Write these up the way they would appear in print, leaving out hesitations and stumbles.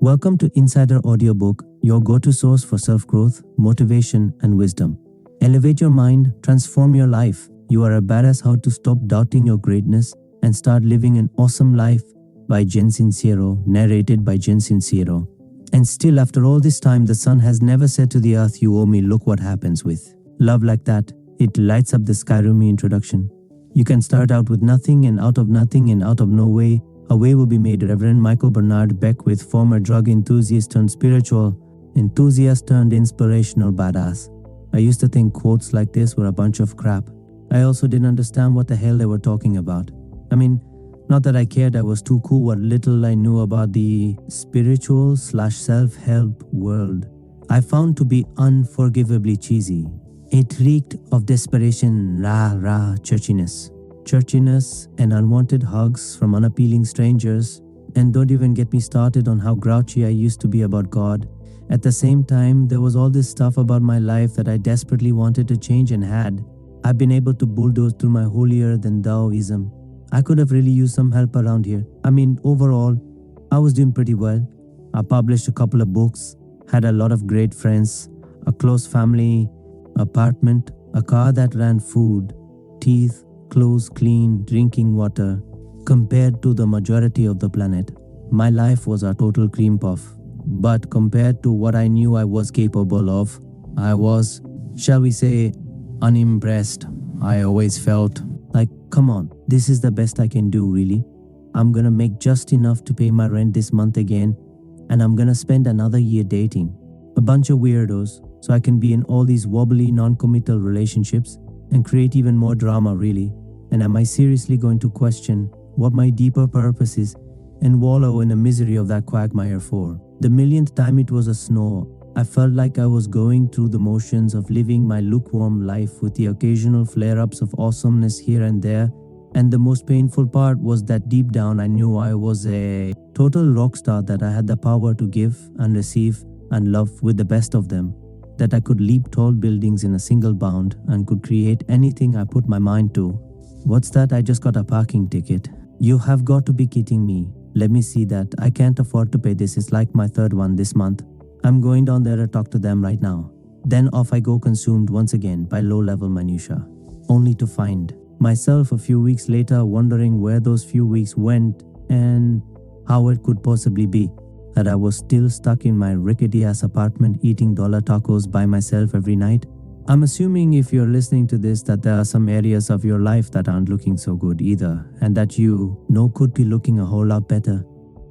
Welcome to Insider Audiobook, your go-to source for self-growth, motivation, and wisdom. Elevate your mind, transform your life. You are a badass. How to stop doubting your greatness and start living an awesome life by Jen Sincero, narrated by Jen Sincero. And still, after all this time, the sun has never said to the earth, "You owe me." Look what happens with love like that. It lights up the sky. Roomy introduction. You can start out with nothing, and out of nothing and out of no way, a way will be made. Reverend Michael Bernard Beckwith, former drug enthusiast turned spiritual enthusiast turned inspirational badass. I used to think quotes like this were a bunch of crap. I also didn't understand what the hell they were talking about. I mean, not that I cared, I was too cool. What little I knew about the spiritual/self-help world I found to be unforgivably cheesy. It reeked of desperation, churchiness and unwanted hugs from unappealing strangers. And don't even get me started on how grouchy I used to be about God. At the same time, there was all this stuff about my life that I desperately wanted to change and had. I've been able to bulldoze through my holier-than-thouism. I could have really used some help around here. I mean, overall, I was doing pretty well. I published a couple of books, had a lot of great friends, a close family, apartment, a car that ran food, teeth, clothes clean, drinking water. Compared to the majority of the planet, my life was a total cream puff. But compared to what I knew I was capable of, I was, shall we say, unimpressed. I always felt like, come on, this is the best I can do, really. I'm gonna make just enough to pay my rent this month again, and I'm gonna spend another year dating a bunch of weirdos so I can be in all these wobbly, non-committal relationships and create even more drama, really. And am I seriously going to question what my deeper purpose is and wallow in the misery of that quagmire for? The millionth time it was a snore. I felt like I was going through the motions of living my lukewarm life with the occasional flare-ups of awesomeness here and there. And the most painful part was that deep down I knew I was a total rock star, that I had the power to give and receive and love with the best of them, that I could leap tall buildings in a single bound and could create anything I put my mind to. What's that? I just got a parking ticket. You have got to be kidding me. Let me see that. I can't afford to pay this. It's like my third one this month. I'm going down there to talk to them right now. Then off I go, consumed once again by low-level minutia, only to find myself a few weeks later wondering where those few weeks went and how it could possibly be that I was still stuck in my rickety-ass apartment eating dollar tacos by myself every night. I'm assuming if you're listening to this that there are some areas of your life that aren't looking so good either, and that you know could be looking a whole lot better.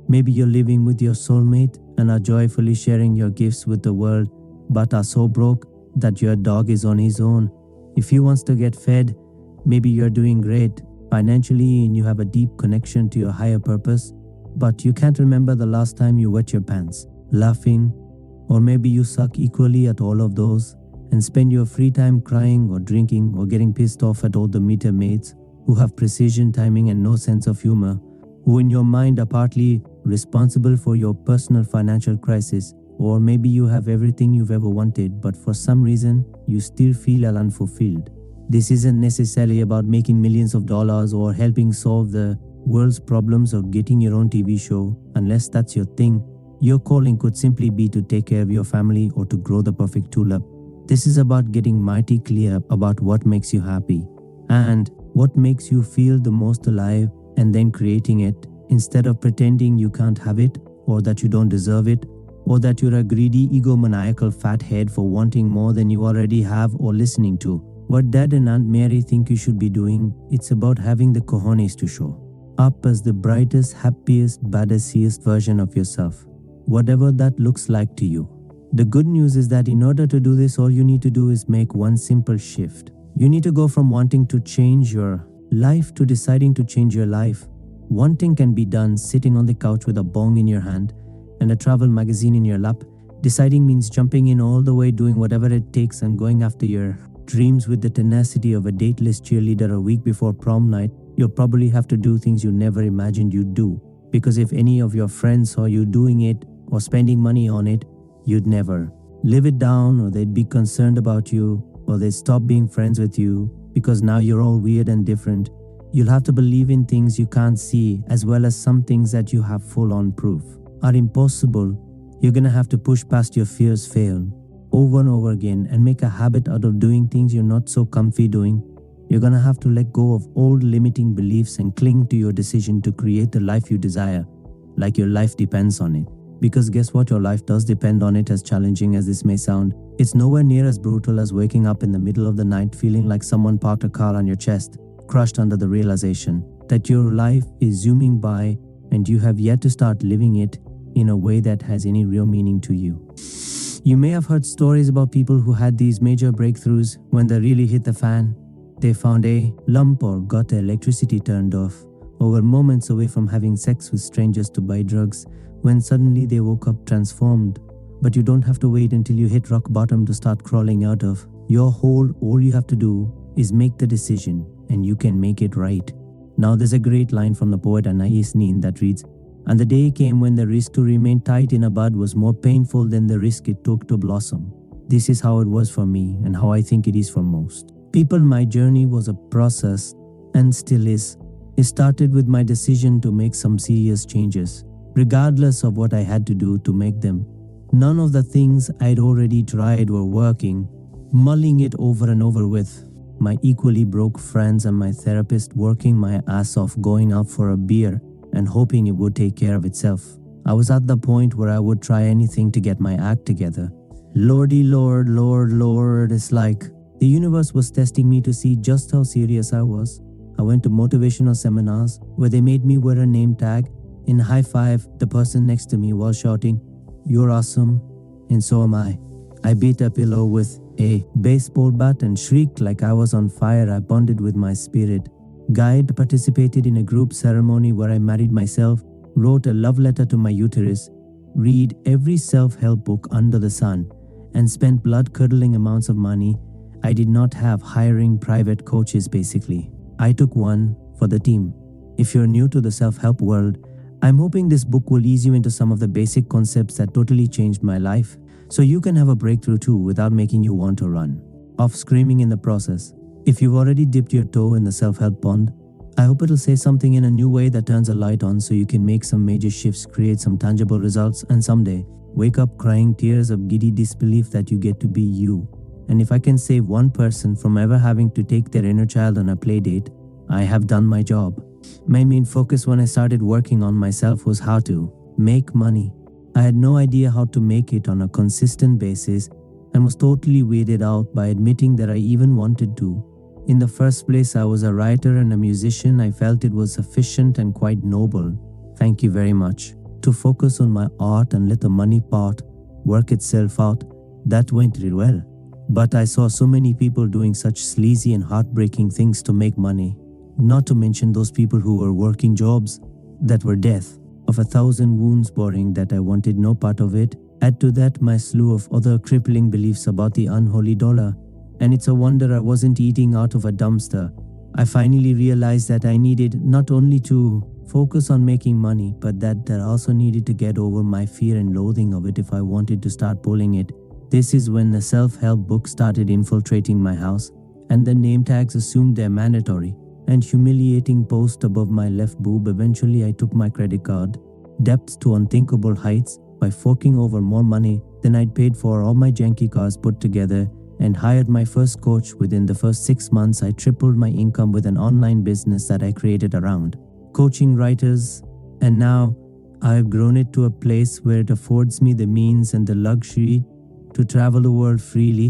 Maybe you're living with your soulmate and are joyfully sharing your gifts with the world, but are so broke that your dog is on his own. If he wants to get fed, maybe you're doing great financially and you have a deep connection to your higher purpose, but you can't remember the last time you wet your pants, laughing. Or maybe you suck equally at all of those and spend your free time crying or drinking or getting pissed off at all the meter maids who have precision timing and no sense of humor, who in your mind are partly responsible for your personal financial crisis. Or maybe you have everything you've ever wanted, but for some reason you still feel unfulfilled. This isn't necessarily about making millions of dollars or helping solve the world's problems or getting your own TV show. Unless that's your thing, your calling could simply be to take care of your family or to grow the perfect tulip. This is about getting mighty clear about what makes you happy and what makes you feel the most alive, and then creating it instead of pretending you can't have it, or that you don't deserve it, or that you're a greedy, egomaniacal fathead for wanting more than you already have, or listening to what Dad and Aunt Mary think you should be doing. It's about having the cojones to show up as the brightest, happiest, badassiest version of yourself, whatever that looks like to you. The good news is that in order to do this, all you need to do is make one simple shift. You need to go from wanting to change your life to deciding to change your life. Wanting can be done sitting on the couch with a bong in your hand and a travel magazine in your lap. Deciding means jumping in all the way, doing whatever it takes and going after your dreams with the tenacity of a dateless cheerleader. A week before prom night, you'll probably have to do things you never imagined you'd do, because if any of your friends saw you doing it or spending money on it, you'd never live it down, or they'd be concerned about you, or they'd stop being friends with you because now you're all weird and different. You'll have to believe in things you can't see, as well as some things that you have full-on proof are impossible, you're gonna have to push past your fears, fail over and over again, and make a habit out of doing things you're not so comfy doing. You're gonna have to let go of old limiting beliefs and cling to your decision to create the life you desire, like your life depends on it. Because guess what? Your life does depend on it, as challenging as this may sound. It's nowhere near as brutal as waking up in the middle of the night feeling like someone parked a car on your chest, crushed under the realization that your life is zooming by and you have yet to start living it in a way that has any real meaning to you. You may have heard stories about people who had these major breakthroughs when they really hit the fan. They found a lump or got the electricity turned off, or were moments away from having sex with strangers to buy drugs, when suddenly they woke up transformed. But you don't have to wait until you hit rock bottom to start crawling out of your hole. All you have to do is make the decision, and you can make it right. Now there's a great line from the poet Anais Nin that reads, "And the day came when the risk to remain tight in a bud was more painful than the risk it took to blossom." This is how it was for me, and how I think it is for most people. My journey was a process, and still is. It started with my decision to make some serious changes, regardless of what I had to do to make them. None of the things I'd already tried were working. Mulling it over and over with my equally broke friends and my therapist, working my ass off, going out for a beer and hoping it would take care of itself. I was at the point where I would try anything to get my act together. Lordy Lord, Lord, Lord, it's like the universe was testing me to see just how serious I was. I went to motivational seminars where they made me wear a name tag and high-five the person next to me while shouting, "You're awesome, and so am I." I beat a pillow with a baseball bat and shrieked like I was on fire. I bonded with my spirit guide, participated in a group ceremony where I married myself, wrote a love letter to my uterus, read every self-help book under the sun, and spent blood-curdling amounts of money I did not have hiring private coaches. Basically, I took one for the team. If you're new to the self-help world, I'm hoping this book will ease you into some of the basic concepts that totally changed my life, so you can have a breakthrough too without making you want to run off screaming in the process. If you've already dipped your toe in the self-help pond, I hope it'll say something in a new way that turns a light on so you can make some major shifts, create some tangible results, and someday wake up crying tears of giddy disbelief that you get to be you. And if I can save one person from ever having to take their inner child on a play date, I have done my job. My main focus when I started working on myself was how to make money. I had no idea how to make it on a consistent basis and was totally weirded out by admitting that I even wanted to. In the first place, I was a writer and a musician. I felt it was sufficient and quite noble, thank you very much, to focus on my art and let the money part work itself out. That went real well. But I saw so many people doing such sleazy and heartbreaking things to make money. Not to mention those people who were working jobs that were death of 1,000 wounds boring, that I wanted no part of it. Add to that my slew of other crippling beliefs about the unholy dollar, and it's a wonder I wasn't eating out of a dumpster. I finally realized that I needed not only to focus on making money, but that I also needed to get over my fear and loathing of it if I wanted to start pulling it. This is when the self-help book started infiltrating my house, and the name tags assumed their mandatory and humiliating post above my left boob. Eventually, I took my credit card debts to unthinkable heights by forking over more money than I'd paid for all my janky cars put together, and hired my first coach. Within the first 6 months, I tripled my income with an online business that I created around coaching writers, and now I've grown it to a place where it affords me the means and the luxury to travel the world freely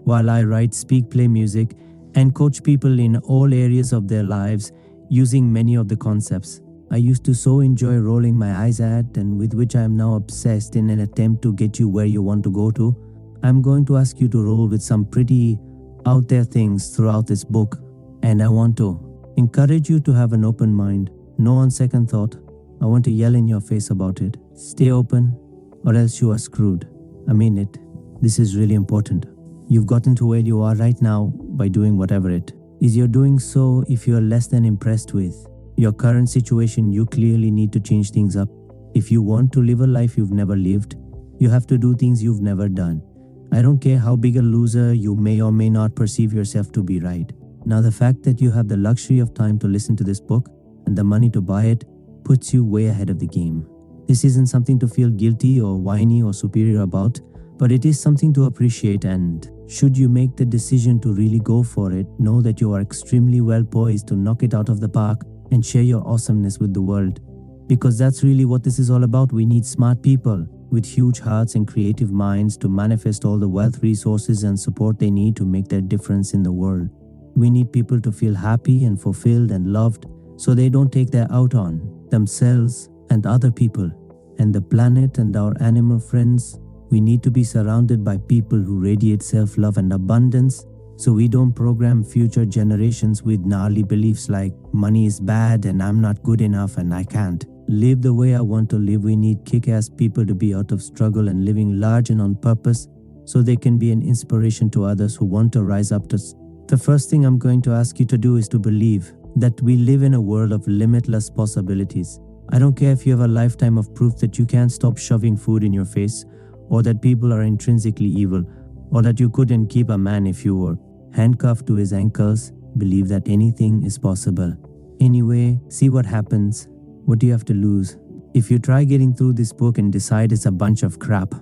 while I write, speak, play music, and coach people in all areas of their lives using many of the concepts I used to so enjoy rolling my eyes at, and with which I am now obsessed in an attempt to get you where you want to go to. I'm going to ask you to roll with some pretty out there things throughout this book, and I want to encourage you to have an open mind. No on second thought, I want to yell in your face about it. Stay open or else you are screwed. I mean it. This is really important. You've gotten to where you are right now by doing whatever it is you're doing. So if you're less than impressed with your current situation, you clearly need to change things up. If you want to live a life you've never lived, you have to do things you've never done. I don't care how big a loser you may or may not perceive yourself to be, right? Now, the fact that you have the luxury of time to listen to this book and the money to buy it puts you way ahead of the game. This isn't something to feel guilty or whiny or superior about, but it is something to appreciate, and should you make the decision to really go for it, know that you are extremely well poised to knock it out of the park and share your awesomeness with the world. Because that's really what this is all about. We need smart people with huge hearts and creative minds to manifest all the wealth, resources, and support they need to make their difference in the world. We need people to feel happy and fulfilled and loved so they don't take their out on themselves and other people and the planet and our animal friends. We need to be surrounded by people who radiate self-love and abundance so we don't program future generations with gnarly beliefs like money is bad and I'm not good enough and I can't live the way I want to live. We need kick-ass people to be out of struggle and living large and on purpose so they can be an inspiration to others who want to rise up to. The first thing I'm going to ask you to do is to believe that we live in a world of limitless possibilities. I don't care if you have a lifetime of proof that you can't stop shoving food in your face, or that people are intrinsically evil, or that you couldn't keep a man if you were handcuffed to his ankles. Believe that anything is possible. Anyway, see what happens. What do you have to lose? If you try getting through this book and decide it's a bunch of crap,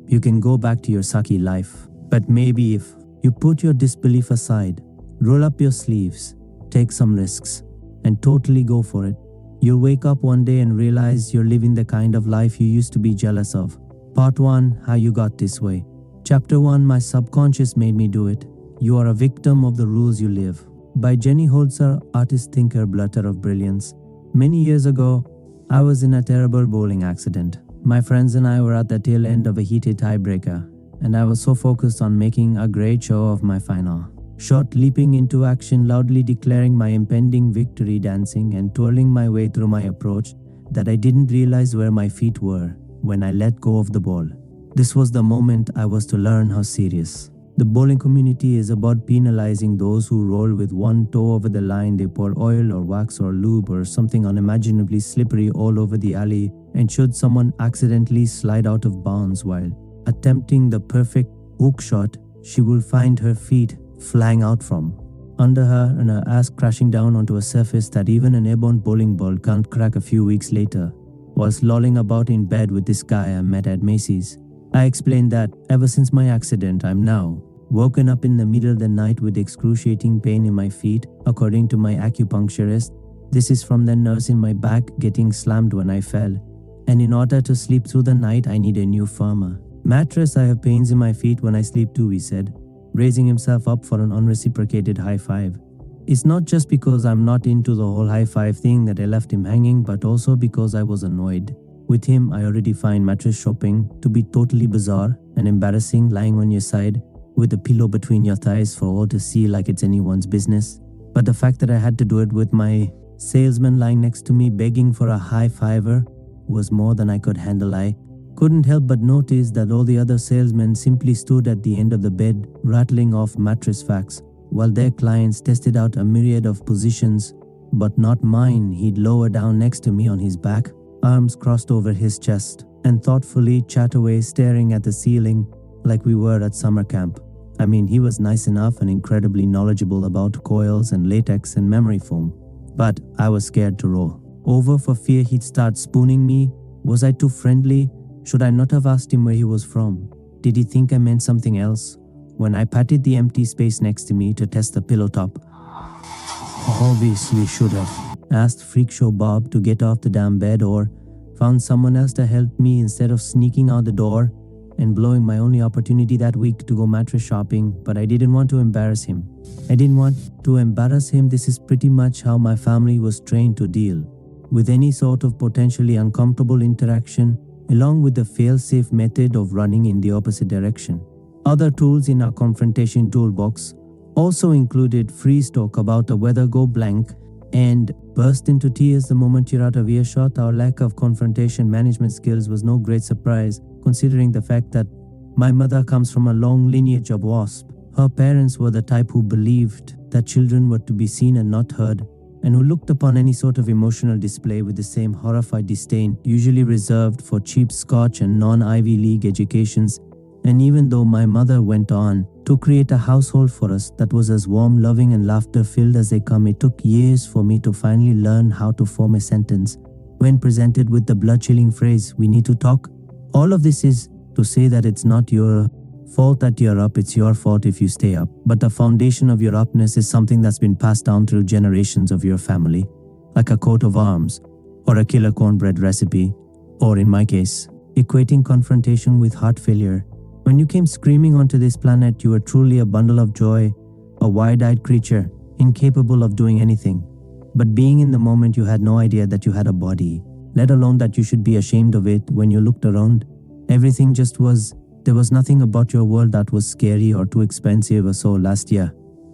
you can go back to your sucky life. But maybe if you put your disbelief aside, roll up your sleeves, take some risks, and totally go for it, you'll wake up one day and realize you're living the kind of life you used to be jealous of. Part 1. How you got this way. Chapter 1. My subconscious made me do it. You are a victim of the rules you live. By Jenny Holzer, artist, thinker, blutter of brilliance. Many years ago, I was in a terrible bowling accident. My friends and I were at the tail end of a heated tiebreaker, and I was so focused on making a great show of my final shot, leaping into action, loudly declaring my impending victory, dancing and twirling my way through my approach, that I didn't realize where my feet were when I let go of the ball. This was the moment I was to learn how serious the bowling community is about penalizing those who roll with one toe over the line. They pour oil or wax or lube or something unimaginably slippery all over the alley, and should someone accidentally slide out of bounds while attempting the perfect hook shot, she will find her feet flying out from under her and her ass crashing down onto a surface that even an airborne bowling ball can't crack. A few weeks later, whilst lolling about in bed with this guy I met at Macy's, I explained that ever since my accident, I'm now woken up in the middle of the night with excruciating pain in my feet. According to my acupuncturist, this is from the nerves in my back getting slammed when I fell, and in order to sleep through the night, I need a new firmer mattress. I have pains in my feet when I sleep too, he said, raising himself up for an unreciprocated high five. It's not just because I'm not into the whole high five thing that I left him hanging, but also because I was annoyed with him. I already find mattress shopping to be totally bizarre and embarrassing, lying on your side with a pillow between your thighs for all to see like it's anyone's business. But the fact that I had to do it with my salesman lying next to me begging for a high fiver was more than I could handle. I couldn't help but notice that all the other salesmen simply stood at the end of the bed rattling off mattress facts while their clients tested out a myriad of positions, but not mine. He'd lower down next to me on his back, arms crossed over his chest, and thoughtfully chat away, staring at the ceiling like we were at summer camp. I mean, he was nice enough and incredibly knowledgeable about coils and latex and memory foam, but I was scared to roll over for fear he'd start spooning me. Was I too friendly? Should I not have asked him where he was from? Did he think I meant something else? When I patted the empty space next to me to test the pillow top, obviously should have asked Freak Show Bob to get off the damn bed, or found someone else to help me instead of sneaking out the door and blowing my only opportunity that week to go mattress shopping. But I didn't want to embarrass him. This is pretty much how my family was trained to deal with any sort of potentially uncomfortable interaction, along with the fail-safe method of running in the opposite direction. Other tools in our confrontation toolbox also included freeze talk about the weather, go blank, and burst into tears the moment you're out of earshot. Our lack of confrontation management skills was no great surprise, considering the fact that my mother comes from a long lineage of WASP. Her parents were the type who believed that children were to be seen and not heard, and who looked upon any sort of emotional display with the same horrified disdain usually reserved for cheap Scotch and non-Ivy League educations. And even though my mother went on to create a household for us that was as warm, loving and laughter-filled as they come, it took years for me to finally learn how to form a sentence when presented with the blood-chilling phrase, "We need to talk." All of this is to say that it's not your fault that you're up, it's your fault if you stay up. But the foundation of your upness is something that's been passed down through generations of your family, like a coat of arms, or a killer cornbread recipe, or in my case, equating confrontation with heart failure. When you came screaming onto this planet, you were truly a bundle of joy, a wide-eyed creature, incapable of doing anything. But being in the moment, you had no idea that you had a body, let alone that you should be ashamed of it. When you looked around, everything just was. There was nothing about your world that was scary or too expensive or so. Last year,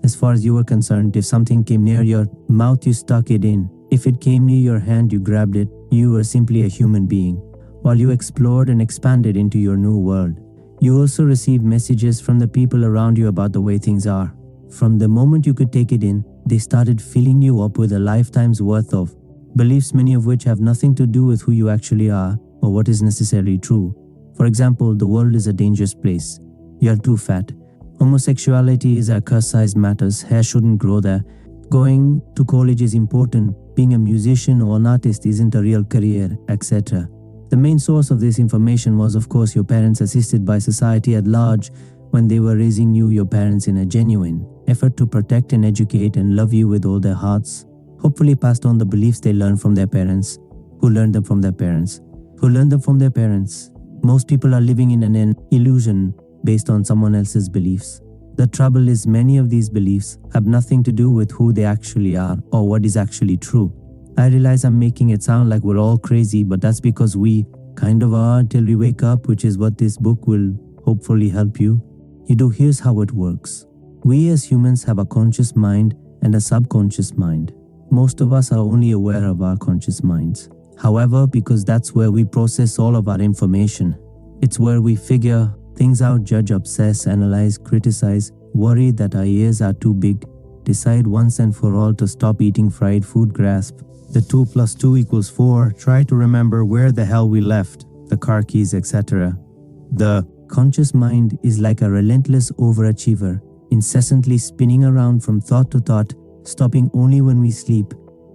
as far as you were concerned, if something came near your mouth, you stuck it in. If it came near your hand, you grabbed it. You were simply a human being. While you explored and expanded into your new world, you also received messages from the people around you about the way things are. From the moment you could take it in, they started filling you up with a lifetime's worth of beliefs, many of which have nothing to do with who you actually are or what is necessarily true. For example, the world is a dangerous place. You're too fat. Homosexuality is a curse-sized matters. Hair shouldn't grow there. Going to college is important. Being a musician or an artist isn't a real career, etc. The main source of this information was, of course, your parents, assisted by society at large when they were raising you, your parents, in a genuine effort to protect and educate and love you with all their hearts. Hopefully passed on the beliefs they learned from their parents, who learned them from their parents, who learned them from their parents. Most people are living in an illusion based on someone else's beliefs. The trouble is, many of these beliefs have nothing to do with who they actually are or what is actually true. I realize I'm making it sound like we're all crazy, but that's because we kind of are till we wake up, which is what this book will hopefully help you. Here's how it works. We as humans have a conscious mind and a subconscious mind. Most of us are only aware of our conscious minds. However, because that's where we process all of our information, it's where we figure things out, judge, obsess, analyze, criticize, worry that our ears are too big, decide once and for all to stop eating fried food, grasp the 2 + 2 = 4, try to remember where the hell we left the car keys, etc. The conscious mind is like a relentless overachiever, incessantly spinning around from thought to thought, stopping only when we sleep,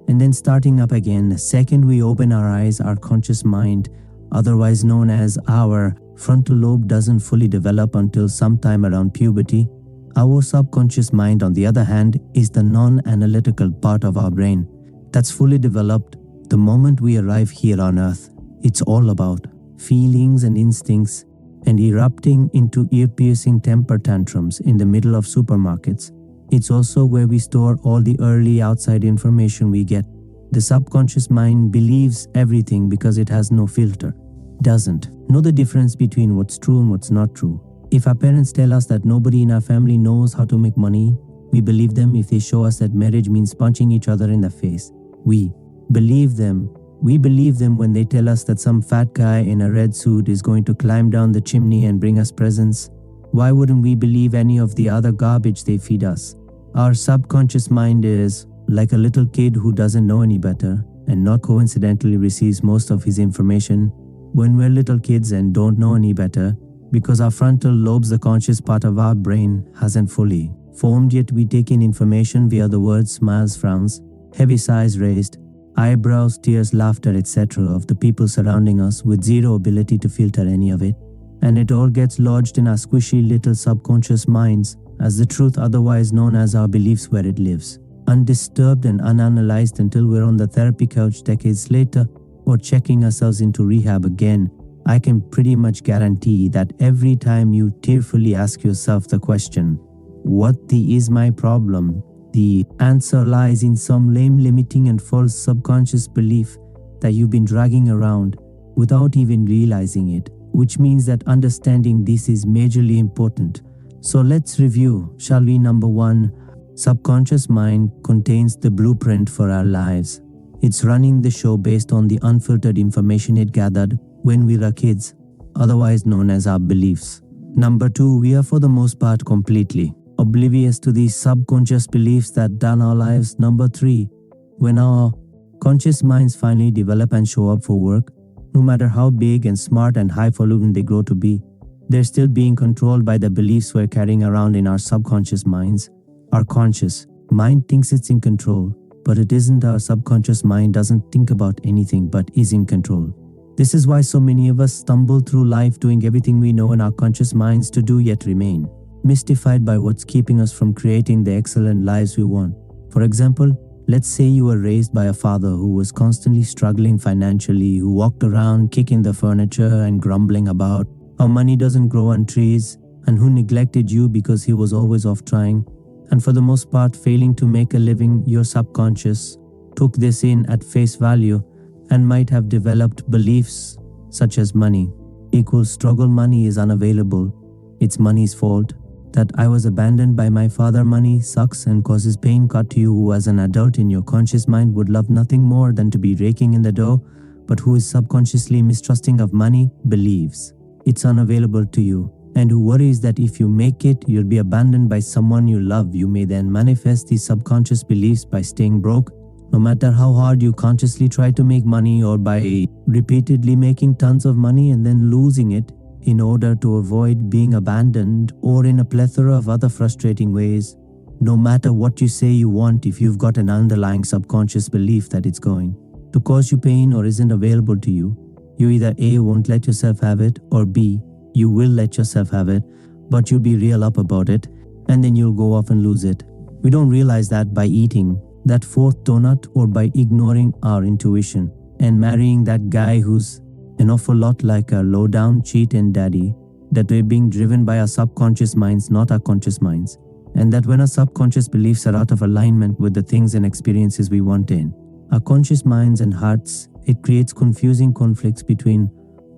and then starting up again the second we open our eyes. Our conscious mind, otherwise known as our frontal lobe, doesn't fully develop until sometime around puberty. Our subconscious mind, on the other hand, is the non-analytical part of our brain that's fully developed the moment we arrive here on Earth. It's all about feelings and instincts and erupting into ear-piercing temper tantrums in the middle of supermarkets. It's also where we store all the early outside information we get. The subconscious mind believes everything because it has no filter. Doesn't know the difference between what's true and what's not true. If our parents tell us that nobody in our family knows how to make money, we believe them. If they show us that marriage means punching each other in the face, we believe them. We believe them when they tell us that some fat guy in a red suit is going to climb down the chimney and bring us presents. Why wouldn't we believe any of the other garbage they feed us? Our subconscious mind is like a little kid who doesn't know any better and not coincidentally receives most of his information when we're little kids and don't know any better because our frontal lobes, the conscious part of our brain, hasn't fully formed yet. We take in information via the words, smiles, frowns, heavy sighs, raised eyebrows, tears, laughter, etc. of the people surrounding us with zero ability to filter any of it. And it all gets lodged in our squishy little subconscious minds as the truth, otherwise known as our beliefs, where it lives, undisturbed and unanalyzed until we're on the therapy couch decades later or checking ourselves into rehab again. I can pretty much guarantee that every time you tearfully ask yourself the question, what the is my problem? The answer lies in some lame, limiting and false subconscious belief that you've been dragging around without even realizing it, which means that understanding this is majorly important. So let's review, shall we? Number 1, subconscious mind contains the blueprint for our lives. It's running the show based on the unfiltered information it gathered when we were kids, otherwise known as our beliefs. Number 2, we are for the most part completely oblivious to these subconscious beliefs that run our lives. Number 3, when our conscious minds finally develop and show up for work, no matter how big and smart and highfalutin they grow to be, they're still being controlled by the beliefs we're carrying around in our subconscious minds. Our conscious mind thinks it's in control, but it isn't. Our subconscious mind doesn't think about anything but is in control. This is why so many of us stumble through life doing everything we know in our conscious minds to do, yet remain mystified by what's keeping us from creating the excellent lives we want. For example, let's say you were raised by a father who was constantly struggling financially, who walked around kicking the furniture and grumbling about how money doesn't grow on trees, and who neglected you because he was always off trying, and for the most part failing to make a living. Your subconscious took this in at face value and might have developed beliefs such as money equals struggle, money is unavailable, it's money's fault, that I was abandoned by my father, money sucks and causes pain. Cut to you, who as an adult in your conscious mind would love nothing more than to be raking in the dough, but who is subconsciously mistrusting of money, believes it's unavailable to you, and who worries that if you make it, you'll be abandoned by someone you love. You may then manifest these subconscious beliefs by staying broke, no matter how hard you consciously try to make money, or by repeatedly making tons of money and then losing it in order to avoid being abandoned, or in a plethora of other frustrating ways. No matter what you say you want, if you've got an underlying subconscious belief that it's going to cause you pain or isn't available to you, you either A, won't let yourself have it, or B, you will let yourself have it, but you'll be real up about it, and then you'll go off and lose it. We don't realize that by eating that fourth donut, or by ignoring our intuition and marrying that guy who's an awful lot like a low-down cheat and daddy, that we're being driven by our subconscious minds, not our conscious minds, and that when our subconscious beliefs are out of alignment with the things and experiences we want in our conscious minds and hearts, it creates confusing conflicts between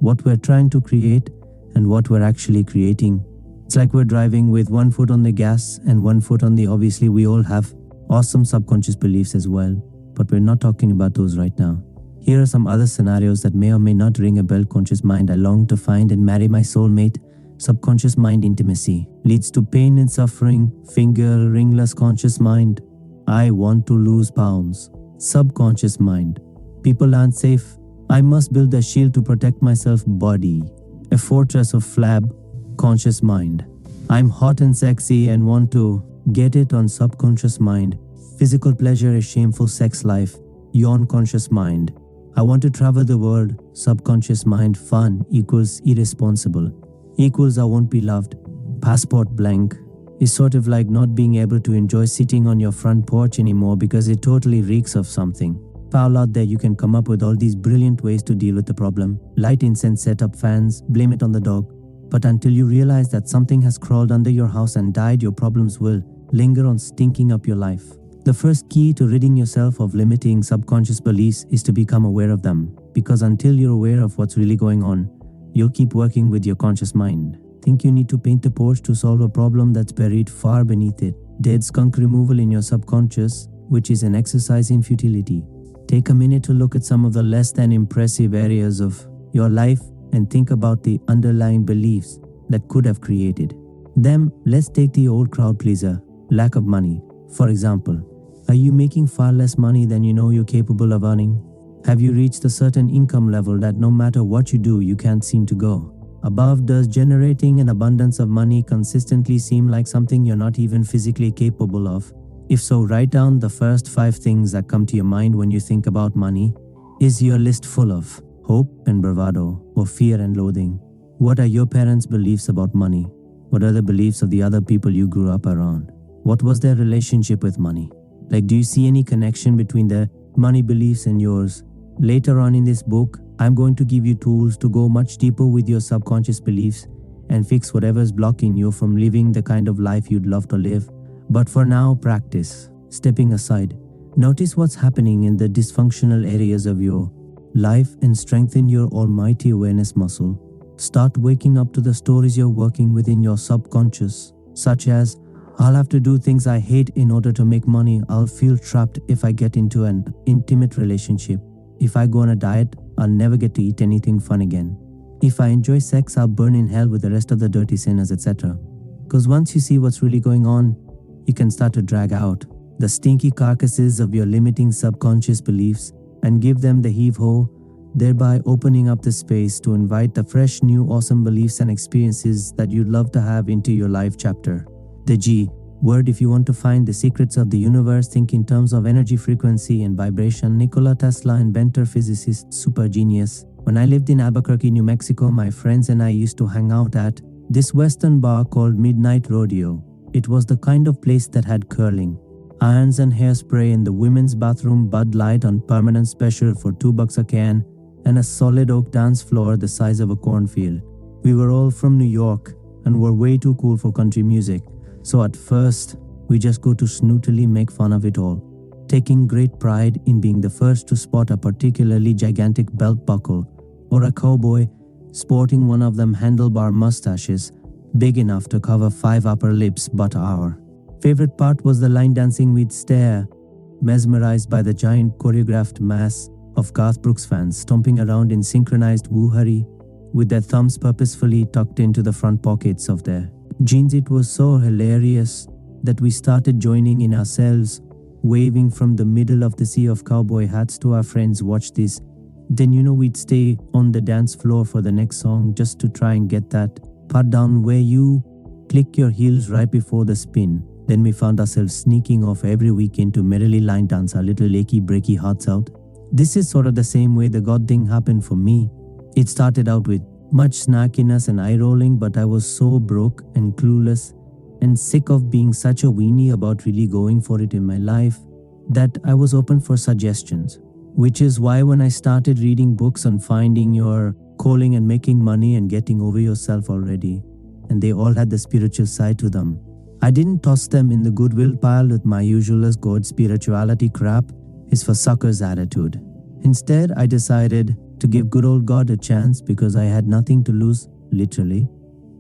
what we're trying to create and what we're actually creating. It's like we're driving with one foot on the gas and one foot on the. Obviously, we all have awesome subconscious beliefs as well, but we're not talking about those right now. Here are some other scenarios that may or may not ring a bell. Conscious mind: I long to find and marry my soulmate. Subconscious mind: intimacy leads to pain and suffering. Finger ringless. Conscious mind: I want to lose pounds. Subconscious mind: people aren't safe, I must build a shield to protect myself. Body: a fortress of flab. Conscious mind: I'm hot and sexy and want to get it on. Subconscious mind: physical pleasure, a shameful sex life. Yawn. Conscious mind: I want to travel the world. Subconscious mind: fun equals irresponsible equals I won't be loved. Passport blank is sort of like not being able to enjoy sitting on your front porch anymore because it totally reeks of something foul out there. You can come up with all these brilliant ways to deal with the problem. Light incense, set up fans, blame it on the dog. But until you realize that something has crawled under your house and died, your problems will linger on, stinking up your life. The first key to ridding yourself of limiting subconscious beliefs is to become aware of them, because until you're aware of what's really going on, you'll keep working with your conscious mind. Think you need to paint the porch to solve a problem that's buried far beneath it. Dead skunk removal in your subconscious, which is an exercise in futility. Take a minute to look at some of the less than impressive areas of your life and think about the underlying beliefs that could have created them. Let's take the old crowd pleaser, lack of money. For example, are you making far less money than you know you're capable of earning? Have you reached a certain income level that no matter what you do, you can't seem to go above? Does generating an abundance of money consistently seem like something you're not even physically capable of? If so, write down the first 5 things that come to your mind when you think about money. Is your list full of hope and bravado, or fear and loathing? What are your parents' beliefs about money? What are the beliefs of the other people you grew up around? What was their relationship with money? Like, do you see any connection between their money beliefs and yours? Later on in this book, I'm going to give you tools to go much deeper with your subconscious beliefs and fix whatever's blocking you from living the kind of life you'd love to live. But for now, practice stepping aside. Notice what's happening in the dysfunctional areas of your life and strengthen your almighty awareness muscle. Start waking up to the stories you're working within your subconscious, such as, I'll have to do things I hate in order to make money. I'll feel trapped if I get into an intimate relationship. If I go on a diet, I'll never get to eat anything fun again. If I enjoy sex, I'll burn in hell with the rest of the dirty sinners, etc. Because once you see what's really going on, you can start to drag out the stinky carcasses of your limiting subconscious beliefs and give them the heave-ho, thereby opening up the space to invite the fresh, new, awesome beliefs and experiences that you'd love to have into your life chapter. The G, word if you want to find the secrets of the universe, think in terms of energy, frequency, and vibration. Nikola Tesla, inventor, physicist, super genius. When I lived in Albuquerque, New Mexico, my friends and I used to hang out at this western bar called Midnight Rodeo. It was the kind of place that had curling, irons and hairspray in the women's bathroom, Bud Light on permanent special for $2 a can, and a solid oak dance floor the size of a cornfield. We were all from New York and were way too cool for country music, so at first we just go to snootily make fun of it all, taking great pride in being the first to spot a particularly gigantic belt buckle or a cowboy sporting one of them handlebar mustaches big enough to cover 5 upper lips but our favorite part was the line dancing. We'd stare, mesmerized by the giant choreographed mass of Garth Brooks fans stomping around in synchronized woo-hurry with their thumbs purposefully tucked into the front pockets of their jeans. It was so hilarious that we started joining in ourselves, waving from the middle of the sea of cowboy hats to our friends. Watch this. Then we'd stay on the dance floor for the next song just to try and get that part down where you click your heels right before the spin. Then we found ourselves sneaking off every weekend to merrily line dance our little achy breaky hearts out. This is sort of the same way the God thing happened for me. It started out with much snarkiness and eye rolling, but I was so broke and clueless and sick of being such a weenie about really going for it in my life that I was open for suggestions. Which is why when I started reading books on finding your calling and making money and getting over yourself already, and they all had the spiritual side to them, I didn't toss them in the goodwill pile with my usual God spirituality crap is for suckers attitude. Instead, I decided to give good old God a chance because I had nothing to lose, literally.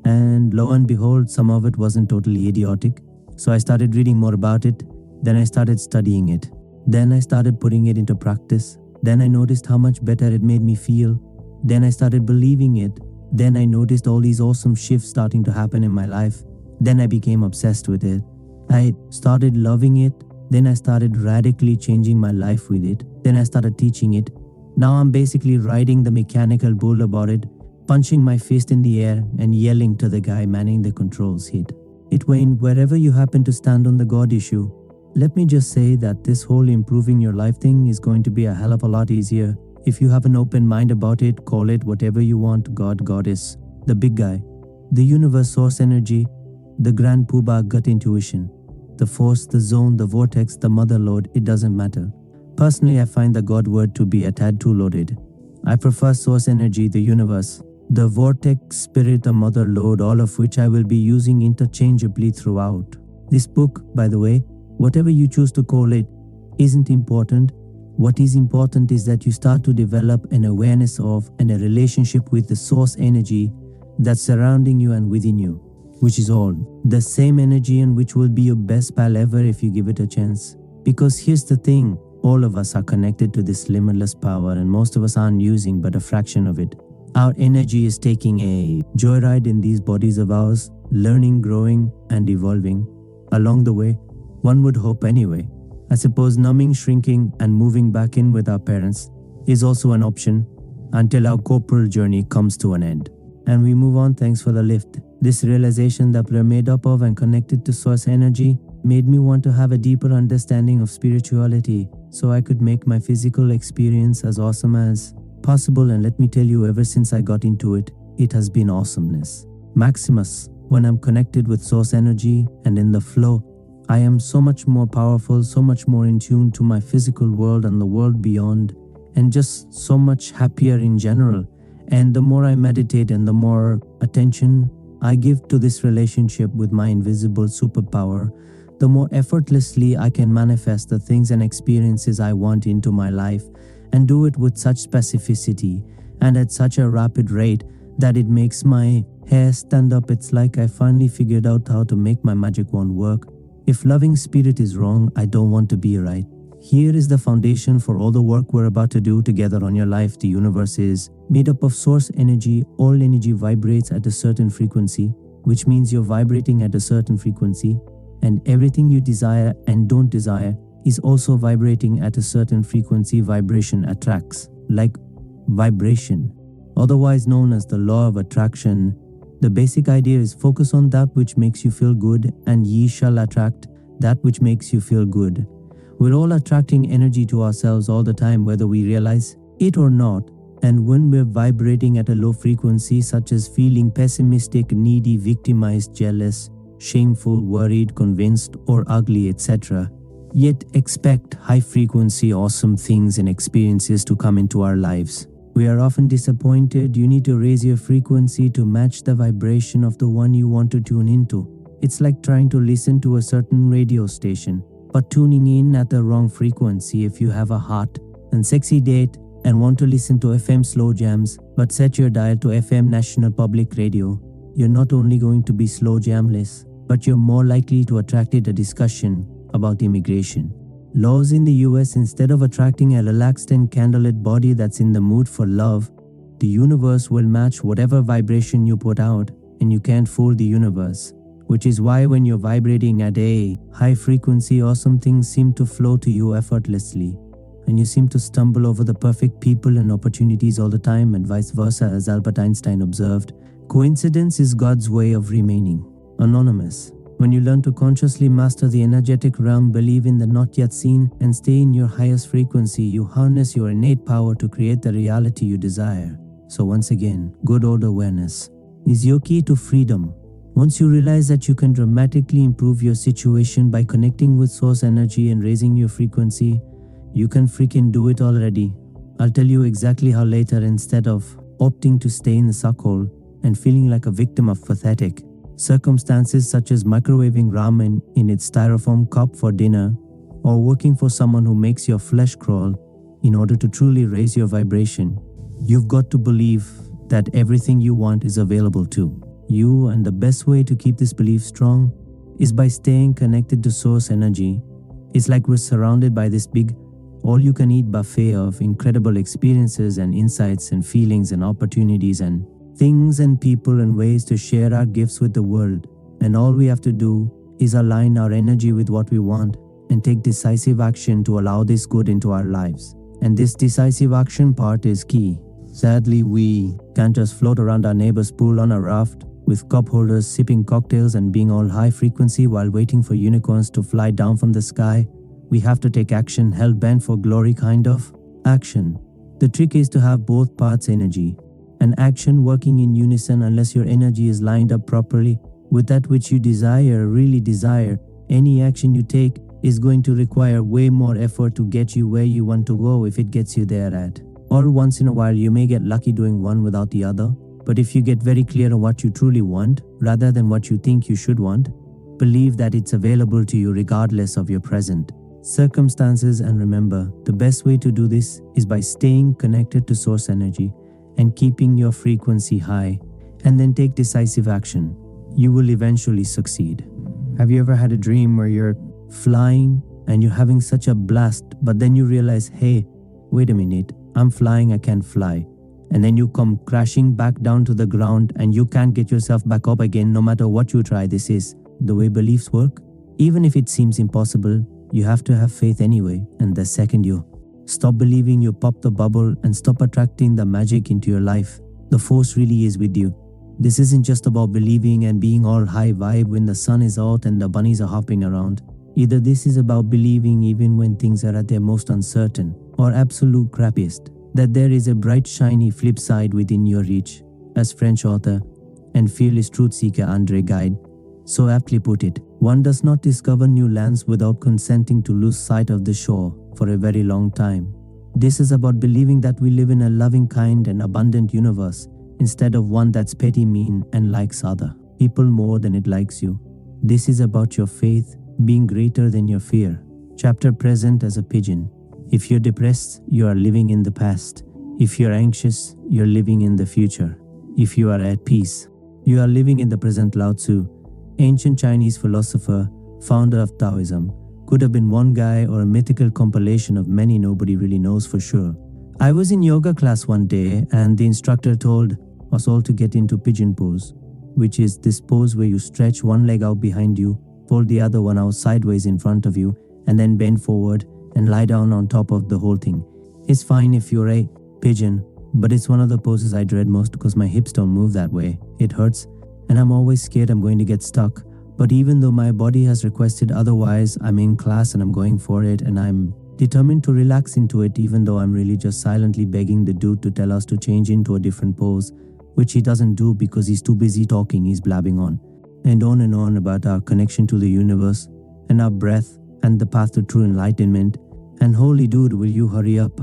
And lo and behold, some of it wasn't totally idiotic. So I started reading more about it. Then I started studying it. Then I started putting it into practice. Then I noticed how much better it made me feel. Then I started believing it. Then I noticed all these awesome shifts starting to happen in my life. Then I became obsessed with it. I started loving it. Then I started radically changing my life with it. Then I started teaching it. Now I'm basically riding the mechanical bull about it, punching my fist in the air and yelling to the guy manning the controls. Hit it, Wayne, wherever you happen to stand on the God issue. Let me just say that this whole improving your life thing is going to be a hell of a lot easier if you have an open mind about it. Call it whatever you want: God, Goddess, the big guy, the universe, source energy, the grand poobah, gut intuition, the force, the zone, the vortex, the mother lode. It doesn't matter. Personally, I find the God word to be a tad too loaded. I prefer source energy, the universe, the vortex, spirit, the mother lode, all of which I will be using interchangeably throughout. This book, by the way, whatever you choose to call it, isn't important. What is important is that you start to develop an awareness of and a relationship with the source energy that's surrounding you and within you, which is all the same energy and which will be your best pal ever if you give it a chance. Because here's the thing, all of us are connected to this limitless power and most of us aren't using but a fraction of it. Our energy is taking a joyride in these bodies of ours, learning, growing, and evolving. Along the way, one would hope anyway. I suppose numbing, shrinking, and moving back in with our parents is also an option until our corporal journey comes to an end. And we move on. Thanks for the lift. This realization that we're made up of and connected to source energy made me want to have a deeper understanding of spirituality so I could make my physical experience as awesome as possible. And let me tell you, ever since I got into it, it has been awesomeness. Maximus, when I'm connected with source energy and in the flow, I am so much more powerful, so much more in tune to my physical world and the world beyond, and just so much happier in general. And the more I meditate and the more attention I give to this relationship with my invisible superpower, the more effortlessly I can manifest the things and experiences I want into my life, and do it with such specificity and at such a rapid rate that it makes my hair stand up. It's like I finally figured out how to make my magic wand work. If loving spirit is wrong, I don't want to be right. Here is the foundation for all the work we're about to do together on your life. The universe is made up of source energy. All energy vibrates at a certain frequency, which means you're vibrating at a certain frequency, and everything you desire and don't desire is also vibrating at a certain frequency. Vibration attracts, like vibration, otherwise known as the law of attraction, The basic idea is focus on that which makes you feel good, and ye shall attract that which makes you feel good. We're all attracting energy to ourselves all the time, whether we realize it or not. And when we're vibrating at a low frequency, such as feeling pessimistic, needy, victimized, jealous, shameful, worried, convinced, or ugly, etc., yet expect high frequency, awesome things and experiences to come into our lives, we are often disappointed. You need to raise your frequency to match the vibration of the one you want to tune into. It's like trying to listen to a certain radio station, but tuning in at the wrong frequency. If you have a hot and sexy date and want to listen to FM slow jams, but set your dial to FM National Public Radio, you're not only going to be slow jamless, but you're more likely to attract a discussion about immigration laws in the US. Instead of attracting a relaxed and candlelit body that's in the mood for love, the universe will match whatever vibration you put out, and you can't fool the universe. Which is why when you're vibrating at a high frequency, awesome things seem to flow to you effortlessly, and you seem to stumble over the perfect people and opportunities all the time, and vice versa. As Albert Einstein observed, coincidence is God's way of remaining anonymous. When you learn to consciously master the energetic realm, believe in the not yet seen, and stay in your highest frequency, you harness your innate power to create the reality you desire. So once again, good old awareness is your key to freedom. Once you realize that you can dramatically improve your situation by connecting with source energy and raising your frequency, you can freaking do it already. I'll tell you exactly how later, instead of opting to stay in the suckhole and feeling like a victim of pathetic circumstances such as microwaving ramen in its styrofoam cup for dinner, or working for someone who makes your flesh crawl. In order to truly raise your vibration, you've got to believe that everything you want is available to you, and the best way to keep this belief strong is by staying connected to source energy. It's like we're surrounded by this big all-you-can-eat buffet of incredible experiences and insights and feelings and opportunities and things and people and ways to share our gifts with the world. And all we have to do is align our energy with what we want and take decisive action to allow this good into our lives. And this decisive action part is key. Sadly, we can't just float around our neighbor's pool on a raft with cup holders, sipping cocktails and being all high frequency while waiting for unicorns to fly down from the sky. We have to take action, hell-bent for glory kind of action. The trick is to have both parts, energy and action, working in unison. Unless your energy is lined up properly with that which you really desire, any action you take is going to require way more effort to get you where you want to go, if it gets you there at. Or once in a while you may get lucky doing one without the other, but if you get very clear on what you truly want rather than what you think you should want, believe that it's available to you regardless of your present circumstances. And remember, the best way to do this is by staying connected to source energy and keeping your frequency high, and then take decisive action. You will eventually succeed. Have you ever had a dream where you're flying and you're having such a blast, but then you realize, hey, wait a minute, I'm flying, I can't fly. And then you come crashing back down to the ground and you can't get yourself back up again no matter what you try. This is the way beliefs work. Even if it seems impossible, you have to have faith anyway. And the second you stop believing, you pop the bubble and stop attracting the magic into your life. The force really is with you. This isn't just about believing and being all high vibe when the sun is out and the bunnies are hopping around. Either this is about believing even when things are at their most uncertain or absolute crappiest, that there is a bright shiny flip side within your reach. As French author and fearless truth seeker Andre Gide so aptly put it, one does not discover new lands without consenting to lose sight of the shore for a very long time. This is about believing that we live in a loving, kind and abundant universe instead of one that's petty, mean and likes other people more than it likes you. This is about your faith being greater than your fear. Chapter present as a pigeon. If you're depressed, you are living in the past. If you're anxious, you're living in the future. If you are at peace, you are living in the present. Lao Tzu, ancient Chinese philosopher, founder of Taoism, could have been one guy or a mythical compilation of many nobody really knows for sure. I was in yoga class one day and the instructor told us all to get into pigeon pose, which is this pose where you stretch one leg out behind you, fold the other one out sideways in front of you, and then bend forward and lie down on top of the whole thing. It's fine if you're a pigeon, but it's one of the poses I dread most because my hips don't move that way. It hurts and I'm always scared I'm going to get stuck. But even though my body has requested otherwise, I'm in class and I'm going for it, and I'm determined to relax into it, even though I'm really just silently begging the dude to tell us to change into a different pose, which he doesn't do because he's too busy talking. He's blabbing on and on about our connection to the universe and our breath and the path to true enlightenment. And holy dude, will you hurry up?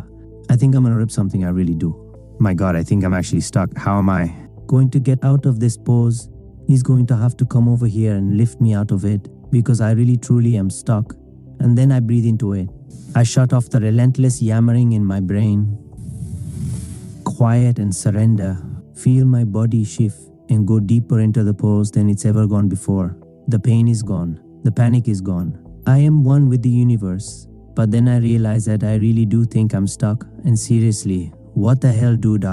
I think I'm gonna rip something, I really do. My God, I think I'm actually stuck. How am I going to get out of this pose? He's going to have to come over here and lift me out of it, because I really truly am stuck. And then I breathe into it. I shut off the relentless yammering in my brain. Quiet and surrender. Feel my body shift and go deeper into the pose than it's ever gone before. The pain is gone. The panic is gone. I am one with the universe. But then I realize that I really do think I'm stuck. And seriously, what the hell, dude?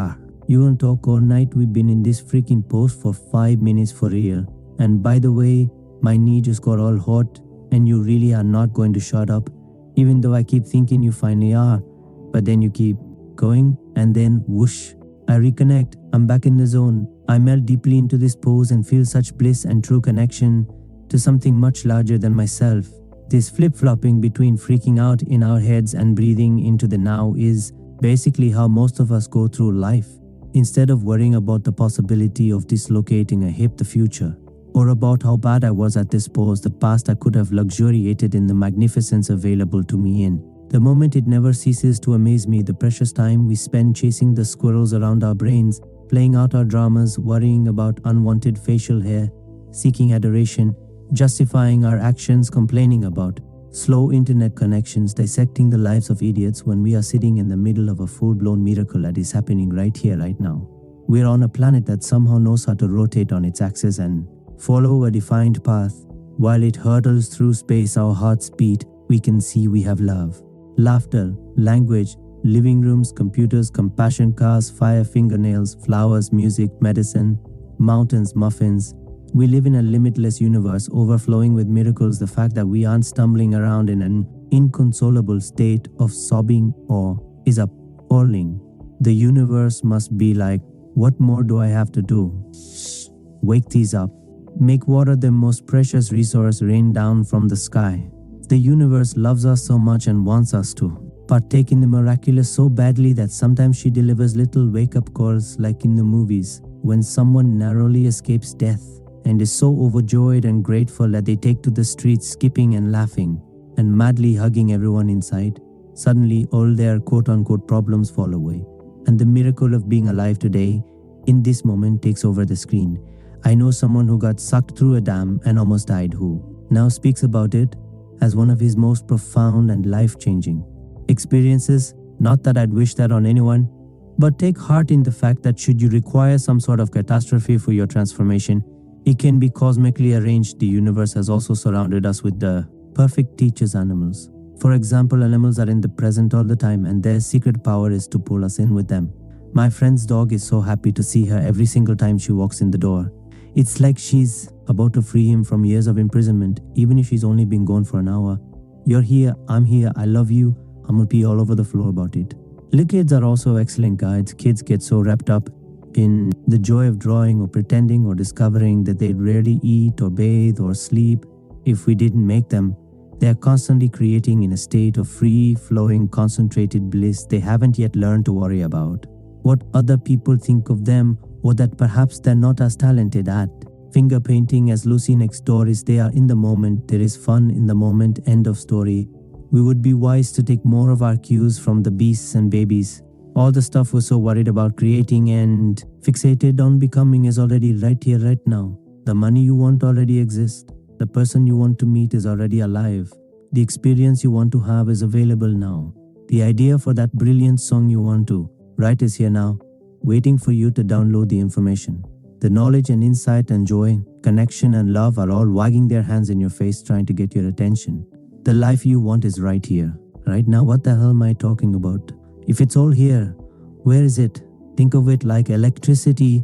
You won't talk all night? We've been in this freaking pose for 5 minutes for real. And by the way, my knee just got all hot, and you really are not going to shut up, even though I keep thinking you finally are. But then you keep going, and then whoosh, I reconnect. I'm back in the zone. I melt deeply into this pose and feel such bliss and true connection to something much larger than myself. This flip-flopping between freaking out in our heads and breathing into the now is basically how most of us go through life. Instead of worrying about the possibility of dislocating a hip, the future, or about how bad I was at this pose, the past, I could have luxuriated in the magnificence available to me in the moment. It never ceases to amaze me, the precious time we spend chasing the squirrels around our brains, playing out our dramas, worrying about unwanted facial hair, seeking adoration, justifying our actions, complaining about slow internet connections, dissecting the lives of idiots when we are sitting in the middle of a full-blown miracle that is happening right here, right now. We're on a planet that somehow knows how to rotate on its axis and follow a defined path. While it hurtles through space, our hearts beat. We can see we have love, laughter, language, living rooms, computers, compassion, cars, fire, fingernails, flowers, music, medicine, mountains, muffins. We live in a limitless universe overflowing with miracles. The fact that we aren't stumbling around in an inconsolable state of sobbing or is appalling. The universe must be like, what more do I have to do? Wake these up. Make water the most precious resource rain down from the sky. The universe loves us so much and wants us to partake in the miraculous so badly that sometimes she delivers little wake-up calls, like in the movies, when someone narrowly escapes death and is so overjoyed and grateful that they take to the streets, skipping and laughing and madly hugging everyone inside. Suddenly, all their quote-unquote problems fall away, and the miracle of being alive today, in this moment, takes over the screen. I know someone who got sucked through a dam and almost died, who now speaks about it as one of his most profound and life-changing experiences. Not that I'd wish that on anyone, but take heart in the fact that should you require some sort of catastrophe for your transformation, it can be cosmically arranged. The universe has also surrounded us with the perfect teachers, animals. For example, animals are in the present all the time, and their secret power is to pull us in with them. My friend's dog is so happy to see her every single time she walks in the door. It's like she's about to free him from years of imprisonment, even if she's only been gone for an hour. You're here, I'm here, I love you, I'm gonna pee all over the floor about it. Little kids are also excellent guides. Kids get so wrapped up in the joy of drawing or pretending or discovering that they'd rarely eat or bathe or sleep if we didn't make them. They are constantly creating in a state of free-flowing, concentrated bliss they haven't yet learned to worry about what other people think of them, or that perhaps they're not as talented at. Finger painting as Lucy next door is they are in the moment. There is fun in the moment. End of story. We would be wise to take more of our cues from the beasts and babies. All the stuff we're so worried about creating and fixated on becoming is already right here, right now. The money you want already exists. The person you want to meet is already alive. The experience you want to have is available now. The idea for that brilliant song you want to write is here now, waiting for you to download the information. The knowledge and insight and joy, connection and love are all wagging their hands in your face trying to get your attention. The life you want is right here, right now. What the hell am I talking about? If it's all here, where is it? Think of it like electricity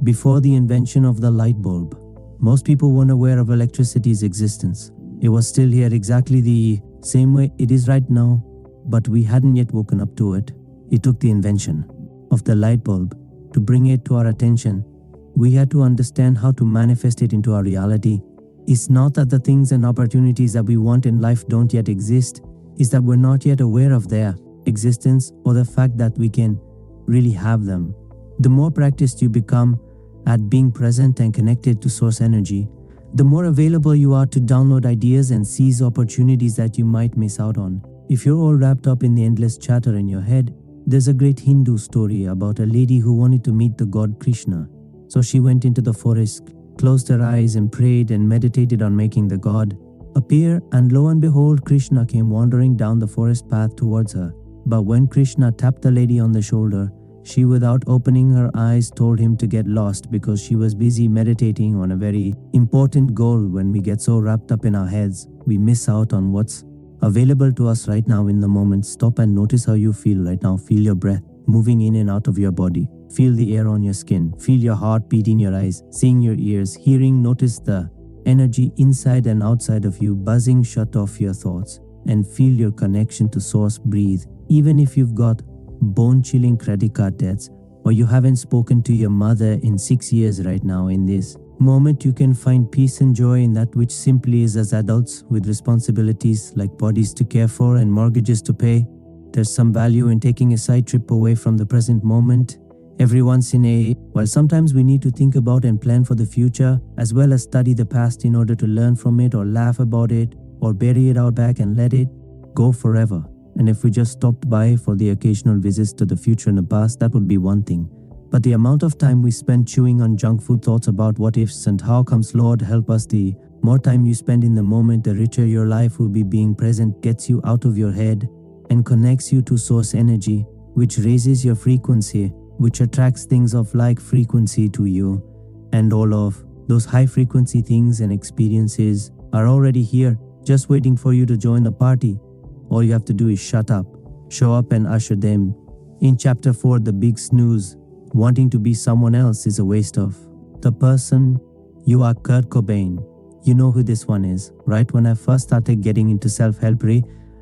before the invention of the light bulb. Most people weren't aware of electricity's existence. It was still here exactly the same way it is right now, but we hadn't yet woken up to it. It took the invention of the light bulb to bring it to our attention We had to understand how to manifest it into our reality. It's not that the things and opportunities that we want in life don't yet exist. It's that we're not yet aware of their existence or the fact that we can really have them. The more practiced you become at being present and connected to source energy, the more available you are to download ideas and seize opportunities that you might miss out on. If you're all wrapped up in the endless chatter in your head, there's a great Hindu story about a lady who wanted to meet the god Krishna. So she went into the forest, closed her eyes and prayed and meditated on making the god appear, and lo and behold, Krishna came wandering down the forest path towards her. But when Krishna tapped the lady on the shoulder, she, without opening her eyes, told him to get lost because she was busy meditating on a very important goal. When we get so wrapped up in our heads, we miss out on what's available to us right now in the moment. Stop and notice how you feel right now. Feel your breath moving in and out of your body. Feel the air on your skin. Feel your heart beat in your eyes, seeing your ears, hearing. Notice the energy inside and outside of you buzzing. Shut off your thoughts and feel your connection to source. Breathe. Even if you've got bone-chilling credit card debts, or you haven't spoken to your mother in 6 years right now, in this moment you can find peace and joy in that which simply is. As adults with responsibilities like bodies to care for and mortgages to pay, there's some value in taking a side trip away from the present moment every once in a while. Sometimes we need to think about and plan for the future, as well as study the past in order to learn from it, or laugh about it, or bury it out back and let it go forever. And if we just stopped by for the occasional visits to the future and the past, that would be one thing. But the amount of time we spend chewing on junk food thoughts about what ifs and how comes, Lord help us, the more time you spend in the moment, the richer your life will be. Being present gets you out of your head and connects you to source energy, which raises your frequency, which attracts things of like frequency to you. And all of those high frequency things and experiences are already here, just waiting for you to join the party. All you have to do is shut up, show up and usher them. In chapter 4, the big snooze, wanting to be someone else is a waste of the person you are. Kurt Cobain. You know who this one is, right? When I first started getting into self-help,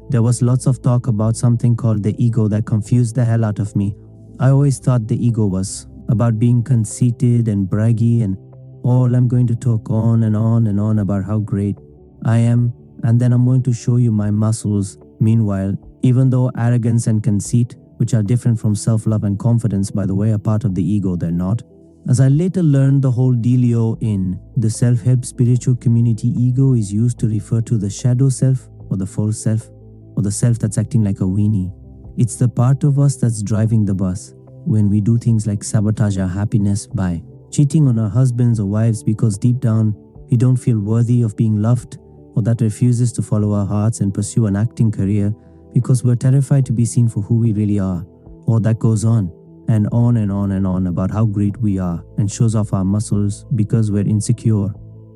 there was lots of talk about something called the ego that confused the hell out of me. I always thought the ego was about being conceited and braggy, and all I'm going to talk on and on and on about how great I am, and then I'm going to show you my muscles. Meanwhile, even though arrogance and conceit, which are different from self-love and confidence, by the way, are part of the ego, they're not. As I later learned, the whole dealio in the self-help spiritual community, ego is used to refer to the shadow self, or the false self, or the self that's acting like a weenie. It's the part of us that's driving the bus when we do things like sabotage our happiness by cheating on our husbands or wives because deep down we don't feel worthy of being loved, or that refuses to follow our hearts and pursue an acting career because we're terrified to be seen for who we really are. Or that goes on and on and on and on about how great we are, and shows off our muscles because we're insecure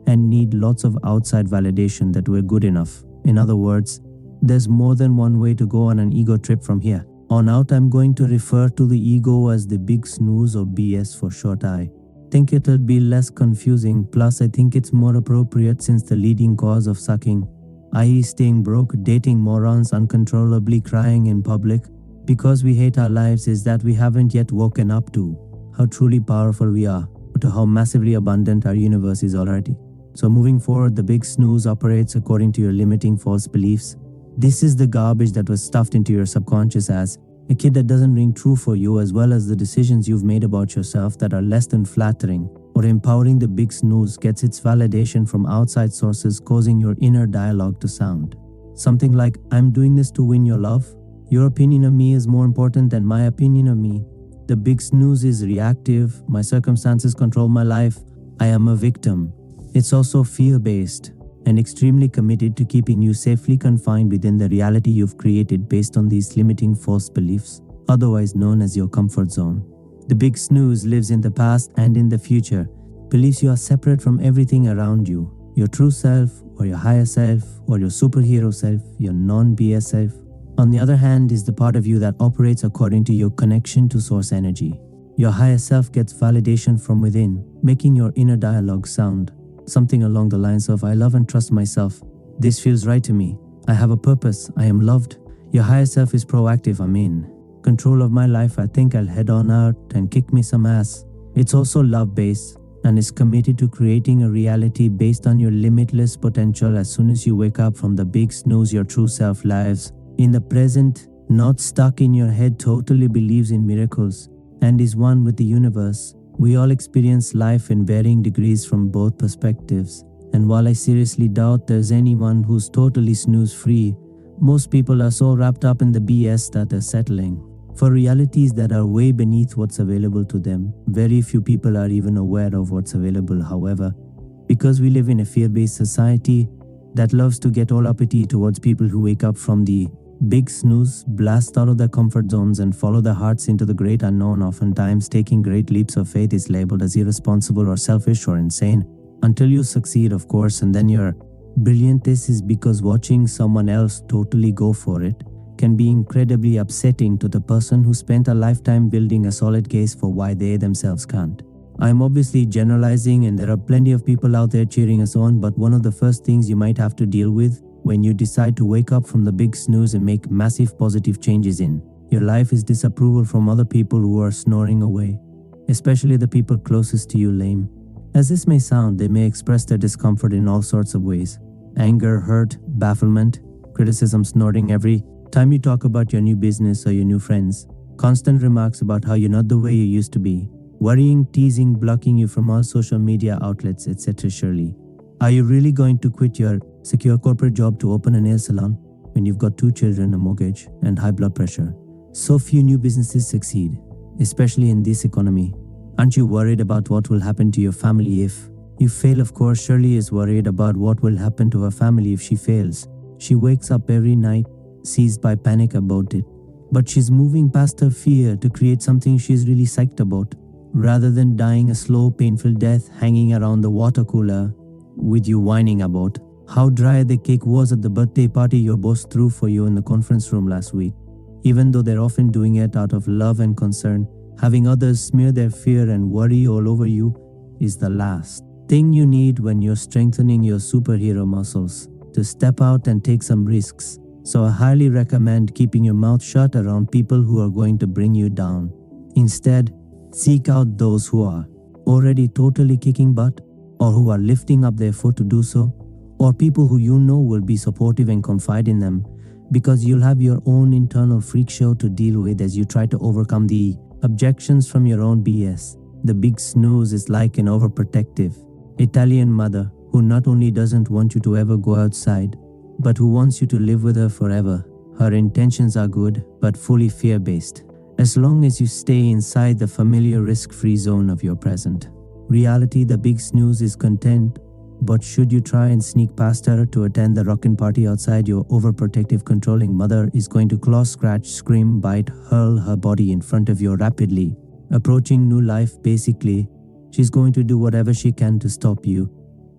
and need lots of outside validation that we're good enough. In other words, there's more than one way to go on an ego trip from here on out. I'm going to refer to the ego as the big snooze, or BS for short. I think it'll be less confusing, plus I think it's more appropriate since the leading cause of sucking, i.e. staying broke, dating morons, uncontrollably crying in public because we hate our lives, is that we haven't yet woken up to how truly powerful we are, or to how massively abundant our universe is already. So moving forward, the big snooze operates according to your limiting false beliefs. This is the garbage that was stuffed into your subconscious as a kid that doesn't ring true for you, as well as the decisions you've made about yourself that are less than flattering or empowering. The big snooze gets its validation from outside sources, causing your inner dialogue to sound something like, I'm doing this to win your love. Your opinion of me is more important than my opinion of me. The big snooze is reactive. My circumstances control my life. I am a victim. It's also fear-based and extremely committed to keeping you safely confined within the reality you've created based on these limiting false beliefs, otherwise known as your comfort zone. The big snooze lives in the past and in the future, believes you are separate from everything around you, your true self, or your higher self, or your superhero self, your non-BS self. On the other hand is the part of you that operates according to your connection to source energy. Your higher self gets validation from within, making your inner dialogue sound something along the lines of, I love and trust myself. This feels right to me. I have a purpose. I am loved. Your higher self is proactive. I'm in control of my life. I think I'll head on out and kick me some ass. It's also love-based, and is committed to creating a reality based on your limitless potential. As soon as you wake up from the big snooze, your true self lives in the present, not stuck in your head, totally believes in miracles, and is one with the universe. We all experience life in varying degrees from both perspectives, and while I seriously doubt there's anyone who's totally snooze-free, most people are so wrapped up in the BS that they're settling for realities that are way beneath what's available to them. Very few people are even aware of what's available, however, because we live in a fear-based society that loves to get all uppity towards people who wake up from the big snooze, blast out of their comfort zones and follow their hearts into the great unknown. Oftentimes, taking great leaps of faith is labeled as irresponsible or selfish or insane. Until you succeed, of course, and then you're brilliant. This is because watching someone else totally go for it can be incredibly upsetting to the person who spent a lifetime building a solid case for why they themselves can't. I'm obviously generalizing, and there are plenty of people out there cheering us on, but one of the first things you might have to deal with when you decide to wake up from the big snooze and make massive positive changes in your life is disapproval from other people who are snoring away, especially the people closest to you. Lame as this may sound, they may express their discomfort in all sorts of ways: anger, hurt, bafflement, criticism, snorting every time you talk about your new business or your new friends, constant remarks about how you're not the way you used to be, worrying, teasing, blocking you from all social media outlets, etc. Surely, are you really going to quit your secure corporate job to open a nail salon when you've got 2 children, a mortgage, and high blood pressure? So few new businesses succeed, especially in this economy. Aren't you worried about what will happen to your family if you fail? Of course, Shirley is worried about what will happen to her family if she fails. She wakes up every night seized by panic about it, but she's moving past her fear to create something she's really psyched about, rather than dying a slow, painful death hanging around the water cooler with you whining about how dry the cake was at the birthday party your boss threw for you in the conference room last week. Even though they're often doing it out of love and concern, having others smear their fear and worry all over you is the last thing you need when you're strengthening your superhero muscles to step out and take some risks. So I highly recommend keeping your mouth shut around people who are going to bring you down. Instead, seek out those who are already totally kicking butt, or who are lifting up their foot to do so, or people who you know will be supportive and confide in them, because you'll have your own internal freak show to deal with as you try to overcome the objections from your own BS. The big snooze is like an overprotective Italian mother who not only doesn't want you to ever go outside, but who wants you to live with her forever. Her intentions are good, but fully fear-based. As long as you stay inside the familiar risk-free zone of your present reality, the big snooze is content. But should you try and sneak past her to attend the rockin' party outside, your overprotective, controlling mother is going to claw, scratch, scream, bite, hurl her body in front of your rapidly approaching new life. Basically, she's going to do whatever she can to stop you,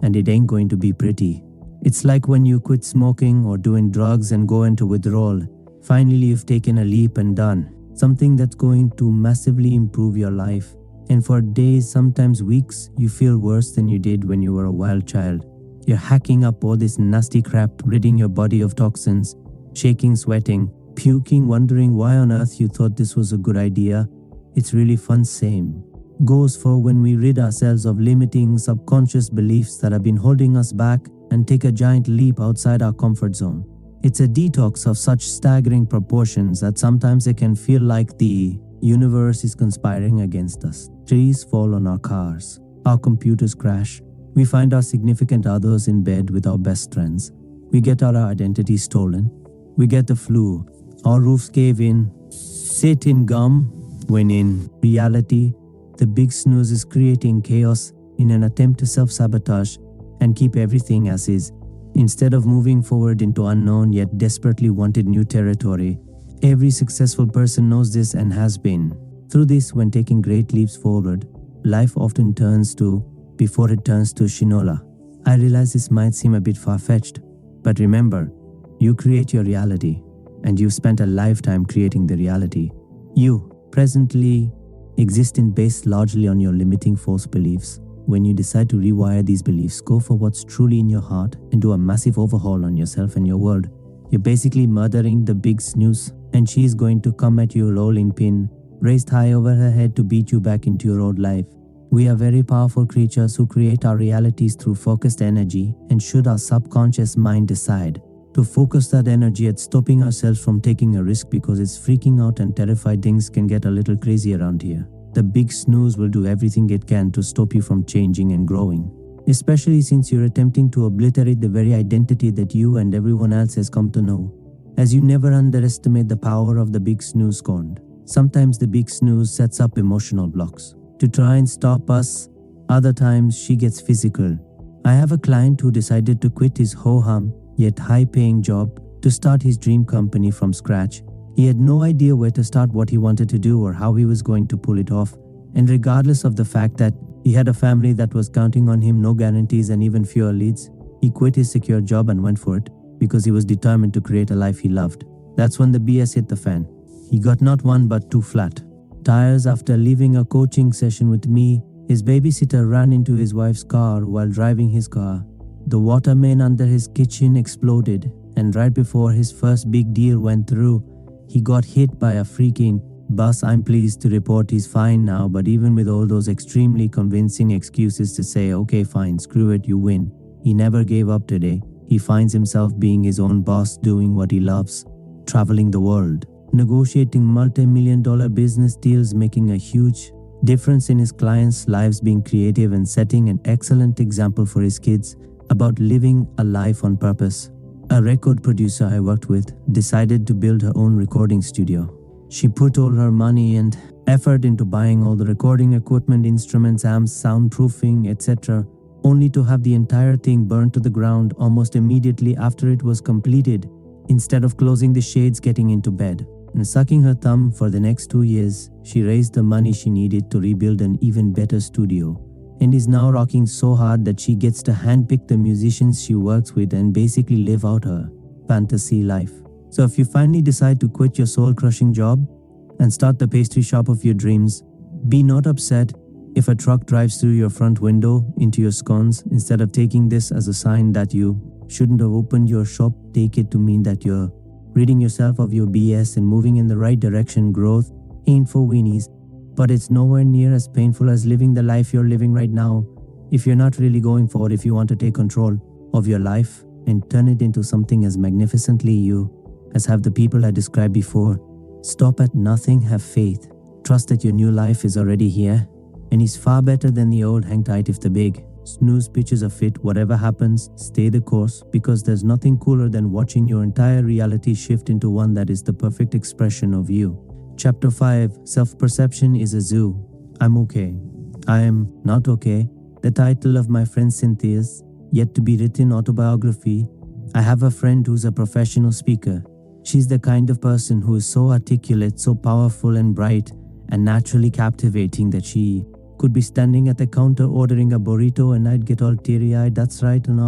and it ain't going to be pretty. It's like when you quit smoking or doing drugs and go into withdrawal. Finally, you've taken a leap and done something that's going to massively improve your life. And for days, sometimes weeks, you feel worse than you did when you were a wild child. You're hacking up all this nasty crap, ridding your body of toxins, shaking, sweating, puking, wondering why on earth you thought this was a good idea. It's really fun. Same goes for when we rid ourselves of limiting subconscious beliefs that have been holding us back and take a giant leap outside our comfort zone. It's a detox of such staggering proportions that sometimes it can feel like the universe is conspiring against us. Trees fall on our cars, our computers crash, we find our significant others in bed with our best friends, we get our identity stolen, we get the flu, our roofs cave in, sit in gum, when in reality, the big snooze is creating chaos in an attempt to self-sabotage and keep everything as is, instead of moving forward into unknown yet desperately wanted new territory. Every successful person knows this and has been through this. When taking great leaps forward, life often turns to before it turns to Shinola. I realize this might seem a bit far-fetched, but remember, you create your reality, and you've spent a lifetime creating the reality. You presently exist based largely on your limiting false beliefs. When you decide to rewire these beliefs, go for what's truly in your heart, and do a massive overhaul on yourself and your world, you're basically murdering the big snooze, and she is going to come at you rolling pin, raised high over her head to beat you back into your old life. We are very powerful creatures who create our realities through focused energy, and should our subconscious mind decide to focus that energy at stopping ourselves from taking a risk because it's freaking out and terrified, things can get a little crazy around here. The big snooze will do everything it can to stop you from changing and growing, especially since you're attempting to obliterate the very identity that you and everyone else has come to know. As you never underestimate the power of the big snooze scorned. Sometimes the big snooze sets up emotional blocks to try and stop us. Other times she gets physical. I have a client who decided to quit his ho-hum yet high-paying job to start his dream company from scratch. He had no idea where to start, what he wanted to do, or how he was going to pull it off. And regardless of the fact that he had a family that was counting on him, no guarantees and even fewer leads, he quit his secure job and went for it because he was determined to create a life he loved. That's when the BS hit the fan. He got not one but two flat tires after leaving a coaching session with me. His babysitter ran into his wife's car while driving his car. The water main under his kitchen exploded, and right before his first big deal went through, he got hit by a freaking bus. I'm pleased to report he's fine now, but even with all those extremely convincing excuses to say, okay fine, screw it, you win, he never gave up today. He finds himself being his own boss, doing what he loves, traveling the world, negotiating multi-million-dollar business deals, making a huge difference in his clients' lives, being creative and setting an excellent example for his kids about living a life on purpose. A record producer I worked with decided to build her own recording studio. She put all her money and effort into buying all the recording equipment, instruments, amps, soundproofing, etc., only to have the entire thing burned to the ground almost immediately after it was completed. Instead of closing the shades, getting into bed, and sucking her thumb for the next 2 years, she raised the money she needed to rebuild an even better studio, and is now rocking so hard that she gets to handpick the musicians she works with and basically live out her fantasy life. So if you finally decide to quit your soul-crushing job and start the pastry shop of your dreams, be not upset if a truck drives through your front window into your scones. Instead of taking this as a sign that you shouldn't have opened your shop, take it to mean that you're ridding yourself of your BS and moving in the right direction. Growth ain't for weenies, but it's nowhere near as painful as living the life you're living right now. If you're not really going for it, if you want to take control of your life and turn it into something as magnificently you as have the people I described before, stop at nothing, have faith, trust that your new life is already here and is far better than the old. Hang tight if the big snooze pitches a fit. Whatever happens, stay the course, because there's nothing cooler than watching your entire reality shift into one that is the perfect expression of you. Chapter 5. Self-perception is a zoo. I'm okay. I am not okay. The title of my friend Cynthia's yet-to-be-written autobiography. I have a friend who's a professional speaker. She's the kind of person who is so articulate, so powerful and bright, and naturally captivating that she could be standing at the counter ordering a burrito and I'd get all teary-eyed. That's right, and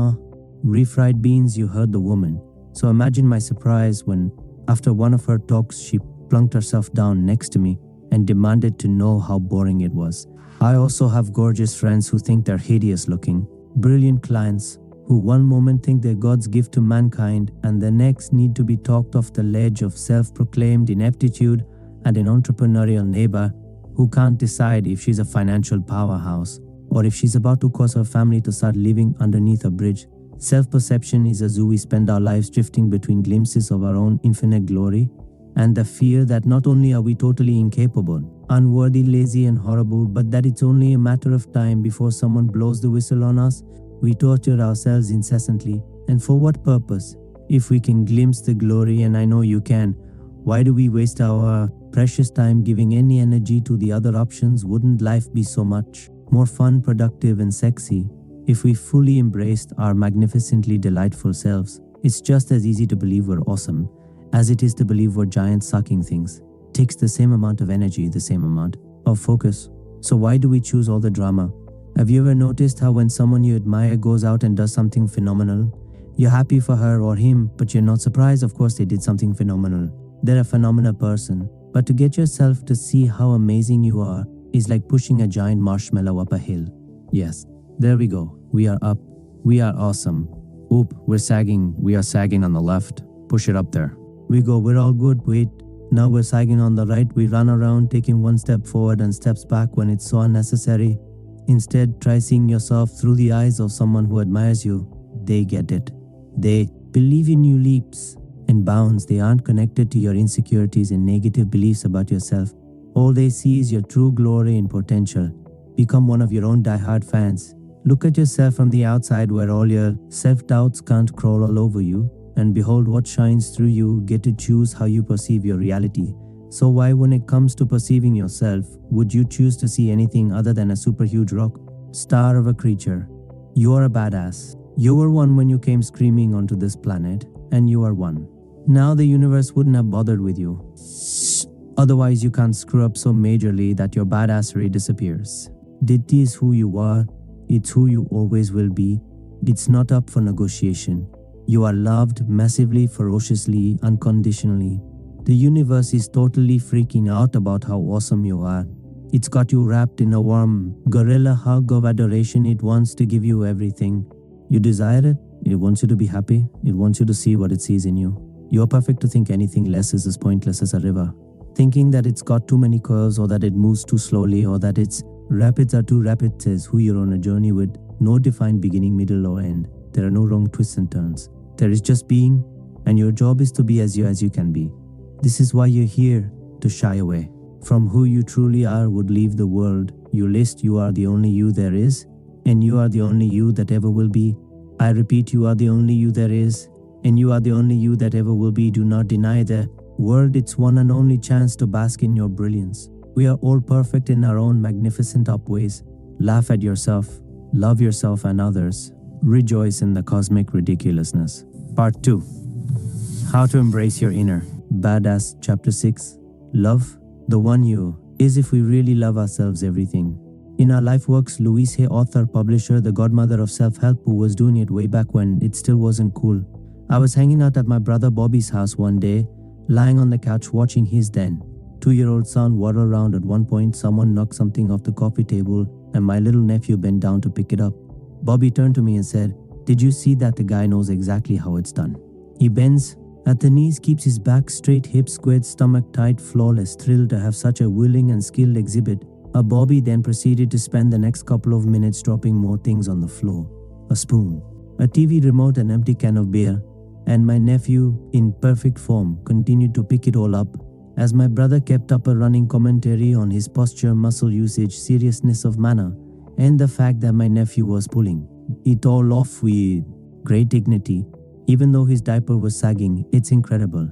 refried beans, you heard the woman. So imagine my surprise when, after one of her talks, she plunked herself down next to me and demanded to know how boring it was. I also have gorgeous friends who think they're hideous looking, brilliant clients who one moment think they're God's gift to mankind and the next need to be talked off the ledge of self-proclaimed ineptitude, and an entrepreneurial neighbor who can't decide if she's a financial powerhouse or if she's about to cause her family to start living underneath a bridge. Self-perception is a zoo. We spend our lives drifting between glimpses of our own infinite glory and the fear that not only are we totally incapable, unworthy, lazy and horrible, but that it's only a matter of time before someone blows the whistle on us. We torture ourselves incessantly. And for what purpose? If we can glimpse the glory, and I know you can, why do we waste our precious time giving any energy to the other options? Wouldn't life be so much more fun, productive and sexy if we fully embraced our magnificently delightful selves? It's just as easy to believe we're awesome as it is to believe we're giant sucking things. It takes the same amount of energy, the same amount of focus. So why do we choose all the drama? Have you ever noticed how when someone you admire goes out and does something phenomenal, you're happy for her or him, but you're not surprised? Of course they did something phenomenal. They're a phenomenal person. But to get yourself to see how amazing you are is like pushing a giant marshmallow up a hill. Yes, there we go. We are up. We are awesome. Oop, we're sagging. We are sagging on the left. Push it up there. We go, we're all good. Wait, now we're sagging on the right. We run around taking one step forward and steps back when it's so unnecessary. Instead, try seeing yourself through the eyes of someone who admires you. They get it. They believe in you leaps and bounds. They aren't connected to your insecurities and negative beliefs about yourself. All they see is your true glory and potential. Become one of your own diehard fans. Look at yourself from the outside where all your self-doubts can't crawl all over you, and behold what shines through you. Get to choose how you perceive your reality. So why, when it comes to perceiving yourself, would you choose to see anything other than a super huge rock? Star of a creature. You are a badass. You were one when you came screaming onto this planet, and you are one. Now the universe wouldn't have bothered with you. Otherwise, you can't screw up so majorly that your badassery disappears. It is who you are. It's who you always will be. It's not up for negotiation. You are loved massively, ferociously, unconditionally. The universe is totally freaking out about how awesome you are. It's got you wrapped in a warm, gorilla hug of adoration. It wants to give you everything. You desire it. It wants you to be happy. It wants you to see what it sees in you. You're perfect. To think anything less is as pointless as a river. Thinking that it's got too many curves, or that it moves too slowly, or that its rapids are too rapid says who you're on a journey with. No defined beginning, middle, or end. There are no wrong twists and turns. There is just being, and your job is to be as you can be. This is why you're here, to shy away from who you truly are. Would leave the world. You list you are the only you there is, and you are the only you that ever will be. I repeat, you are the only you there is, and you are the only you that ever will be. Do not deny the world its one and only chance to bask in your brilliance. We are all perfect in our own magnificent up ways. Laugh at yourself, love yourself and others. Rejoice in the cosmic ridiculousness. Part 2. How to embrace your inner badass. Chapter 6. Love, the one you, is if we really love ourselves everything. In our life works, Louise Hay, author, publisher, the godmother of self-help, who was doing it way back when it still wasn't cool. I was hanging out at my brother Bobby's house one day, lying on the couch watching his then 2-year-old son waddle around. At one point, someone knocked something off the coffee table, and my little nephew bent down to pick it up. Bobby turned to me and said, "Did you see that? The guy knows exactly how it's done. He bends at the knees, keeps his back straight, hips squared, stomach tight, flawless." Thrilled to have such a willing and skilled exhibit, Bobby then proceeded to spend the next couple of minutes dropping more things on the floor. A spoon, a TV remote, an empty can of beer, and my nephew, in perfect form, continued to pick it all up, as my brother kept up a running commentary on his posture, muscle usage, seriousness of manner, and the fact that my nephew was pulling it all off with great dignity, even though his diaper was sagging. It's incredible.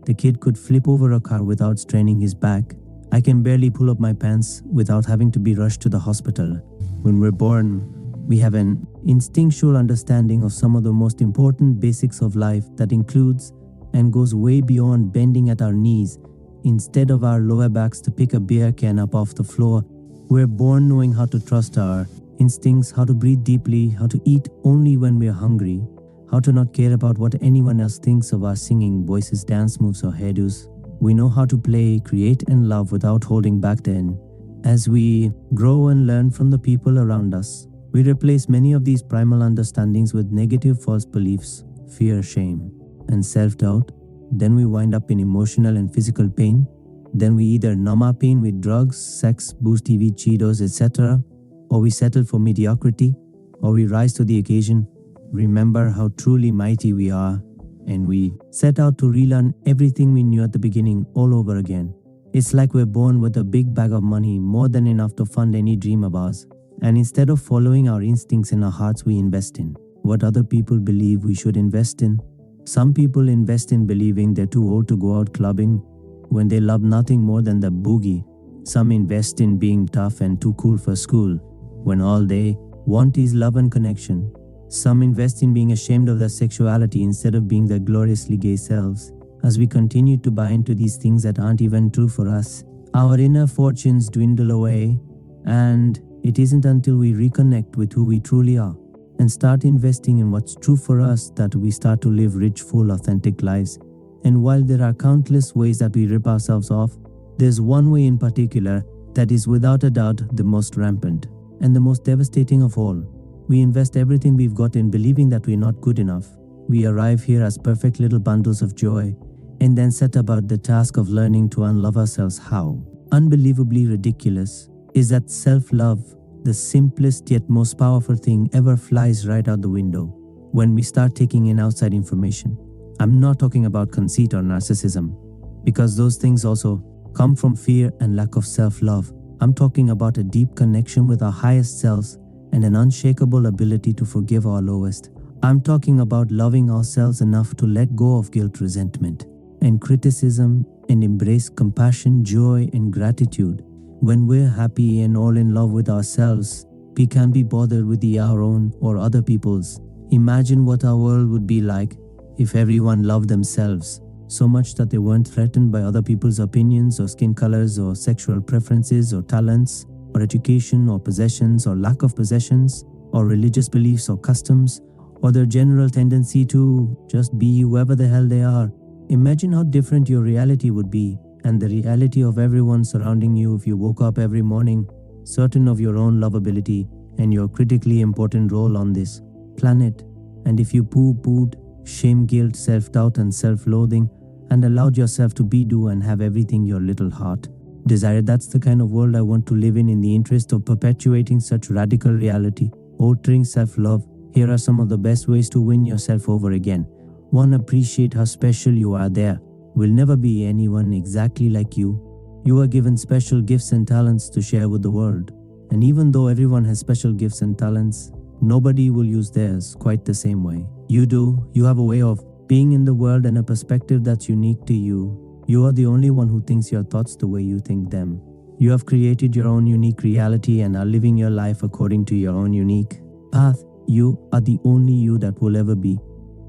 The kid could flip over a car without straining his back. I can barely pull up my pants without having to be rushed to the hospital. When we're born, we have an instinctual understanding of some of the most important basics of life that includes and goes way beyond bending at our knees instead of our lower backs to pick a beer can up off the floor. We're born knowing how to trust our instincts, how to breathe deeply, how to eat only when we're hungry, how to not care about what anyone else thinks of our singing, voices, dance moves, or hairdos. We know how to play, create, and love without holding back. Then, as we grow and learn from the people around us, we replace many of these primal understandings with negative false beliefs, fear, shame, and self-doubt. Then we wind up in emotional and physical pain. Then we either numb our pain with drugs, sex, booze, TV, Cheetos, etc., or we settle for mediocrity, or we rise to the occasion, remember how truly mighty we are, and we set out to relearn everything we knew at the beginning all over again. It's like we're born with a big bag of money, more than enough to fund any dream of ours. And instead of following our instincts in our hearts, we invest in what other people believe we should invest in. Some people invest in believing they're too old to go out clubbing when they love nothing more than the boogie. Some invest in being tough and too cool for school when all they want is love and connection. Some invest in being ashamed of their sexuality instead of being their gloriously gay selves. As we continue to buy into these things that aren't even true for us, our inner fortunes dwindle away, and it isn't until we reconnect with who we truly are and start investing in what's true for us that we start to live rich, full, authentic lives. And while there are countless ways that we rip ourselves off, there's one way in particular that is without a doubt the most rampant and the most devastating of all. We invest everything we've got in believing that we're not good enough. We arrive here as perfect little bundles of joy and then set about the task of learning to unlove ourselves. How unbelievably ridiculous is that self-love the simplest yet most powerful thing ever flies right out the window when we start taking in outside information. I'm not talking about conceit or narcissism, because those things also come from fear and lack of self-love. I'm talking about a deep connection with our highest selves and an unshakable ability to forgive our lowest. I'm talking about loving ourselves enough to let go of guilt, resentment, and criticism and embrace compassion, joy, and gratitude. When we're happy and all in love with ourselves, we can't be bothered with our own or other people's. Imagine what our world would be like if everyone loved themselves so much that they weren't threatened by other people's opinions or skin colors or sexual preferences or talents or education or possessions or lack of possessions or religious beliefs or customs or their general tendency to just be whoever the hell they are. Imagine how different your reality would be, and the reality of everyone surrounding you if you woke up every morning certain of your own lovability and your critically important role on this planet. And if you poo-pooed shame, guilt, self-doubt, and self-loathing and allowed yourself to be, do, and have everything your little heart desired. That's the kind of world I want to live in the interest of perpetuating such radical reality, altering self-love. Here are some of the best ways to win yourself over again. 1. Appreciate how special you are. There will never be anyone exactly like you. You are given special gifts and talents to share with the world. And even though everyone has special gifts and talents, nobody will use theirs quite the same way. You do. You have a way of being in the world and a perspective that's unique to you. You are the only one who thinks your thoughts the way you think them. You have created your own unique reality and are living your life according to your own unique path. You are the only you that will ever be.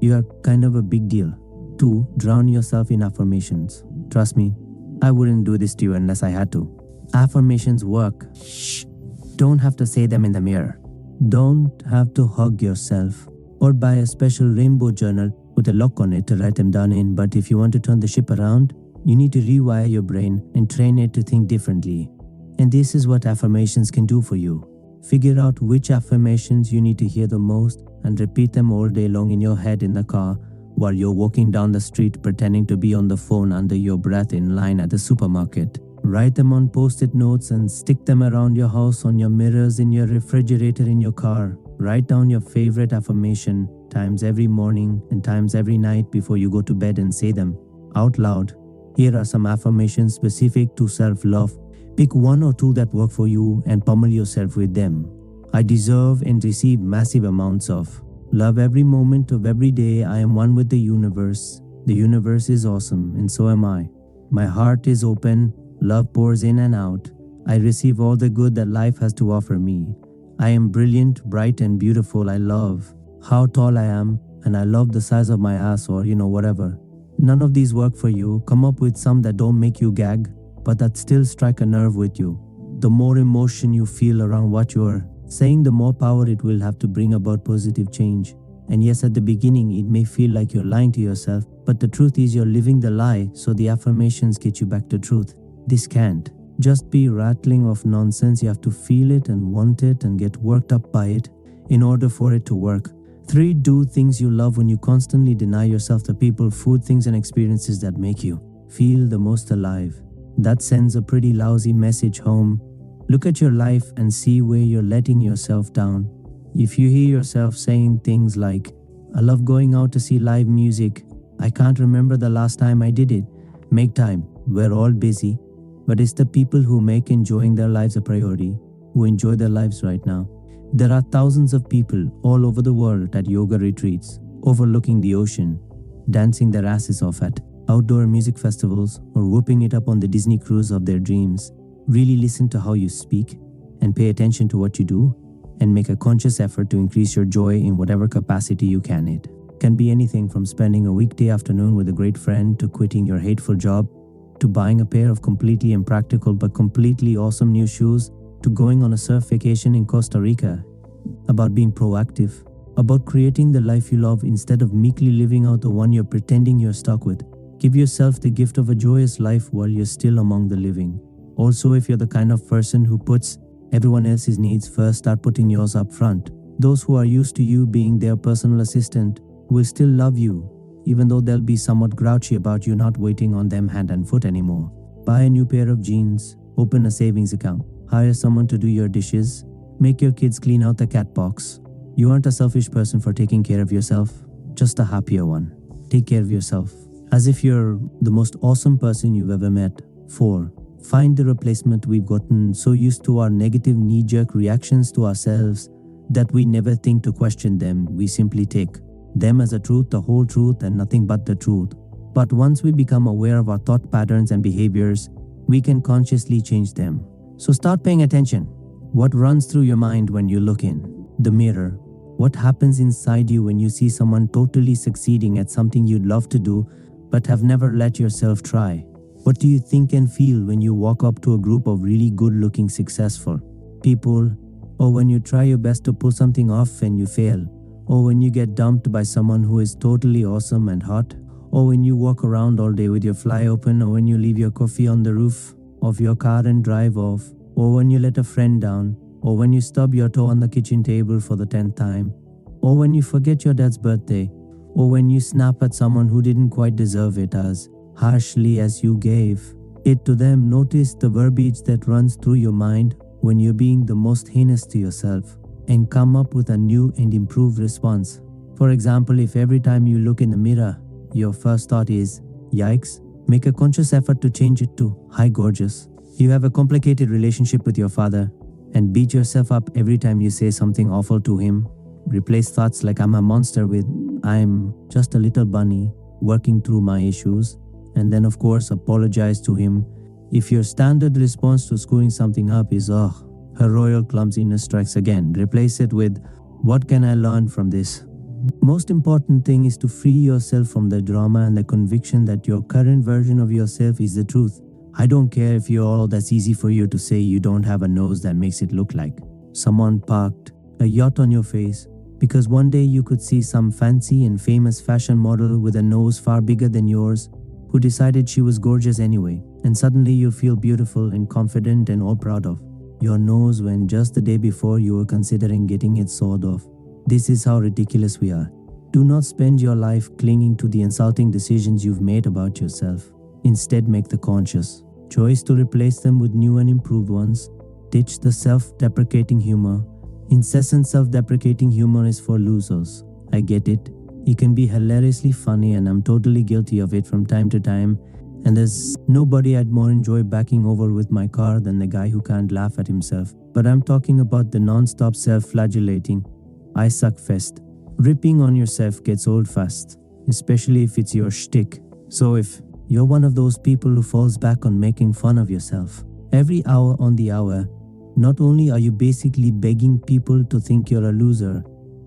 You are kind of a big deal. 2. Drown yourself in affirmations. Trust me, I wouldn't do this to you unless I had to. Affirmations work. Shh. Don't have to say them in the mirror. Don't have to hug yourself or buy a special rainbow journal with a lock on it to write them down in. But if you want to turn the ship around, you need to rewire your brain and train it to think differently. And this is what affirmations can do for you. Figure out which affirmations you need to hear the most and repeat them all day long in your head in the car while you're walking down the street pretending to be on the phone under your breath in line at the supermarket. Write them on post-it notes and stick them around your house, on your mirrors, in your refrigerator, in your car. Write down your favorite affirmation times every morning and times every night before you go to bed and say them out loud. Here are some affirmations specific to self-love. Pick 1 or 2 that work for you and pummel yourself with them. I deserve and receive massive amounts of love every moment of every day. I am one with the universe. The universe is awesome and so am I. My heart is open. Love pours in and out. I receive all the good that life has to offer me. I am brilliant, bright, and beautiful. I love how tall I am, and I love the size of my ass, or whatever. None of these work for you. Come up with some that don't make you gag, but that still strike a nerve with you. The more emotion you feel around what you're saying, the more power it will have to bring about positive change. And yes, at the beginning, it may feel like you're lying to yourself, but the truth is you're living the lie, so the affirmations get you back to truth. This can't just be rattling off nonsense. You have to feel it and want it and get worked up by it in order for it to work. 3. Do things you love. When you constantly deny yourself the people, food, things, and experiences that make you feel the most alive, that sends a pretty lousy message home. Look at your life and see where you're letting yourself down. If you hear yourself saying things like, I love going out to see live music, I can't remember the last time I did it, make time. We're all busy, but it's the people who make enjoying their lives a priority, who enjoy their lives right now. There are thousands of people all over the world at yoga retreats, overlooking the ocean, dancing their asses off at outdoor music festivals, or whooping it up on the Disney cruise of their dreams. Really listen to how you speak and pay attention to what you do, and make a conscious effort to increase your joy in whatever capacity you can. It can be anything from spending a weekday afternoon with a great friend, to quitting your hateful job, to buying a pair of completely impractical but completely awesome new shoes, to going on a surf vacation in Costa Rica. About being proactive, about creating the life you love instead of meekly living out the one you're pretending you're stuck with. Give yourself the gift of a joyous life while you're still among the living. Also, if you're the kind of person who puts everyone else's needs first, start putting yours up front. Those who are used to you being their personal assistant will still love you, even though they'll be somewhat grouchy about you not waiting on them hand and foot anymore. Buy a new pair of jeans, open a savings account, hire someone to do your dishes, Make your kids clean out the cat box. You aren't a selfish person for taking care of yourself, just a happier one. Take care of yourself as if you're the most awesome person you've ever met. 4. Find the replacement. We've gotten so used to our negative knee-jerk reactions to ourselves that we never think to question them. We simply take them as a truth, the whole truth, and nothing but the truth. But once we become aware of our thought patterns and behaviors, we can consciously change them. So start paying attention. What runs through your mind when you look in the mirror? What happens inside you when you see someone totally succeeding at something you'd love to do but have never let yourself try? What do you think and feel when you walk up to a group of really good-looking, successful people? Or when you try your best to pull something off and you fail? Or when you get dumped by someone who is totally awesome and hot? Or when you walk around all day with your fly open? Or when you leave your coffee on the roof of your car and drive off? Or when you let a friend down? Or when you stub your toe on the kitchen table for the 10th time? Or when you forget your dad's birthday? Or when you snap at someone who didn't quite deserve it as harshly as you gave it to them? Notice the verbiage that runs through your mind when you're being the most heinous to yourself, and come up with a new and improved response. For example, if every time you look in the mirror, your first thought is, yikes, make a conscious effort to change it to, hi gorgeous. You have a complicated relationship with your father and beat yourself up every time you say something awful to him. Replace thoughts like I'm a monster with, I'm just a little bunny working through my issues. And then of course apologize to him. If your standard response to screwing something up is, oh, her royal clumsiness strikes again, replace it with, what can I learn from this? Most important thing is to free yourself from the drama and the conviction that your current version of yourself is the truth. I don't care if you're all that's easy for you to say you don't have a nose that makes it look like someone parked a yacht on your face, because one day you could see some fancy and famous fashion model with a nose far bigger than yours who decided she was gorgeous anyway, and suddenly you feel beautiful and confident and all proud of your nose when just the day before you were considering getting it sawed off. This is how ridiculous we are. Do not spend your life clinging to the insulting decisions you've made about yourself. Instead, make the conscious choice to replace them with new and improved ones. Ditch the self-deprecating humor. Incessant self-deprecating humor is for losers. I get it. It can be hilariously funny, and I'm totally guilty of it from time to time. And there's nobody I'd more enjoy backing over with my car than the guy who can't laugh at himself. But I'm talking about the non-stop self-flagellating I suck fest. Ripping on yourself gets old fast, especially if it's your shtick. So if you're one of those people who falls back on making fun of yourself every hour on the hour, not only are you basically begging people to think you're a loser,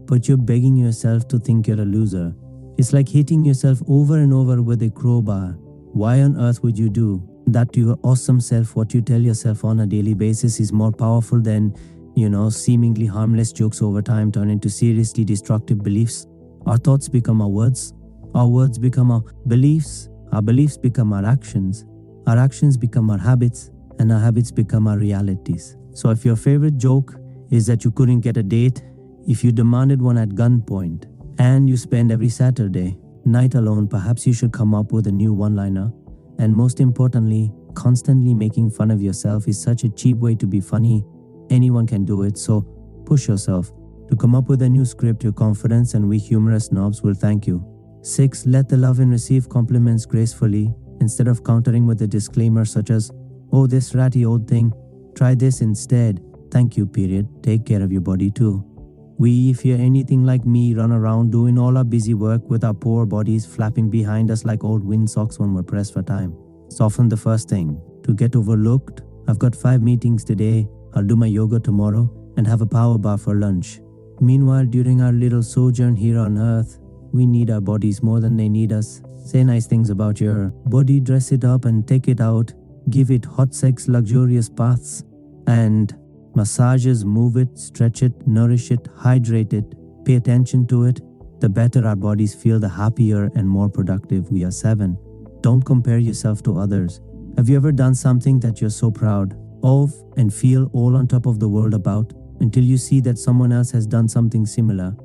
but you're begging yourself to think you're a loser. It's like hitting yourself over and over with a crowbar. Why on earth would you do that to your awesome self? What you tell yourself on a daily basis is more powerful than, seemingly harmless jokes over time turn into seriously destructive beliefs. Our thoughts become our words become our beliefs become our actions become our habits, and our habits become our realities. So if your favorite joke is that you couldn't get a date if you demanded one at gunpoint, and you spend every Saturday night alone, perhaps you should come up with a new one-liner. And most importantly, constantly making fun of yourself is such a cheap way to be funny. Anyone can do it, so push yourself to come up with a new script. Your confidence and we humorous snobs will thank you. 6. Let the love and receive compliments gracefully instead of countering with a disclaimer such as, oh, this ratty old thing, try this instead. Thank you, period. Take care of your body too. We, if you're anything like me, run around doing all our busy work with our poor bodies flapping behind us like old windsocks when we're pressed for time. It's often the first thing to get overlooked. I've got 5 meetings today. I'll do my yoga tomorrow and have a power bar for lunch. Meanwhile, during our little sojourn here on earth, we need our bodies more than they need us. Say nice things about your body, dress it up and take it out. Give it hot sex, luxurious baths and massages, move it, stretch it, nourish it, hydrate it, pay attention to it. The better our bodies feel, the happier and more productive we are. 7. Don't compare yourself to others. Have you ever done something that you're so proud of and feel all on top of the world about until you see that someone else has done something similar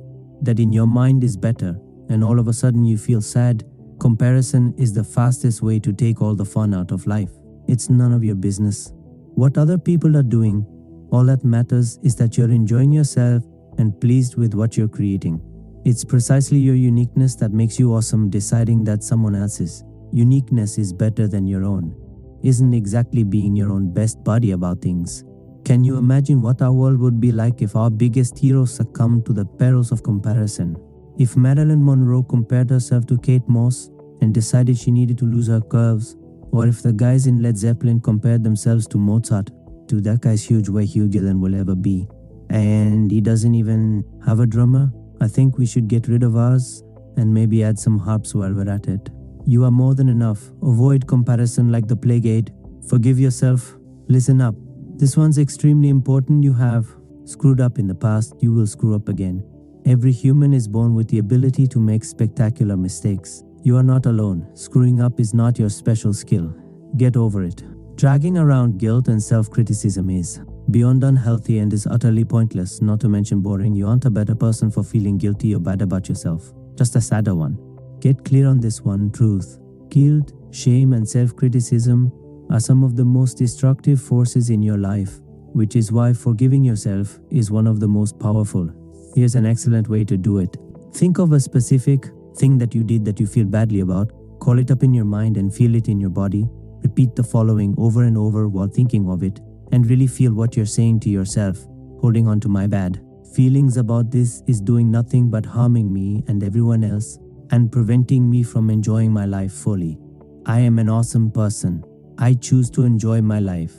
that in your mind is better, and all of a sudden you feel sad? Comparison is the fastest way to take all the fun out of life. It's none of your business what other people are doing. All that matters is that you're enjoying yourself and pleased with what you're creating. It's precisely your uniqueness that makes you awesome. Deciding that someone else's uniqueness is better than your own isn't exactly being your own best buddy about things. Can you imagine what our world would be like if our biggest heroes succumbed to the perils of comparison? If Marilyn Monroe compared herself to Kate Moss and decided she needed to lose her curves, or if the guys in Led Zeppelin compared themselves to Mozart. Dude, that guy's huge, way huger than we'll ever be. And he doesn't even have a drummer. I think we should get rid of ours and maybe add some harps while we're at it. You are more than enough. Avoid comparison like the plague aid. Forgive yourself. Listen up. This one's extremely important. You have screwed up in the past. You will screw up again. Every human is born with the ability to make spectacular mistakes. You are not alone. Screwing up is not your special skill. Get over it. Dragging around guilt and self-criticism is beyond unhealthy and is utterly pointless, not to mention boring. You aren't a better person for feeling guilty or bad about yourself. Just a sadder one. Get clear on this one truth. Guilt, shame, and self-criticism are some of the most destructive forces in your life, which is why forgiving yourself is one of the most powerful. Here's an excellent way to do it. Think of a specific thing that you did that you feel badly about. Call it up in your mind and feel it in your body. Repeat the following over and over while thinking of it, and really feel what you're saying to yourself. Holding on to my bad feelings about this is doing nothing but harming me and everyone else and preventing me from enjoying my life fully. I am an awesome person. I choose to enjoy my life.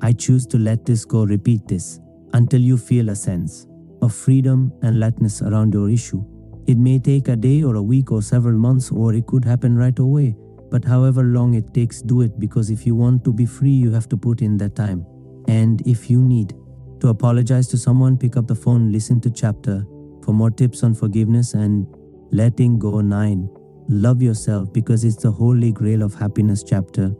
I choose to let this go. Repeat this until you feel a sense of freedom and lightness around your issue. It may take a day or a week or several months, or it could happen right away. But however long it takes, do it, because if you want to be free, you have to put in that time. And if you need to apologize to someone, pick up the phone, listen to chapter for more tips on forgiveness and letting go. 9. Love yourself, because it's the holy grail of happiness chapter.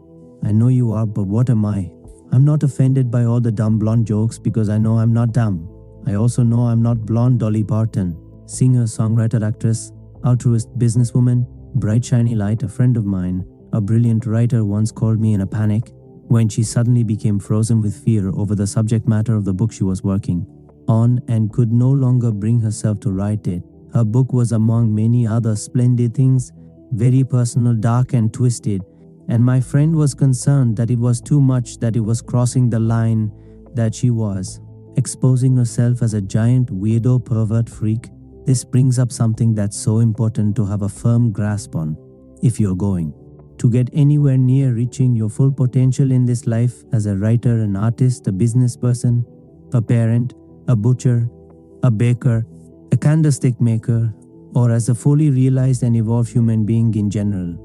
I know you are, but what am I? I'm not offended by all the dumb blonde jokes because I know I'm not dumb. I also know I'm not blonde Dolly Parton. Singer, songwriter, actress, altruist, businesswoman, bright shiny light. A friend of mine, a brilliant writer, once called me in a panic when she suddenly became frozen with fear over the subject matter of the book she was working on and could no longer bring herself to write it. Her book was, among many other splendid things, very personal, dark and twisted, and my friend was concerned that it was too much, that it was crossing the line, that she was exposing herself as a giant weirdo pervert freak. This brings up something that's so important to have a firm grasp on if you're going to get anywhere near reaching your full potential in this life as a writer, an artist, a business person, a parent, a butcher, a baker, a candlestick maker, or as a fully realized and evolved human being in general.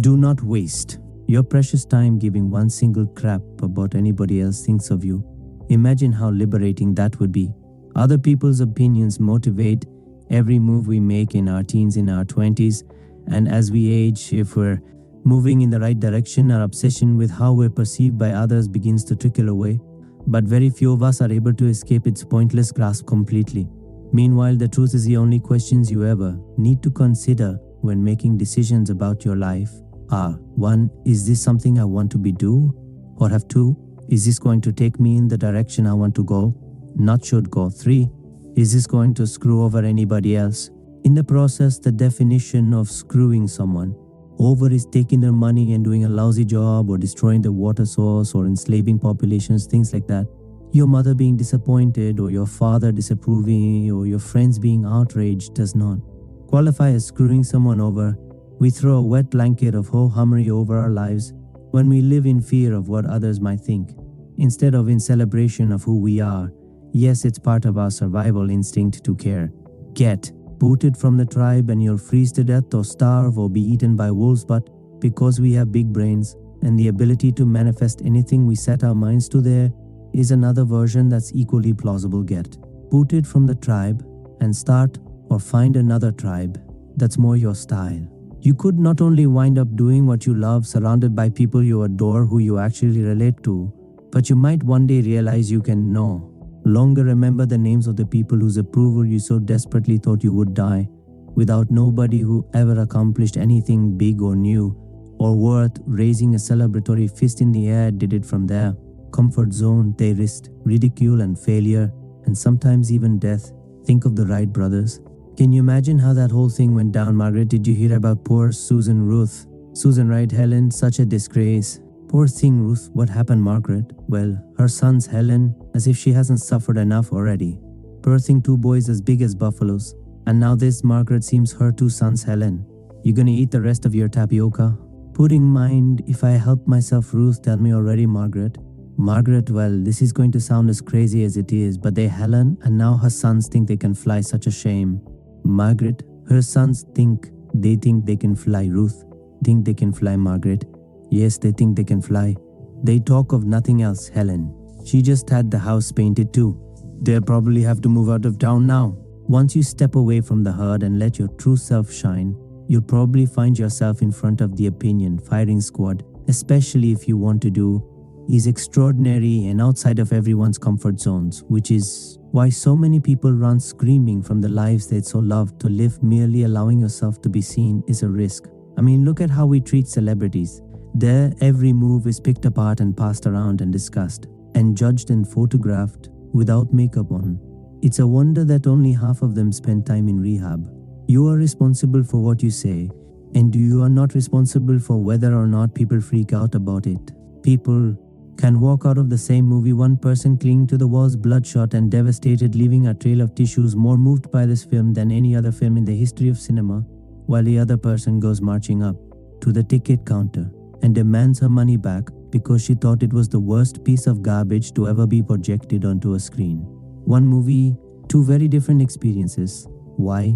Do not waste your precious time giving one single crap about anybody else thinks of you. Imagine how liberating that would be. Other people's opinions motivate every move we make in our teens, in our 20s, and as we age, if we're moving in the right direction, our obsession with how we're perceived by others begins to trickle away. But very few of us are able to escape its pointless grasp completely. Meanwhile, the truth is the only questions you ever need to consider when making decisions about your life are: 1. Is this something I want to be do? Or have 2. Is this going to take me in the direction I want to go? Not should go. 3. Is this going to screw over anybody else? In the process, the definition of screwing someone over is taking their money and doing a lousy job, or destroying the water source, or enslaving populations, things like that. Your mother being disappointed, or your father disapproving, or your friends being outraged does not qualify as screwing someone over. We throw a wet blanket of ho-hummery over our lives when we live in fear of what others might think, instead of in celebration of who we are. Yes, it's part of our survival instinct to care. Get booted from the tribe and you'll freeze to death or starve or be eaten by wolves, but because we have big brains and the ability to manifest anything we set our minds to, there is another version that's equally plausible. Get booted from the tribe and start or find another tribe that's more your style. You could not only wind up doing what you love, surrounded by people you adore who you actually relate to, but you might one day realize you can no longer remember the names of the people whose approval you so desperately thought you would die without. Nobody who ever accomplished anything big or new or worth raising a celebratory fist in the air did it from there comfort zone, they risked ridicule and failure, and sometimes even death. Think of the Wright brothers. Can you imagine how that whole thing went down, Margaret? Did you hear about poor Susan Ruth? Susan Wright, Helen, such a disgrace. Poor thing Ruth, what happened, Margaret? Well, her son's Helen, as if she hasn't suffered enough already. Birthing 2 boys as big as buffaloes. And now this, Margaret, seems her 2 sons, Helen. You gonna eat the rest of your tapioca? Putting mind, if I help myself, Ruth, tell me already, Margaret. Margaret, well, this is going to sound as crazy as it is, but they Helen, and now her sons think they can fly, such a shame. Margaret, her sons think they can fly, Ruth. Think they can fly, Margaret. Yes, they think they can fly. They talk of nothing else, Helen. She just had the house painted too. They'll probably have to move out of town now. Once you step away from the herd and let your true self shine, you'll probably find yourself in front of the opinion firing squad, especially if you want to do is extraordinary and outside of everyone's comfort zones, which is why so many people run screaming from the lives they'd so love to live. Merely allowing yourself to be seen is a risk. I mean, look at how we treat celebrities. Their every move is picked apart and passed around and discussed and judged and photographed without makeup on. It's a wonder that only half of them spend time in rehab. You are responsible for what you say, and you are not responsible for whether or not people freak out about it. People can walk out of the same movie, one person clinging to the walls, bloodshot and devastated, leaving a trail of tissues, more moved by this film than any other film in the history of cinema, while the other person goes marching up to the ticket counter and demands her money back because she thought it was the worst piece of garbage to ever be projected onto a screen. One movie, 2 very different experiences. Why?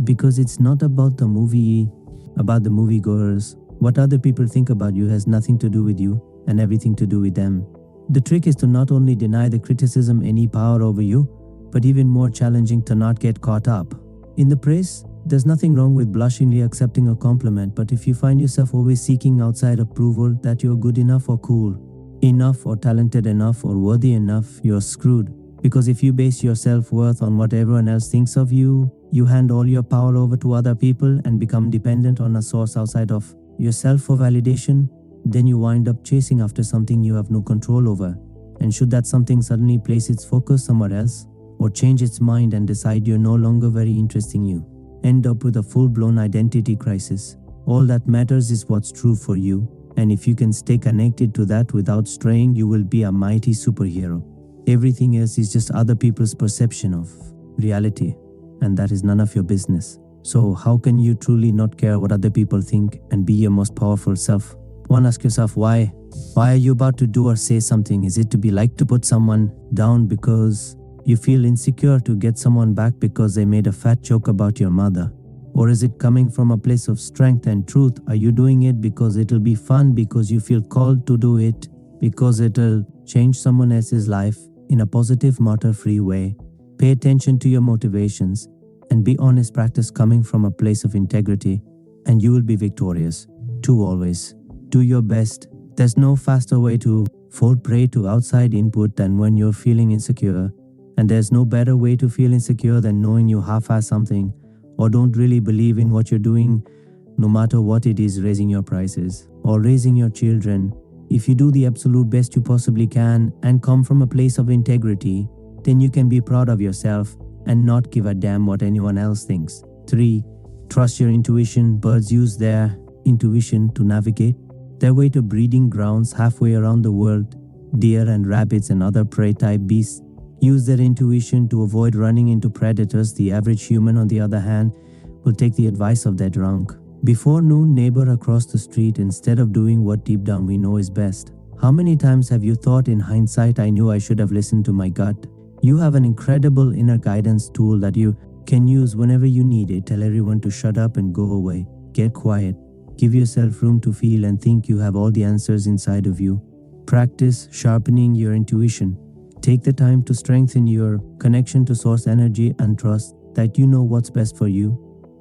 Because it's not about the movie, about the moviegoers. What other people think about you has nothing to do with you and everything to do with them. The trick is to not only deny the criticism any power over you, but even more challenging, to not get caught up in the praise. There's nothing wrong with blushingly accepting a compliment, but if you find yourself always seeking outside approval that you're good enough or cool enough or talented enough or worthy enough, you're screwed. Because if you base your self-worth on what everyone else thinks of you, you hand all your power over to other people and become dependent on a source outside of yourself for validation. Then you wind up chasing after something you have no control over. And should that something suddenly place its focus somewhere else, or change its mind and decide you're no longer very interesting, you end up with a full-blown identity crisis. All that matters is what's true for you, and if you can stay connected to that without straying, you will be a mighty superhero. Everything else is just other people's perception of reality, and that is none of your business. So how can you truly not care what other people think and be your most powerful self? One, ask yourself why. Why are you about to do or say something? Is it to be like to put someone down because you feel insecure, to get someone back because they made a fat joke about your mother? Or is it coming from a place of strength and truth? Are you doing it because it'll be fun, because you feel called to do it, because it'll change someone else's life in a positive, martyr-free way? Pay attention to your motivations and be honest. Practice coming from a place of integrity and you will be victorious. 2, always do your best. There's no faster way to fall prey to outside input than when you're feeling insecure. And there's no better way to feel insecure than knowing you half-ass something or don't really believe in what you're doing, no matter what it is, raising your prices or raising your children. If you do the absolute best you possibly can and come from a place of integrity, then you can be proud of yourself and not give a damn what anyone else thinks. 3, trust your intuition. Birds use their intuition to navigate their way to breeding grounds halfway around the world. Deer and rabbits and other prey-type beasts use their intuition to avoid running into predators. The average human, on the other hand, will take the advice of their drunk before noon neighbor across the street instead of doing what deep down we know is best. How many times have you thought in hindsight, I knew I should have listened to my gut? You have an incredible inner guidance tool that you can use whenever you need it. Tell everyone to shut up and go away. Get quiet. Give yourself room to feel and think you have all the answers inside of you. Practice sharpening your intuition. Take the time to strengthen your connection to source energy and trust that you know what's best for you.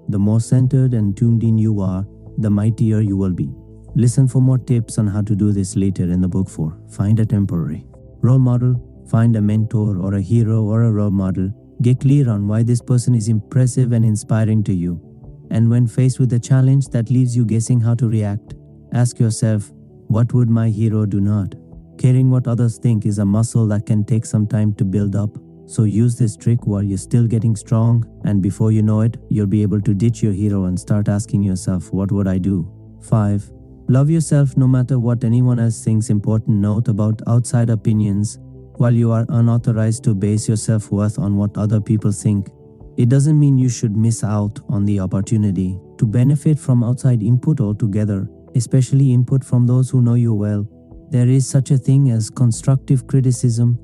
The more centered and tuned in you are, the mightier you will be. Listen for more tips on how to do this later in the book 4. Find a temporary role model. Find a mentor or a hero or a role model. Get clear on why this person is impressive and inspiring to you. And when faced with a challenge that leaves you guessing how to react, ask yourself, what would my hero do not? Caring what others think is a muscle that can take some time to build up. So use this trick while you're still getting strong, and before you know it, you'll be able to ditch your hero and start asking yourself, what would I do? 5. Love yourself no matter what anyone else thinks. Important note about outside opinions. While you are unauthorized to base your self-worth on what other people think, it doesn't mean you should miss out on the opportunity to benefit from outside input altogether, especially input from those who know you well. There is such a thing as constructive criticism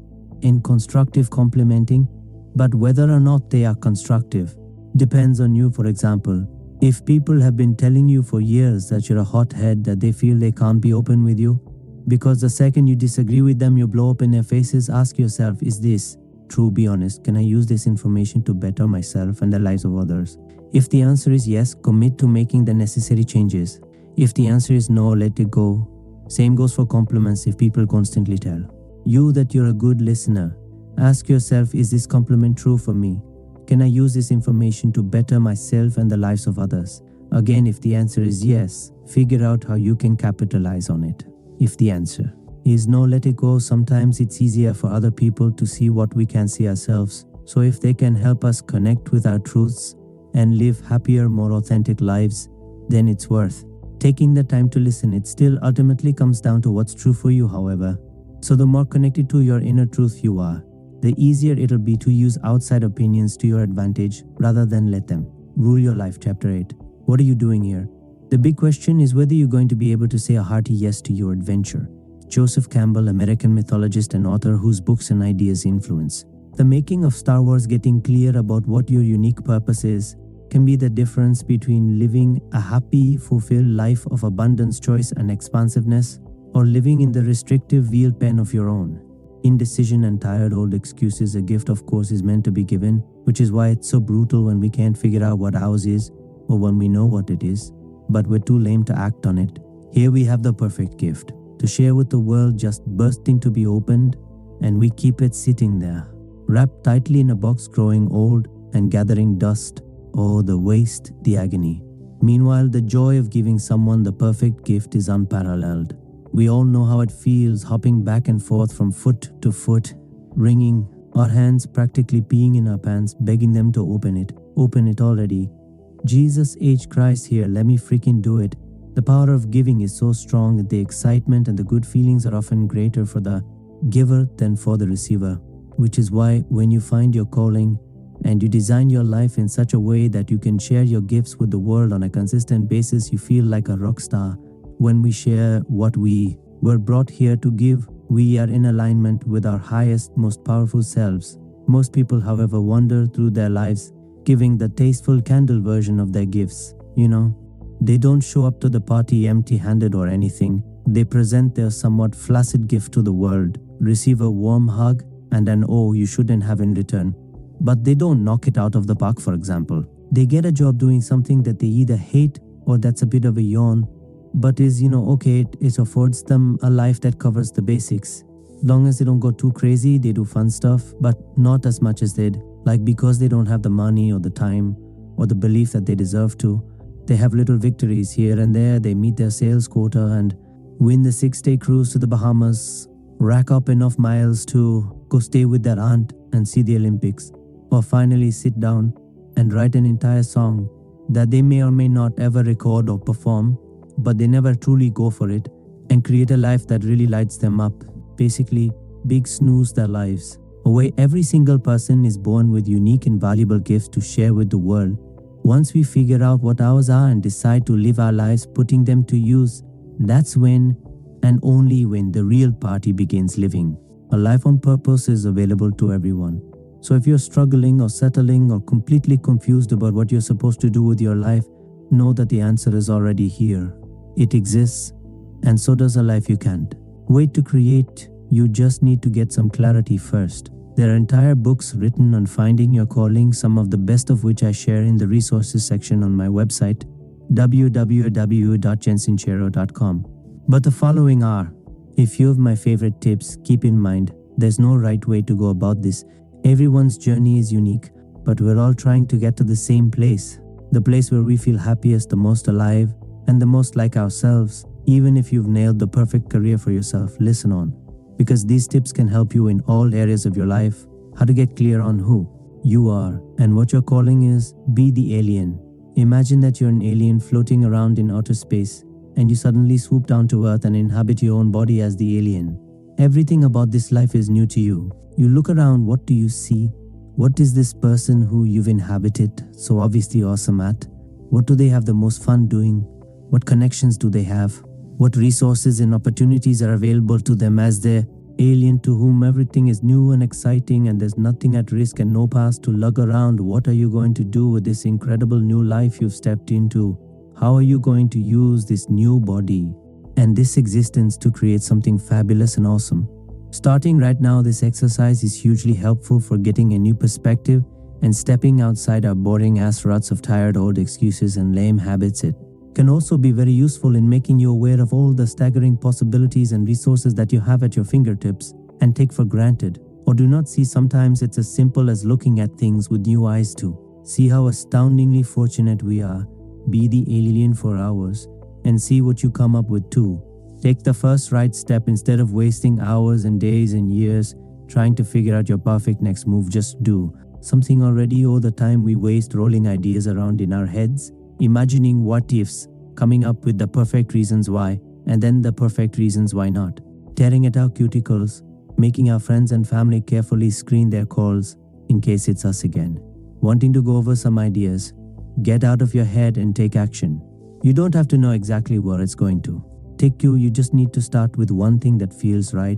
and constructive complimenting, but whether or not they are constructive depends on you. For example, if people have been telling you for years that you're a hothead, that they feel they can't be open with you, because the second you disagree with them, you blow up in their faces, ask yourself, is this true? Be honest. Can I use this information to better myself and the lives of others? If the answer is yes, commit to making the necessary changes. If the answer is no, let it go. Same goes for compliments. If people constantly tell you that you're a good listener, ask yourself, is this compliment true for me? Can I use this information to better myself and the lives of others? Again, if the answer is yes, figure out how you can capitalize on it. If the answer is no, let it go. Sometimes it's easier for other people to see what we can't see ourselves. So if they can help us connect with our truths and live happier, more authentic lives, then it's worth taking the time to listen. It still ultimately comes down to what's true for you, however. So the more connected to your inner truth you are, the easier it'll be to use outside opinions to your advantage rather than let them rule your life. Chapter 8. What are you doing here? The big question is whether you're going to be able to say a hearty yes to your adventure. Joseph Campbell, American mythologist and author whose books and ideas influence the making of Star Wars. Getting clear about what your unique purpose is can be the difference between living a happy, fulfilled life of abundance, choice, and expansiveness, or living in the restrictive wheel pen of your own. Indecision and tired old excuses. A gift, of course, is meant to be given, which is why it's so brutal when we can't figure out what ours is, or when we know what it is, but we're too lame to act on it. Here we have the perfect gift to share with the world, just bursting to be opened, and we keep it sitting there, wrapped tightly in a box, growing old and gathering dust. Oh, the waste, the agony. Meanwhile, the joy of giving someone the perfect gift is unparalleled. We all know how it feels, hopping back and forth from foot to foot, wringing our hands, practically peeing in our pants, begging them to open it. Open it already. Jesus H. Christ, here, let me freaking do it. The power of giving is so strong that the excitement and the good feelings are often greater for the giver than for the receiver, which is why when you find your calling and you design your life in such a way that you can share your gifts with the world on a consistent basis, you feel like a rock star. When we share what we were brought here to give, we are in alignment with our highest, most powerful selves. Most people, however, wander through their lives giving the tasteful candle version of their gifts. They don't show up to the party empty-handed or anything. They present their somewhat flaccid gift to the world, receive a warm hug and an "oh, you shouldn't have" in return. But they don't knock it out of the park, for example. They get a job doing something that they either hate or that's a bit of a yawn, but is, okay, it affords them a life that covers the basics. Long as they don't go too crazy, they do fun stuff, but not as much as they'd like, because they don't have the money or the time or the belief that they deserve to. They have little victories here and there. They meet their sales quota and win the 6-day cruise to the Bahamas, rack up enough miles to go stay with their aunt and see the Olympics, or finally sit down and write an entire song that they may or may not ever record or perform, but they never truly go for it, and create a life that really lights them up. Basically, big snooze their lives away. Every single person is born with unique and valuable gifts to share with the world. Once we figure out what ours are and decide to live our lives putting them to use, that's when and only when the real party begins. Living a life on purpose is available to everyone. So if you're struggling or settling or completely confused about what you're supposed to do with your life, know that the answer is already here. It exists, and so does a life you can't wait to create. You just need to get some clarity first. There are entire books written on finding your calling, some of the best of which I share in the resources section on my website, www.jensincero.com. But the following are a few of my favorite tips. Keep in mind, there's no right way to go about this. Everyone's journey is unique, but we're all trying to get to the same place. The place where we feel happiest, the most alive, and the most like ourselves. Even if you've nailed the perfect career for yourself, listen on. because these tips can help you in all areas of your life. How to get clear on who you are and what your calling is. Be the alien. Imagine that you're an alien floating around in outer space, and you suddenly swoop down to Earth and inhabit your own body as the alien. Everything about this life is new to you. You look around, what do you see? What is this person who you've inhabited so obviously awesome at? What do they have the most fun doing? What connections do they have? What resources and opportunities are available to them as their alien to whom everything is new and exciting and there's nothing at risk and no past to lug around? What are you going to do with this incredible new life you've stepped into? How are you going to use this new body and this existence to create something fabulous and awesome? Starting right now, this exercise is hugely helpful for getting a new perspective and stepping outside our boring ass ruts of tired old excuses and lame habits. It can also be very useful in making you aware of all the staggering possibilities and resources that you have at your fingertips and take for granted or do not see. Sometimes it's as simple as looking at things with new eyes to see how astoundingly fortunate we are. Be the alien for hours and see what you come up with too. Take the first right step instead of wasting hours and days and years trying to figure out your perfect next move. Just do something already. All the time we waste rolling ideas around in our heads, imagining what ifs, coming up with the perfect reasons why, and then the perfect reasons why not. Tearing at our cuticles, making our friends and family carefully screen their calls in case it's us again. Wanting to go over some ideas. Get out of your head and take action. You don't have to know exactly where it's going to take you. You just need to start with one thing that feels right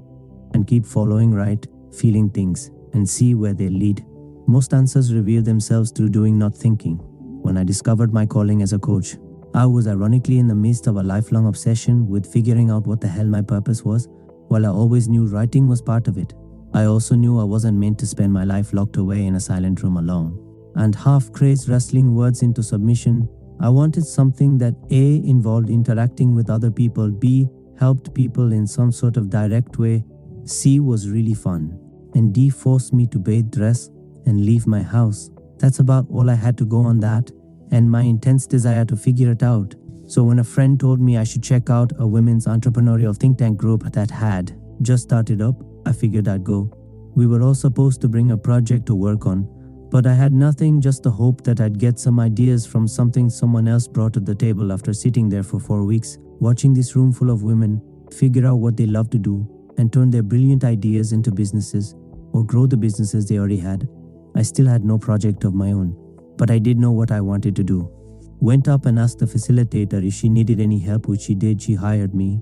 and keep following right, feeling things and see where they lead. Most answers reveal themselves through doing, not thinking. When I discovered my calling as a coach, I was ironically in the midst of a lifelong obsession with figuring out what the hell my purpose was. While I always knew writing was part of it, I also knew I wasn't meant to spend my life locked away in a silent room alone and half-crazed wrestling words into submission. I wanted something that A, involved interacting with other people, B, helped people in some sort of direct way, C, was really fun, and D, forced me to bathe, dress, and leave my house. That's about all I had to go on that, and my intense desire to figure it out. So when a friend told me I should check out a women's entrepreneurial think tank group that had just started up, I figured I'd go. We were all supposed to bring a project to work on, but I had nothing, just the hope that I'd get some ideas from something someone else brought to the table. After sitting there for 4 weeks, watching this room full of women figure out what they love to do and turn their brilliant ideas into businesses or grow the businesses they already had, I still had no project of my own, but I did know what I wanted to do. Went up and asked the facilitator if she needed any help, which she did. She hired me,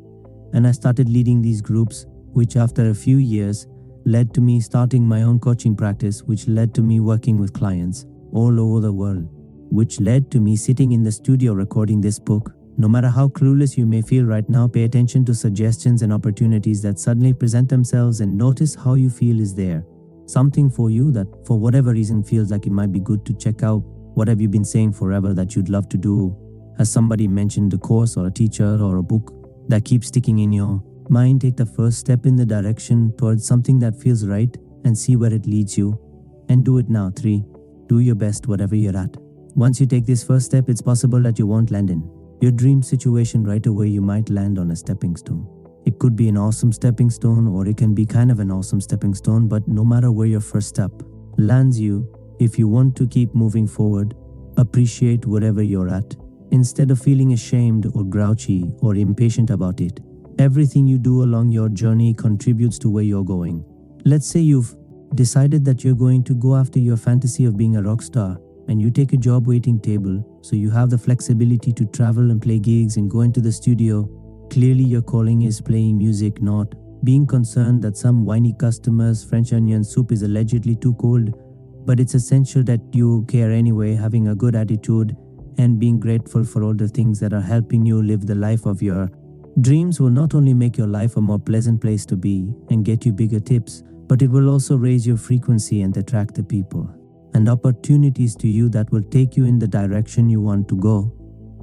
and I started leading these groups, which after a few years led to me starting my own coaching practice, which led to me working with clients all over the world, which led to me sitting in the studio recording this book. No matter how clueless you may feel right now, pay attention to suggestions and opportunities that suddenly present themselves and notice how you feel. Is there something for you that for whatever reason feels like it might be good to check out? What have you been saying forever that you'd love to do? Has somebody mentioned a course or a teacher or a book that keeps sticking in your mind? Take the first step in the direction towards something that feels right and see where it leads you, and do it now. 3. Do your best whatever you're at. Once you take this first step, it's possible that you won't land in your dream situation right away. You might land on a stepping stone. It could be an awesome stepping stone, or it can be kind of an awesome stepping stone, but no matter where your first step lands you, if you want to keep moving forward, appreciate wherever you're at instead of feeling ashamed or grouchy or impatient about it. Everything you do along your journey contributes to where you're going. Let's say you've decided that you're going to go after your fantasy of being a rock star, and you take a job waiting table so you have the flexibility to travel and play gigs and go into the studio. Clearly your calling is playing music, not being concerned that some whiny customer's French onion soup is allegedly too cold. But it's essential that you care anyway, having a good attitude and being grateful for all the things that are helping you live the life of your dreams will not only make your life a more pleasant place to be and get you bigger tips, but it will also raise your frequency and attract the people and opportunities to you that will take you in the direction you want to go.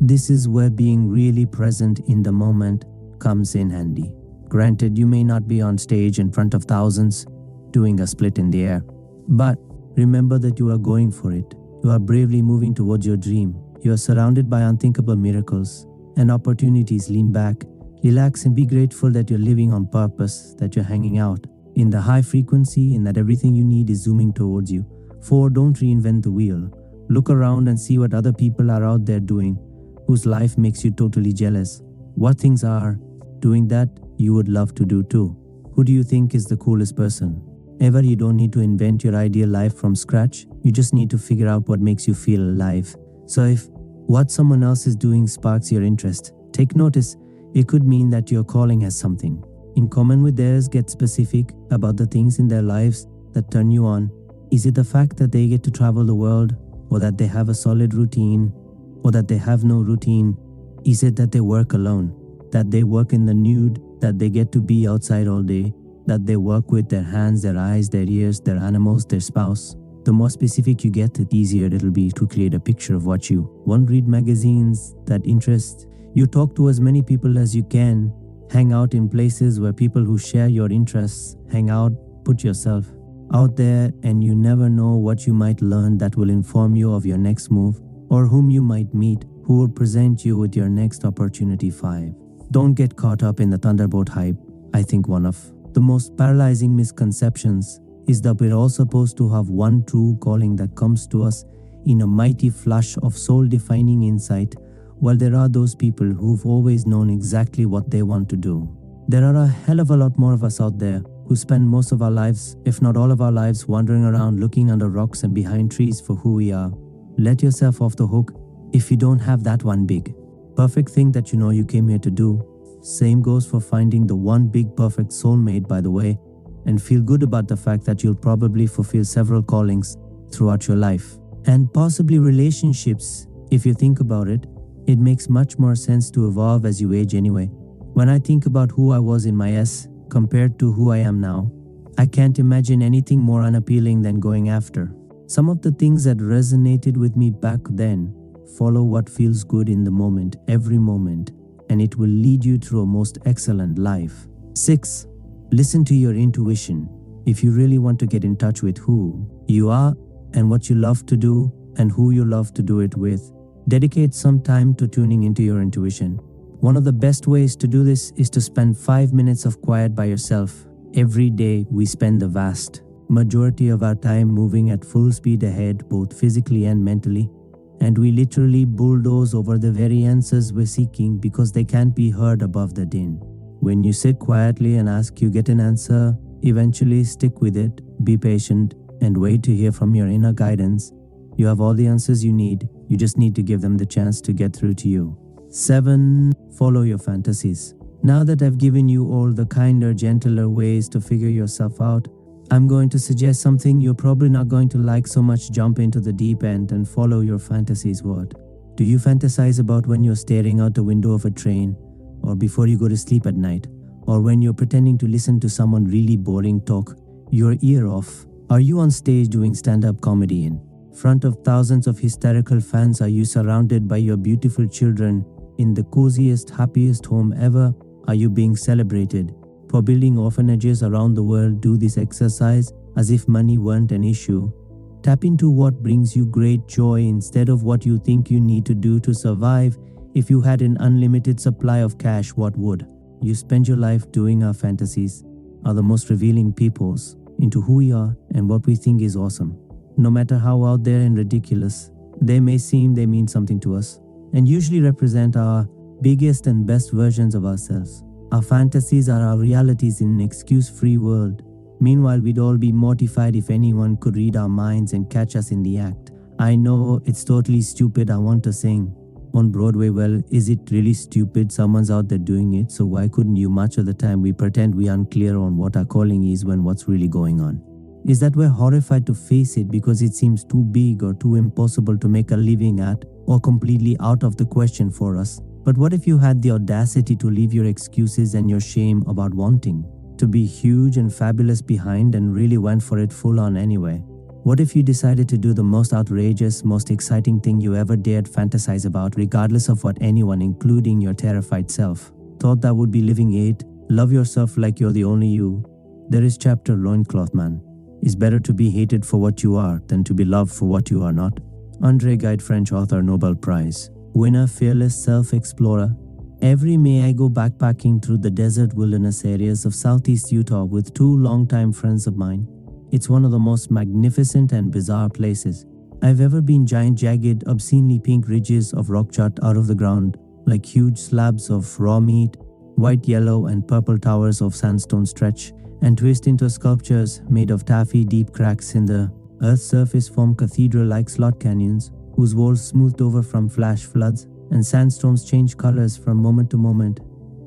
This is where being really present in the moment comes in handy. Granted, you may not be on stage in front of thousands doing a split in the air, but remember that you are going for it. You are bravely moving towards your dream. You are surrounded by unthinkable miracles and opportunities. Lean back, Relax and be grateful that you're living on purpose, that you're hanging out in the high frequency and that everything you need is zooming towards you. 4. Don't reinvent the wheel. Look around and see what other people are out there doing, whose life makes you totally jealous. What things are doing that you would love to do too? Who do you think is the coolest person? Ever, you don't need to invent your ideal life from scratch. You just need to figure out what makes you feel alive. So if what someone else is doing sparks your interest, take notice. It could mean that your calling has something in common with theirs. Get specific about the things in their lives that turn you on. Is it the fact that they get to travel the world, or that they have a solid routine, or that they have no routine? Is it that they work alone, that they work in the nude, that they get to be outside all day, that they work with their hands, their eyes, their ears, their animals, their spouse? The more specific you get, the easier it'll be to create a picture of what you want. Read magazines that interest you. Talk to as many people as you can. Hang out in places where people who share your interests hang out. Put yourself out there, and you never know what you might learn that will inform you of your next move, or whom you might meet who will present you with your next opportunity. 5. Don't get caught up in the thunderbolt hype. I think one of the most paralyzing misconceptions is that we're all supposed to have one true calling that comes to us in a mighty flush of soul-defining insight, while there are those people who've always known exactly what they want to do. There are a hell of a lot more of us out there who spend most of our lives, if not all of our lives, wandering around looking under rocks and behind trees for who we are. Let yourself off the hook if you don't have that one big, perfect thing that you know you came here to do. Same goes for finding the one big perfect soulmate, by the way, and feel good about the fact that you'll probably fulfill several callings throughout your life. And possibly relationships. If you think about it, it makes much more sense to evolve as you age anyway. When I think about who I was in my S compared to who I am now, I can't imagine anything more unappealing than going after some of the things that resonated with me back then. Follow what feels good in the moment, every moment, and it will lead you through a most excellent life. 6. Listen to your intuition. If you really want to get in touch with who you are and what you love to do and who you love to do it with, dedicate some time to tuning into your intuition. One of the best ways to do this is to spend 5 minutes of quiet by yourself. Every day we spend the vast majority of our time moving at full speed ahead, both physically and mentally, and we literally bulldoze over the very answers we're seeking because they can't be heard above the din. When you sit quietly and ask, you get an answer. Eventually stick with it, be patient, and wait to hear from your inner guidance. You have all the answers you need. You just need to give them the chance to get through to you. 7. Follow your fantasies. Now that I've given you all the kinder, gentler ways to figure yourself out, I'm going to suggest something you're probably not going to like so much. Jump into the deep end and follow your fantasies. What do you fantasize about when you're staring out the window of a train, or before you go to sleep at night, or when you're pretending to listen to someone really boring talk your ear off? Are you on stage doing stand-up comedy in front of thousands of hysterical fans? Are you surrounded by your beautiful children in the coziest, happiest home ever? Are you being celebrated for building orphanages around the world? Do this exercise as if money weren't an issue. Tap into what brings you great joy instead of what you think you need to do to survive. If you had an unlimited supply of cash, what would you spend your life doing? Our fantasies are the most revealing peoples into who we are and what we think is awesome. No matter how out there and ridiculous they may seem, they mean something to us and usually represent our biggest and best versions of ourselves. Our fantasies are our realities in an excuse-free world. Meanwhile, we'd all be mortified if anyone could read our minds and catch us in the act. I know it's totally stupid. I want to sing on Broadway. Well, is it really stupid? Someone's out there doing it, so why couldn't you? Much of the time we pretend we are unclear on what our calling is when what's really going on is that we're horrified to face it because it seems too big or too impossible to make a living at, or completely out of the question for us. But what if you had the audacity to leave your excuses and your shame about wanting to be huge and fabulous behind and really went for it full on anyway? What if you decided to do the most outrageous, most exciting thing you ever dared fantasize about, regardless of what anyone, including your terrified self, thought? That would be living it. Love yourself like you're the only you. There is chapter Loincloth Man. It's better to be hated for what you are than to be loved for what you are not. André Gide, French author, Nobel Prize winner, fearless self-explorer, Every May I go backpacking through the desert wilderness areas of southeast Utah with two longtime friends of mine. It's one of the most magnificent and bizarre places I've ever been. Giant, jagged, obscenely pink ridges of rock jut out of the ground, like huge slabs of raw meat. White, yellow, and purple towers of sandstone stretch and twist into sculptures made of taffy. Deep cracks in the earth's surface form cathedral-like slot canyons, whose walls smoothed over from flash floods, and sandstorms change colors from moment to moment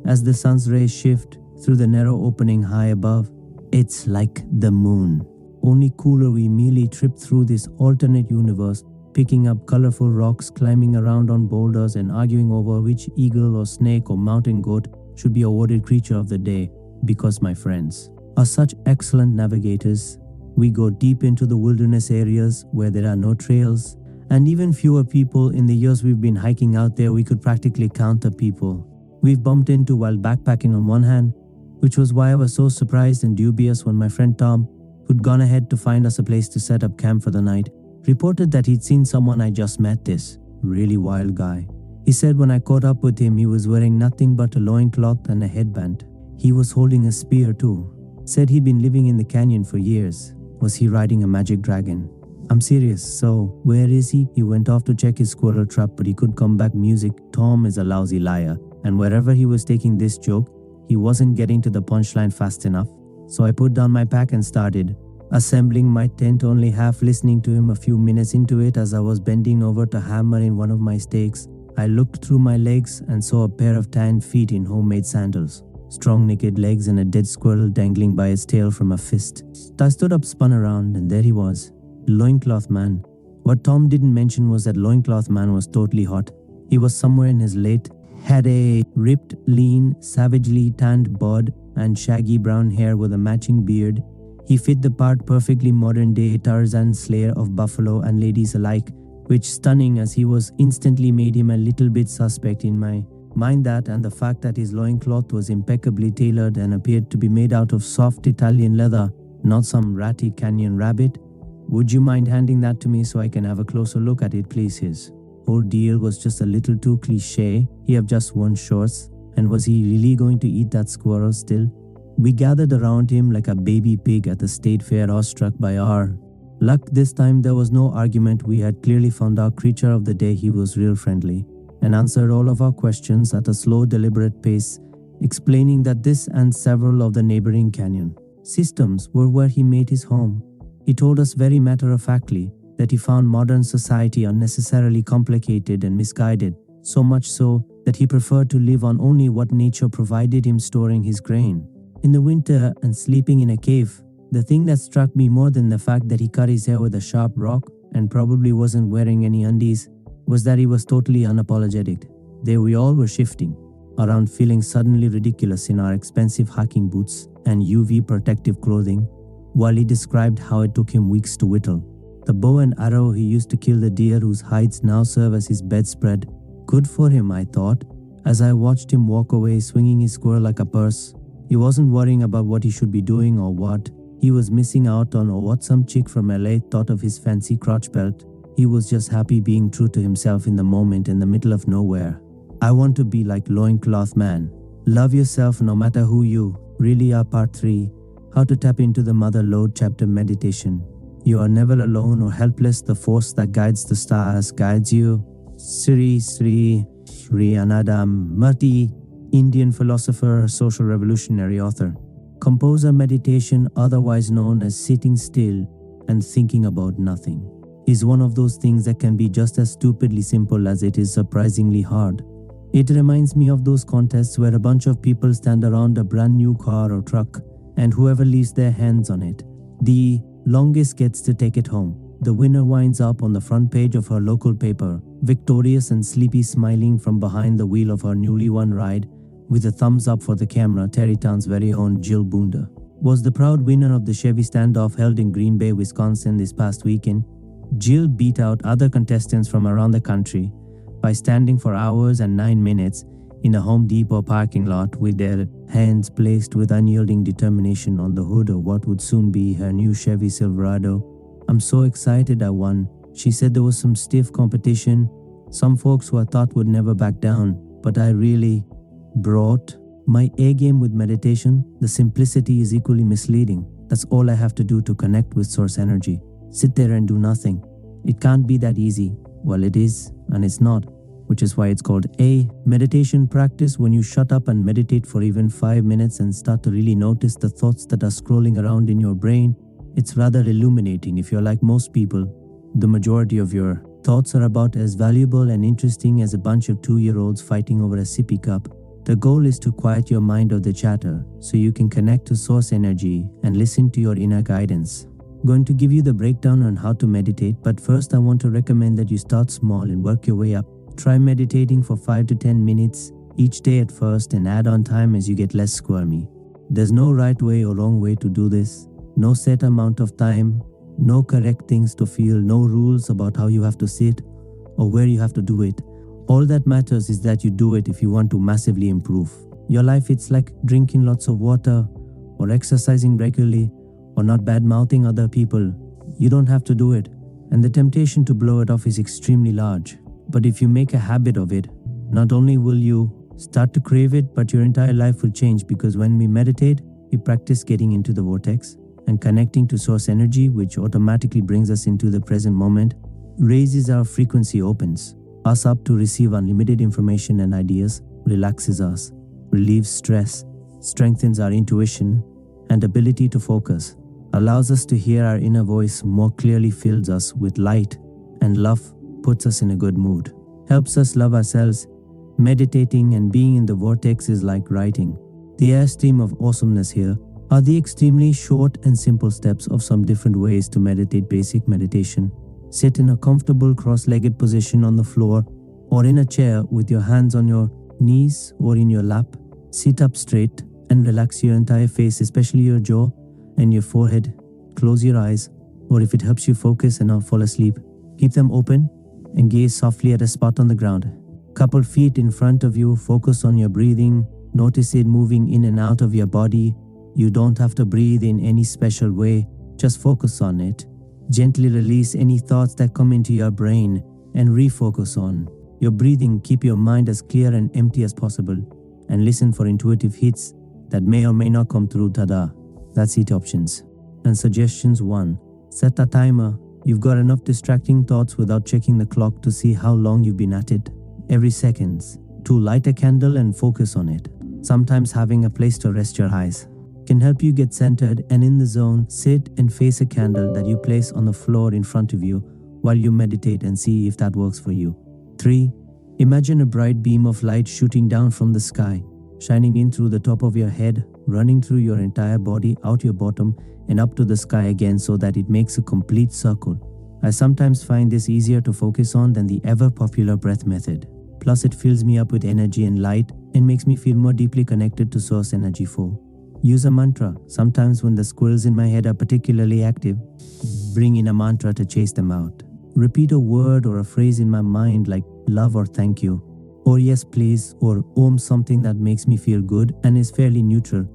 as the sun's rays shift through the narrow opening high above. It's like the moon, only cooler. We merely trip through this alternate universe, picking up colorful rocks, climbing around on boulders, and arguing over which eagle or snake or mountain goat should be awarded creature of the day, because my friends are such excellent navigators. We go deep into the wilderness areas where there are no trails and even fewer people. In the years we've been hiking out there, we could practically count the people we've bumped into while backpacking on one hand, which was why I was so surprised and dubious when my friend Tom, who'd gone ahead to find us a place to set up camp for the night, reported that he'd seen someone I just met. This really wild guy. He said when I caught up with him, he was wearing nothing but a loincloth and a headband. He was holding a spear too. Said he'd been living in the canyon for years. Was he riding a magic dragon? I'm serious. So, where is he? He went off to check his squirrel trap, but he could come back. Music. Tom is a lousy liar, and wherever he was taking this joke, he wasn't getting to the punchline fast enough. So I put down my pack and started assembling my tent, only half listening to him. A few minutes into it, as I was bending over to hammer in one of my stakes, I looked through my legs and saw a pair of tan feet in homemade sandals. Strong naked legs and a dead squirrel dangling by its tail from a fist. I stood up, spun around, and there he was. Loincloth man. What Tom didn't mention was that Loincloth man was totally hot. He was somewhere in his late, had a ripped, lean, savagely tanned bod and shaggy brown hair with a matching beard. He fit the part perfectly. Modern day Tarzan, slayer of buffalo and ladies alike, which, stunning as he was, instantly made him a little bit suspect in my mind. That and the fact that his loincloth was impeccably tailored and appeared to be made out of soft Italian leather, not some ratty canyon rabbit. Would you mind handing that to me so I can have a closer look at it, please? His whole deal was just a little too cliche. He had just worn shorts, and was he really going to eat that squirrel still? We gathered around him like a baby pig at the state fair, awestruck by our luck. This time there was no argument. We had clearly found our creature of the day. He was real friendly and answered all of our questions at a slow, deliberate pace, explaining that this and several of the neighboring canyon systems were where he made his home. He told us very matter-of-factly that he found modern society unnecessarily complicated and misguided, so much so that he preferred to live on only what nature provided him, storing his grain in the winter and sleeping in a cave. The thing that struck me more than the fact that he cut his hair with a sharp rock and probably wasn't wearing any undies was that he was totally unapologetic. There we all were shifting around, feeling suddenly ridiculous in our expensive hiking boots and UV protective clothing, while he described how it took him weeks to whittle the bow and arrow he used to kill the deer whose hides now serve as his bedspread. Good for him, I thought, as I watched him walk away, swinging his squirrel like a purse. He wasn't worrying about what he should be doing or what he was missing out on or what some chick from LA thought of his fancy crotch belt. He was just happy being true to himself in the moment, in the middle of nowhere. I want to be like Loincloth man. Love yourself no matter who you really are. Part 3. How to tap into the mother lode. Chapter meditation. You are never alone or helpless. The force that guides the stars guides you. Sri Anandam Murti, Indian philosopher, social revolutionary, author, composer. Meditation, otherwise known as sitting still and thinking about nothing, is one of those things that can be just as stupidly simple as it is surprisingly hard. It reminds me of those contests where a bunch of people stand around a brand new car or truck, and whoever leaves their hands on it the longest gets to take it home. The winner winds up on the front page of her local paper, victorious and sleepy, smiling from behind the wheel of her newly won ride, with a thumbs up for the camera. Terrytown's very own Jill Boonder was the proud winner of the Chevy standoff held in Green Bay, Wisconsin this past weekend. Jill beat out other contestants from around the country by standing for hours and 9 minutes in a Home Depot parking lot with their hands placed with unyielding determination on the hood of what would soon be her new Chevy Silverado. I'm so excited I won. She said there was some stiff competition, some folks who I thought would never back down, but I really brought my A game with meditation, the simplicity is equally misleading. That's all I have to do to connect with source energy. Sit there and do nothing. It can't be that easy. Well, it is, and it's not, which is why it's called A meditation practice. When you shut up and meditate for even 5 minutes and start to really notice the thoughts that are scrolling around in your brain, it's rather illuminating. If you're like most people, the majority of your thoughts are about as valuable and interesting as a bunch of 2-year-olds fighting over a sippy cup. The goal is to quiet your mind of the chatter so you can connect to source energy and listen to your inner guidance. I'm going to give you the breakdown on how to meditate, but first I want to recommend that you start small and work your way up. Try meditating for 5 to 10 minutes each day at first and add on time as you get less squirmy. There's no right way or wrong way to do this, no set amount of time, no correct things to feel, no rules about how you have to sit or where you have to do it. All that matters is that you do it if you want to massively improve your life. It's like drinking lots of water or exercising regularly or not bad-mouthing other people. You don't have to do it, and the temptation to blow it off is extremely large. But if you make a habit of it, not only will you start to crave it, but your entire life will change, because when we meditate, we practice getting into the vortex and connecting to source energy, which automatically brings us into the present moment, raises our frequency, opens us up to receive unlimited information and ideas, relaxes us, relieves stress, strengthens our intuition and ability to focus, allows us to hear our inner voice more clearly, fills us with light and love, puts us in a good mood, helps us love ourselves. Meditating and being in the vortex is like writing. The airstream of awesomeness here are the extremely short and simple steps of some different ways to meditate. Basic meditation. Sit in a comfortable cross-legged position on the floor or in a chair with your hands on your knees or in your lap. Sit up straight and relax your entire face, especially your jaw and your forehead. Close your eyes, or if it helps you focus and not fall asleep, keep them open and gaze softly at a spot on the ground. Couple feet in front of you, focus on your breathing. Notice it moving in and out of your body. You don't have to breathe in any special way, just focus on it. Gently release any thoughts that come into your brain and refocus on your breathing. Keep your mind as clear and empty as possible and listen for intuitive hits that may or may not come through. Tada! That's it. Options and suggestions. 1. Set a timer. You've got enough distracting thoughts without checking the clock to see how long you've been at it. Every seconds. 2. Light a candle and focus on it. Sometimes having a place to rest your eyes can help you get centered and in the zone. Sit and face a candle that you place on the floor in front of you while you meditate and see if that works for you. 3. Imagine a bright beam of light shooting down from the sky, shining in through the top of your head, running through your entire body, out your bottom and up to the sky again so that it makes a complete circle. I sometimes find this easier to focus on than the ever-popular breath method. Plus it fills me up with energy and light and makes me feel more deeply connected to source energy. 4. Use a mantra. Sometimes when the squirrels in my head are particularly active, bring in a mantra to chase them out. Repeat a word or a phrase in my mind like love or thank you, or yes please, or om, something that makes me feel good and is fairly neutral.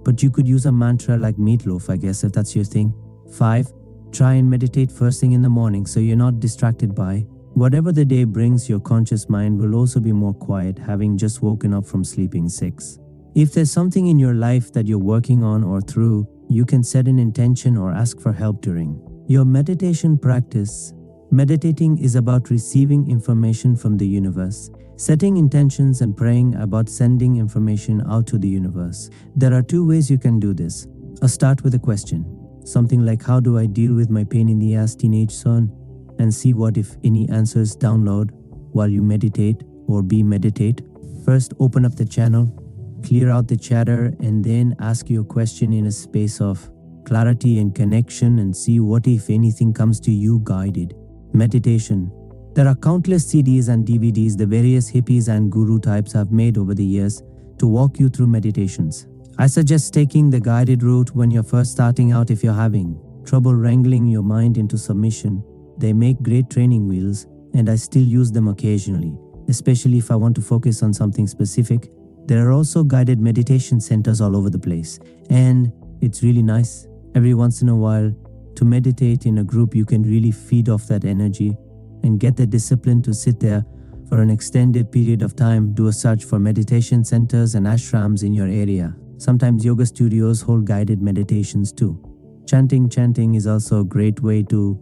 But you could use a mantra like meatloaf, I guess, if that's your thing. 5. Try and meditate first thing in the morning so you're not distracted by whatever the day brings. Your conscious mind will also be more quiet, having just woken up from sleeping. 6. If there's something in your life that you're working on or through, you can set an intention or ask for help during your meditation practice. Meditating is about receiving information from the universe, setting intentions and praying about sending information out to the universe. There are 2 ways you can do this. Start with a question. Something like, how do I deal with my pain in the ass teenage son? And see what if any answers download while you meditate or meditate. First, open up the channel, clear out the chatter, and then ask your question in a space of clarity and connection and see what if anything comes to you. Guided meditation. There are countless CDs and DVDs the various hippies and guru types have made over the years to walk you through meditations. I suggest taking the guided route when you're first starting out. If you're having trouble wrangling your mind into submission, they make great training wheels and I still use them occasionally, especially if I want to focus on something specific. There are also guided meditation centers all over the place, and it's really nice every once in a while to meditate in a group. You can really feed off that energy and get the discipline to sit there For an extended period of time, do a search for meditation centers and ashrams in your area. Sometimes yoga studios hold guided meditations too. Chanting is also a great way to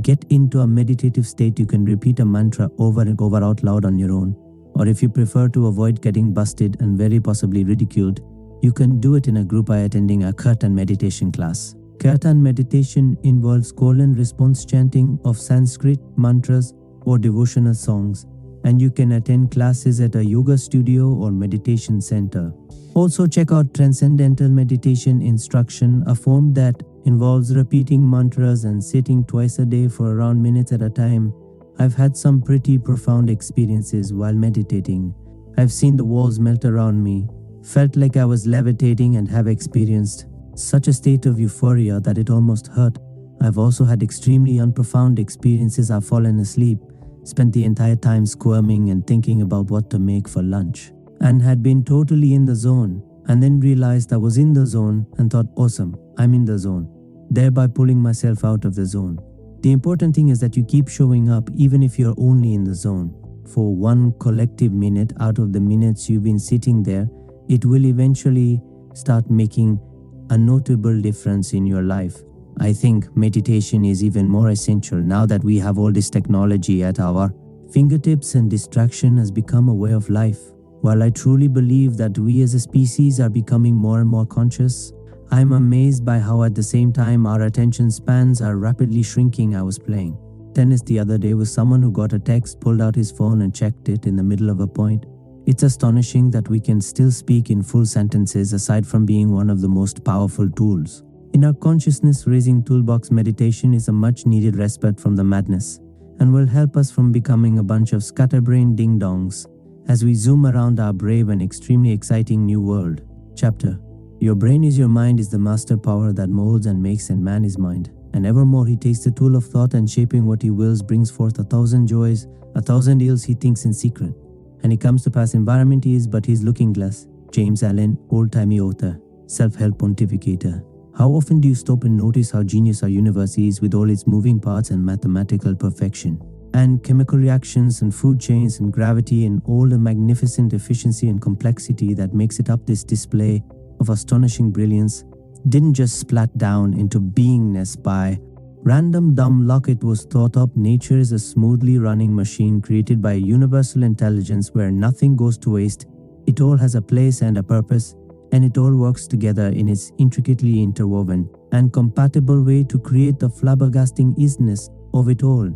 get into a meditative state. You can repeat a mantra over and over out loud on your own. Or if you prefer to avoid getting busted and very possibly ridiculed, you can do it in a group by attending a kirtan meditation class. Kirtan meditation involves call and response chanting of Sanskrit mantras or devotional songs, and you can attend classes at a yoga studio or meditation center. Also check out Transcendental Meditation Instruction, a form that involves repeating mantras and sitting twice a day for around minutes at a time. I've had some pretty profound experiences while meditating. I've seen the walls melt around me, felt like I was levitating, and have experienced such a state of euphoria that it almost hurt. I've also had extremely unprofound experiences. I've fallen asleep, spent the entire time squirming and thinking about what to make for lunch, and had been totally in the zone, and then realized I was in the zone and thought, awesome, I'm in the zone, thereby pulling myself out of the zone. The important thing is that you keep showing up even if you're only in the zone. For one collective minute out of the minutes you've been sitting there, it will eventually start making a notable difference in your life. I think meditation is even more essential now that we have all this technology at our fingertips and distraction has become a way of life. While I truly believe that we as a species are becoming more and more conscious, I'm amazed by how at the same time our attention spans are rapidly shrinking. I was playing tennis the other day with someone who got a text, pulled out his phone and checked it in the middle of a point. It's astonishing that we can still speak in full sentences aside from being one of the most powerful tools. In our consciousness-raising toolbox, meditation is a much-needed respite from the madness and will help us from becoming a bunch of scatterbrained ding-dongs as we zoom around our brave and extremely exciting new world. Chapter: Your brain is your mind is the master power that molds and makes, and man is mind. And evermore he takes the tool of thought, and shaping what he wills brings forth 1,000 joys, 1,000 ills he thinks in secret. And he comes to pass environment is but his looking glass. James Allen, old-timey author, self-help pontificator. How often do you stop and notice how genius our universe is with all its moving parts and mathematical perfection, and chemical reactions and food chains and gravity and all the magnificent efficiency and complexity that makes it up? This display of astonishing brilliance didn't just splat down into beingness by random dumb luck. It was thought up. Nature is a smoothly running machine created by a universal intelligence where nothing goes to waste. It all has a place and a purpose, and it all works together in its intricately interwoven and compatible way to create the flabbergasting isness of it all.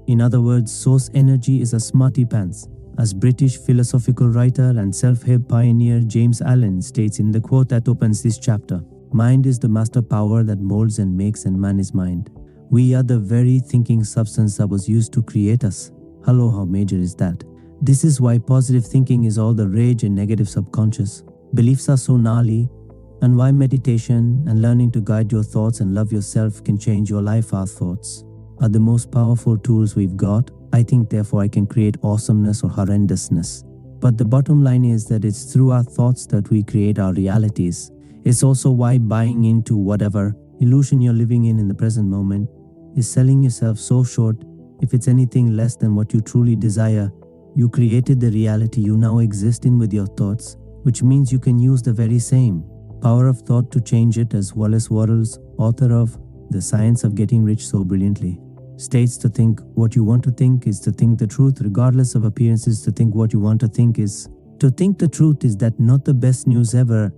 In other words, source energy is a smarty pants. As British philosophical writer and self-help pioneer James Allen states in the quote that opens this chapter, "Mind is the master power that molds and makes, and man is mind." We are the very thinking substance that was used to create us. Hello, how major is that? This is why positive thinking is all the rage and negative subconscious beliefs are so gnarly, and why meditation and learning to guide your thoughts and love yourself can change your life. Our thoughts are the most powerful tools we've got. I think therefore I can create awesomeness or horrendousness. But the bottom line is that it's through our thoughts that we create our realities. It's also why buying into whatever illusion you're living in the present moment is selling yourself so short. If it's anything less than what you truly desire, you created the reality you now exist in with your thoughts, which means you can use the very same power of thought to change it, as Wallace Wattles, author of The Science of Getting Rich, so brilliantly states. To think what you want to think is to think the truth, regardless of appearances. To think what you want to think is to think the truth. Is that not the best news ever?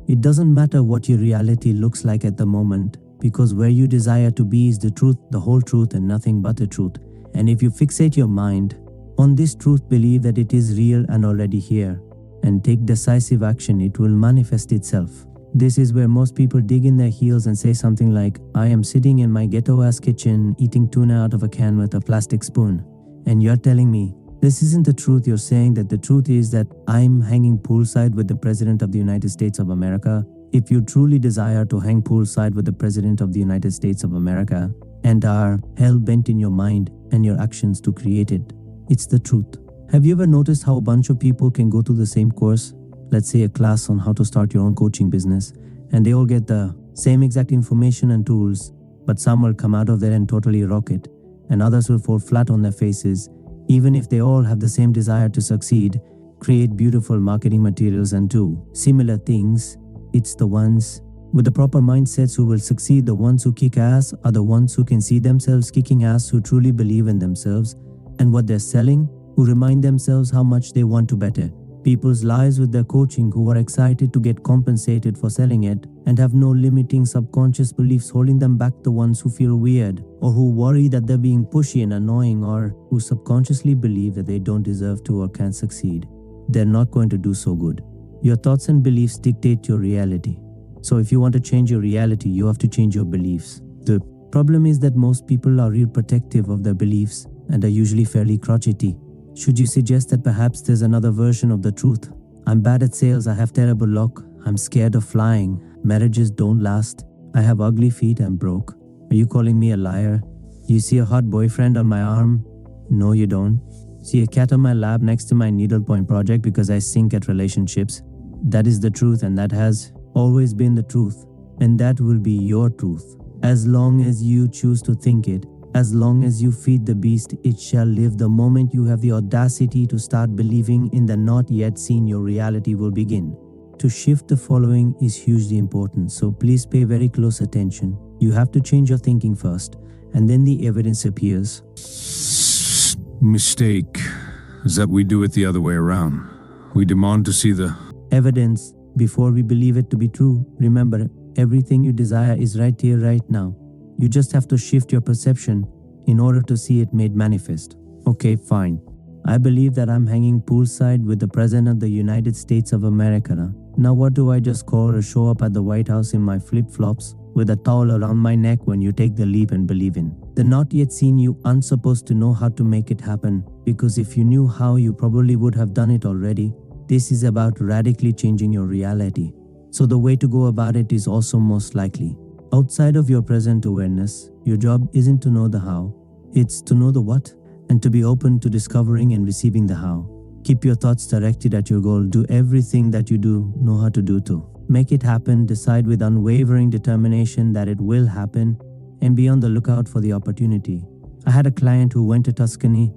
It doesn't matter what your reality looks like at the moment, because where you desire to be is the truth, the whole truth, and nothing but the truth. And if you fixate your mind on this truth, believe that it is real and already here, and take decisive action, it will manifest itself. This is where most people dig in their heels and say something like, "I am sitting in my ghetto-ass kitchen eating tuna out of a can with a plastic spoon." And you're telling me this isn't the truth. You're saying that the truth is that I'm hanging poolside with the President of the United States of America. If you truly desire to hang poolside with the President of the United States of America and are hell-bent in your mind and your actions to create it, it's the truth. Have you ever noticed how a bunch of people can go through the same course, let's say a class on how to start your own coaching business, and they all get the same exact information and tools, but some will come out of there and totally rock it, and others will fall flat on their faces Even if they all have the same desire to succeed, create beautiful marketing materials and do similar things, it's the ones with the proper mindsets who will succeed. The ones who kick ass are the ones who can see themselves kicking ass, who truly believe in themselves and what they're selling, who remind themselves how much they want to better people's lives with their coaching, who are excited to get compensated for selling it and have no limiting subconscious beliefs holding them back. The ones who feel weird or who worry that they're being pushy and annoying, or who subconsciously believe that they don't deserve to or can't succeed, they're not going to do so good. Your thoughts and beliefs dictate your reality. So if you want to change your reality, you have to change your beliefs. The problem is that most people are real protective of their beliefs and are usually fairly crotchety. Should you suggest that perhaps there's another version of the truth? I'm bad at sales, I have terrible luck, I'm scared of flying, marriages don't last, I have ugly feet, I'm broke. Are you calling me a liar? You see a hot boyfriend on my arm? No, you don't. See a cat on my lap next to my needlepoint project because I stink at relationships. That is the truth, and that has always been the truth, and that will be your truth. As long as you choose to think it, as long as you feed the beast, it shall live. The moment you have the audacity to start believing in the not yet seen, your reality will begin. To shift the following is hugely important, so please pay very close attention. You have to change your thinking first, and then the evidence appears. Mistake is that we do it the other way around. We demand to see the evidence before we believe it to be true. Remember, everything you desire is right here, right now. You just have to shift your perception in order to see it made manifest. Okay, fine. I believe that I'm hanging poolside with the President of the United States of America. Now what do I just call or show up at the White House in my flip-flops with a towel around my neck when you take the leap and believe in the not yet seen? You aren't supposed to know how to make it happen, because if you knew how, you probably would have done it already. This is about radically changing your reality. So the way to go about it is also most likely outside of your present awareness. Your job isn't to know the how, it's to know the what, and to be open to discovering and receiving the how. Keep your thoughts directed at your goal. Do everything that you do know how to do to make it happen. Decide with unwavering determination that it will happen, and be on the lookout for the opportunity. I had a client who went to Tuscany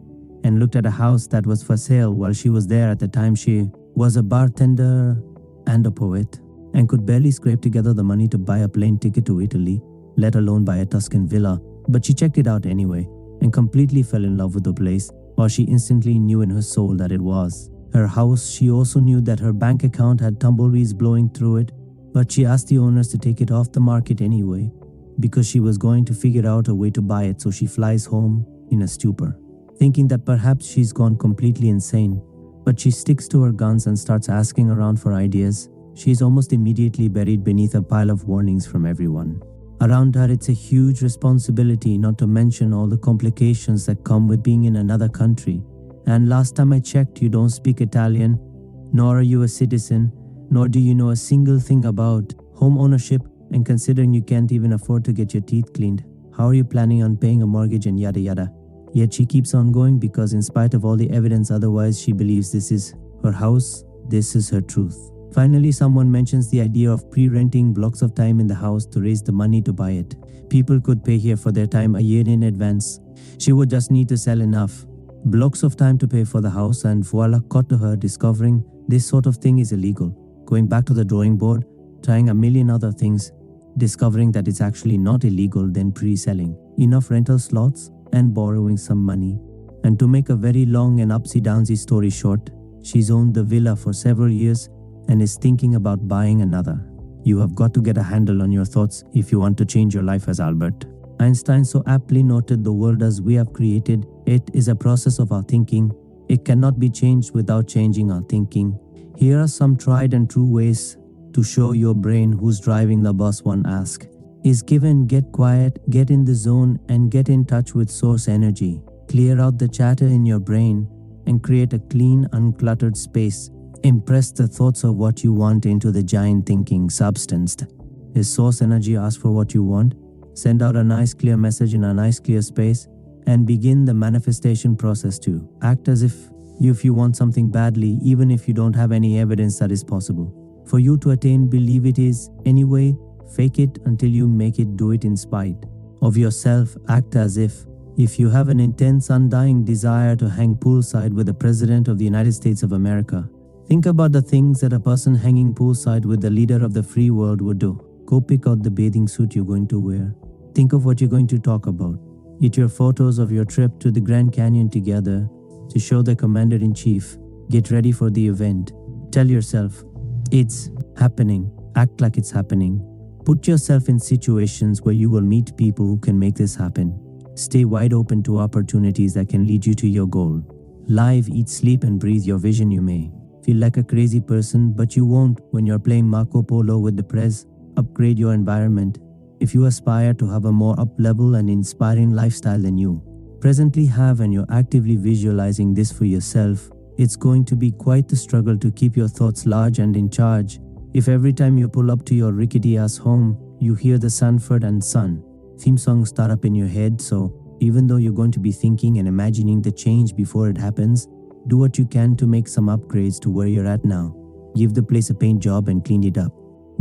and looked at a house that was for sale while she was there. At the time, she was a bartender and a poet, and could barely scrape together the money to buy a plane ticket to Italy, let alone buy a Tuscan villa. But she checked it out anyway, and completely fell in love with the place, or she instantly knew in her soul that it was her house. She also knew that her bank account had tumbleweeds blowing through it, but she asked the owners to take it off the market anyway, because she was going to figure out a way to buy it. So she flies home in a stupor, thinking that perhaps she's gone completely insane. But she sticks to her guns and starts asking around for ideas. She's almost immediately buried beneath a pile of warnings from everyone around her. It's a huge responsibility, not to mention all the complications that come with being in another country. And last time I checked, you don't speak Italian, nor are you a citizen, nor do you know a single thing about home ownership. And considering you can't even afford to get your teeth cleaned, how are you planning on paying a mortgage and yada yada? Yet she keeps on going, because in spite of all the evidence otherwise, she believes this is her house, this is her truth. Finally, someone mentions the idea of pre-renting blocks of time in the house to raise the money to buy it. People could pay here for their time a year in advance. She would just need to sell enough blocks of time to pay for the house, and voila, caught to her discovering this sort of thing is illegal. Going back to the drawing board, trying a million other things, discovering that it's actually not illegal, then pre-selling enough rental slots and borrowing some money. And to make a very long and upsy-downsy story short, she's owned the villa for several years and is thinking about buying another. You have got to get a handle on your thoughts if you want to change your life. As Albert Einstein so aptly noted, the world as we have created it is a process of our thinking. It cannot be changed without changing our thinking. Here are some tried and true ways to show your brain who's driving the bus. 1. Ask is given. Get quiet, get in the zone, and get in touch with source energy. Clear out the chatter in your brain and create a clean, uncluttered space. Impress the thoughts of what you want into the giant thinking substance. Is source energy? Ask for what you want. Send out a nice clear message in a nice clear space, and begin the manifestation process. 2. Act as if you want something badly, even if you don't have any evidence that is possible for you to attain. Believe it is anyway. Fake it until you make it. Do it in spite of yourself. Act as if If you have an intense, undying desire to hang poolside with the President of the United States of America, think about the things that a person hanging poolside with the leader of the free world would do. Go pick out the bathing suit you're going to wear. Think of what you're going to talk about. Get your photos of your trip to the Grand Canyon together to show the Commander-in-Chief. Get ready for the event. Tell yourself, it's happening. Act like it's happening. Put yourself in situations where you will meet people who can make this happen. Stay wide open to opportunities that can lead you to your goal. Live, eat, sleep, and breathe your vision. You may feel like a crazy person, but you won't when you're playing Marco Polo with the prez. Upgrade your environment. If you aspire to have a more up-level and inspiring lifestyle than you presently have and you're actively visualizing this for yourself, it's going to be quite the struggle to keep your thoughts large and in charge if every time you pull up to your rickety-ass home, you hear the Sanford and Son theme song start up in your head. So even though you're going to be thinking and imagining the change before it happens, do what you can to make some upgrades to where you're at now. Give the place a paint job and clean it up.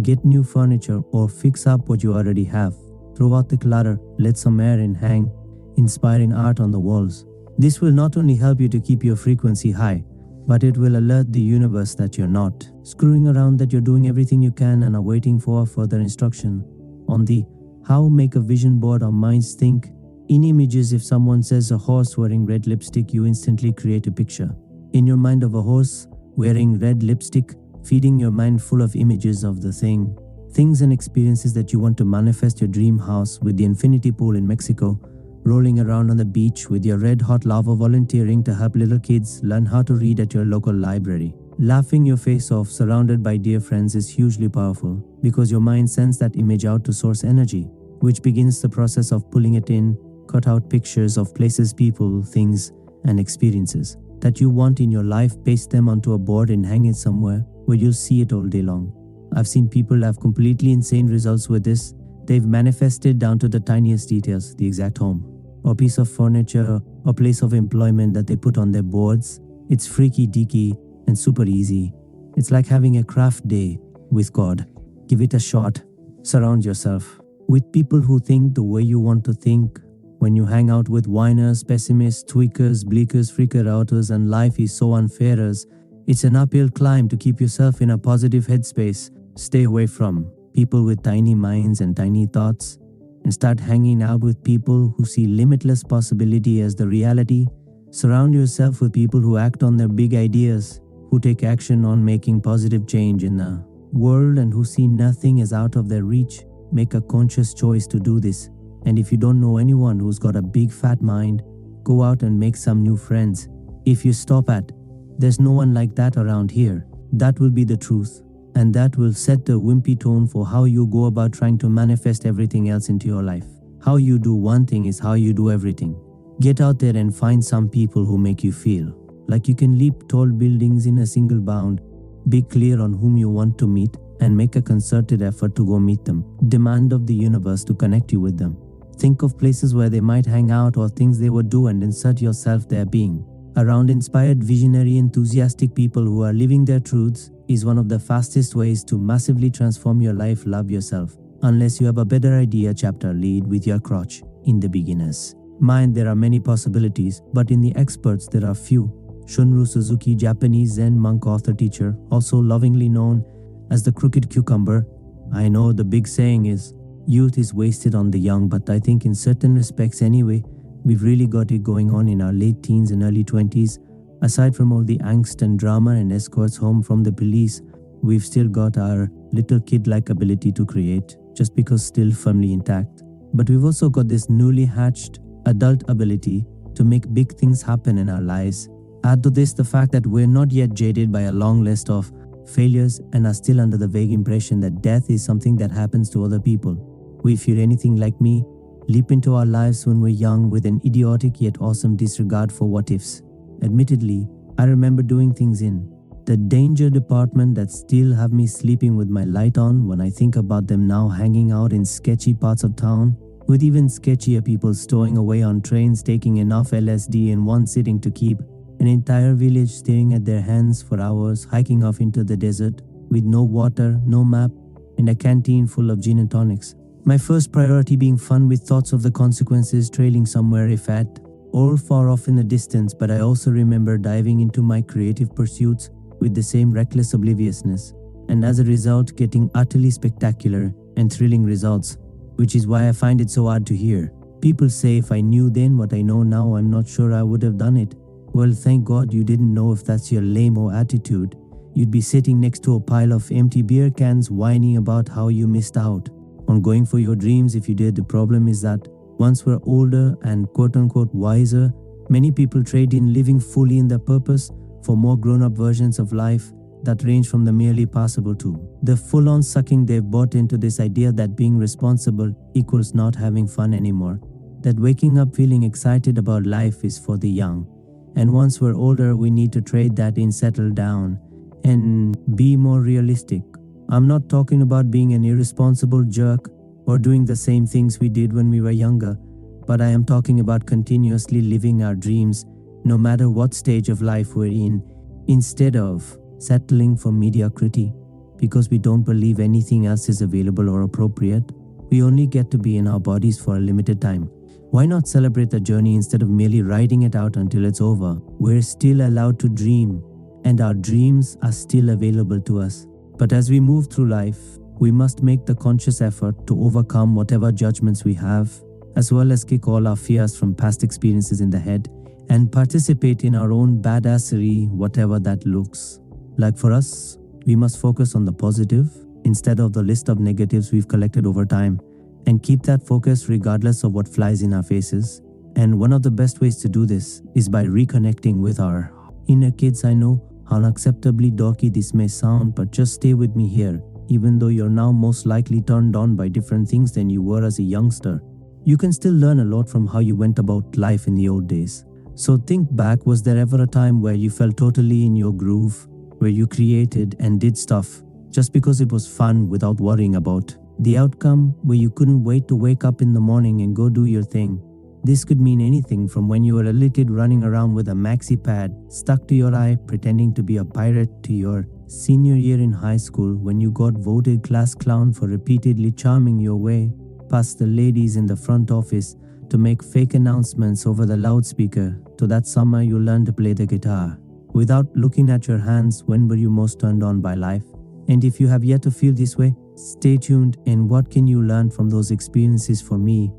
Get new furniture or fix up what you already have. Throw out the clutter, let some air in, hang inspiring art on the walls. This will not only help you to keep your frequency high, but it will alert the universe that you're not screwing around, that you're doing everything you can and are waiting for further instruction. On the how, make a vision board or minds think in images. If someone says a horse wearing red lipstick, you instantly create a picture in your mind of a horse wearing red lipstick, feeding your mind full of images of the things and experiences that you want to manifest. Your dream house with the infinity pool in Mexico, rolling around on the beach with your red-hot lava, volunteering to help little kids learn how to read at your local library. Laughing your face off surrounded by dear friends is hugely powerful because your mind sends that image out to source energy, which begins the process of pulling it in. Cut out pictures of places, people, things, and experiences that you want in your life, paste them onto a board and hang it somewhere where you'll see it all day long. I've seen people have completely insane results with this. They've manifested down to the tiniest details, the exact home, or piece of furniture, or place of employment that they put on their boards. It's freaky deaky and super easy. It's like having a craft day with God. Give it a shot. Surround yourself with people who think the way you want to think. When you hang out with whiners, pessimists, tweakers, bleakers, freaker-outers, and life is so unfairers, it's an uphill climb to keep yourself in a positive headspace. Stay away from people with tiny minds and tiny thoughts, and start hanging out with people who see limitless possibility as the reality. Surround yourself with people who act on their big ideas, who take action on making positive change in the world, and who see nothing as out of their reach. Make a conscious choice to do this. And if you don't know anyone who's got a big fat mind, go out and make some new friends. If you stop at, there's no one like that around here, that will be the truth. And that will set the wimpy tone for how you go about trying to manifest everything else into your life. How you do one thing is how you do everything. Get out there and find some people who make you feel like you can leap tall buildings in a single bound. Be clear on whom you want to meet and make a concerted effort to go meet them. Demand of the universe to connect you with them. Think of places where they might hang out or things they would do and insert yourself there. Being around inspired, visionary, enthusiastic people who are living their truths is one of the fastest ways to massively transform your life. Love yourself. Unless you have a better idea, chapter, lead with your crotch. In the beginner's mind, there are many possibilities, but in the experts, there are few. Shunryu Suzuki, Japanese Zen monk, author, teacher, also lovingly known as the crooked cucumber. I know the big saying is, youth is wasted on the young, but I think in certain respects anyway, we've really got it going on in our late teens and early 20s. Aside from all the angst and drama and escorts home from the police, we've still got our little kid-like ability to create, just because still firmly intact. But we've also got this newly hatched adult ability to make big things happen in our lives. Add to this the fact that we're not yet jaded by a long list of failures and are still under the vague impression that death is something that happens to other people. If you're anything like me, leap into our lives when we're young with an idiotic yet awesome disregard for what-ifs. Admittedly, I remember doing things in the danger department that still have me sleeping with my light on when I think about them now, hanging out in sketchy parts of town, with even sketchier people stowing away on trains, taking enough LSD in one sitting to keep an entire village staring at their hands for hours, hiking off into the desert with no water, no map, and a canteen full of gin and tonics. My first priority being fun with thoughts of the consequences trailing somewhere if at all far off in the distance, but I also remember diving into my creative pursuits with the same reckless obliviousness, and as a result getting utterly spectacular and thrilling results, which is why I find it so hard to hear. People say if I knew then what I know now, I'm not sure I would have done it. Well, thank God you didn't know. If that's your lame-o attitude, you'd be sitting next to a pile of empty beer cans whining about how you missed out on going for your dreams if you did. The problem is that once we're older and quote-unquote wiser, many people trade in living fully in their purpose for more grown-up versions of life that range from the merely passable to the full-on sucking. They've bought into this idea that being responsible equals not having fun anymore, that waking up feeling excited about life is for the young, and once we're older we need to trade that in, settle down, and be more realistic. I'm not talking about being an irresponsible jerk or doing the same things we did when we were younger, but I am talking about continuously living our dreams no matter what stage of life we're in, instead of settling for mediocrity because we don't believe anything else is available or appropriate. We only get to be in our bodies for a limited time. Why not celebrate the journey instead of merely riding it out until it's over? We're still allowed to dream, and our dreams are still available to us. But as we move through life, we must make the conscious effort to overcome whatever judgments we have, as well as kick all our fears from past experiences in the head and participate in our own badassery, whatever that looks like. For us, we must focus on the positive instead of the list of negatives we've collected over time, and keep that focus regardless of what flies in our faces. And one of the best ways to do this is by reconnecting with our inner kids. I know how unacceptably dorky this may sound, but just stay with me here. Even though you're now most likely turned on by different things than you were as a youngster, you can still learn a lot from how you went about life in the old days. So think back, was there ever a time where you felt totally in your groove, where you created and did stuff just because it was fun without worrying about the outcome, where you couldn't wait to wake up in the morning and go do your thing? This could mean anything from when you were a little kid running around with a maxi pad stuck to your eye pretending to be a pirate, to your senior year in high school when you got voted class clown for repeatedly charming your way past the ladies in the front office to make fake announcements over the loudspeaker, to that summer you learned to play the guitar without looking at your hands. When were you most turned on by life? And if you have yet to feel this way, stay tuned. And what can you learn from those experiences? For me,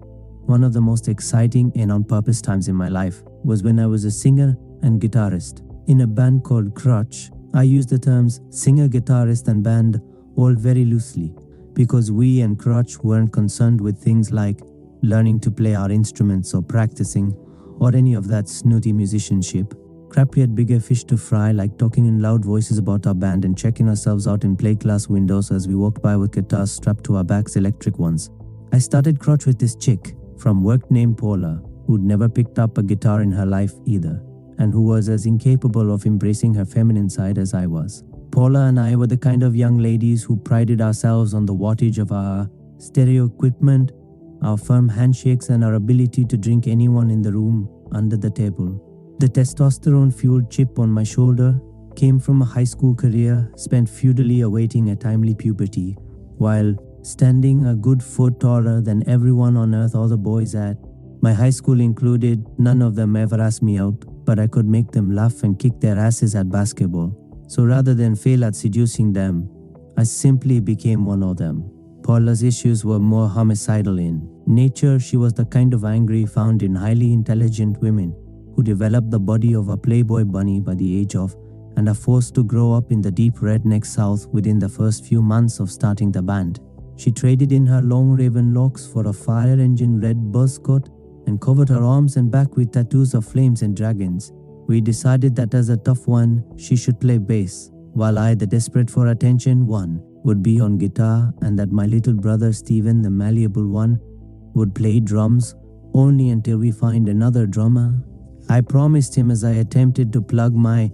one of the most exciting and on purpose times in my life was when I was a singer and guitarist in a band called Crutch. I use the terms singer, guitarist and band all very loosely because we and Crutch weren't concerned with things like learning to play our instruments or practicing or any of that snooty musicianship crap. We had bigger fish to fry, like talking in loud voices about our band and checking ourselves out in plate glass windows as we walked by with guitars strapped to our backs, electric ones. I started Crutch with this chick from work named Paula, who'd never picked up a guitar in her life either, and who was as incapable of embracing her feminine side as I was. Paula and I were the kind of young ladies who prided ourselves on the wattage of our stereo equipment, our firm handshakes, and our ability to drink anyone in the room under the table. The testosterone-fueled chip on my shoulder came from a high school career spent feudally awaiting a timely puberty, while standing a good foot taller than everyone on earth, all the boys at my high school included. None of them ever asked me out, but I could make them laugh and kick their asses at basketball. So rather than fail at seducing them, I simply became one of them. Paula's issues were more homicidal in nature. She was the kind of angry found in highly intelligent women who developed the body of a Playboy bunny by the age of and are forced to grow up in the deep redneck South within the first few months of starting the band. She traded in her long raven locks for a fire engine red buzz cut and covered her arms and back with tattoos of flames and dragons. We decided that as a tough one, she should play bass, while I, the desperate for attention one, would be on guitar, and that my little brother Steven, the malleable one, would play drums, only until we find another drummer. I promised him as I attempted to plug my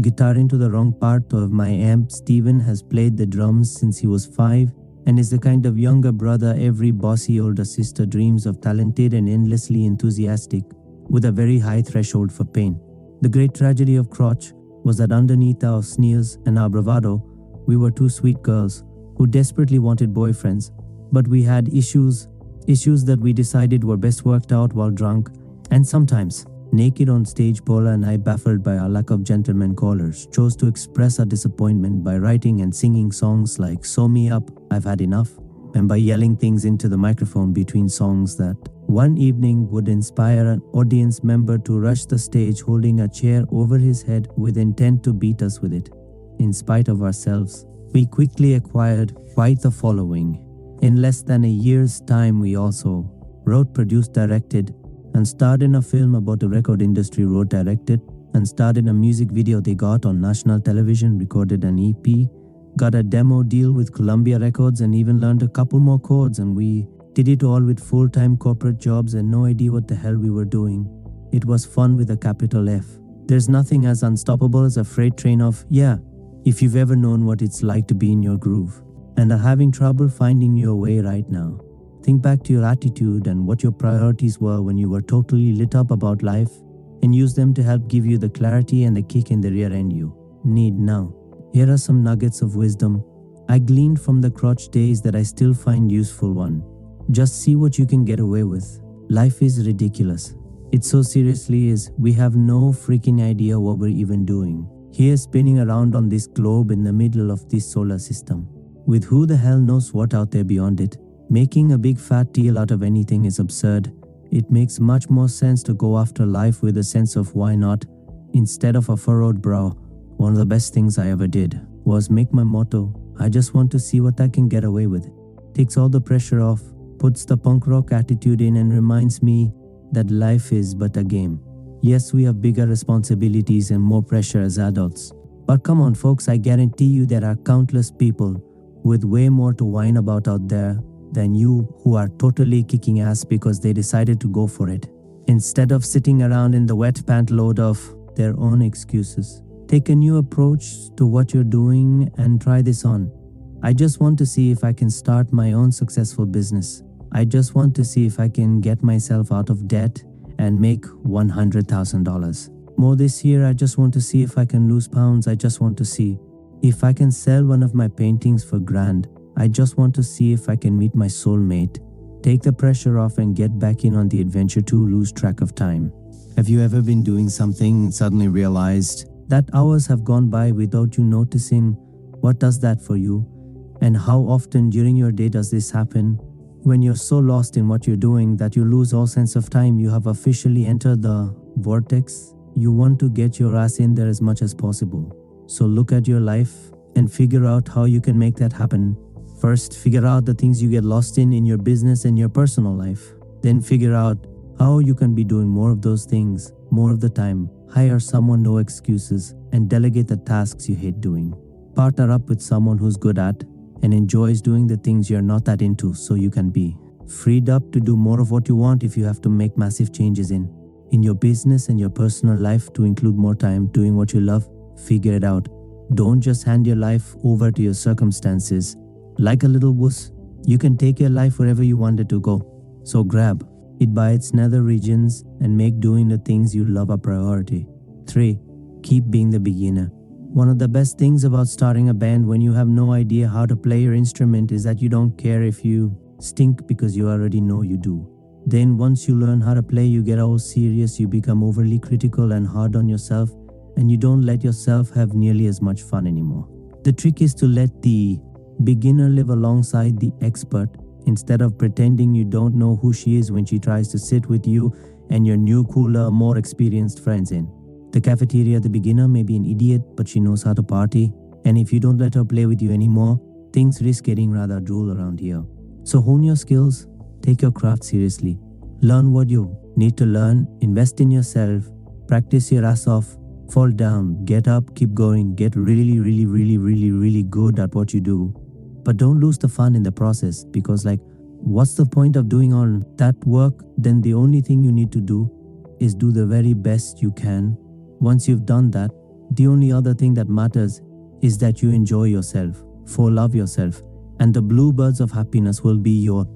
guitar into the wrong part of my amp. Steven has played the drums since he was 5 and is the kind of younger brother every bossy older sister dreams of, talented and endlessly enthusiastic, with a very high threshold for pain. The great tragedy of Crotch was that underneath our sneers and our bravado, we were two sweet girls who desperately wanted boyfriends, But we had issues that we decided were best worked out while drunk, and sometimes naked on stage. Paula and I, baffled by our lack of gentleman callers, chose to express our disappointment by writing and singing songs like "Sew Me Up, I've Had Enough," and by yelling things into the microphone between songs that one evening would inspire an audience member to rush the stage holding a chair over his head with intent to beat us with it. In spite of ourselves, we quickly acquired quite the following. In less than a year's time, we also wrote, produced, directed, and starred in a film about the record industry, wrote, directed, and starred in a music video they got on national television, recorded an EP, got a demo deal with Columbia Records, and even learned a couple more chords, and we did it all with full-time corporate jobs and no idea what the hell we were doing. It was fun with a capital F. There's nothing as unstoppable as a freight train of, yeah, if you've ever known what it's like to be in your groove and are having trouble finding your way right now. Think back to your attitude and what your priorities were when you were totally lit up about life, and use them to help give you the clarity and the kick in the rear end you need now. Here are some nuggets of wisdom I gleaned from the crotch days that I still find useful. 1. Just see what you can get away with. Life is ridiculous. It so seriously is. We have no freaking idea what we're even doing. Here, spinning around on this globe in the middle of this solar system, with who the hell knows what out there beyond it. Making a big fat deal out of anything is absurd. It makes much more sense to go after life with a sense of why not, instead of a furrowed brow. One of the best things I ever did was make my motto, I just want to see what I can get away with. Takes all the pressure off, puts the punk rock attitude in, and reminds me that life is but a game. Yes, we have bigger responsibilities and more pressure as adults. But come on folks, I guarantee you there are countless people with way more to whine about out there than you who are totally kicking ass because they decided to go for it, instead of sitting around in the wet pant load of their own excuses. Take a new approach to what you're doing and try this on. I just want to see if I can start my own successful business. I just want to see if I can get myself out of debt and make $100,000 more this year. I just want to see if I can lose pounds. I just want to see if I can sell one of my paintings for $1,000. I just want to see if I can meet my soulmate. Take the pressure off and get back in on the adventure to lose track of time. Have you ever been doing something and suddenly realized that hours have gone by without you noticing? What does that for you? And how often during your day does this happen? When you're so lost in what you're doing that you lose all sense of time. You have officially entered the vortex. You want to get your ass in there as much as possible. So look at your life and figure out how you can make that happen. First, figure out the things you get lost in your business and your personal life. Then figure out how you can be doing more of those things more of the time. Hire someone, no excuses, and delegate the tasks you hate doing. Partner up with someone who's good at and enjoys doing the things you're not that into, so you can be freed up to do more of what you want. If you have to make massive changes in your business and your personal life to include more time doing what you love, figure it out. Don't just hand your life over to your circumstances like a little wuss. You can take your life wherever you want it to go. So grab it by its nether regions and make doing the things you love a priority. 3. Keep being the beginner. One of the best things about starting a band when you have no idea how to play your instrument is that you don't care if you stink because you already know you do. Then once you learn how to play, you get all serious, you become overly critical and hard on yourself, and you don't let yourself have nearly as much fun anymore. The trick is to let the beginner live alongside the expert instead of pretending you don't know who she is when she tries to sit with you and your new, cooler, more experienced friends in the cafeteria. The beginner may be an idiot, but she knows how to party, and if you don't let her play with you anymore, things risk getting rather drool around here. So hone your skills, take your craft seriously, learn what you need to learn, invest in yourself, practice your ass off, fall down, get up, keep going, get really good at what you do. But don't lose the fun in the process, because what's the point of doing all that work? Then the only thing you need to do is do the very best you can. Once you've done that, the only other thing that matters is that you enjoy yourself, love yourself, and the bluebirds of happiness will be your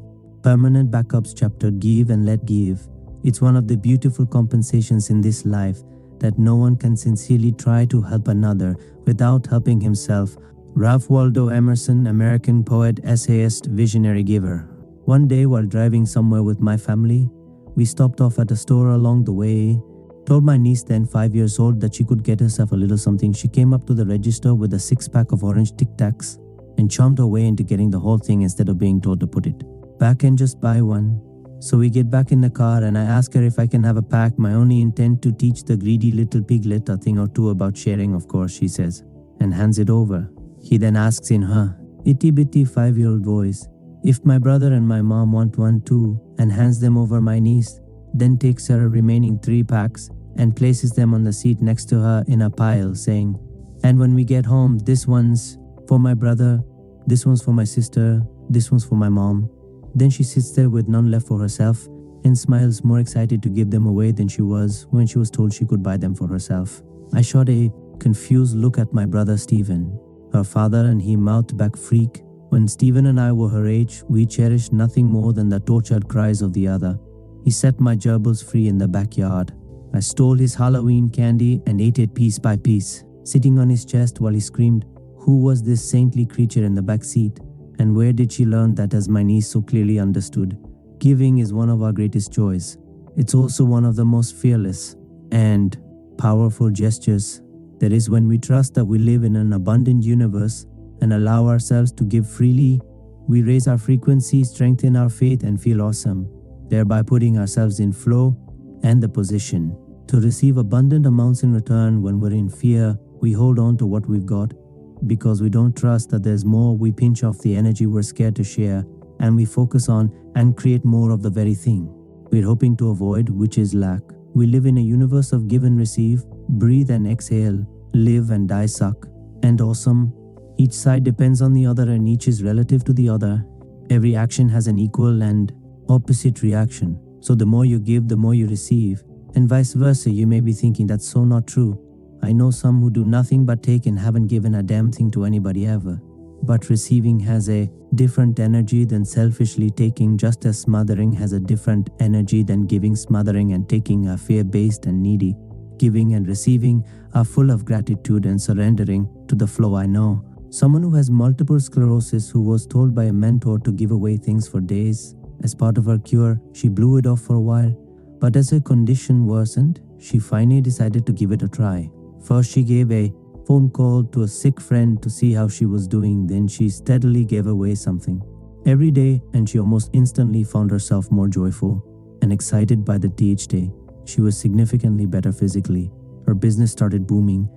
permanent backups. Chapter Give and Let Give. It's one of the beautiful compensations in this life that no one can sincerely try to help another without helping himself Ralph Waldo Emerson, American poet, essayist, visionary giver. One day while driving somewhere with my family, we stopped off at a store along the way. Told my niece, then 5 years old, that she could get herself a little something. She came up to the register with a 6-pack of orange Tic Tacs and chomped her way into getting the whole thing instead of being told to put it back and just buy one. So we get back in the car and I ask her if I can have a pack. My only intent to teach the greedy little piglet a thing or two about sharing, of course, she says, and hands it over. He then asks in her itty-bitty 5-year-old voice if my brother and my mom want one too, and hands them over my niece, then takes her remaining 3 packs and places them on the seat next to her in a pile, saying, "And when we get home, this one's for my brother, this one's for my sister, this one's for my mom." Then she sits there with none left for herself and smiles, more excited to give them away than she was when she was told she could buy them for herself. I shot a confused look at my brother Stephen, her father, and he mouthed back, "Freak." When Stephen and I were her age, we cherished nothing more than the tortured cries of the other. He set my gerbils free in the backyard. I stole his Halloween candy and ate it piece by piece, sitting on his chest while he screamed, "Who was this saintly creature in the back seat? And where did she learn that?" As my niece so clearly understood. Giving is one of our greatest joys. It's also one of the most fearless and powerful gestures. That is, when we trust that we live in an abundant universe and allow ourselves to give freely, we raise our frequency, strengthen our faith, and feel awesome, thereby putting ourselves in flow and the position to receive abundant amounts in return. When we're in fear, we hold on to what we've got because we don't trust that there's more. We pinch off the energy we're scared to share and we focus on and create more of the very thing we're hoping to avoid, which is lack. We live in a universe of give and receive, breathe and exhale, live and die, suck, and awesome. Each side depends on the other and each is relative to the other. Every action has an equal and opposite reaction. So the more you give, the more you receive, and vice versa. You may be thinking that's so not true. I know some who do nothing but take and haven't given a damn thing to anybody ever. But receiving has a different energy than selfishly taking, just as smothering has a different energy than giving. Smothering and taking are fear-based and needy. Giving and receiving are full of gratitude and surrendering to the flow. I know someone who has multiple sclerosis who was told by a mentor to give away things for days. As part of her cure, she blew it off for a while, but as her condition worsened, she finally decided to give it a try. First, she gave a phone call to a sick friend to see how she was doing. Then she steadily gave away something every day, and she almost instantly found herself more joyful and excited by the day each day. She was significantly better physically. Her business started booming,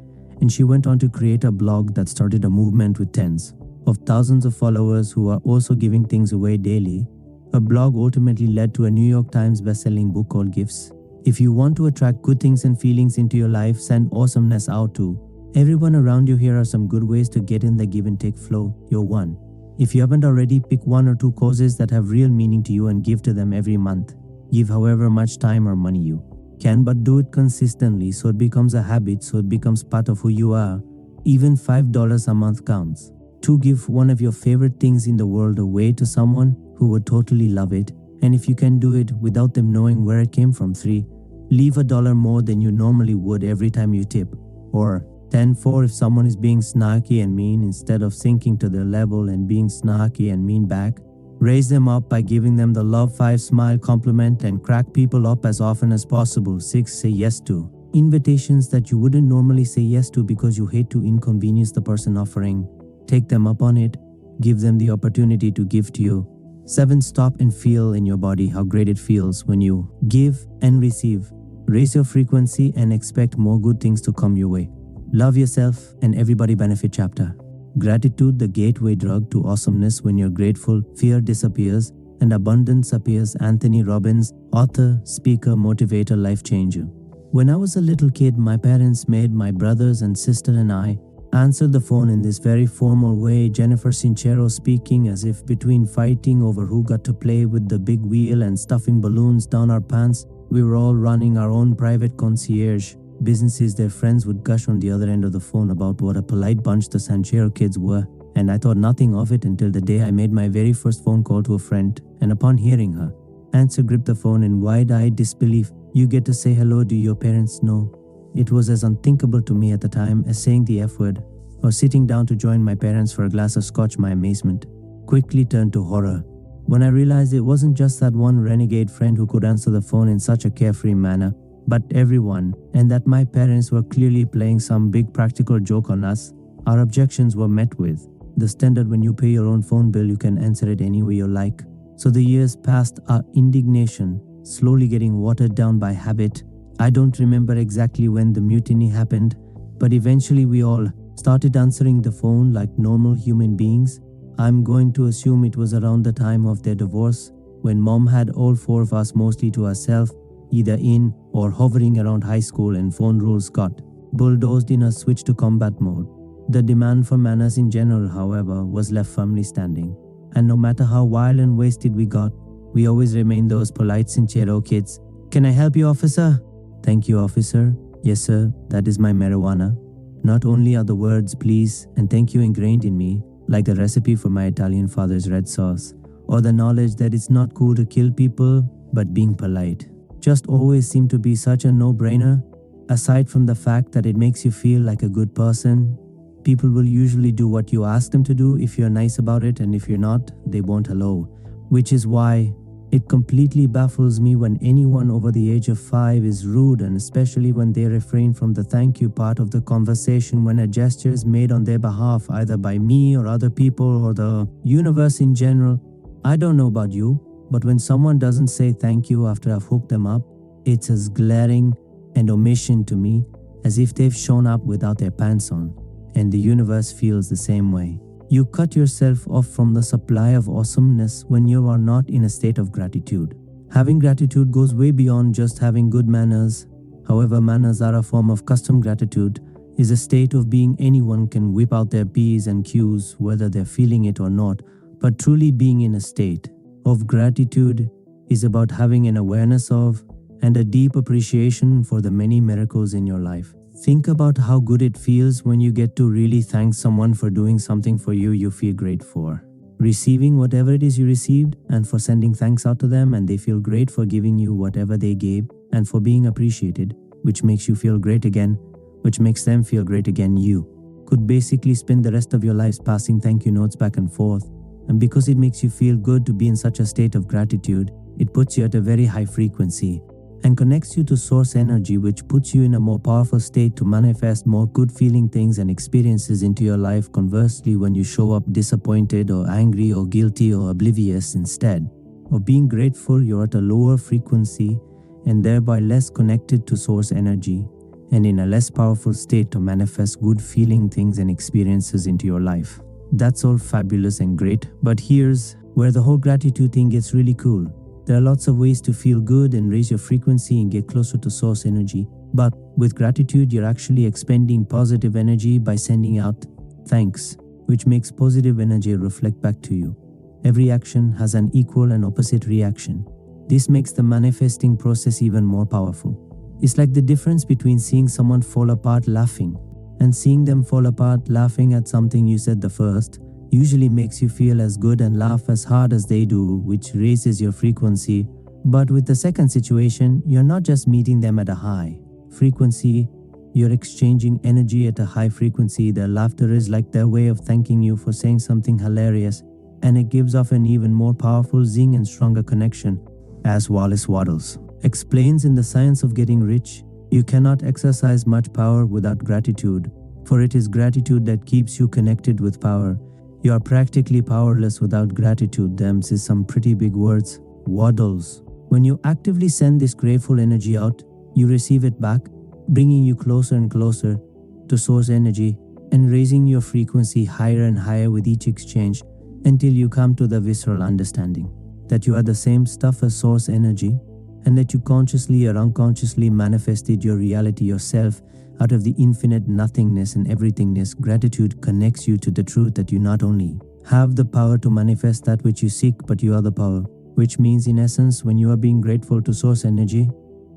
and she went on to create a blog that started a movement with tens of thousands of followers who are also giving things away daily. Her blog ultimately led to a New York Times best-selling book called Gifts. If you want to attract good things and feelings into your life, send awesomeness out to everyone around you. Here are some good ways to get in the give and take flow. You're one. If you haven't already, pick 1 or 2 causes that have real meaning to you and give to them every month. Give however much time or money you can, but do it consistently so it becomes a habit, so it becomes part of who you are. Even $5 a month counts. 2, give one of your favorite things in the world away to someone who would totally love it, and if you can do it without them knowing where it came from. 3, leave $1 more than you normally would every time you tip. Or 4, if someone is being snarky and mean, instead of sinking to their level and being snarky and mean back, raise them up by giving them the love. 5, smile, compliment, and crack people up as often as possible. 6, say yes to invitations that you wouldn't normally say yes to because you hate to inconvenience the person offering. Take them up on it. Give them the opportunity to give to you. 7, stop and feel in your body how great it feels when you give and receive. Raise your frequency and expect more good things to come your way. Love yourself and everybody benefit chapter. Gratitude, the gateway drug to awesomeness. When you're grateful, fear disappears and abundance appears. Anthony Robbins, author, speaker, motivator, life changer. When I was a little kid, my parents made my brothers and sister and I answer the phone in this very formal way. Jen Sincero speaking, as if between fighting over who got to play with the big wheel and stuffing balloons down our pants, we were all running our own private concierge businesses. Their friends would gush on the other end of the phone about what a polite bunch the Sincero kids were, and I thought nothing of it until the day I made my very first phone call to a friend, and upon hearing her answer, gripped the phone in wide-eyed disbelief. You get to say hello, do your parents know? It was as unthinkable to me at the time as saying the F word. or sitting down to join my parents for a glass of scotch, my amazement quickly turned to horror when I realized it wasn't just that one renegade friend who could answer the phone in such a carefree manner, but everyone, and that my parents were clearly playing some big practical joke on us. Our objections were met with the standard: when you pay your own phone bill, you can answer it any way you like. So the years passed, our indignation slowly getting watered down by habit. I don't remember exactly when the mutiny happened, but eventually we all started answering the phone like normal human beings. I'm going to assume it was around the time of their divorce, when mom had all four of us mostly to herself, either in or hovering around high school, and phone rules got bulldozed in a switch to combat mode. The demand for manners in general, however, was left firmly standing. And no matter how wild and wasted we got, we always remained those polite Sincero kids. "Can I help you, officer?" "Thank you, officer." "Yes, sir, that is my marijuana." Not only are the words please and thank you ingrained in me, like the recipe for my Italian father's red sauce, or the knowledge that it's not cool to kill people, but being polite just always seemed to be such a no-brainer. Aside from the fact that it makes you feel like a good person, people will usually do what you ask them to do if you're nice about it, and if you're not, they won't hello. Which is why it completely baffles me when anyone over the age of 5 is rude, and especially when they refrain from the thank you part of the conversation when a gesture is made on their behalf, either by me or other people or the universe in general. I don't know about you, but when someone doesn't say thank you after I've hooked them up, it's as glaring an omission to me as if they've shown up without their pants on. And the universe feels the same way. You cut yourself off from the supply of awesomeness when you are not in a state of gratitude. Having gratitude goes way beyond just having good manners. However, manners are a form of custom. Gratitude is a state of being. Anyone can whip out their P's and Q's, whether they're feeling it or not, but truly being in a state of gratitude is about having an awareness of and a deep appreciation for the many miracles in your life. Think about how good it feels when you get to really thank someone for doing something for you you feel great for. Receiving whatever it is you received, and for sending thanks out to them, and they feel great for giving you whatever they gave, and for being appreciated, which makes you feel great again, which makes them feel great again. You could basically spend the rest of your lives passing thank you notes back and forth. And because it makes you feel good to be in such a state of gratitude, it puts you at a very high frequency and connects you to source energy, which puts you in a more powerful state to manifest more good feeling things and experiences into your life. Conversely, when you show up disappointed or angry or guilty or oblivious, instead of being grateful, you're at a lower frequency and thereby less connected to source energy, and in a less powerful state to manifest good feeling things and experiences into your life. That's all fabulous and great, but here's where the whole gratitude thing gets really cool. There are lots of ways to feel good and raise your frequency and get closer to source energy. But with gratitude, you're actually expending positive energy by sending out thanks, which makes positive energy reflect back to you. Every action has an equal and opposite reaction. This makes the manifesting process even more powerful. It's like the difference between seeing someone fall apart laughing and seeing them fall apart laughing at something you said. The first usually makes you feel as good and laugh as hard as they do, which raises your frequency. But with the second situation, you're not just meeting them at a high frequency, you're exchanging energy at a high frequency. Their laughter is like their way of thanking you for saying something hilarious, and it gives off an even more powerful zing and stronger connection. As Wallace Wattles explains in The Science of Getting Rich, you cannot exercise much power without gratitude, for it is gratitude that keeps you connected with power. You are practically powerless without gratitude. Them's is some pretty big words. Waddles. When you actively send this grateful energy out, you receive it back, bringing you closer and closer to source energy and raising your frequency higher and higher with each exchange, until you come to the visceral understanding that you are the same stuff as source energy, and that you consciously or unconsciously manifested your reality yourself out of the infinite nothingness and everythingness. Gratitude connects you to the truth that you not only have the power to manifest that which you seek, but you are the power. Which means, in essence, when you are being grateful to source energy,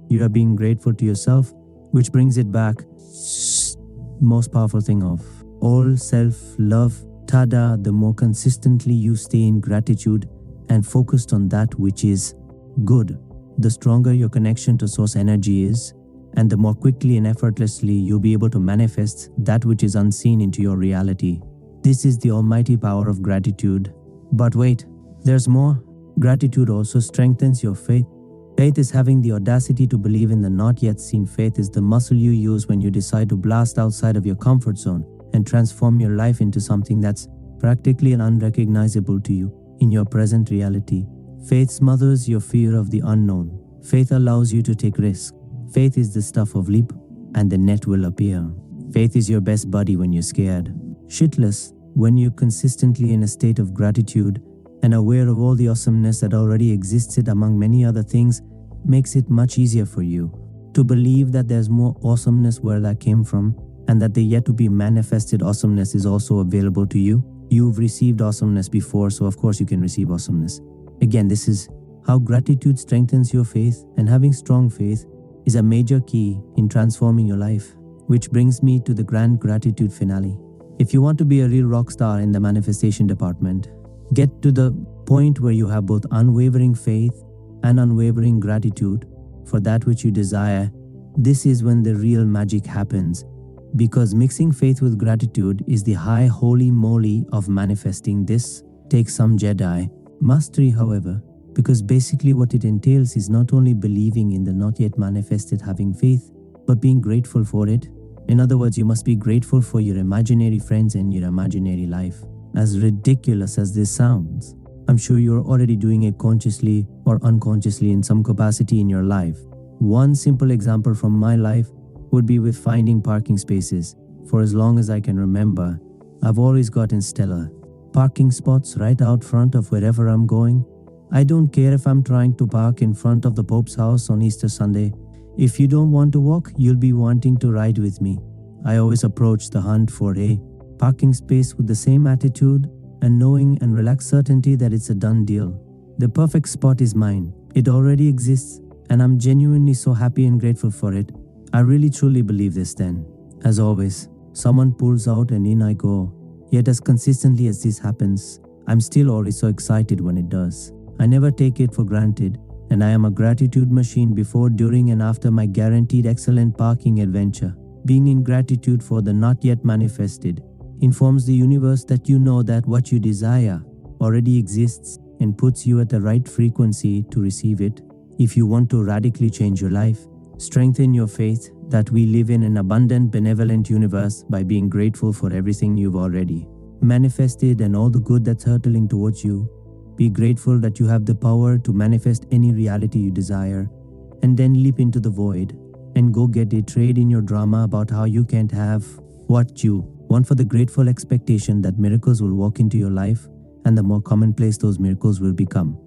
you are being grateful to yourself, which brings it back. Most powerful thing of all, self-love. Tada! The more consistently you stay in gratitude and focused on that which is good, the stronger your connection to source energy is, and the more quickly and effortlessly you'll be able to manifest that which is unseen into your reality. This is the almighty power of gratitude. But wait, there's more. Gratitude also strengthens your faith. Faith is having the audacity to believe in the not yet seen. Faith is the muscle you use when you decide to blast outside of your comfort zone and transform your life into something that's practically unrecognizable to you in your present reality. Faith smothers your fear of the unknown. Faith allows you to take risks. Faith is the stuff of leap, and the net will appear. Faith is your best buddy when you're scared. Shitless, when you're consistently in a state of gratitude and aware of all the awesomeness that already existed among many other things, makes it much easier for you to believe that there's more awesomeness where that came from, and that the yet to be manifested awesomeness is also available to you. You've received awesomeness before, so of course you can receive awesomeness. Again, this is how gratitude strengthens your faith, and having strong faith is a major key in transforming your life. Which brings me to the grand gratitude finale. If you want to be a real rock star in the manifestation department, get to the point where you have both unwavering faith and unwavering gratitude for that which you desire. This is when the real magic happens, because mixing faith with gratitude is the high holy moly of manifesting. This takes some Jedi mastery, however, because basically what it entails is not only believing in the not yet manifested, having faith, but being grateful for it. In other words, you must be grateful for your imaginary friends and your imaginary life. As ridiculous as this sounds, I'm sure you're already doing it consciously or unconsciously in some capacity in your life. One simple example from my life would be with finding parking spaces. For as long as I can remember, I've always gotten stellar parking spots right out front of wherever I'm going. I don't care if I'm trying to park in front of the Pope's house on Easter Sunday. If you don't want to walk, you'll be wanting to ride with me. I always approach the hunt for a parking space with the same attitude and knowing and relaxed certainty that it's a done deal. The perfect spot is mine. It already exists, and I'm genuinely so happy and grateful for it. I really truly believe this then. As always, someone pulls out and in I go. Yet as consistently as this happens, I'm still always so excited when it does. I never take it for granted, and I am a gratitude machine before, during, and after my guaranteed excellent parking adventure. Being in gratitude for the not yet manifested informs the universe that you know that what you desire already exists and puts you at the right frequency to receive it. If you want to radically change your life, strengthen your faith that we live in an abundant, benevolent universe by being grateful for everything you've already manifested and all the good that's hurtling towards you. Be grateful that you have the power to manifest any reality you desire, and then leap into the void and go get a trade in your drama about how you can't have what you want, for the grateful expectation that miracles will walk into your life, and the more commonplace those miracles will become.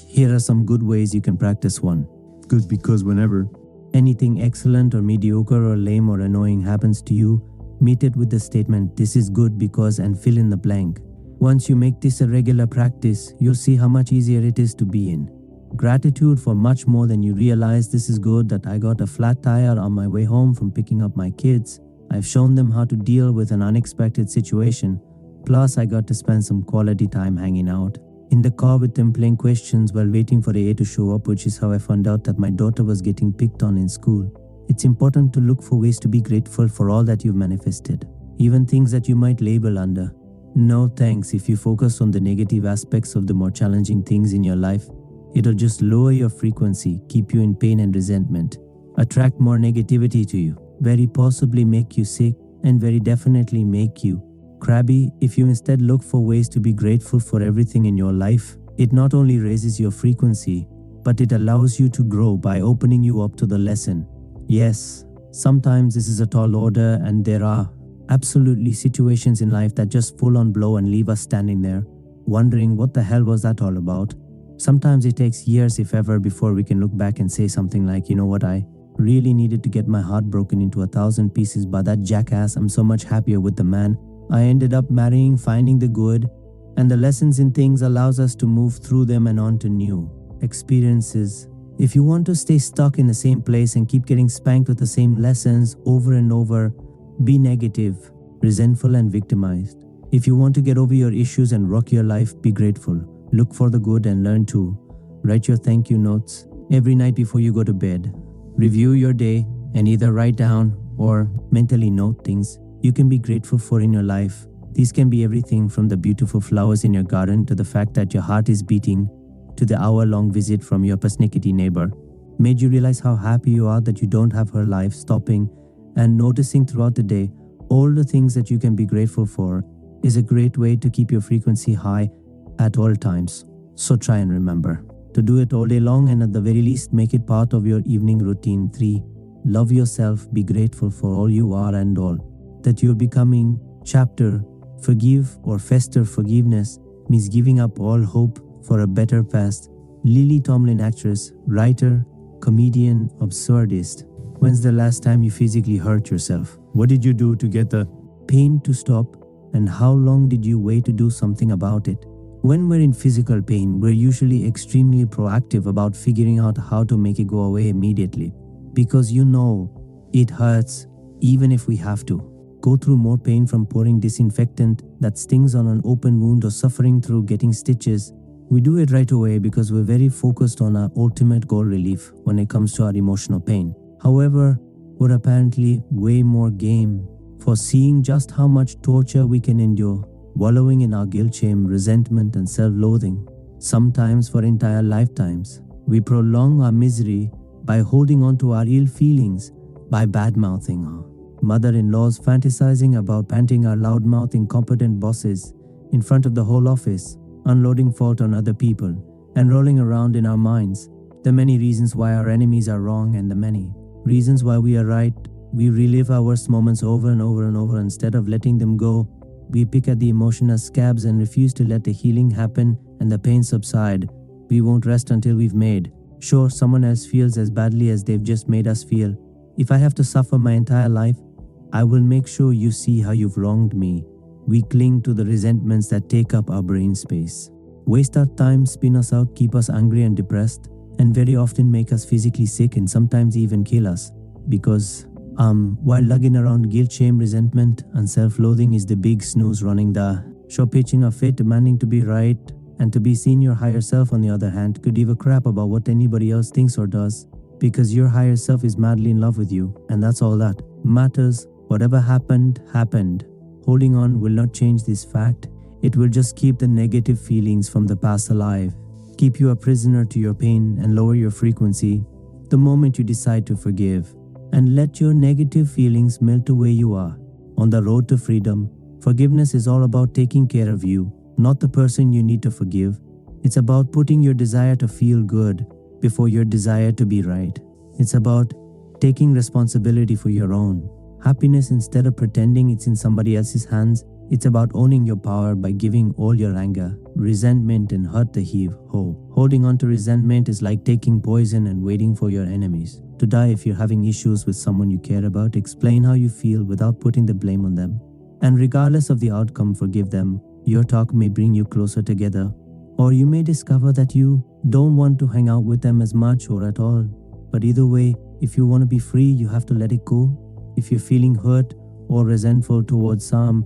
Here are some good ways you can practice one. Good, because whenever anything excellent or mediocre or lame or annoying happens to you, meet it with the statement, "This is good because," and fill in the blank. Once you make this a regular practice, you'll see how much easier it is to be in gratitude for much more than you realize. This is good that I got a flat tire on my way home from picking up my kids. I've shown them how to deal with an unexpected situation. Plus, I got to spend some quality time hanging out in the car with them, playing questions while waiting for the A to show up, which is how I found out that my daughter was getting picked on in school. It's important to look for ways to be grateful for all that you've manifested, even things that you might label under "no thanks." If you focus on the negative aspects of the more challenging things in your life, it'll just lower your frequency, keep you in pain and resentment, attract more negativity to you, very possibly make you sick, and very definitely make you crabby. If you instead look for ways to be grateful for everything in your life, it not only raises your frequency, but it allows you to grow by opening you up to the lesson. Yes, sometimes this is a tall order, and there are absolutely situations in life that just full on blow and leave us standing there, wondering what the hell was that all about. Sometimes it takes years, if ever, before we can look back and say something like, "You know what, I really needed to get my heart broken into 1,000 pieces by that jackass. I'm so much happier with the man I ended up marrying." Finding the good and the lessons in things allows us to move through them and on to new experiences. If you want to stay stuck in the same place and keep getting spanked with the same lessons over and over, be negative, resentful, and victimized. If you want to get over your issues and rock your life, be grateful. Look for the good and learn to write your thank you notes every night before you go to bed. Review your day and either write down or mentally note things you can be grateful for in your life. These can be everything from the beautiful flowers in your garden to the fact that your heart is beating to the hour-long visit from your persnickety neighbor. Made you realize how happy you are that you don't have her life. Stopping and noticing throughout the day all the things that you can be grateful for is a great way to keep your frequency high at all times. So try and remember to do it all day long, and at the very least make it part of your evening routine. 3. Love yourself. Be grateful for all you are and all that you're becoming. Chapter Forgive or Fester. Forgiveness means giving up all hope for a better past. Lily Tomlin, actress, writer, comedian, absurdist. When's the last time you physically hurt yourself? What did you do to get the pain to stop? And how long did you wait to do something about it? When we're in physical pain, we're usually extremely proactive about figuring out how to make it go away immediately, because you know it hurts even if we have to go through more pain from pouring disinfectant that stings on an open wound or suffering through getting stitches. We do it right away because we're very focused on our ultimate goal, relief, when it comes to our emotional pain. However, we're apparently way more game for seeing just how much torture we can endure, wallowing in our guilt, shame, resentment, and self-loathing, sometimes for entire lifetimes. We prolong our misery by holding on to our ill feelings, by bad-mouthing our mother-in-laws, fantasizing about panting our loudmouth incompetent bosses in front of the whole office, unloading fault on other people, and rolling around in our minds the many reasons why our enemies are wrong and the many reasons why we are right. We relive our worst moments over and over and over. Instead of letting them go, we pick at the emotion as scabs and refuse to let the healing happen and the pain subside. We won't rest until we've made sure someone else feels as badly as they've just made us feel. If I have to suffer my entire life, I will make sure you see how you've wronged me. We cling to the resentments that take up our brain space, waste our time, spin us out, keep us angry and depressed, and very often make us physically sick and sometimes even kill us. Because while lugging around guilt, shame, resentment, and self-loathing is the big snooze running the show, pitching a fit, demanding to be right and to be seen. Your higher self, on the other hand, could give a crap about what anybody else thinks or does, because your higher self is madly in love with you, and that's all that matters. Whatever happened, happened. Holding on will not change this fact. It will just keep the negative feelings from the past alive, keep you a prisoner to your pain, and lower your frequency. The moment you decide to forgive and let your negative feelings melt away, you are on the road to freedom. Forgiveness is all about taking care of you, not the person you need to forgive. It's about putting your desire to feel good before your desire to be right. It's about taking responsibility for your own happiness instead of pretending it's in somebody else's hands. It's about owning your power by giving all your anger, resentment, and hurt the heave-ho. Holding on to resentment is like taking poison and waiting for your enemies to die. If you're having issues with someone you care about, explain how you feel without putting the blame on them. And regardless of the outcome, forgive them. Your talk may bring you closer together, or you may discover that you don't want to hang out with them as much or at all. But either way, if you want to be free, you have to let it go. If you're feeling hurt or resentful towards a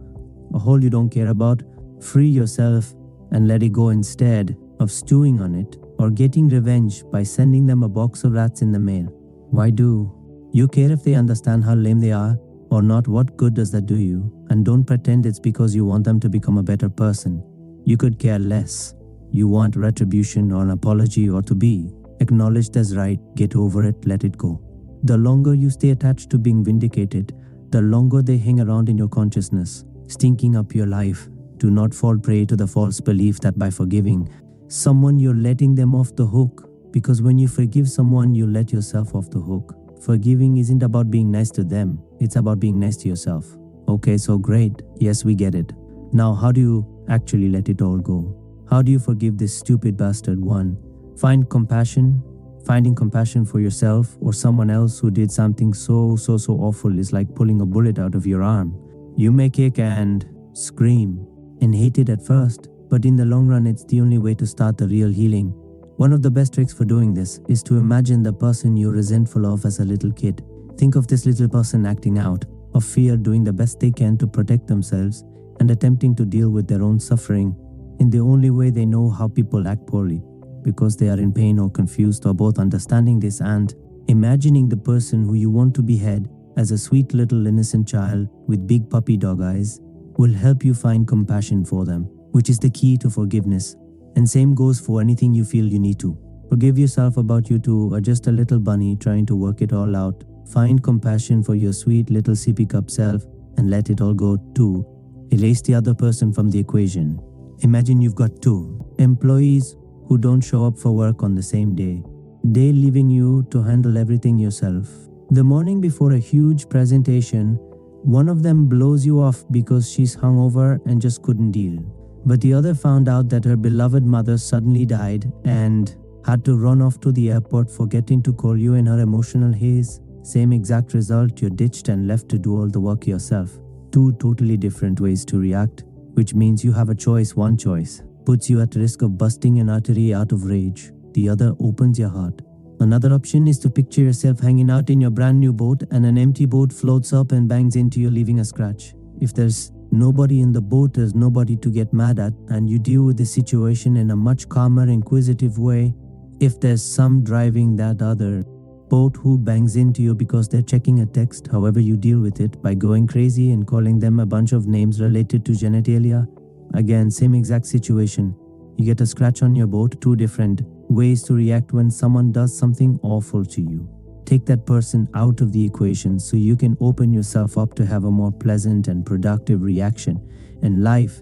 whole you don't care about, free yourself and let it go instead of stewing on it or getting revenge by sending them a box of rats in the mail. Why do you care if they understand how lame they are or not? What good does that do you? And don't pretend it's because you want them to become a better person. You could care less. You want retribution or an apology or to be acknowledged as right. Get over it, let it go. The longer you stay attached to being vindicated, the longer they hang around in your consciousness, stinking up your life. Do not fall prey to the false belief that by forgiving someone you're letting them off the hook, because when you forgive someone, you let yourself off the hook. Forgiving isn't about being nice to them, it's about being nice to yourself. Okay, so great. Yes, we get it. Now, how do you actually let it all go? How do you forgive this stupid bastard? 1. Find compassion. Finding compassion for yourself or someone else who did something so awful is like pulling a bullet out of your arm. You may kick and scream and hate it at first, but in the long run, it's the only way to start the real healing. One of the best tricks for doing this is to imagine the person you're resentful of as a little kid. Think of this little person acting out of fear, doing the best they can to protect themselves and attempting to deal with their own suffering in the only way they know how. People act poorly because they are in pain or confused or both. Understanding this and Imagining the person who you want to behead as a sweet little innocent child with big puppy dog eyes will help you find compassion for them, which is the key to forgiveness. And same goes for anything you feel you need to. Forgive yourself about you too, or just a little bunny trying to work it all out. Find compassion for your sweet little sippy cup self and let it all go too. Erase the other person from the equation. Imagine you've got two employees who don't show up for work on the same day. They leaving you to handle everything yourself. The morning before a huge presentation, one of them blows you off because she's hungover and just couldn't deal. But the other found out that her beloved mother suddenly died and had to run off to the airport, forgetting to call you in her emotional haze. Same exact result, you're ditched and left to do all the work yourself. Two totally different ways to react, which means you have a choice. One choice puts you at risk of busting an artery out of rage. The other opens your heart. Another option is to picture yourself hanging out in your brand new boat and an empty boat floats up and bangs into you, leaving a scratch. If there's nobody in the boat, there's nobody to get mad at, and you deal with the situation in a much calmer, inquisitive way. If there's some driving that other boat who bangs into you because they're checking a text, however you deal with it, by going crazy and calling them a bunch of names related to genitalia. Again, same exact situation. You get a scratch on your boat. Two different ways to react when someone does something awful to you. Take that person out of the equation so you can open yourself up to have a more pleasant and productive reaction. And life,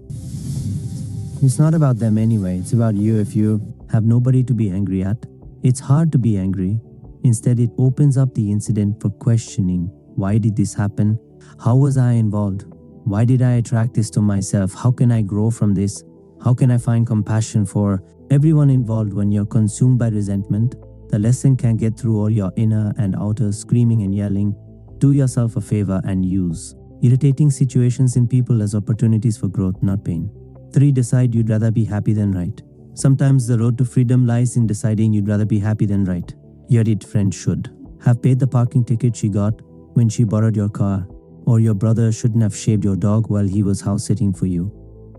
it's not about them anyway, it's about you. If you have nobody to be angry at, it's hard to be angry. Instead, it opens up the incident for questioning. Why did this happen? How was I involved? Why did I attract this to myself? How can I grow from this? How can I find compassion for everyone involved? When you're consumed by resentment, the lesson can get through all your inner and outer screaming and yelling. Do yourself a favor and use irritating situations in people as opportunities for growth, not pain. 3. Decide you'd rather be happy than right. Sometimes the road to freedom lies in deciding you'd rather be happy than right. Your dead friend should have paid the parking ticket she got when she borrowed your car, or your brother shouldn't have shaved your dog while he was house sitting for you.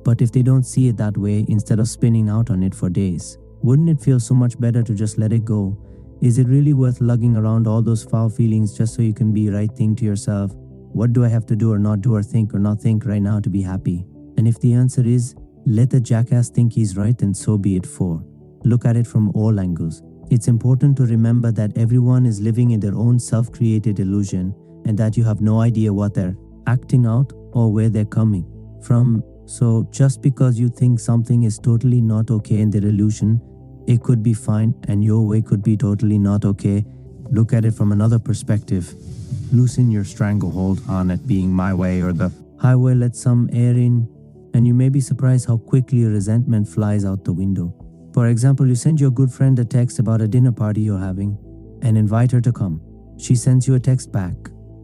But if they don't see it that way, instead of spinning out on it for days, wouldn't it feel so much better to just let it go? Is it really worth lugging around all those foul feelings just so you can be right thing to yourself? What do I have to do or not think right now to be happy? And if the answer is, let the jackass think he's right, then so be it. 4. Look at it from all angles. It's important to remember that everyone is living in their own self-created illusion and that you have no idea what they're acting out or where they're coming from. So just because you think something is totally not okay in their illusion, it could be fine and your way could be totally not okay. Look at it from another perspective. Loosen your stranglehold on it being my way or the highway. Let some air in, and you may be surprised how quickly your resentment flies out the window. For example, you send your good friend a text about a dinner party you're having and invite her to come. She sends you a text back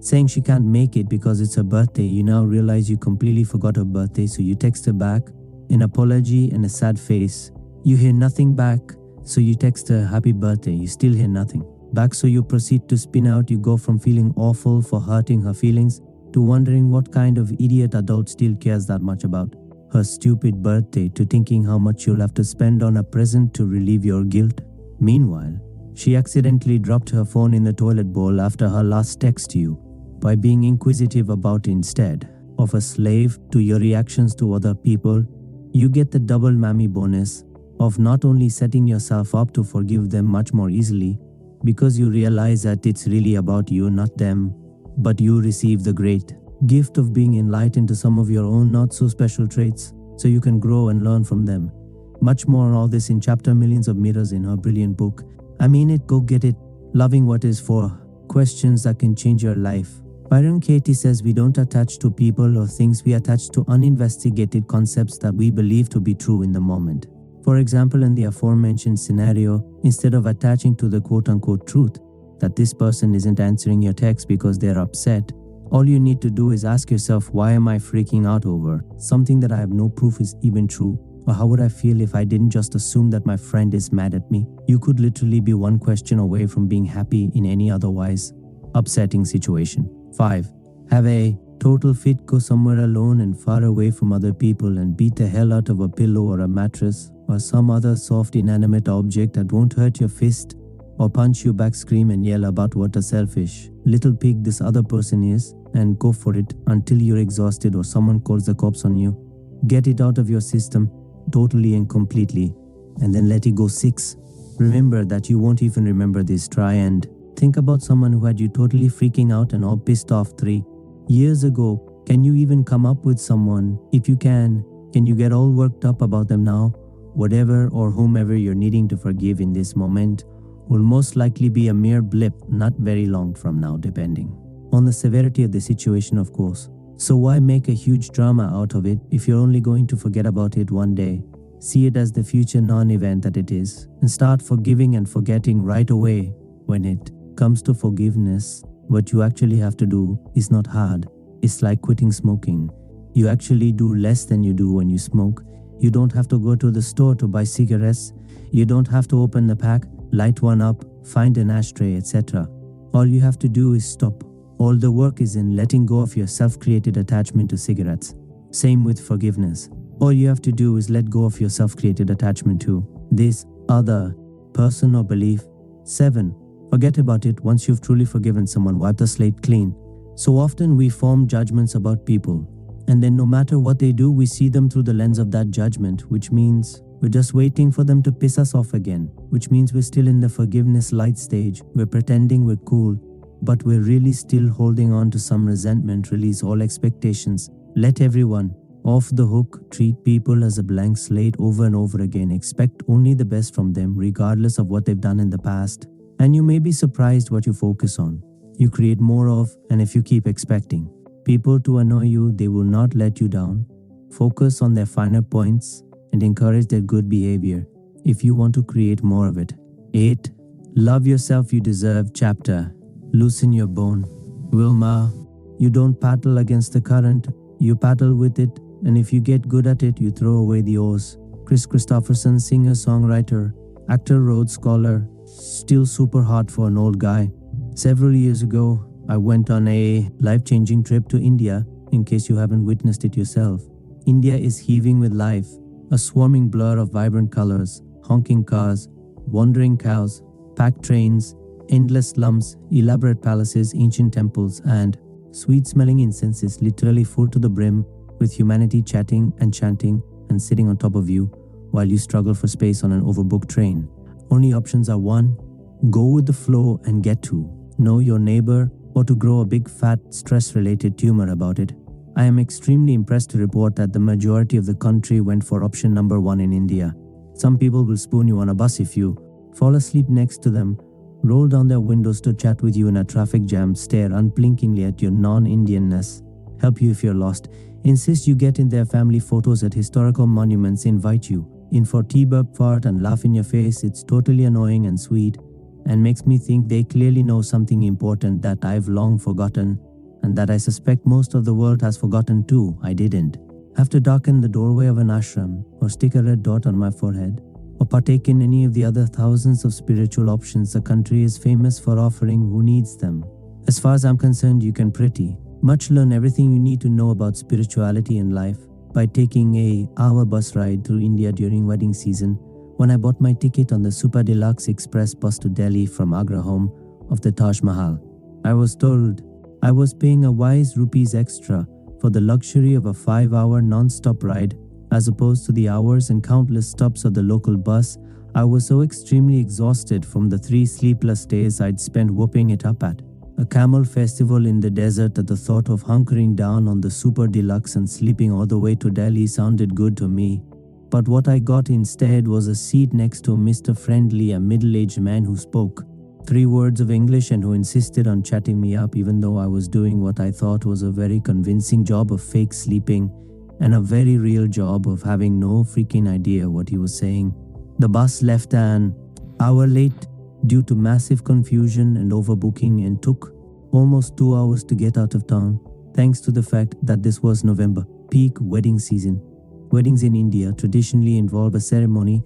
saying she can't make it because it's her birthday. You now realize you completely forgot her birthday, so you text her back an apology and a sad face. You hear nothing back, so you text her happy birthday. You still hear nothing back, so you proceed to spin out. You go from feeling awful for hurting her feelings to wondering what kind of idiot adult still cares that much about her stupid birthday, to thinking how much you'll have to spend on a present to relieve your guilt. Meanwhile, she accidentally dropped her phone in the toilet bowl after her last text to you. By being inquisitive about instead of a slave to your reactions to other people, you get the double mammy bonus of not only setting yourself up to forgive them much more easily, because you realize that it's really about you, not them, but you receive the great gift of being enlightened to some of your own not so special traits, so you can grow and learn from them. Much more on all this in chapter Millions of Mirrors in her brilliant book. I mean it, go get it. Loving What Is For, Questions That Can Change Your Life. Byron Katie says we don't attach to people or things, we attach to uninvestigated concepts that we believe to be true in the moment. For example, in the aforementioned scenario, instead of attaching to the quote-unquote truth that this person isn't answering your text because they're upset, all you need to do is ask yourself, why am I freaking out over something that I have no proof is even true? Or how would I feel if I didn't just assume that my friend is mad at me? You could literally be one question away from being happy in any otherwise upsetting situation. 5. Have a total fit, go somewhere alone and far away from other people and beat the hell out of a pillow or a mattress or some other soft inanimate object that won't hurt your fist or punch you back, scream and yell about what a selfish little pig this other person is, and go for it until you're exhausted or someone calls the cops on you. Get it out of your system totally and completely, and then let it go. 6. Remember that you won't even remember this. Try and think about someone who had you totally freaking out and all pissed off 3 years ago. Can you even come up with someone? If you can you get all worked up about them now? Whatever or whomever you're needing to forgive in this moment will most likely be a mere blip not very long from now, depending on the severity of the situation, of course. So why make a huge drama out of it if you're only going to forget about it one day? See it as the future non-event that it is, and start forgiving and forgetting right away. When it comes to forgiveness, what you actually have to do is not hard. It's like quitting smoking. You actually do less than you do when you smoke. You don't have to go to the store to buy cigarettes. You don't have to open the pack, light one up, find an ashtray, etc. All you have to do is stop. All the work is in letting go of your self-created attachment to cigarettes. Same with forgiveness. All you have to do is let go of your self-created attachment to this other person or belief. 7. Forget about it. Once you've truly forgiven someone, wipe the slate clean. So often we form judgments about people, and then no matter what they do, we see them through the lens of that judgment, which means we're just waiting for them to piss us off again, which means we're still in the forgiveness light stage. We're pretending we're cool, but we're really still holding on to some resentment. Release all expectations. Let everyone off the hook. Treat people as a blank slate over and over again. Expect only the best from them, regardless of what they've done in the past. And you may be surprised what you focus on, you create more of. And if you keep expecting people to annoy you, they will not let you down. Focus on their finer points and encourage their good behavior if you want to create more of it. 8. Love yourself. You deserve. Chapter. Loosen your bone. Wilma, you don't paddle against the current, you paddle with it, and if you get good at it, you throw away the oars. Chris Christopherson, singer, songwriter, actor, Rhodes Scholar, still super hot for an old guy. Several years ago, I went on a life-changing trip to India, in case you haven't witnessed it yourself. India is heaving with life, a swarming blur of vibrant colors, honking cars, wandering cows, packed trains, endless slums, elaborate palaces, ancient temples, and sweet-smelling incense is literally full to the brim with humanity chatting and chanting and sitting on top of you while you struggle for space on an overbooked train. Only options are 1. Go with the flow and get 2. Know your neighbor, or to grow a big fat stress-related tumor about it. I am extremely impressed to report that the majority of the country went for option number 1 in India. Some people will spoon you on a bus if you fall asleep next to them, roll down their windows to chat with you in a traffic jam, stare unblinkingly at your non-Indianness, help you if you're lost, insist you get in their family photos at historical monuments, invite you in for tea, burp, fart, and laugh in your face. It's totally annoying and sweet, and makes me think they clearly know something important that I've long forgotten, and that I suspect most of the world has forgotten too. I didn't have to darken the doorway of an ashram, or stick a red dot on my forehead, or partake in any of the other thousands of spiritual options the country is famous for offering. Who needs them? As far as I'm concerned, you can pretty much learn everything you need to know about spirituality and life by taking a hour bus ride through India during wedding season. When I bought my ticket on the Super Deluxe Express bus to Delhi from Agra, home of the Taj Mahal, I was told I was paying a wise rupees extra for the luxury of a 5-hour non-stop ride, as opposed to the hours and countless stops of the local bus. I was so extremely exhausted from the 3 sleepless days I'd spent whooping it up at a camel festival in the desert that the thought of hunkering down on the Super Deluxe and sleeping all the way to Delhi sounded good to me. But what I got instead was a seat next to Mr. Friendly, a middle-aged man who spoke 3 words of English and who insisted on chatting me up, even though I was doing what I thought was a very convincing job of fake sleeping and a very real job of having no freaking idea what he was saying. The bus left an hour late due to massive confusion and overbooking, and took almost 2 hours to get out of town, thanks to the fact that this was November, peak wedding season. Weddings in India traditionally involve a ceremony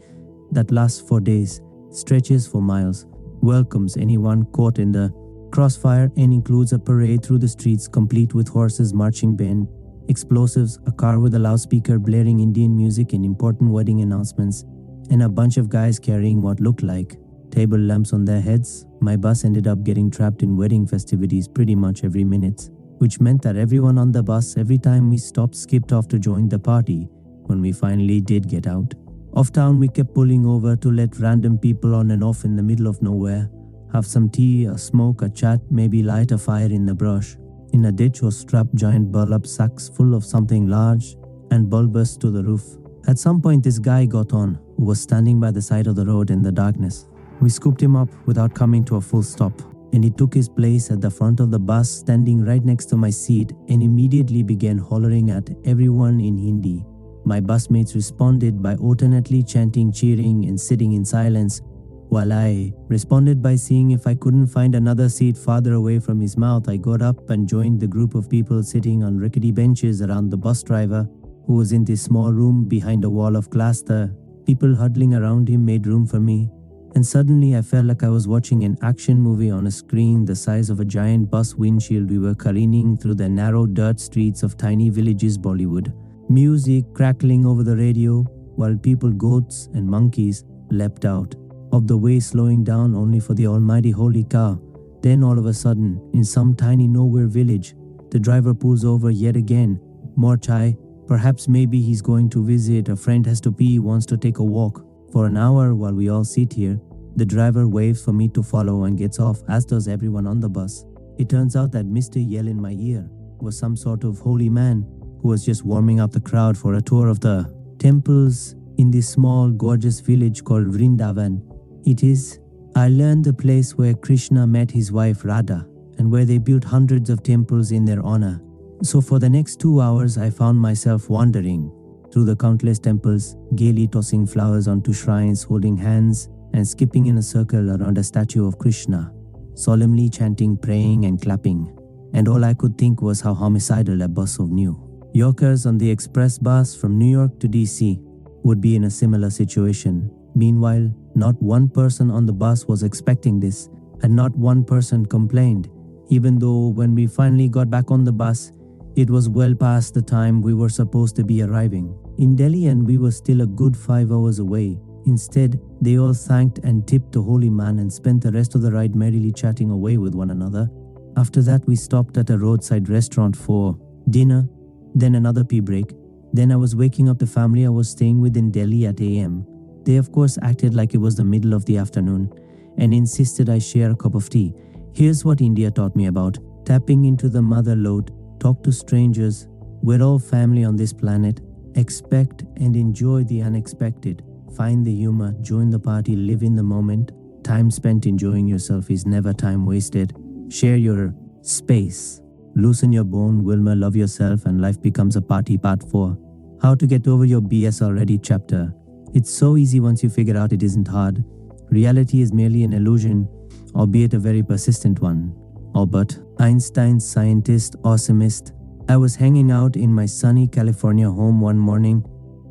that lasts for days, stretches for miles, welcomes anyone caught in the crossfire, and includes a parade through the streets complete with horses, marching band, explosives, a car with a loudspeaker blaring Indian music and important wedding announcements, and a bunch of guys carrying what looked like table lamps on their heads. My bus ended up getting trapped in wedding festivities pretty much every minute, which meant that everyone on the bus, every time we stopped, skipped off to join the party. When we finally did get out of town, we kept pulling over to let random people on and off in the middle of nowhere, have some tea, a smoke, a chat, maybe light a fire in the brush. In a ditch was strapped giant burlap sacks full of something large and bulbous to the roof. At some point, this guy got on, who was standing by the side of the road in the darkness. We scooped him up without coming to a full stop, and he took his place at the front of the bus, standing right next to my seat, and immediately began hollering at everyone in Hindi. My busmates responded by alternately chanting, cheering, and sitting in silence, while I responded by seeing if I couldn't find another seat farther away from his mouth. I got up and joined the group of people sitting on rickety benches around the bus driver, who was in this small room behind a wall of glass. The people huddling around him made room for me, and suddenly I felt like I was watching an action movie on a screen the size of a giant bus windshield. We were careening through the narrow dirt streets of tiny villages, Bollywood music crackling over the radio, while people, goats and monkeys, leapt out of the way, slowing down only for the almighty holy car. Then all of a sudden, in some tiny nowhere village, the driver pulls over yet again. More chai. Perhaps maybe he's going to visit a friend, has to pee, wants to take a walk. For an hour while we all sit here, the driver waves for me to follow and gets off, as does everyone on the bus. It turns out that Mr. Yell in my ear was some sort of holy man who was just warming up the crowd for a tour of the temples in this small, gorgeous village called Vrindavan. It is, I learned, the place where Krishna met his wife Radha, and where they built hundreds of temples in their honor. So for the next 2 hours, I found myself wandering through the countless temples, gaily tossing flowers onto shrines, holding hands, and skipping in a circle around a statue of Krishna, solemnly chanting, praying, and clapping. And all I could think was how homicidal a bus of New Yorkers on the express bus from New York to DC would be in a similar situation. Meanwhile, not one person on the bus was expecting this, and not one person complained, even though when we finally got back on the bus, it was well past the time we were supposed to be arriving in Delhi, and we were still a good 5 hours away. Instead, they all thanked and tipped the holy man and spent the rest of the ride merrily chatting away with one another. After that, we stopped at a roadside restaurant for dinner, then another pee break. Then I was waking up the family I was staying with in Delhi at AM. They of course acted like it was the middle of the afternoon and insisted I share a cup of tea. Here's what India taught me about tapping into the mother lode. Talk to strangers. We're all family on this planet. Expect and enjoy the unexpected. Find the humor, join the party, live in the moment. Time spent enjoying yourself is never time wasted. Share your space. Loosen your bone, Wilma, love yourself, and life becomes a party. Part 4. How to get over your BS already chapter. It's so easy once you figure out it isn't hard. Reality is merely an illusion, albeit a very persistent one. Albert Einstein, scientist, awesomist. I was hanging out in my sunny California home one morning,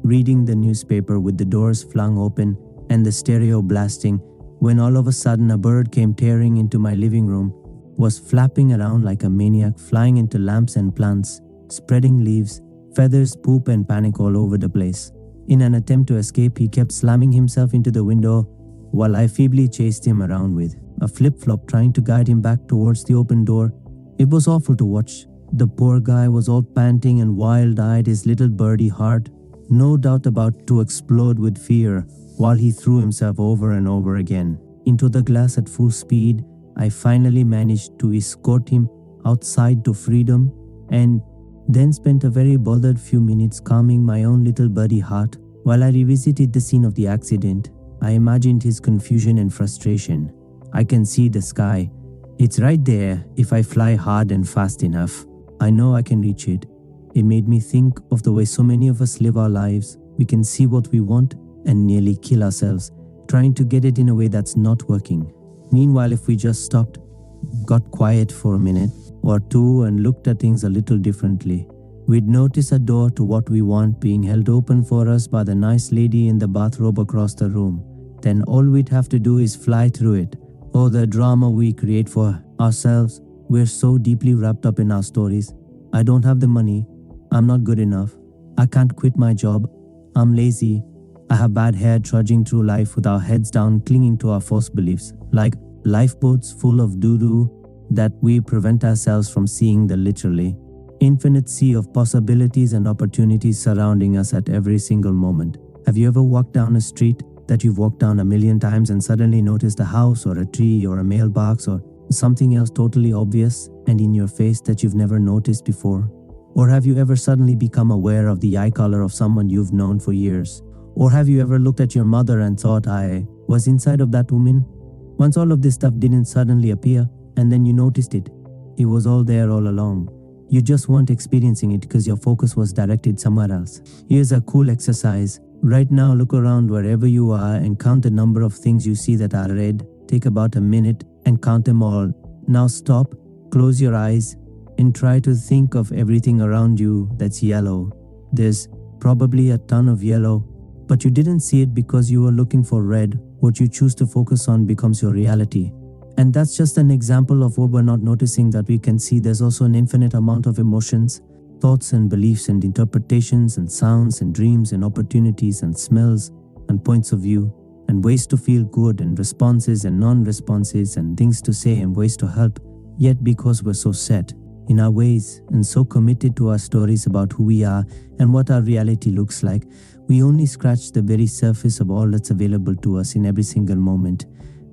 reading the newspaper with the doors flung open and the stereo blasting, when all of a sudden a bird came tearing into my living room, was flapping around like a maniac, flying into lamps and plants, spreading leaves, feathers, poop, and panic all over the place. In an attempt to escape, he kept slamming himself into the window while I feebly chased him around with a flip-flop, trying to guide him back towards the open door. It was awful to watch. The poor guy was all panting and wild-eyed, his little birdie heart no doubt about to explode with fear, while he threw himself over and over again into the glass at full speed. I finally managed to escort him outside to freedom, and then spent a very bothered few minutes calming my own little birdie heart while I revisited the scene of the accident. I imagined his confusion and frustration. I can see the sky. It's right there if I fly hard and fast enough. I know I can reach it. It made me think of the way so many of us live our lives. We can see what we want and nearly kill ourselves trying to get it in a way that's not working. Meanwhile, if we just stopped, got quiet for a minute or two and looked at things a little differently, we'd notice a door to what we want being held open for us by the nice lady in the bathrobe across the room. Then all we'd have to do is fly through it. Oh, the drama we create for ourselves. We're so deeply wrapped up in our stories. I don't have the money. I'm not good enough. I can't quit my job. I'm lazy. I have bad hair trudging through life with our heads down, clinging to our false beliefs, like lifeboats full of doo-doo that we prevent ourselves from seeing the literally infinite sea of possibilities and opportunities surrounding us at every single moment. Have you ever walked down a street that you've walked down a million times and suddenly noticed a house or a tree or a mailbox or something else totally obvious and in your face that you've never noticed before? Or have you ever suddenly become aware of the eye color of someone you've known for years? Or have you ever looked at your mother and thought, I was inside of that woman? Once all of this stuff didn't suddenly appear and then you noticed it. It was all there all along. You just weren't experiencing it because your focus was directed somewhere else. Here's a cool exercise. Right now, look around wherever you are and count the number of things you see that are red. Take about a minute and count them all. Now stop, close your eyes, and try to think of everything around you that's yellow. There's probably a ton of yellow, but you didn't see it because you were looking for red. What you choose to focus on becomes your reality. And that's just an example of what we're not noticing that we can see. There's also an infinite amount of emotions, thoughts and beliefs and interpretations and sounds and dreams and opportunities and smells and points of view and ways to feel good and responses and non-responses and things to say and ways to help. Yet because we're so set in our ways and so committed to our stories about who we are and what our reality looks like, we only scratch the very surface of all that's available to us in every single moment.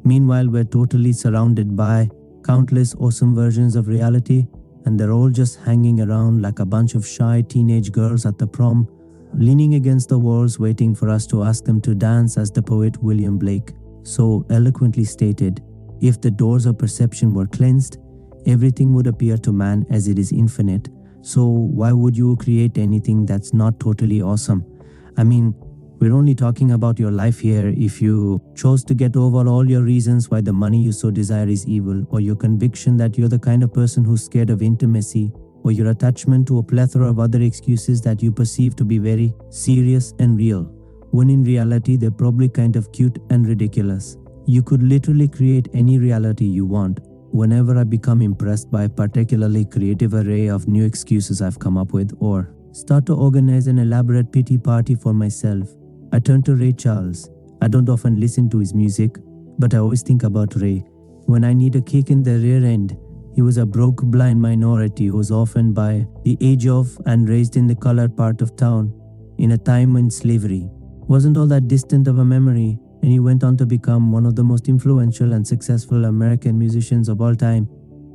Meanwhile, we're totally surrounded by countless awesome versions of reality, and they're all just hanging around like a bunch of shy teenage girls at the prom, leaning against the walls waiting for us to ask them to dance, as the poet William Blake so eloquently stated. If the doors of perception were cleansed, everything would appear to man as it is infinite. So why would you create anything that's not totally awesome? I mean, we're only talking about your life here. If you chose to get over all your reasons why the money you so desire is evil, or your conviction that you're the kind of person who's scared of intimacy, or your attachment to a plethora of other excuses that you perceive to be very serious and real, when in reality they're probably kind of cute and ridiculous. You could literally create any reality you want. Whenever I become impressed by a particularly creative array of new excuses I've come up with, or start to organize an elaborate pity party for myself, I turn to Ray Charles. I don't often listen to his music, but I always think about Ray. When I need a kick in the rear end, he was a broke, blind minority who was orphaned by the age of and raised in the colored part of town in a time when slavery wasn't all that distant of a memory, and he went on to become one of the most influential and successful American musicians of all time.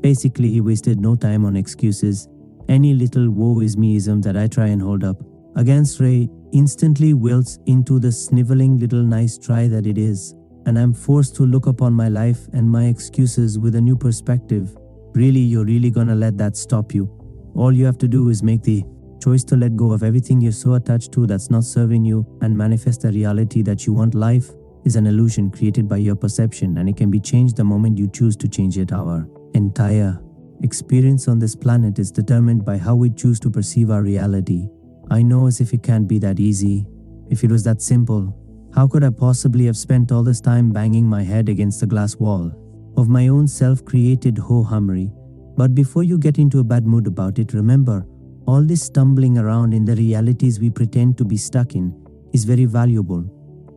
Basically, he wasted no time on excuses. Any little woe is meism that I try and hold up against Ray instantly wilts into the sniveling little nice try that it is, and I'm forced to look upon my life and my excuses with a new perspective. Really, you're really gonna let that stop you? All you have to do is make the choice to let go of everything you're so attached to that's not serving you and manifest the reality that you want. Life is an illusion created by your perception, and it can be changed the moment you choose to change it. Our entire experience on this planet is determined by how we choose to perceive our reality. I know as if it can't be that easy. If it was that simple, how could I possibly have spent all this time banging my head against the glass wall of my own self-created ho-hummery? But before you get into a bad mood about it, remember, all this stumbling around in the realities we pretend to be stuck in is very valuable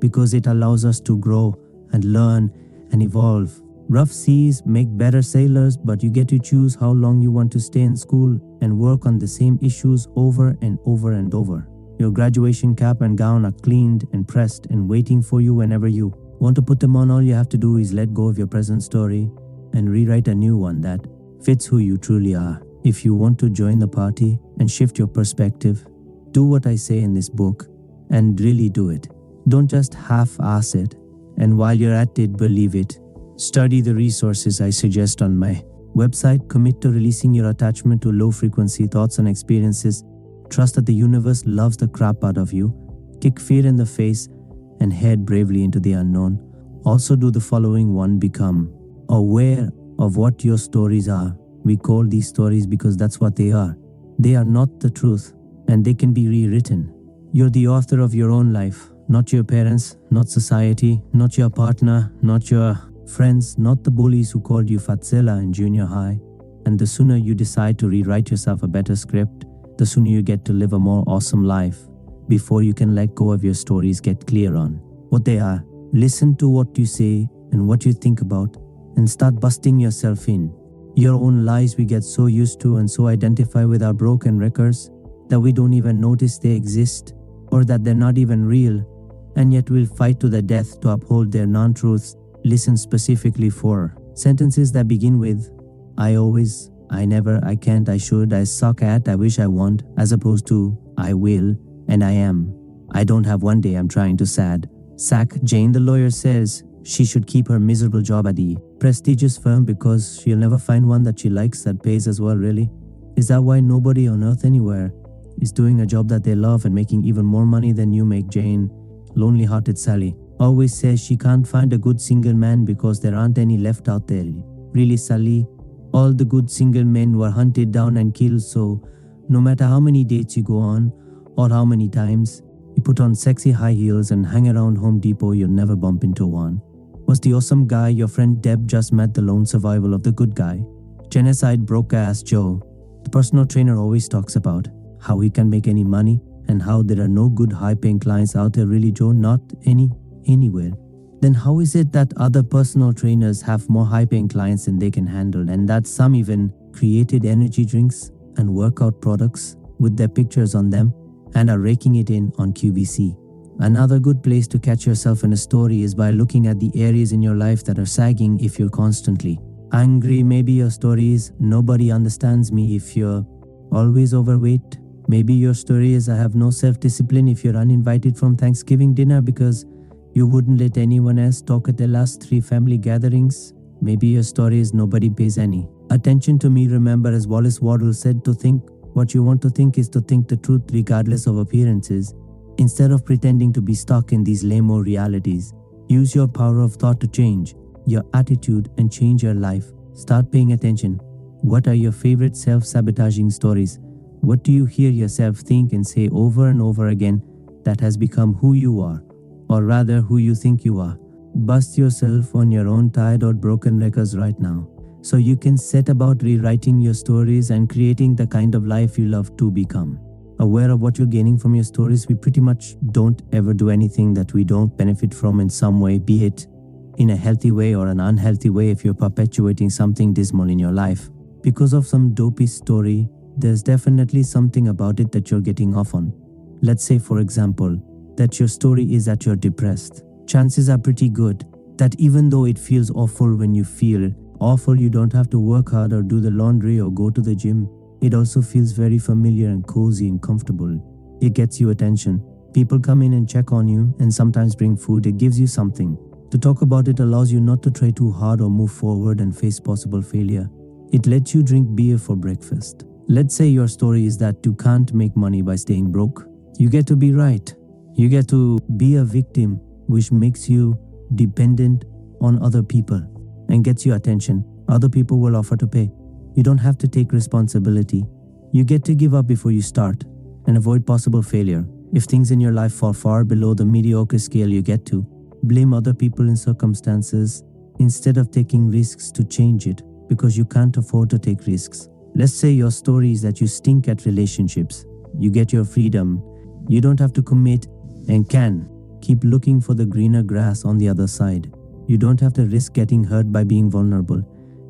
because it allows us to grow and learn and evolve. Rough seas make better sailors, but you get to choose how long you want to stay in school and work on the same issues over and over and over. Your graduation cap and gown are cleaned and pressed and waiting for you whenever you want to put them on. All you have to do is let go of your present story and rewrite a new one that fits who you truly are. If you want to join the party and shift your perspective, do what I say in this book and really do it. Don't just half-ass it, and while you're at it, believe it. Study the resources I suggest on my website. Commit to releasing your attachment to low-frequency thoughts and experiences. Trust that the universe loves the crap out of you. Kick fear in the face and head bravely into the unknown. Also do the following one. Become aware of what your stories are. We call these stories because that's what they are. They are not the truth, and they can be rewritten. You're the author of your own life, not your parents, not society, not your partner, not your friends, not the bullies who called you Fatzilla in junior high. And the sooner you decide to rewrite yourself a better script, the sooner you get to live a more awesome life. before you can let go of your stories. Get clear on what they are. Listen to what you say and what you think about, and start busting yourself in. Your own lies we get so used to and so identify with our broken records that we don't even notice they exist or that they're not even real, and yet we'll fight to the death to uphold their non-truths. Listen specifically for sentences that begin with I always, I never, I can't, I should, I suck at, I wish, I want, as opposed to I will and I am. I don't have one day, I'm trying to sack. Jane the lawyer says she should keep her miserable job at the prestigious firm because she'll never find one that she likes that pays as well. Really? Is that why nobody on earth anywhere is doing a job that they love and making even more money than you make? Jane, lonely-hearted Sally, always says she can't find a good single man because there aren't any left out there. Really, Sally? All the good single men were hunted down and killed, so no matter how many dates you go on or how many times you put on sexy high heels and hang around Home Depot, you'll never bump into one. Was the awesome guy your friend Deb just met the lone survival of the good guy? Genocide broke-ass Joe. The personal trainer always talks about how he can make any money and how there are no good high-paying clients out there. Really, Joe? Not anywhere. Then how is it that other personal trainers have more high-paying clients than they can handle, and that some even created energy drinks and workout products with their pictures on them and are raking it in on QVC? Another good place to catch yourself in a story is by looking at the areas in your life that are sagging. If you're constantly angry, maybe your story is nobody understands me. If you're always overweight, maybe your story is I have no self-discipline. If you're uninvited from Thanksgiving dinner because you wouldn't let anyone else talk at the last 3 family gatherings, maybe your story is nobody pays any attention to me. Remember, as Wallace Waddle said, to think what you want to think is to think the truth regardless of appearances. Instead of pretending to be stuck in these lame-o realities, use your power of thought to change your attitude and change your life. Start paying attention. What are your favorite self-sabotaging stories? What do you hear yourself think and say over and over again that has become who you are, or rather who you think you are? Bust yourself on your own tired or broken records right now, so you can set about rewriting your stories and creating the kind of life you love to become. Aware of what you're gaining from your stories, we pretty much don't ever do anything that we don't benefit from in some way, be it in a healthy way or an unhealthy way. If you're perpetuating something dismal in your life because of some dopey story, there's definitely something about it that you're getting off on. Let's say, for example, that your story is that you're depressed. Chances are pretty good that even though it feels awful when you feel awful, you don't have to work hard or do the laundry or go to the gym. It also feels very familiar and cozy and comfortable. It gets you attention. People come in and check on you and sometimes bring food. It gives you something to talk about. It allows you not to try too hard or move forward and face possible failure. It lets you drink beer for breakfast. Let's say your story is that you can't make money by staying broke. You get to be right. You get to be a victim, which makes you dependent on other people and gets you attention. Other people will offer to pay. You don't have to take responsibility. You get to give up before you start and avoid possible failure. If things in your life fall far below the mediocre scale, you get to blame other people and circumstances instead of taking risks to change it because you can't afford to take risks. Let's say your story is that you stink at relationships. You get your freedom. You don't have to commit and can keep looking for the greener grass on the other side. You don't have to risk getting hurt by being vulnerable.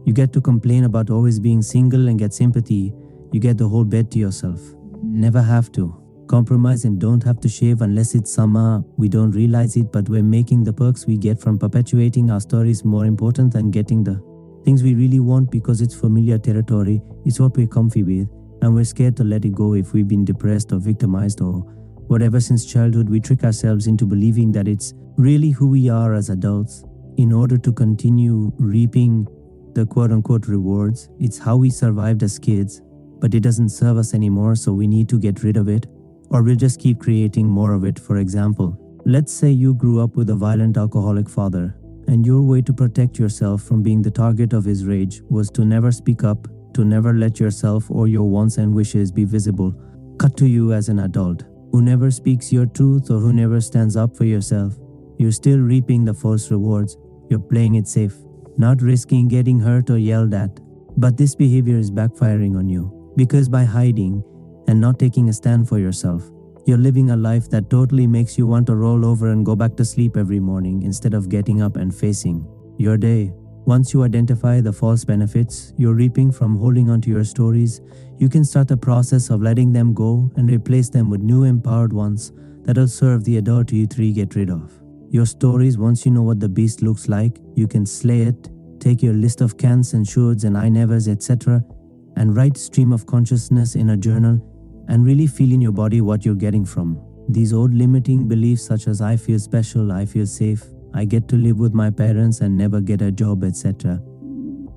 You get to complain about always being single and get sympathy. You get the whole bed to yourself. Never have to compromise and don't have to shave unless it's summer. We don't realize it, but we're making the perks we get from perpetuating our stories more important than getting the things we really want because it's familiar territory. It's what we're comfy with, and we're scared to let it go. If we've been depressed or victimized or whatever since childhood, we trick ourselves into believing that it's really who we are as adults in order to continue reaping the quote-unquote rewards. It's how we survived as kids, but it doesn't serve us anymore, so we need to get rid of it, or we'll just keep creating more of it. For example, let's say you grew up with a violent alcoholic father, and your way to protect yourself from being the target of his rage was to never speak up, to never let yourself or your wants and wishes be visible. Cut to you as an adult who never speaks your truth or who never stands up for yourself. You're still reaping the false rewards. You're playing it safe, not risking getting hurt or yelled at. But this behavior is backfiring on you because by hiding and not taking a stand for yourself, You're living a life that totally makes you want to roll over and go back to sleep every morning instead of getting up and facing your day. Once you identify the false benefits you're reaping from holding onto your stories, you can start the process of letting them go and replace them with new empowered ones that'll serve the adult you three get rid of. Your stories, once you know what the beast looks like, you can slay it, take your list of can'ts and shoulds and I nevers, etc., and write stream of consciousness in a journal and really feel in your body what you're getting from these old limiting beliefs such as I feel special, I feel safe, I get to live with my parents and never get a job, etc.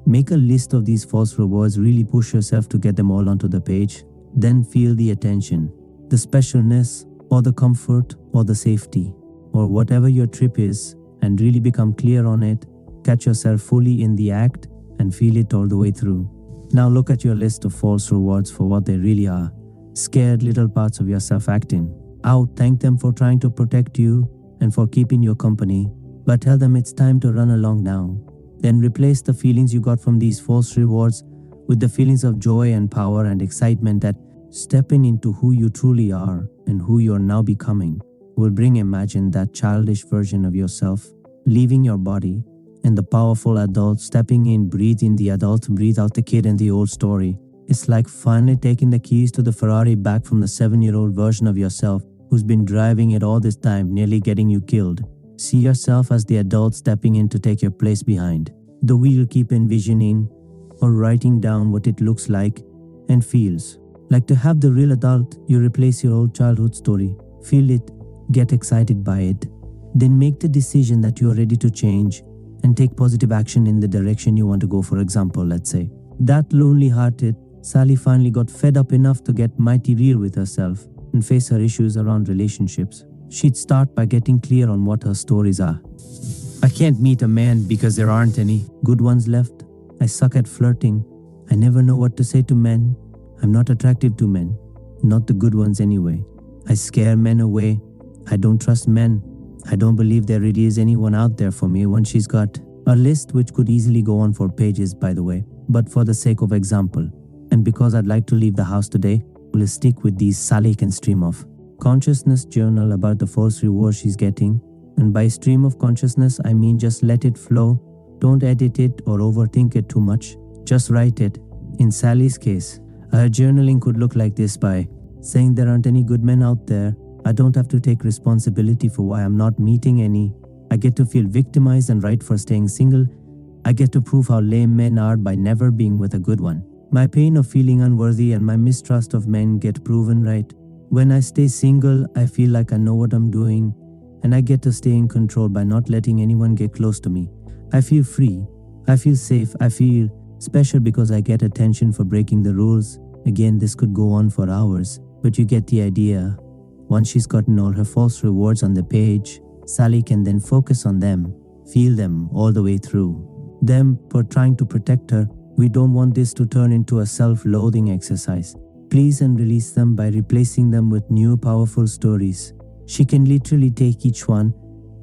Make a list of these false rewards, really push yourself to get them all onto the page. Then feel the attention, the specialness, or the comfort, or the safety, or whatever your trip is, and really become clear on it. Catch yourself fully in the act and feel it all the way through. Now look at your list of false rewards for what they really are. Scared little parts of yourself acting out. Thank them for trying to protect you and for keeping your company, but tell them it's time to run along now. Then replace the feelings you got from these false rewards with the feelings of joy and power and excitement that stepping into who you truly are and who you are now becoming will bring. Imagine that childish version of yourself leaving your body and the powerful adult stepping in. Breathe in the adult, breathe out the kid in the old story. It's like finally taking the keys to the Ferrari back from the 7-year-old version of yourself who's been driving it all this time, nearly getting you killed. See yourself as the adult stepping in to take your place behind the wheel. Keep envisioning or writing down what it looks like and feels like to have the real adult. You replace your old childhood story. Feel it, get excited by it. Then make the decision that you are ready to change and take positive action in the direction you want to go. For example, let's say that lonely-hearted Sally finally got fed up enough to get mighty real with herself and face her issues around relationships. She'd start by getting clear on what her stories are. I can't meet a man because there aren't any good ones left. I suck at flirting. I never know what to say to men. I'm not attractive to men, not the good ones anyway. I scare men away. I don't trust men. I don't believe there really is anyone out there for me. When she's got a list which could easily go on for pages, by the way, but for the sake of example, and because I'd like to leave the house today, we'll stick with these. Sally can stream of consciousness journal about the false reward she's getting, and by stream of consciousness I mean just let it flow. Don't edit it or overthink it too much. Just write it. In Sally's case, her journaling could look like this: by saying there aren't any good men out there, I don't have to take responsibility for why I'm not meeting any. I get to feel victimized and right for staying single. I get to prove how lame men are by never being with a good one. My pain of feeling unworthy and my mistrust of men get proven right. When I stay single, I feel like I know what I'm doing, and I get to stay in control by not letting anyone get close to me. I feel free. I feel safe. I feel special because I get attention for breaking the rules. Again, this could go on for hours, but you get the idea. Once she's gotten all her false rewards on the page, Sally can then focus on them, feel them all the way through. Them for trying to protect her. We don't want this to turn into a self-loathing exercise. Please and release them by replacing them with new powerful stories. She can literally take each one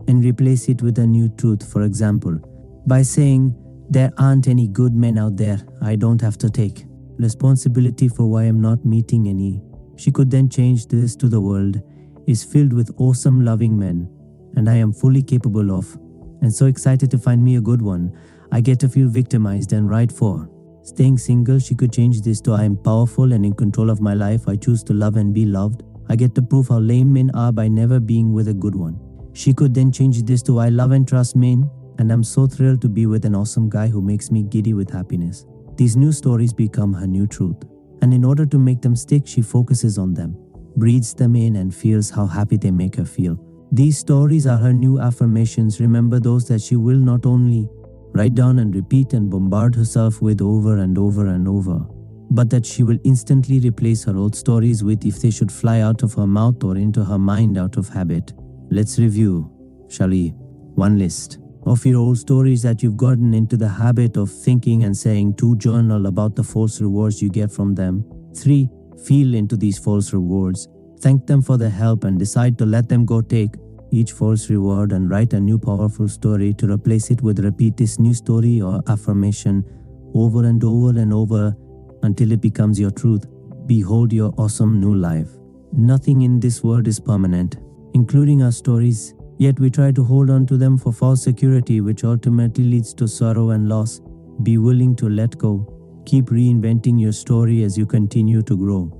and replace it with a new truth. For example, by saying, there aren't any good men out there, I don't have to take responsibility for why I'm not meeting any. She could then change this to: the world is filled with awesome loving men, and I am fully capable of, and so excited to find me a good one. I get to feel victimized and right for staying single. She could change this to: I am powerful and in control of my life. I choose to love and be loved. I get to prove how lame men are by never being with a good one. She could then change this to: I love and trust men, and I'm so thrilled to be with an awesome guy who makes me giddy with happiness. These new stories become her new truth, and in order to make them stick, she focuses on them, breathes them in, and feels how happy they make her feel. These stories are her new affirmations. Remember those that she will not only write down and repeat and bombard herself with over and over and over, but that she will instantly replace her old stories with if they should fly out of her mouth or into her mind out of habit. Let's review, shall we? 1. List of your old stories that you've gotten into the habit of thinking and saying. 2. Journal about the false rewards you get from them. 3. Feel into these false rewards. Thank them for the help and decide to let them go. Take each false reward and write a new powerful story to replace it with. Repeat this new story or affirmation over and over and over until it becomes your truth. Behold your awesome new life. Nothing in this world is permanent, including our stories, yet we try to hold on to them for false security, which ultimately leads to sorrow and loss. Be willing to let go. Keep reinventing your story as you continue to grow.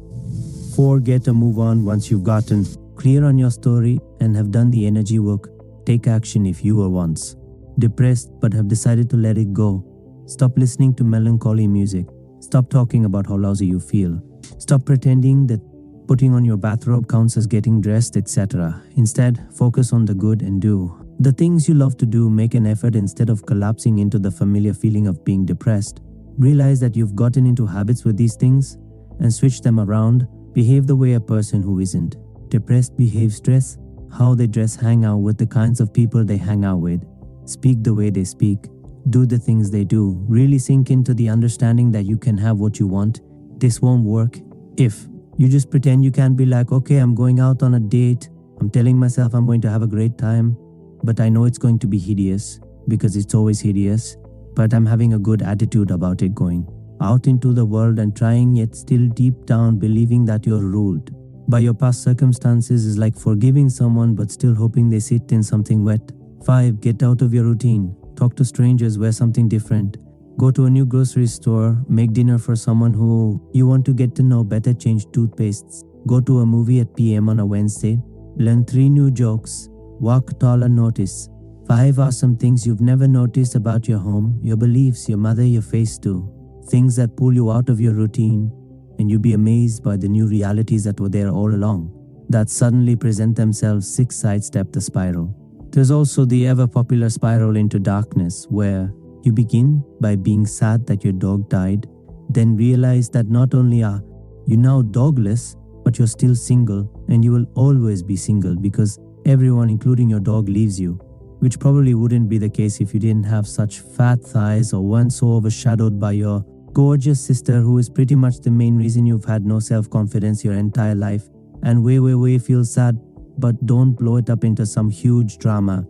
4. Get a move on once you've gotten clear on your story and have done the energy work. Take action if you were once depressed but have decided to let it go. Stop listening to melancholy music. Stop talking about how lousy you feel. Stop pretending that putting on your bathrobe counts as getting dressed, etc. Instead, focus on the good and do the things you love to do. Make an effort instead of collapsing into the familiar feeling of being depressed. Realize that you've gotten into habits with these things and switch them around. Behave the way a person who isn't depressed behaves. Dress how they dress. Hang out with the kinds of people they hang out with. Speak the way they speak. Do the things they do. Really sink into the understanding that you can have what you want. This won't work if you just pretend you can. Be like, okay, I'm going out on a date. I'm telling myself I'm going to have a great time, but I know it's going to be hideous because it's always hideous, but I'm having a good attitude about it. Going out into the world and trying, yet still deep down believing that you're ruled by your past circumstances is like forgiving someone but still hoping they sit in something wet. 5. Get out of your routine. Talk to strangers. Wear something different. Go to a new grocery store. Make dinner for someone who you want to get to know better. Change toothpastes. Go to a movie at PM on a Wednesday. Learn 3 new jokes. Walk tall and notice. 5 are some things you've never noticed about your home, your beliefs, your mother, your face too. Things that pull you out of your routine, and you'll be amazed by the new realities that were there all along, that suddenly present themselves. 6. Sidestep the spiral. There's also the ever-popular spiral into darkness, where you begin by being sad that your dog died, then realize that not only are you now dogless, but you're still single, and you will always be single because everyone, including your dog, leaves you, which probably wouldn't be the case if you didn't have such fat thighs or weren't so overshadowed by your gorgeous sister, who is pretty much the main reason you've had no self-confidence your entire life. And way feel sad, but don't blow it up into some huge drama.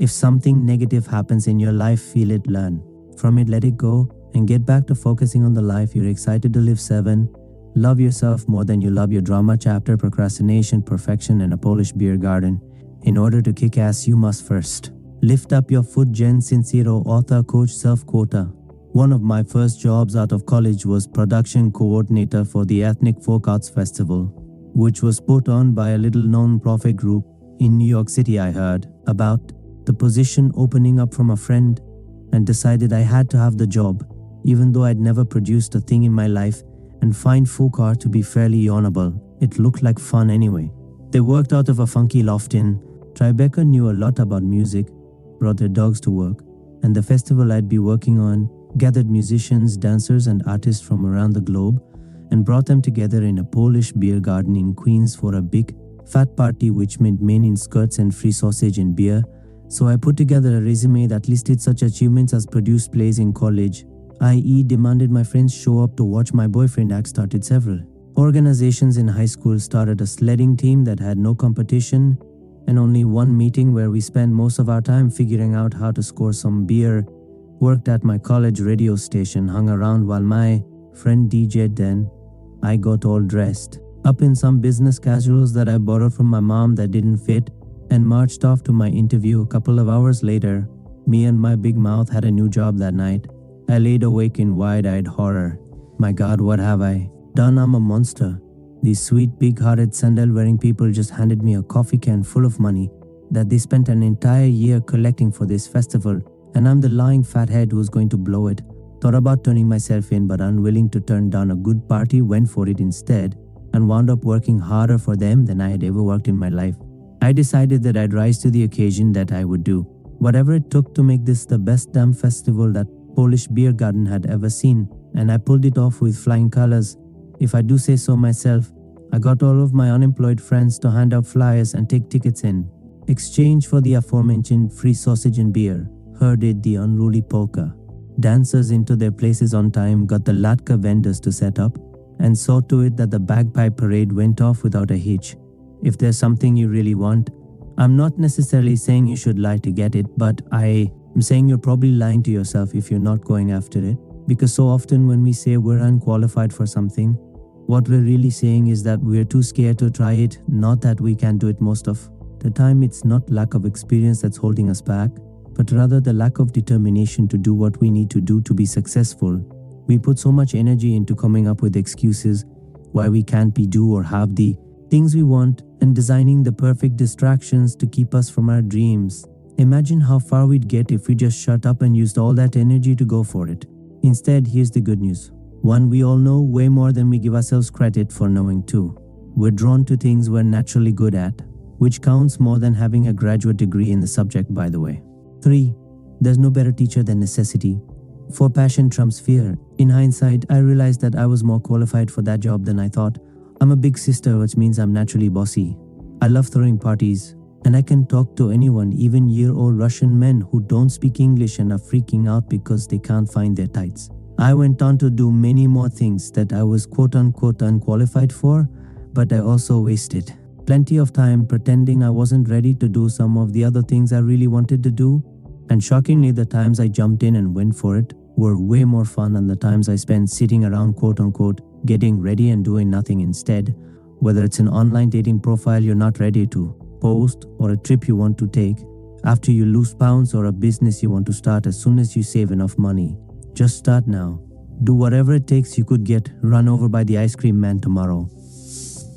If something negative happens in your life, feel it, learn from it, let it go, and get back to focusing on the life you're excited to live. 7. Love yourself more than you love your drama chapter, procrastination, perfection, and a Polish beer garden. In order to kick ass, you must first lift up your foot. Jen Sincero, author, coach, self-quoter. One of my first jobs out of college was production coordinator for the Ethnic Folk Arts Festival, which was put on by a little non-profit group in New York City. I heard about the position opening up from a friend and decided I had to have the job, even though I'd never produced a thing in my life and find folk art to be fairly honorable. It looked like fun anyway. They worked out of a funky loft in Tribeca, knew a lot about music, brought their dogs to work, and the festival I'd be working on gathered musicians, dancers, and artists from around the globe and brought them together in a Polish beer garden in Queens for a big, fat party which meant men in skirts and free sausage and beer. So I put together a resume that listed such achievements as produced plays in college, i.e. demanded my friends show up to watch my boyfriend act, started several organizations in high school, started a sledding team that had no competition and only one meeting where we spent most of our time figuring out how to score some beer, worked at my college radio station, hung around while my friend DJ'd. Then I got all dressed up in some business casuals that I borrowed from my mom that didn't fit and marched off to my interview. A couple of hours later, me and my big mouth had a new job that night. I laid awake in wide-eyed horror. My God, what have I done? I'm a monster. These sweet, big-hearted, sandal-wearing people just handed me a coffee can full of money that they spent an entire year collecting for this festival, and I'm the lying fathead who's going to blow it. Thought about turning myself in, but unwilling to turn down a good party, went for it instead and wound up working harder for them than I had ever worked in my life. I decided that I'd rise to the occasion, that I would do whatever it took to make this the best damn festival that Polish beer garden had ever seen, and I pulled it off with flying colors, if I do say so myself. I got all of my unemployed friends to hand out flyers and take tickets in exchange for the aforementioned free sausage and beer. Herded the unruly polka dancers into their places on time, got the latka vendors to set up, and saw to it that the bagpipe parade went off without a hitch. If there's something you really want, I'm not necessarily saying you should lie to get it, but I am saying you're probably lying to yourself if you're not going after it, because so often when we say we're unqualified for something, What we're really saying is that we're too scared to try it, not that we can't do it most of the time. It's not lack of experience that's holding us back, but rather the lack of determination to do what we need to do to be successful. We put so much energy into coming up with excuses why we can't do or have the things we want and designing the perfect distractions to keep us from our dreams. Imagine how far we'd get if we just shut up and used all that energy to go for it. Instead, here's the good news. One, we all know way more than we give ourselves credit for knowing. Two, we're drawn to things we're naturally good at, which counts more than having a graduate degree in the subject, by the way. 3. There's no better teacher than necessity. 4. Passion trumps fear. In hindsight, I realized that I was more qualified for that job than I thought. I'm a big sister, which means I'm naturally bossy. I love throwing parties, and I can talk to anyone, even year-old Russian men who don't speak English and are freaking out because they can't find their tights. I went on to do many more things that I was quote-unquote unqualified for, but I also wasted plenty of time pretending I wasn't ready to do some of the other things I really wanted to do. And shockingly, the times I jumped in and went for it were way more fun than the times I spent sitting around quote-unquote getting ready and doing nothing instead. Whether it's an online dating profile you're not ready to post, or a trip you want to take after you lose pounds, or a business you want to start as soon as you save enough money. Just start now. Do whatever it takes. You could get run over by the ice cream man tomorrow.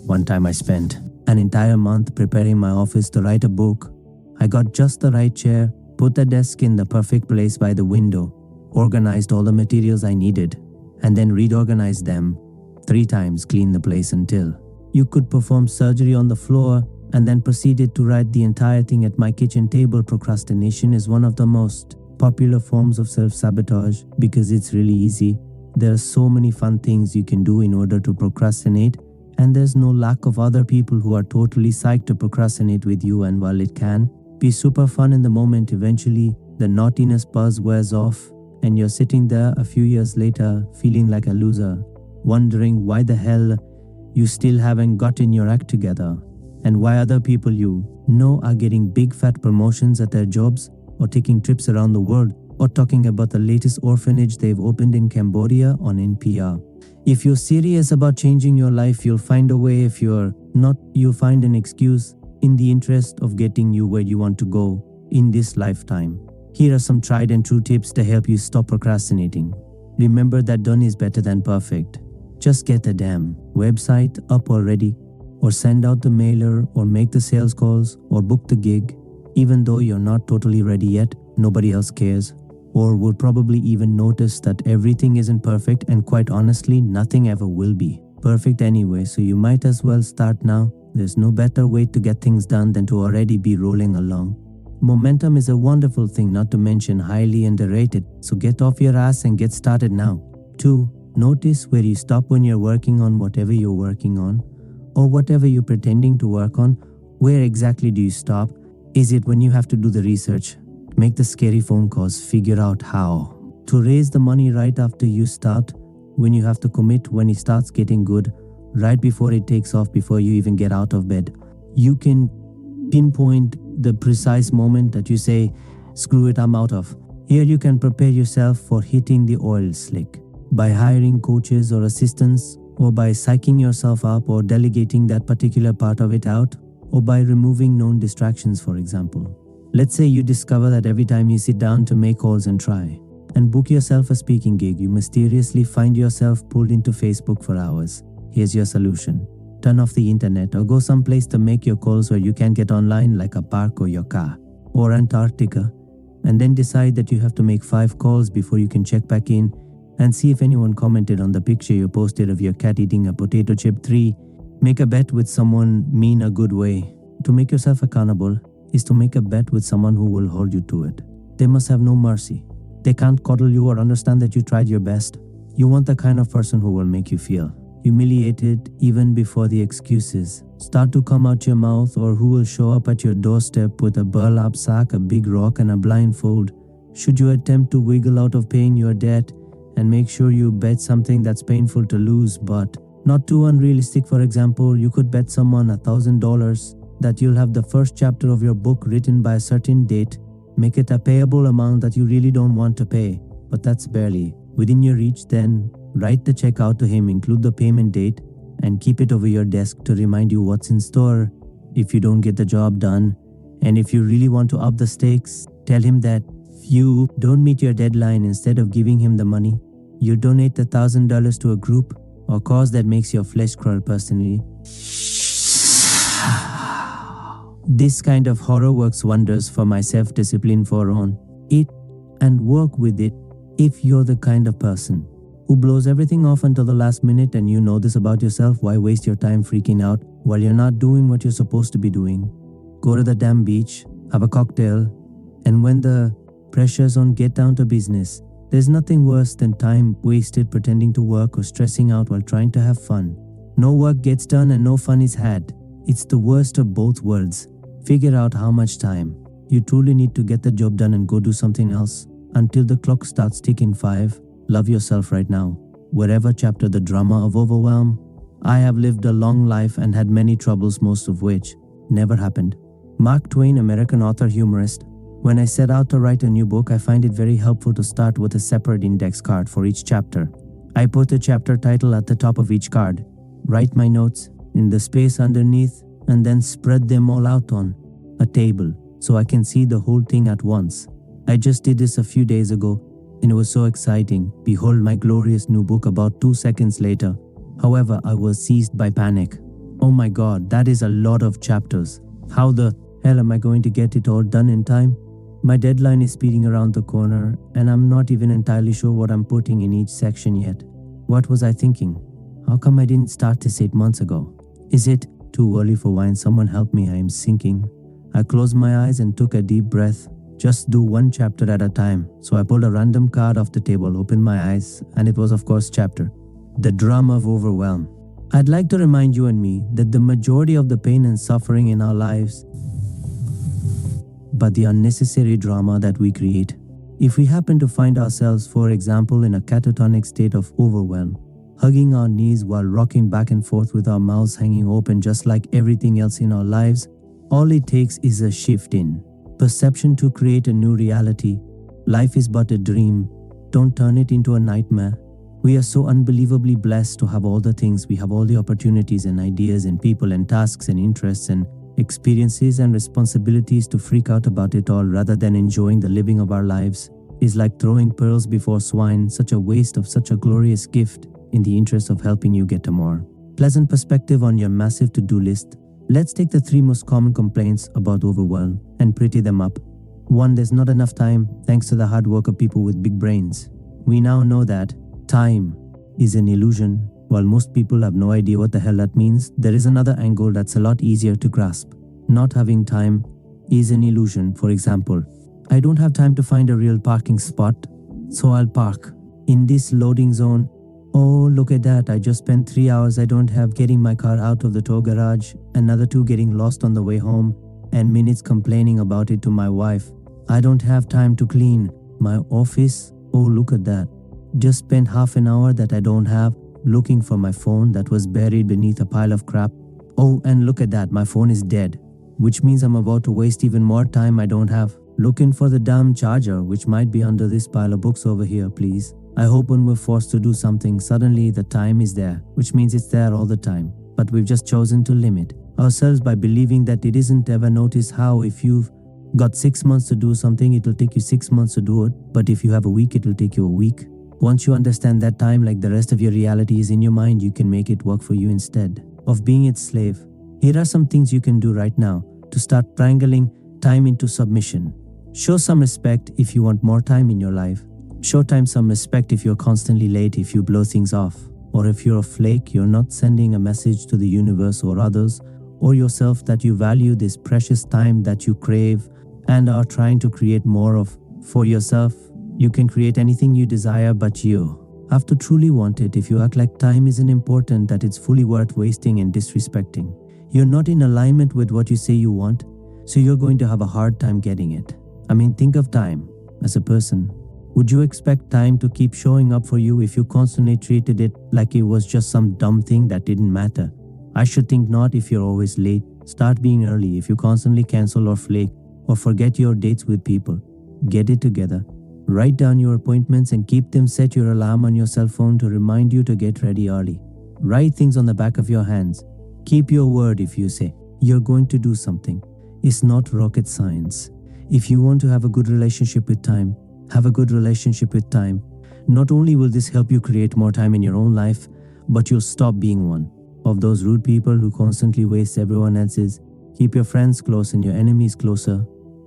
One time I spent an entire month preparing my office to write a book. I got just the right chair, put the desk in the perfect place by the window, organized all the materials I needed, and then reorganized them 3 times, cleaned the place until you could perform surgery on the floor, and then proceeded to write the entire thing at my kitchen table. Procrastination is one of the most popular forms of self-sabotage because it's really easy. There are so many fun things you can do in order to procrastinate, and there's no lack of other people who are totally psyched to procrastinate with you. And while it can be super fun in the moment, eventually the naughtiness buzz wears off and you're sitting there a few years later feeling like a loser, wondering why the hell you still haven't gotten your act together, and why other people you know are getting big fat promotions at their jobs, or taking trips around the world, or talking about the latest orphanage they've opened in Cambodia on NPR. If you're serious about changing your life, you'll find a way. If you're not, you'll find an excuse in the interest of getting you where you want to go in this lifetime. Here are some tried and true tips to help you stop procrastinating. Remember that done is better than perfect. Just get the damn website up already, or send out the mailer, or make the sales calls, or book the gig. Even though you're not totally ready yet, nobody else cares, or will probably even notice that everything isn't perfect, and quite honestly, nothing ever will be perfect anyway, so you might as well start now. There's no better way to get things done than to already be rolling along. Momentum is a wonderful thing, not to mention highly underrated, so get off your ass and get started now. 2. Notice where you stop when you're working on whatever you're working on, or whatever you're pretending to work on. Where exactly do you stop? Is it when you have to do the research, make the scary phone calls, figure out how to raise the money right after you start, when you have to commit when it starts getting good, right before it takes off, before you even get out of bed? You can pinpoint the precise moment that you say, screw it, I'm out of. Here you can prepare yourself for hitting the oil slick by hiring coaches or assistants, or by psyching yourself up, or delegating that particular part of it out, or by removing known distractions. For example, let's say you discover that every time you sit down to make calls and try and book yourself a speaking gig, you mysteriously find yourself pulled into Facebook for hours. Here's your solution. Turn off the internet, or go someplace to make your calls where you can get online, like a park or your car or Antarctica, and then decide that you have to make 5 calls before you can check back in and see if anyone commented on the picture you posted of your cat eating a potato chip. 3. Make a bet with someone. Mean a good way to make yourself accountable is to make a bet with someone who will hold you to it. They must have no mercy. They can't coddle you or understand that you tried your best. You want the kind of person who will make you feel humiliated even before the excuses start to come out your mouth, or who will show up at your doorstep with a burlap sack, a big rock, and a blindfold should you attempt to wiggle out of paying your debt. And make sure you bet something that's painful to lose, but not too unrealistic. For example, you could bet someone $1,000 that you'll have the first chapter of your book written by a certain date. Make it a payable amount that you really don't want to pay, but that's barely within your reach. Then write the check out to him, include the payment date, and keep it over your desk to remind you what's in store if you don't get the job done. And if you really want to up the stakes, tell him that if you don't meet your deadline, instead of giving him the money, you donate the $1,000 to a group or cause that makes your flesh crawl personally. This kind of horror works wonders for my self-discipline for on it and work with it if you're the kind of person who blows everything off until the last minute and you know this about yourself. Why waste your time freaking out while you're not doing what you're supposed to be doing? Go to the damn beach, have a cocktail, and when the pressure's on, get down to business. There's nothing worse than time wasted pretending to work or stressing out while trying to have fun. No work gets done and no fun is had. It's the worst of both worlds. Figure out how much time you truly need to get the job done and go do something else until the clock starts ticking 5. Love yourself right now. Wherever chapter the drama of overwhelm. I have lived a long life and had many troubles, most of which never happened. Mark Twain, American author, humorist. When I set out to write a new book, I find it very helpful to start with a separate index card for each chapter. I put the chapter title at the top of each card, write my notes in the space underneath, and then spread them all out on a table so I can see the whole thing at once. I just did this a few days ago and it was so exciting. Behold my glorious new book about 2 seconds later. However, I was seized by panic. Oh my God, that is a lot of chapters. How the hell am I going to get it all done in time? My deadline is speeding around the corner and I'm not even entirely sure what I'm putting in each section yet. What was I thinking? How come I didn't start this 8 months ago? Is it too early for wine? Someone help me, I am sinking. I closed my eyes and took a deep breath. Just do one chapter at a time. So I pulled a random card off the table, opened my eyes, and it was of course chapter. The drama of overwhelm. I'd like to remind you and me that the majority of the pain and suffering in our lives, but the unnecessary drama that we create. If we happen to find ourselves, for example, in a catatonic state of overwhelm, hugging our knees while rocking back and forth with our mouths hanging open just like everything else in our lives, all it takes is a shift in perception to create a new reality. Life is but a dream. Don't turn it into a nightmare. We are so unbelievably blessed to have all the things. We have all the opportunities and ideas and people and tasks and interests and experiences and responsibilities to freak out about it all rather than enjoying the living of our lives is like throwing pearls before swine, such a waste of such a glorious gift in the interest of helping you get a more pleasant perspective on your massive to-do list. Let's take the 3 most common complaints about overwhelm and pretty them up. 1. There's not enough time, thanks to the hard work of people with big brains. We now know that time is an illusion. While most people have no idea what the hell that means, there is another angle that's a lot easier to grasp. Not having time is an illusion. For example, I don't have time to find a real parking spot, so I'll park in this loading zone. Oh, look at that, I just spent 3 hours I don't have getting my car out of the tow garage, another 2 getting lost on the way home, and minutes complaining about it to my wife. I don't have time to clean my office. Oh, look at that. Just spent half an hour that I don't have looking for my phone that was buried beneath a pile of crap. Oh, and look at that, my phone is dead, which means I'm about to waste even more time I don't have looking for the damn charger, which might be under this pile of books over here, please. I hope when we're forced to do something, suddenly the time is there, which means it's there all the time. But we've just chosen to limit ourselves by believing that it isn't ever. Notice how if you've got 6 months to do something, it'll take you 6 months to do it. But if you have a week, it'll take you a week. Once you understand that time, like the rest of your reality, is in your mind, you can make it work for you instead of being its slave. Here are some things you can do right now to start triangling time into submission. Show some respect if you want more time in your life. Show time some respect if you're constantly late, if you blow things off. Or if you're a flake, you're not sending a message to the universe or others or yourself that you value this precious time that you crave and are trying to create more of for yourself. You can create anything you desire, but you have to truly want it. If you act like time isn't important, that it's fully worth wasting and disrespecting, you're not in alignment with what you say you want, so you're going to have a hard time getting it. I mean, think of time as a person. Would you expect time to keep showing up for you if you constantly treated it like it was just some dumb thing that didn't matter? I should think not. If you're always late, start being early. If you constantly cancel or flake or forget your dates with people, get it together. Write down your appointments and keep them. Set your alarm on your cell phone to remind you to get ready early. Write things on the back of your hands. Keep your word if you say you're going to do something. It's not rocket science. If you want to have a good relationship with time, have a good relationship with time. Not only will this help you create more time in your own life, but you'll stop being one of those rude people who constantly waste everyone else's. Keep your friends close and your enemies closer.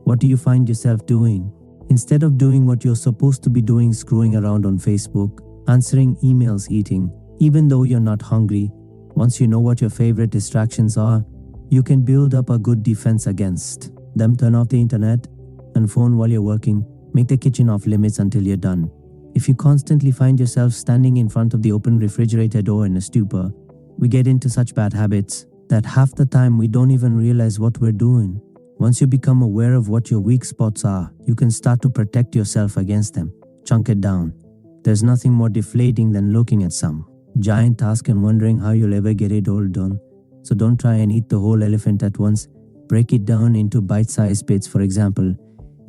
What do you find yourself doing? Instead of doing what you're supposed to be doing, screwing around on Facebook, answering emails, eating, even though you're not hungry, once you know what your favorite distractions are, you can build up a good defense against them. Turn off the internet and phone while you're working. Make the kitchen off limits until you're done. If you constantly find yourself standing in front of the open refrigerator door in a stupor, we get into such bad habits that half the time we don't even realize what we're doing. Once you become aware of what your weak spots are, you can start to protect yourself against them. Chunk it down. There's nothing more deflating than looking at some giant task and wondering how you'll ever get it all done. So don't try and eat the whole elephant at once. Break it down into bite-sized bits. For example,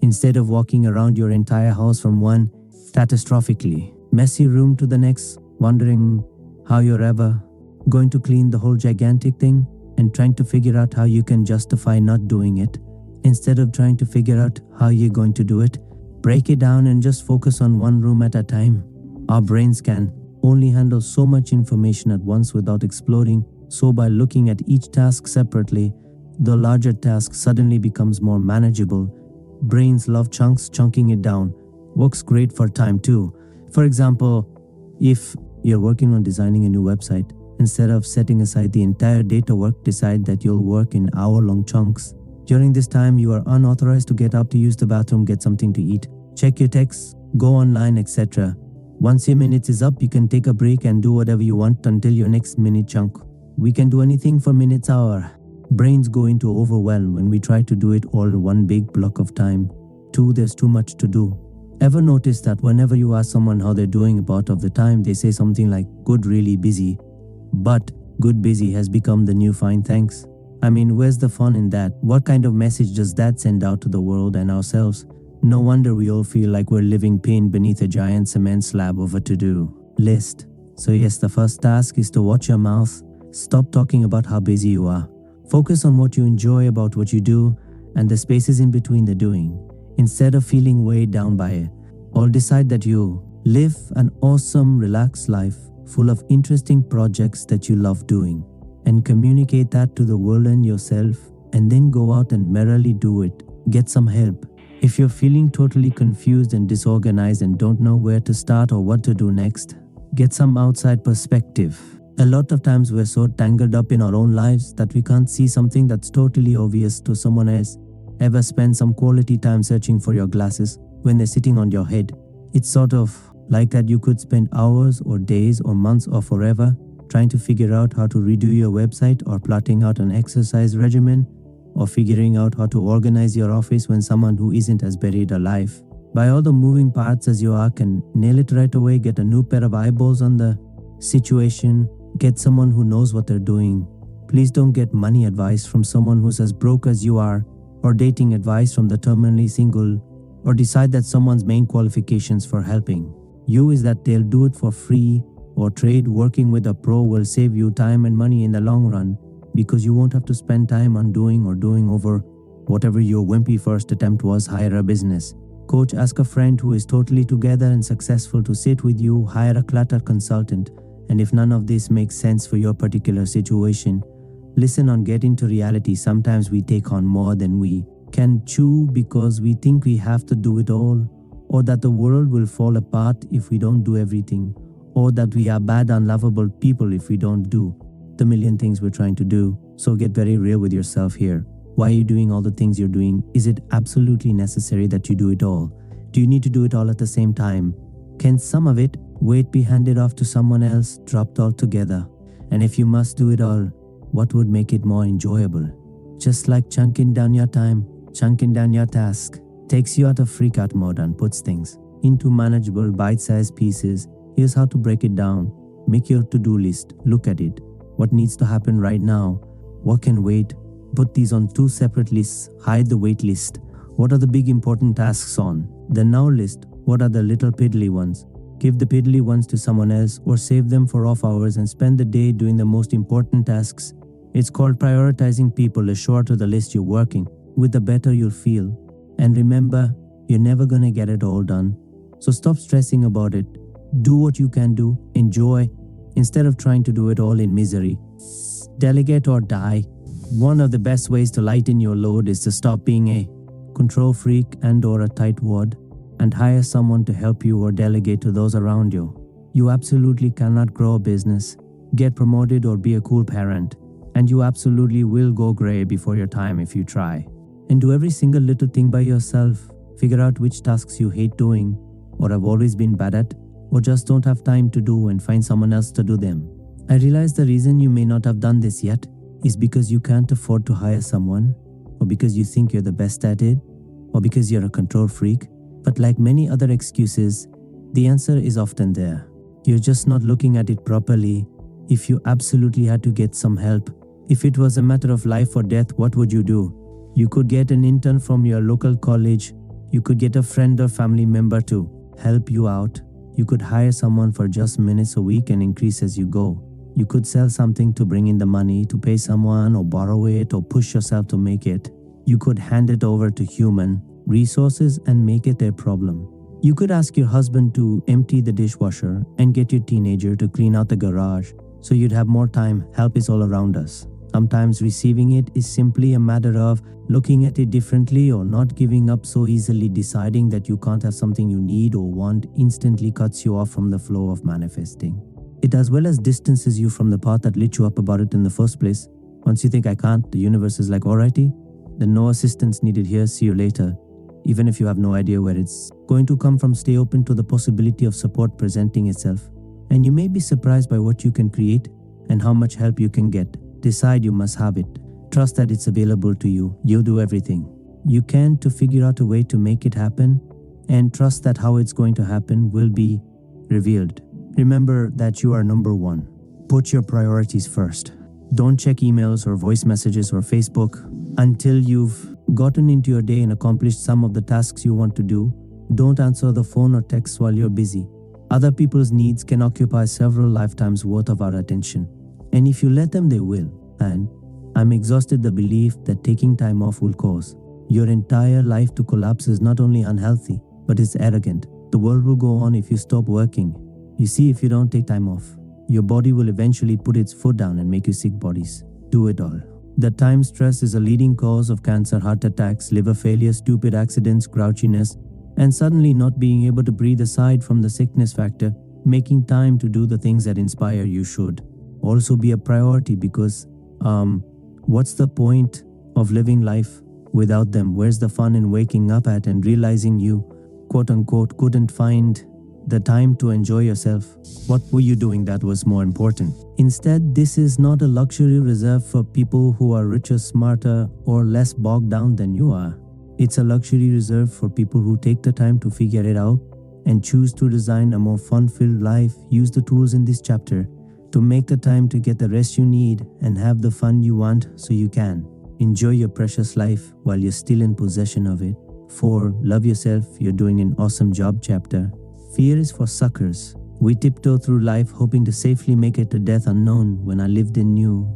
instead of walking around your entire house from one catastrophically messy room to the next, wondering how you're ever going to clean the whole gigantic thing and trying to figure out how you can justify not doing it, instead of trying to figure out how you're going to do it, break it down and just focus on one room at a time. Our brains can only handle so much information at once without exploding, so by looking at each task separately, the larger task suddenly becomes more manageable. Brains love chunks. Chunking it down works great for time too. For example, if you're working on designing a new website, instead of setting aside the entire day to work, decide that you'll work in hour-long chunks. During this time, you are unauthorized to get up to use the bathroom, get something to eat, check your texts, go online, etc. Once your minutes is up, you can take a break and do whatever you want until your next minute chunk. We can do anything for minutes, hour. Brains go into overwhelm when we try to do it all in one big block of time. 2, there's too much to do. Ever notice that whenever you ask someone how they're doing a part of the time, they say something like, good, really busy. But good busy has become the new fine thanks. I mean, where's the fun in that? What kind of message does that send out to the world and ourselves? No wonder we all feel like we're living pain beneath a giant cement slab of a to-do list. So yes, the first task is to watch your mouth. Stop talking about how busy you are. Focus on what you enjoy about what you do and the spaces in between the doing, instead of feeling weighed down by it. Or decide that you live an awesome, relaxed life full of interesting projects that you love doing, and communicate that to the world and yourself, and then go out and merrily do it. Get some help. If you're feeling totally confused and disorganized and don't know where to start or what to do next, get some outside perspective. A lot of times we're so tangled up in our own lives that we can't see something that's totally obvious to someone else. Ever spend some quality time searching for your glasses when they're sitting on your head? It's sort of like that. You could spend hours or days or months or forever trying to figure out how to redo your website, or plotting out an exercise regimen, or figuring out how to organize your office when someone who isn't as buried alive by all the moving parts as you are can nail it right away. Get a new pair of eyeballs on the situation. Get someone who knows what they're doing. Please don't get money advice from someone who's as broke as you are, or dating advice from the terminally single, or decide that someone's main qualifications for helping you is that they'll do it for free, or trade working with a pro will save you time and money in the long run, because you won't have to spend time undoing or doing over whatever your wimpy first attempt was. Hire a business coach, ask a friend who is totally together and successful to sit with you, hire a clutter consultant, and if none of this makes sense for your particular situation, listen on Get Into Reality. Sometimes we take on more than we can chew because we think we have to do it all, or that the world will fall apart if we don't do everything, or that we are bad, unlovable people if we don't do the million things we're trying to do. So get very real with yourself here. Why are you doing all the things you're doing? Is it absolutely necessary that you do it all? Do you need to do it all at the same time? Can some of it wait, be handed off to someone else, dropped altogether? And if you must do it all, what would make it more enjoyable? Just like chunking down your time, chunking down your task takes you out of freak out mode and puts things into manageable bite-sized pieces. Here's how to break it down. Make your to-do list. Look at it. What needs to happen right now? What can wait? Put these on 2 separate lists. Hide the wait list. What are the big important tasks on the now list? What are the little piddly ones? give the piddly ones to someone else, or save them for off hours and spend the day doing the most important tasks. It's called prioritizing people. The shorter the list you're working with, the better you'll feel. And remember, you're never gonna get it all done. So stop stressing about it. Do what you can do, enjoy, instead of trying to do it all in misery. Delegate or die. One of the best ways to lighten your load is to stop being a control freak and/or a tightwad and hire someone to help you or delegate to those around you. You absolutely cannot grow a business, get promoted, or be a cool parent. And you absolutely will go gray before your time if you try. And do every single little thing by yourself. Figure out which tasks you hate doing, or have always been bad at, or just don't have time to do, and find someone else to do them. I realize the reason you may not have done this yet is because you can't afford to hire someone, or because you think you're the best at it, or because you're a control freak. But like many other excuses, the answer is often there. You're just not looking at it properly. If you absolutely had to get some help, if it was a matter of life or death, what would you do? You could get an intern from your local college. You could get a friend or family member to help you out. You could hire someone for just minutes a week and increase as you go. You could sell something to bring in the money, to pay someone or borrow it or push yourself to make it. You could hand it over to human resources and make it a problem. You could ask your husband to empty the dishwasher and get your teenager to clean out the garage so you'd have more time. Help is all around us. Sometimes receiving it is simply a matter of looking at it differently or not giving up so easily. Deciding that you can't have something you need or want instantly cuts you off from the flow of manifesting. It as well as distances you from the path that lit you up about it in the first place. Once you think I can't, the universe is like, alrighty, then no assistance needed here, see you later. Even if you have no idea where it's going to come from, stay open to the possibility of support presenting itself. And you may be surprised by what you can create and how much help you can get. Decide you must have it. Trust that it's available to you. You'll do everything you can to figure out a way to make it happen, and trust that how it's going to happen will be revealed. Remember that you are number one. Put your priorities first. Don't check emails or voice messages or Facebook until you've gotten into your day and accomplished some of the tasks you want to do. Don't answer the phone or text while you're busy. Other people's needs can occupy several lifetimes worth of our attention. And if you let them, they will. And I'm exhausted the belief that taking time off will cause your entire life to collapse is not only unhealthy, but it's arrogant. The world will go on if you stop working. You see, if you don't take time off, your body will eventually put its foot down and make you sick bodies. Do it all. The time stress is a leading cause of cancer, heart attacks, liver failure, stupid accidents, grouchiness, and suddenly not being able to breathe. Aside from the sickness factor, making time to do the things that inspire you should also be a priority, because what's the point of living life without them? Where's the fun in waking up at and realizing you, quote unquote, couldn't find the time to enjoy yourself? What were you doing that was more important? Instead, this is not a luxury reserved for people who are richer, smarter, or less bogged down than you are. It's a luxury reserved for people who take the time to figure it out and choose to design a more fun-filled life. Use the tools in this chapter to make the time to get the rest you need and have the fun you want so you can enjoy your precious life while you're still in possession of it. 4. Love yourself. You're doing an awesome job. Chapter. Fear is for suckers. We tiptoe through life hoping to safely make it to death unknown. When I lived in New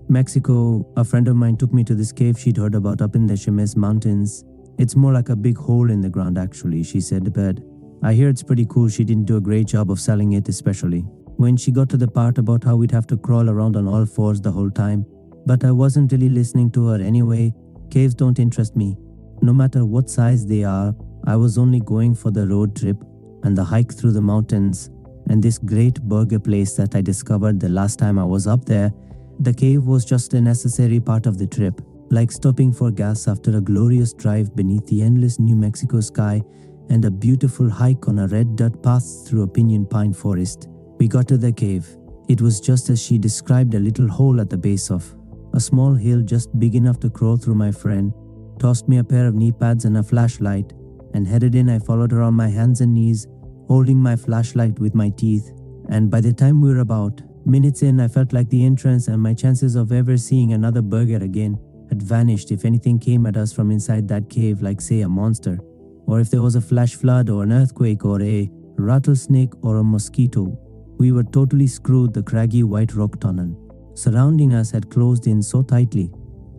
Mexico, a friend of mine took me to this cave she'd heard about up in the Chemes Mountains. It's more like a big hole in the ground actually, she said, but I hear it's pretty cool. She didn't do a great job of selling it, especially when she got to the part about how we'd have to crawl around on all fours the whole time. But I wasn't really listening to her anyway. Caves don't interest me, no matter what size they are. I was only going for the road trip and the hike through the mountains and this great burger place that I discovered the last time I was up there. The cave was just a necessary part of the trip, like stopping for gas after a glorious drive beneath the endless New Mexico sky and a beautiful hike on a red dirt path through a pinyon pine forest. We got to the cave. It was just as she described, a little hole at the base of a small hill just big enough to crawl through. My friend tossed me a pair of knee pads and a flashlight and headed in. I followed her on my hands and knees, holding my flashlight with my teeth. And by the time we were about minutes in, I felt like the entrance and my chances of ever seeing another burger again had vanished. If anything came at us from inside that cave, like say a monster, or if there was a flash flood or an earthquake or a rattlesnake or a mosquito. We were totally screwed. The craggy white rock tunnel surrounding us had closed in so tightly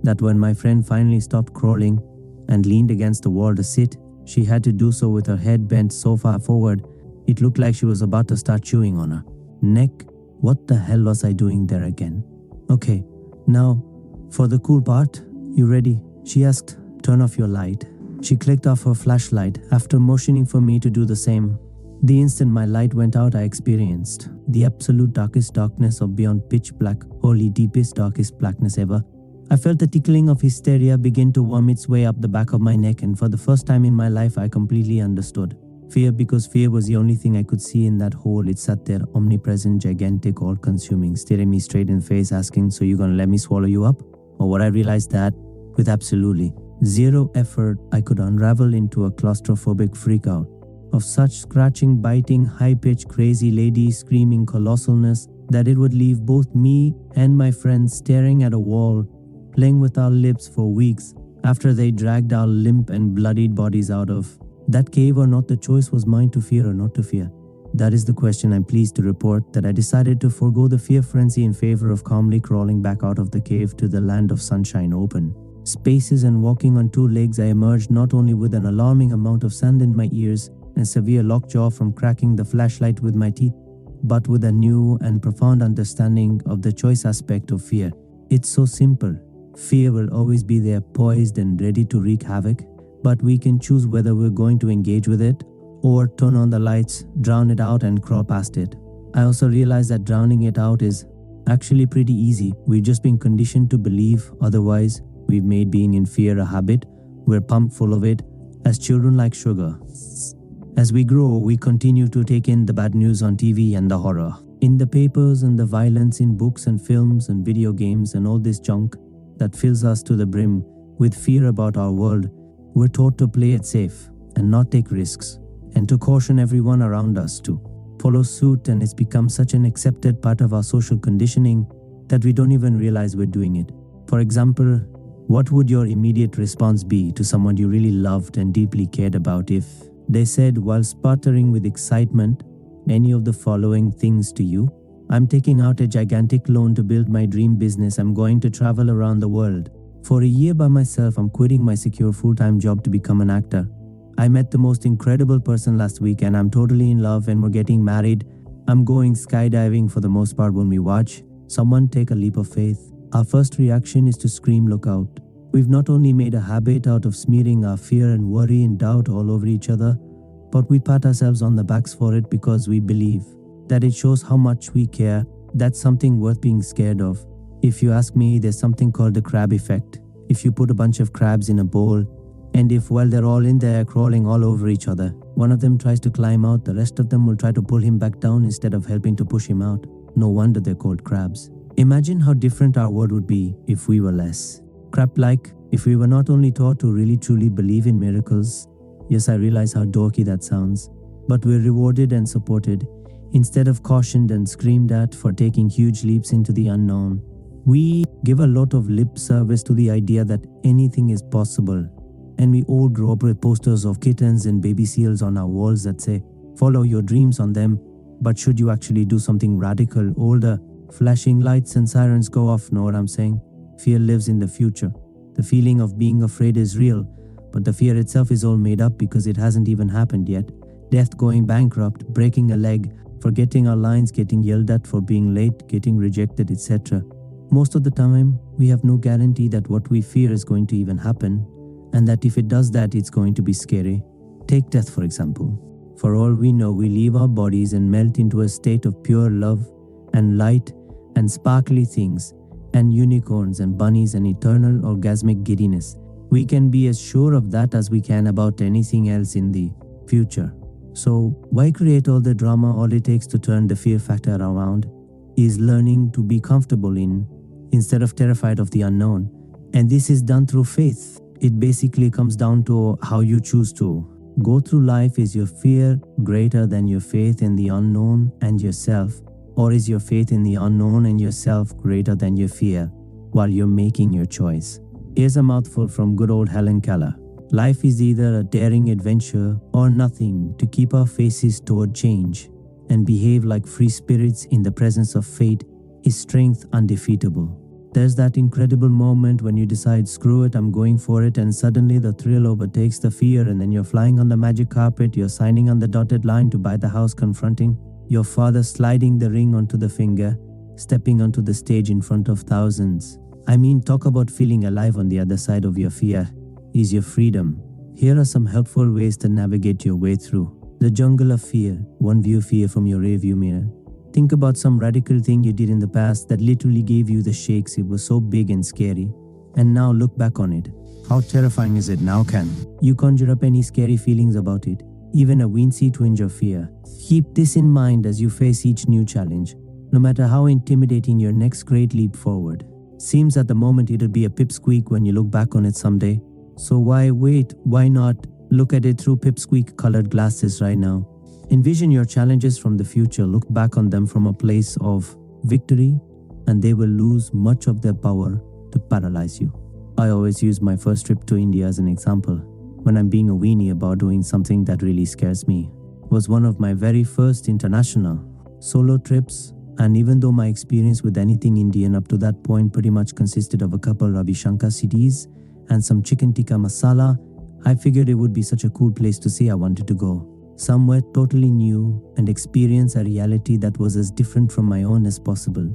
that when my friend finally stopped crawling and leaned against the wall to sit, she had to do so with her head bent so far forward it looked like she was about to start chewing on her neck. What the hell was I doing there again? Okay, now for the cool part. You ready? She asked. Turn off your light. She clicked off her flashlight after motioning for me to do the same. The instant my light went out, I experienced the absolute darkest darkness of beyond pitch black, holy deepest darkest blackness ever. I felt the tickling of hysteria begin to worm its way up the back of my neck, and for the first time in my life I completely understood fear, because fear was the only thing I could see in that hole. It sat there, omnipresent, gigantic, all-consuming, staring me straight in the face, asking, so you gonna let me swallow you up? Or what? I realized that with absolutely zero effort I could unravel into a claustrophobic freakout of such scratching, biting, high-pitched, crazy lady screaming colossalness that it would leave both me and my friends staring at a wall, playing with our lips for weeks after they dragged our limp and bloodied bodies out of that cave. Or not, the choice was mine to fear or not to fear. That is the question. I'm pleased to report that I decided to forego the fear frenzy in favor of calmly crawling back out of the cave to the land of sunshine, open spaces, and walking on two legs. I emerged not only with an alarming amount of sand in my ears and severe lockjaw from cracking the flashlight with my teeth, but with a new and profound understanding of the choice aspect of fear. It's so simple. Fear will always be there, poised and ready to wreak havoc, but we can choose whether we're going to engage with it or turn on the lights, drown it out and crawl past it. I also realized that drowning it out is actually pretty easy. We've just been conditioned to believe otherwise. We've made being in fear a habit. We're pumped full of it, as children like sugar. As we grow, we continue to take in the bad news on TV and the horror in the papers and the violence in books and films and video games and all this junk that fills us to the brim with fear about our world. We're taught to play it safe and not take risks, and to caution everyone around us to follow suit, and it's become such an accepted part of our social conditioning that we don't even realize we're doing it. For example, what would your immediate response be to someone you really loved and deeply cared about if they said, while sputtering with excitement, any of the following things to you? I'm taking out a gigantic loan to build my dream business. I'm going to travel around the world for a year by myself. I'm quitting my secure full-time job to become an actor. I met the most incredible person last week and I'm totally in love and we're getting married. I'm going skydiving for the most part. When we watch someone take a leap of faith, our first reaction is to scream, look out. We've not only made a habit out of smearing our fear and worry and doubt all over each other, but we pat ourselves on the backs for it because we believe that it shows how much we care. That's something worth being scared of. If you ask me, there's something called the crab effect. If you put a bunch of crabs in a bowl, and if while they're all in there crawling all over each other, one of them tries to climb out, the rest of them will try to pull him back down instead of helping to push him out. No wonder they're called crabs. Imagine how different our world would be if we were less crab-like, if we were not only taught to really truly believe in miracles. Yes, I realize how dorky that sounds, but we're rewarded and supported instead of cautioned and screamed at for taking huge leaps into the unknown. We give a lot of lip service to the idea that anything is possible, and we all grow up with posters of kittens and baby seals on our walls that say, follow your dreams on them, but should you actually do something radical, older, flashing lights and sirens go off? Know what I'm saying? Fear lives in the future. The feeling of being afraid is real, but the fear itself is all made up because it hasn't even happened yet. Death, going bankrupt, breaking a leg, forgetting our lines, getting yelled at for being late, getting rejected, etc. Most of the time, we have no guarantee that what we fear is going to even happen, and that if it does that, it's going to be scary. Take death, for example. For all we know, we leave our bodies and melt into a state of pure love and light and sparkly things and unicorns and bunnies and eternal orgasmic giddiness. We can be as sure of that as we can about anything else in the future. So why create all the drama? All it takes to turn the fear factor around is learning to be comfortable instead of terrified of the unknown. And this is done through faith. It basically comes down to how you choose to go through life. Is your fear greater than your faith in the unknown and yourself? Or is your faith in the unknown and yourself greater than your fear while you're making your choice? Here's a mouthful from good old Helen Keller. Life is either a daring adventure or nothing to keep our faces toward change and behave like free spirits in the presence of fate is strength undefeatable. There's that incredible moment when you decide, screw it, I'm going for it, and suddenly the thrill overtakes the fear, and then you're flying on the magic carpet, you're signing on the dotted line to buy the house, confronting your father, sliding the ring onto the finger, stepping onto the stage in front of thousands. I mean, talk about feeling alive. On the other side of your fear is your freedom. Here are some helpful ways to navigate your way through the jungle of fear. One, view fear from your rearview mirror. Think about some radical thing you did in the past that literally gave you the shakes. It was so big and scary. And now look back on it. How terrifying is it now, Ken? You conjure up any scary feelings about it, even a weensy twinge of fear. Keep this in mind as you face each new challenge, no matter how intimidating your next great leap forward. Seems at the moment it'll be a pipsqueak when you look back on it someday. So why wait? Why not look at it through pipsqueak colored glasses right now? Envision your challenges from the future. Look back on them from a place of victory, and they will lose much of their power to paralyze you. I always use my first trip to India as an example. When I'm being a weenie about doing something that really scares me. It was one of my very first international solo trips, and even though my experience with anything Indian up to that point pretty much consisted of a couple Ravi Shankar CDs and some chicken tikka masala, I figured it would be such a cool place to see. I wanted to go somewhere totally new and experience a reality that was as different from my own as possible.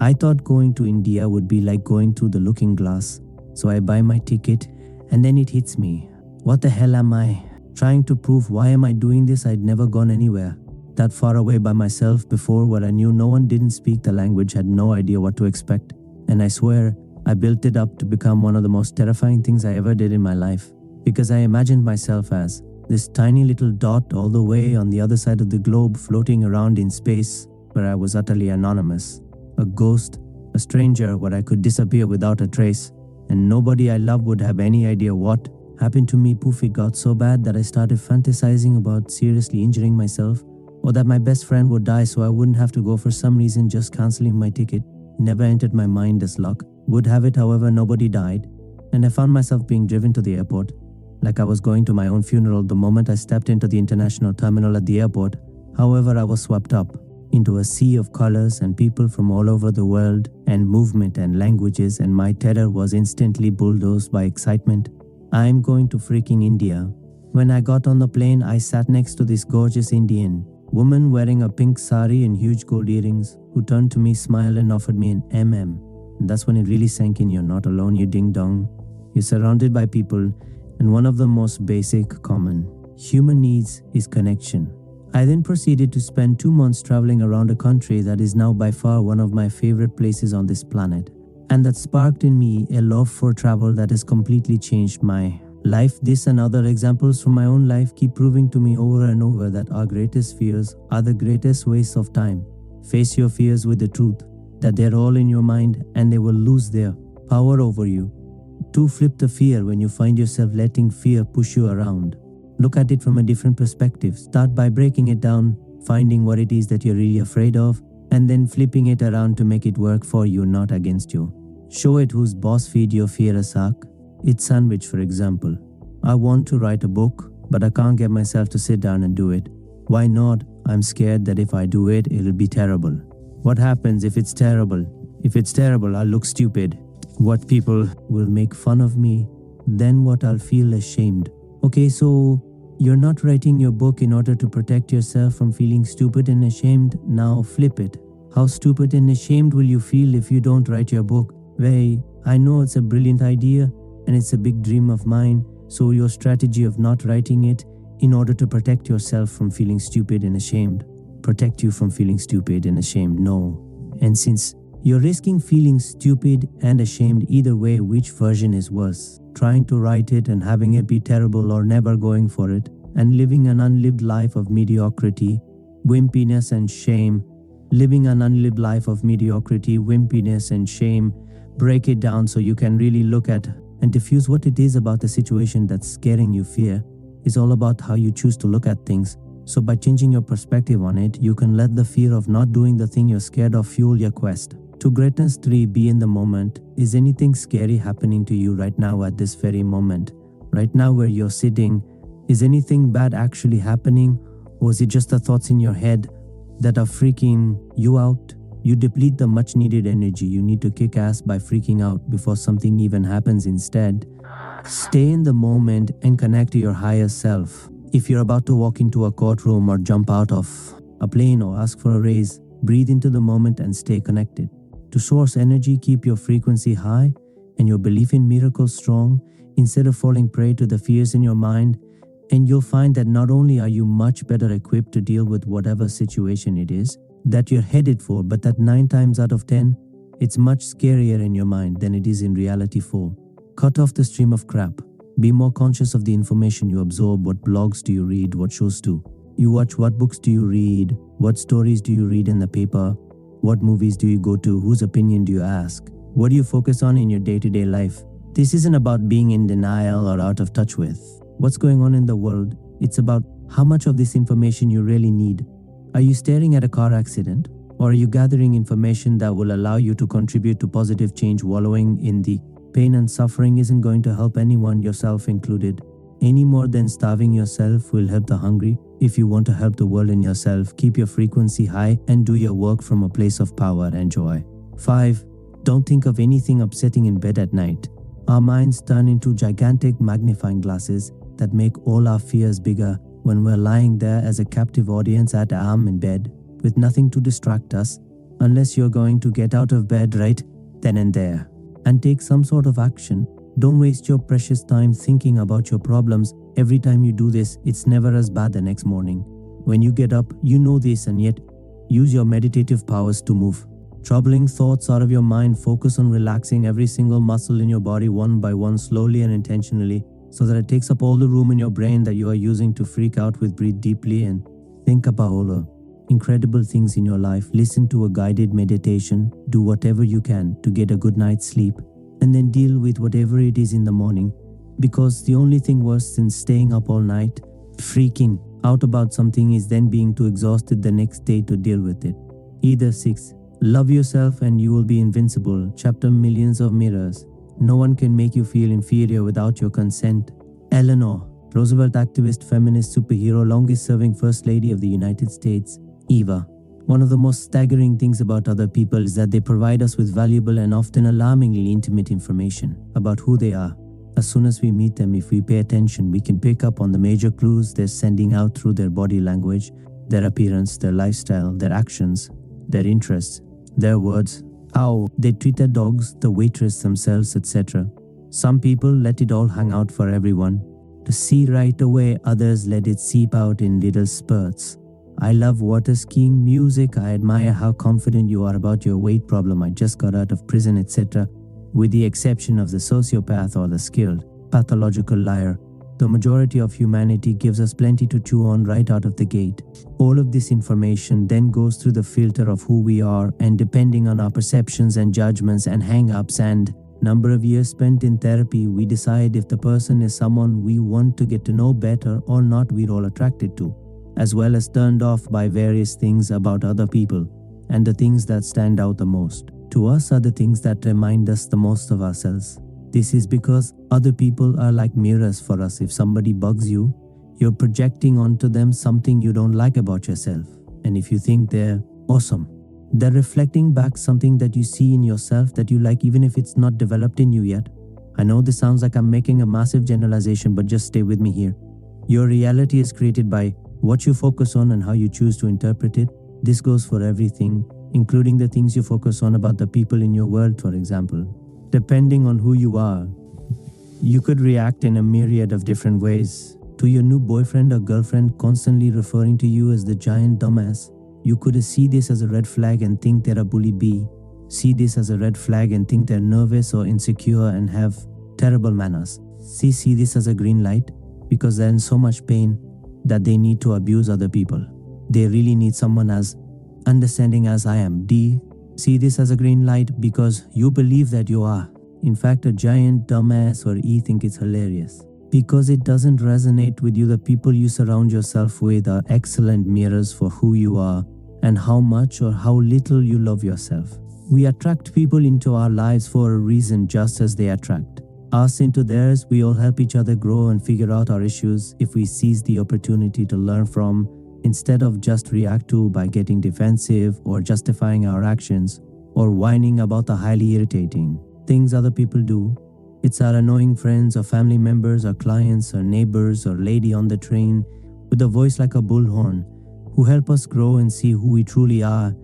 I thought going to India would be like going through the looking glass. So I buy my ticket, and then it hits me. What the hell am I trying to prove? Why am I doing this? I'd never gone anywhere that far away by myself before, where I knew no one didn't speak the language, had no idea what to expect. And I swear, I built it up to become one of the most terrifying things I ever did in my life, because I imagined myself as this tiny little dot all the way on the other side of the globe, floating around in space, where I was utterly anonymous. A ghost, a stranger, where I could disappear without a trace, and nobody I loved would have any idea what happened to me. Poof, it got so bad that I started fantasizing about seriously injuring myself, or that my best friend would die so I wouldn't have to go. For some reason, just cancelling my ticket never entered my mind as luck would have it. However, nobody died, and I found myself being driven to the airport like I was going to my own funeral the moment I stepped into the international terminal at the airport. However, I was swept up into a sea of colors and people from all over the world, and movement and languages, and my terror was instantly bulldozed by excitement. I'm going to freaking India. When I got on the plane, I sat next to this gorgeous Indian woman wearing a pink sari and huge gold earrings, who turned to me, smiled, and offered me an MM. And that's when it really sank in. You're not alone, you ding dong. You're surrounded by people, and one of the most basic, common human needs is connection. I then proceeded to spend 2 months traveling around a country that is now by far one of my favorite places on this planet, and that sparked in me a love for travel that has completely changed my life. This and other examples from my own life keep proving to me over and over that our greatest fears are the greatest waste of time. Face your fears with the truth that they're all in your mind, and they will lose their power over you. 2, flip the fear when you find yourself letting fear push you around. Look at it from a different perspective. Start by breaking it down, finding what it is that you're really afraid of, and then flipping it around to make it work for you, not against you. Show it whose boss. Feed your fear a suck. It's sandwich, for example. I want to write a book, but I can't get myself to sit down and do it. Why not? I'm scared that if I do it, it'll be terrible. What happens if it's terrible? If it's terrible, I'll look stupid. What, people will make fun of me? Then what, I'll feel ashamed. Okay, so you're not writing your book in order to protect yourself from feeling stupid and ashamed. Now flip it. How stupid and ashamed will you feel if you don't write your book? Well, I know it's a brilliant idea and it's a big dream of mine. So your strategy of not writing it in order to protect yourself from feeling stupid and ashamed. Protect you from feeling stupid and ashamed, no. And since you're risking feeling stupid and ashamed either way, which version is worse? Trying to write it and having it be terrible, or never going for it and living an unlived life of mediocrity, wimpiness and shame? Living an unlived life of mediocrity, wimpiness and shame. Break it down so you can really look at and diffuse what it is about the situation that's scaring you. Fear is all about how you choose to look at things. So by changing your perspective on it, you can let the fear of not doing the thing you're scared of fuel your quest to greatness. 3, be in the moment. Is anything scary happening to you right now at this very moment? Right now where you're sitting, is anything bad actually happening, or is it just the thoughts in your head that are freaking you out? You deplete the much needed energy. You need to kick ass by freaking out before something even happens. Instead, stay in the moment and connect to your higher self. If you're about to walk into a courtroom or jump out of a plane or ask for a raise, breathe into the moment and stay connected. To source energy, keep your frequency high and your belief in miracles strong instead of falling prey to the fears in your mind. And you'll find that not only are you much better equipped to deal with whatever situation it is that you're headed for, but that 9 times out of 10, it's much scarier in your mind than it is in reality for. Cut off the stream of crap. Be more conscious of the information you absorb. What blogs do you read? What shows do you watch? What books do you read? What stories do you read in the paper? What movies do you go to? Whose opinion do you ask? What do you focus on in your day-to-day life? This isn't about being in denial or out of touch with what's going on in the world. It's about how much of this information you really need. Are you staring at a car accident? Or are you gathering information that will allow you to contribute to positive change? Wallowing in the pain and suffering isn't going to help anyone, yourself included, any more than starving yourself will help the hungry. If you want to help the world and yourself, keep your frequency high and do your work from a place of power and joy. 5. Don't think of anything upsetting in bed at night. Our minds turn into gigantic magnifying glasses that make all our fears bigger when we're lying there as a captive audience at arm in bed with nothing to distract us, unless you're going to get out of bed right then and there and take some sort of action. Don't waste your precious time thinking about your problems. Every time you do this, it's never as bad the next morning. When you get up, you know this, and yet use your meditative powers to move troubling thoughts out of your mind. Focus on relaxing every single muscle in your body one by one, slowly and intentionally, so that it takes up all the room in your brain that you are using to freak out with. Breathe deeply and think about all the incredible things in your life. Listen to a guided meditation. Do whatever you can to get a good night's sleep, and then deal with whatever it is in the morning, because the only thing worse than staying up all night freaking out about something is then being too exhausted the next day to deal with it. Either 6. Love yourself and you will be invincible. Chapter Millions of Mirrors. No one can make you feel inferior without your consent. Eleanor Roosevelt, activist, feminist, superhero, longest-serving First Lady of the United States. Eva. One of the most staggering things about other people is that they provide us with valuable and often alarmingly intimate information about who they are. As soon as we meet them, if we pay attention, we can pick up on the major clues they're sending out through their body language, their appearance, their lifestyle, their actions, their interests, their words, how they treat their dogs, the waitress themselves, etc. Some people let it all hang out for everyone to see right away. Others let it seep out in little spurts. I love water skiing, music. I admire how confident you are about your weight problem. I just got out of prison, etc. With the exception of the sociopath or the skilled, pathological liar, the majority of humanity gives us plenty to chew on right out of the gate. All of this information then goes through the filter of who we are, and depending on our perceptions and judgments and hang-ups and number of years spent in therapy, we decide if the person is someone we want to get to know better or not. We're all attracted to, as well as turned off by various things about other people, and the things that stand out the most to us are the things that remind us the most of ourselves. This is because other people are like mirrors for us. If somebody bugs you, you're projecting onto them something you don't like about yourself. And if you think they're awesome, they're reflecting back something that you see in yourself that you like, even if it's not developed in you yet. I know this sounds like I'm making a massive generalization, but just stay with me here. Your reality is created by what you focus on and how you choose to interpret it. This goes for everything, including the things you focus on about the people in your world, for example. Depending on who you are, you could react in a myriad of different ways. To your new boyfriend or girlfriend constantly referring to you as the giant dumbass, you could see this as a red flag and think they're a bully bee. See this as a red flag and think they're nervous or insecure and have terrible manners. See this as a green light because they're in so much pain that they need to abuse other people. They really need someone as understanding as I am. D. See this as a green light because you believe that you are, in fact, a giant dumbass. Or E. Think it's hilarious because it doesn't resonate with you. The people you surround yourself with are excellent mirrors for who you are and how much or how little you love yourself. We attract people into our lives for a reason, just as they attract us into theirs. We all help each other grow and figure out our issues if we seize the opportunity to learn from, instead of just react to by getting defensive or justifying our actions or whining about the highly irritating things other people do. It's our annoying friends or family members or clients or neighbors or lady on the train with a voice like a bullhorn who help us grow and see who we truly are,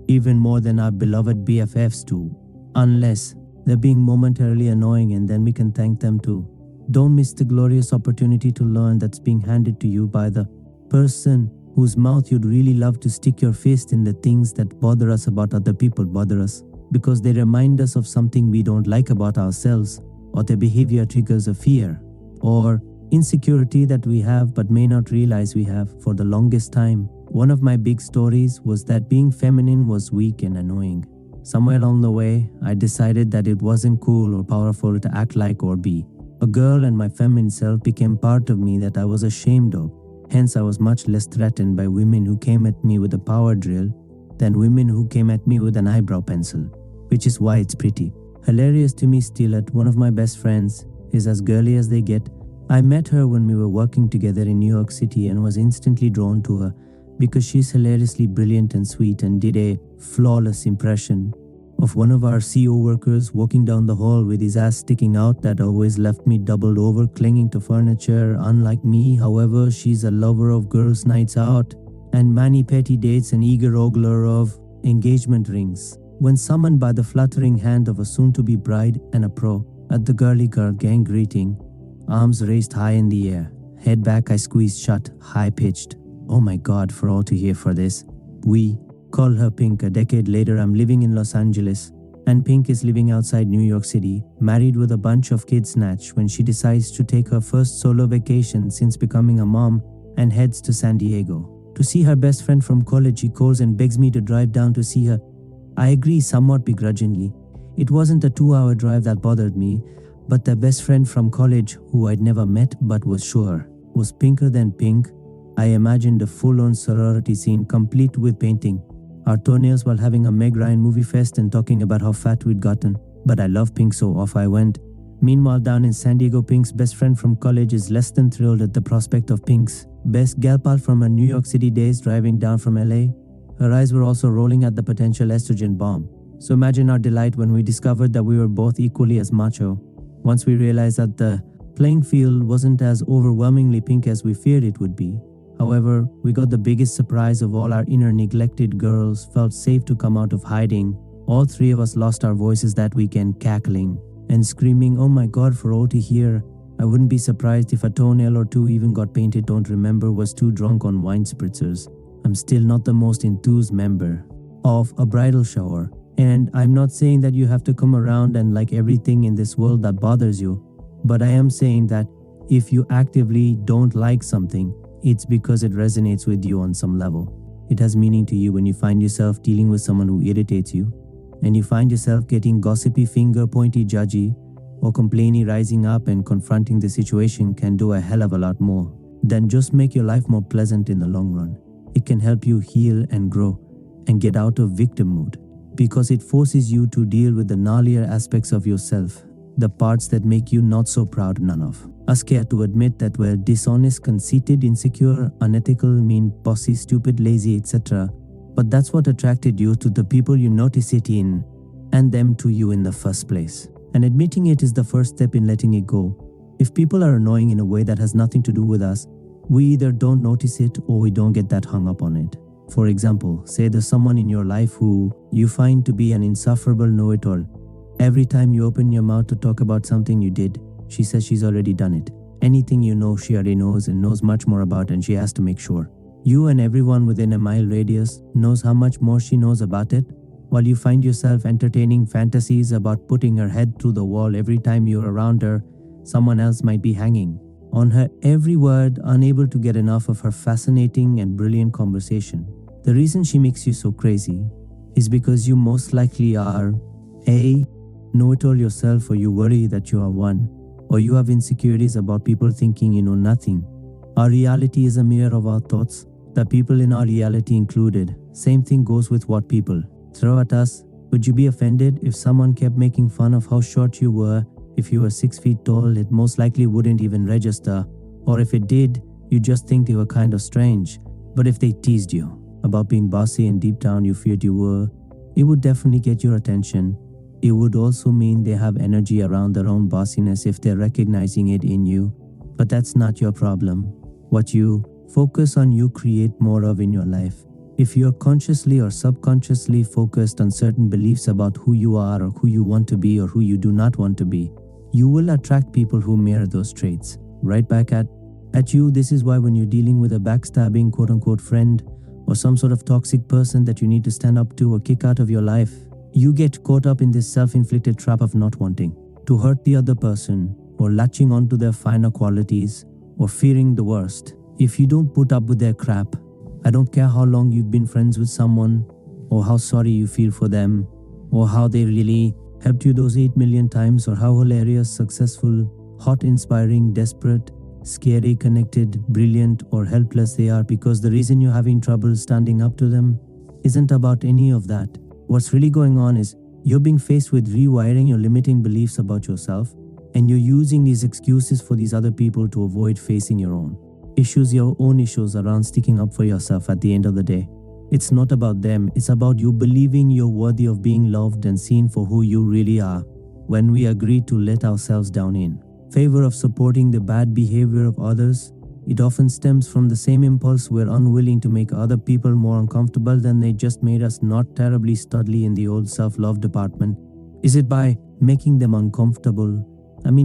even more than our beloved BFFs do. Unless they're being momentarily annoying, and then we can thank them too. Don't miss the glorious opportunity to learn that's being handed to you by the person whose mouth you'd really love to stick your fist in. The things that bother us about other people bother us because they remind us of something we don't like about ourselves, or their behavior triggers a fear or insecurity that we have but may not realize we have. For the longest time, one of my big stories was that being feminine was weak and annoying. Somewhere along the way, I decided that it wasn't cool or powerful to act like or be a girl, and my feminine self became part of me that I was ashamed of. Hence, I was much less threatened by women who came at me with a power drill than women who came at me with an eyebrow pencil, which is why it's pretty hilarious to me still that one of my best friends is as girly as they get. I met her when we were working together in New York City and was instantly drawn to her because she's hilariously brilliant and sweet, and did a flawless impression of one of our CO workers walking down the hall with his ass sticking out that always left me doubled over clinging to furniture. Unlike me, however, she's a lover of girls' nights out and mani-pedi dates, an eager ogler of engagement rings. When summoned by the fluttering hand of a soon-to-be bride and a pro at the girly girl gang greeting, arms raised high in the air, head back I squeezed shut, high-pitched. Oh my God, for all to hear for this. We call her Pink. A decade later, I'm living in Los Angeles, and Pink is living outside New York City, married with a bunch of kids snatch, when she decides to take her first solo vacation since becoming a mom and heads to San Diego to see her best friend from college. She calls and begs me to drive down to see her. I agree somewhat begrudgingly. It wasn't a 2-hour drive that bothered me, but the best friend from college, who I'd never met but was sure was pinker than Pink. I imagined a full-on sorority scene complete with painting our toenails while having a Meg Ryan movie fest and talking about how fat we'd gotten. But I love Pink, so off I went. Meanwhile, down in San Diego, Pink's best friend from college is less than thrilled at the prospect of Pink's best gal pal from her New York City days driving down from LA. Her eyes were also rolling at the potential estrogen bomb. So imagine our delight when we discovered that we were both equally as macho. Once we realized that the playing field wasn't as overwhelmingly pink as we feared it would be. However, we got the biggest surprise of all. Our inner neglected girls felt safe to come out of hiding. All three of us lost our voices that weekend, cackling and screaming, oh my God, for all to hear. I wouldn't be surprised if a toenail or two even got painted. Don't remember, was too drunk on wine spritzers. I'm still not the most enthused member of a bridal shower. And I'm not saying that you have to come around and like everything in this world that bothers you. But I am saying that if you actively don't like something, it's because it resonates with you on some level. It has meaning to you. When you find yourself dealing with someone who irritates you, and you find yourself getting gossipy, finger-pointy, judgy, or complainy, rising up and confronting the situation can do a hell of a lot more than just make your life more pleasant in the long run. It can help you heal and grow and get out of victim mood, because it forces you to deal with the gnarlier aspects of yourself, the parts that make you not so proud none of. Us scared to admit that we're dishonest, conceited, insecure, unethical, mean, bossy, stupid, lazy, etc. But that's what attracted you to the people you notice it in, and them to you in the first place. And admitting it is the first step in letting it go. If people are annoying in a way that has nothing to do with us, we either don't notice it or we don't get that hung up on it. For example, say there's someone in your life who you find to be an insufferable know-it-all. Every time you open your mouth to talk about something you did, she says she's already done it. Anything you know, she already knows and knows much more about, and she has to make sure you and everyone within a mile radius knows how much more she knows about it, while you find yourself entertaining fantasies about putting her head through the wall every time you're around her. Someone else might be hanging on her every word, unable to get enough of her fascinating and brilliant conversation. The reason she makes you so crazy is because you most likely are A. know-it-all yourself, or you worry that you are one, or you have insecurities about people thinking you know nothing. Our reality is a mirror of our thoughts, the people in our reality included. Same thing goes with what people throw at us. Would you be offended if someone kept making fun of how short you were If you were 6 feet tall, it most likely wouldn't even register, or if it did, you'd just think they were kind of strange. But if they teased you about being bossy and deep down you feared you were, it would definitely get your attention. It would also mean they have energy around their own bossiness if they're recognizing it in you. But that's not your problem. What you focus on, you create more of in your life. If you're consciously or subconsciously focused on certain beliefs about who you are or who you want to be or who you do not want to be, you will attract people who mirror those traits right back at you. This is why when you're dealing with a backstabbing quote-unquote friend or some sort of toxic person that you need to stand up to or kick out of your life, you get caught up in this self-inflicted trap of not wanting to hurt the other person or latching onto their finer qualities or fearing the worst. If you don't put up with their crap, I don't care how long you've been friends with someone or how sorry you feel for them or how they really helped you those 8 million times or how hilarious, successful, hot, inspiring, desperate, scary, connected, brilliant or helpless they are, because the reason you're having trouble standing up to them isn't about any of that. What's really going on is you're being faced with rewiring your limiting beliefs about yourself, and you're using these excuses for these other people to avoid facing your own issues around sticking up for yourself at the end of the day. It's not about them, it's about you believing you're worthy of being loved and seen for who you really are. When we agree to let ourselves down in favor of supporting the bad behavior of others, it often stems from the same impulse. We're unwilling to make other people more uncomfortable than they just made us, not terribly studly in the old self-love department. Is it by making them uncomfortable?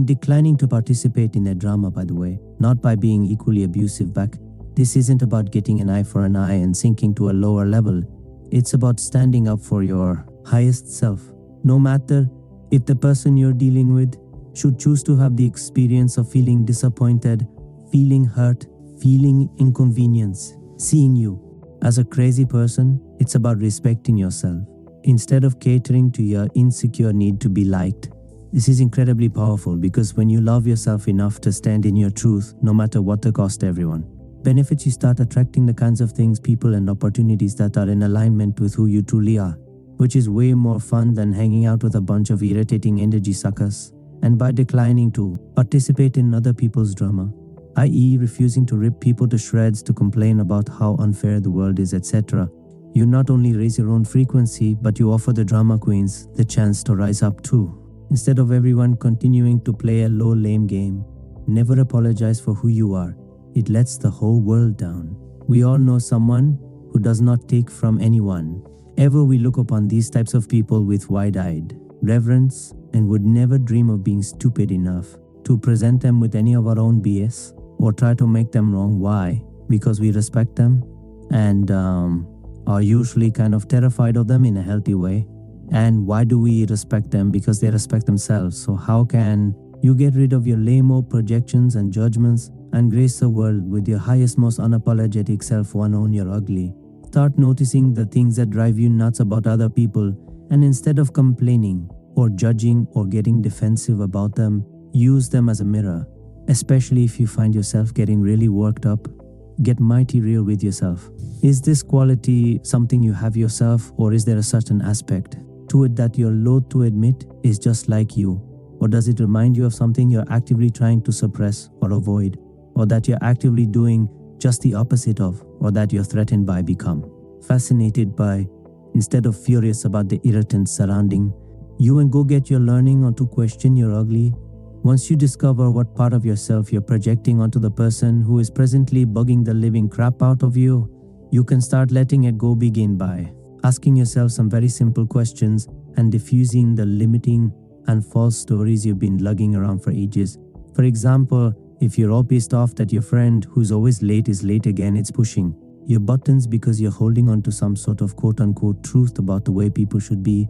Declining to participate in their drama, by the way, not by being equally abusive back. This isn't about getting an eye for an eye and sinking to a lower level. It's about standing up for your highest self. No matter if the person you're dealing with should choose to have the experience of feeling disappointed, feeling hurt, feeling inconvenience, seeing you as a crazy person, it's about respecting yourself instead of catering to your insecure need to be liked. This is incredibly powerful because when you love yourself enough to stand in your truth, no matter what the cost to everyone, benefits, you start attracting the kinds of things, people and opportunities that are in alignment with who you truly are, which is way more fun than hanging out with a bunch of irritating energy suckers. And by declining to participate in other people's drama, i.e. refusing to rip people to shreds, to complain about how unfair the world is, etc., you not only raise your own frequency, but you offer the drama queens the chance to rise up too. Instead of everyone continuing to play a low, lame game, never apologize for who you are. It lets the whole world down. We all know someone who does not take from anyone. Ever we look upon these types of people with wide-eyed reverence and would never dream of being stupid enough to present them with any of our own BS or try to make them wrong. Why? Because we respect them and are usually kind of terrified of them in a healthy way. And why do we respect them? Because they respect themselves. So how can you get rid of your lame-o projections and judgments and grace the world with your highest, most unapologetic self? One, own your ugly. Start noticing the things that drive you nuts about other people, and instead of complaining or judging or getting defensive about them, use them as a mirror. Especially if you find yourself getting really worked up, get mighty real with yourself. Is this quality something you have yourself, or is there a certain aspect to it that you're loath to admit is just like you? Or does it remind you of something you're actively trying to suppress or avoid, or that you're actively doing just the opposite of, or that you're threatened by? Become fascinated by, instead of furious about the irritants surrounding you, and go get your learning, or to question your ugly. Once you discover what part of yourself you're projecting onto the person who is presently bugging the living crap out of you, you can start letting it go. Begin by asking yourself some very simple questions and diffusing the limiting and false stories you've been lugging around for ages. For example, if you're all pissed off that your friend who's always late is late again, it's pushing your buttons because you're holding on to some sort of quote-unquote truth about the way people should be.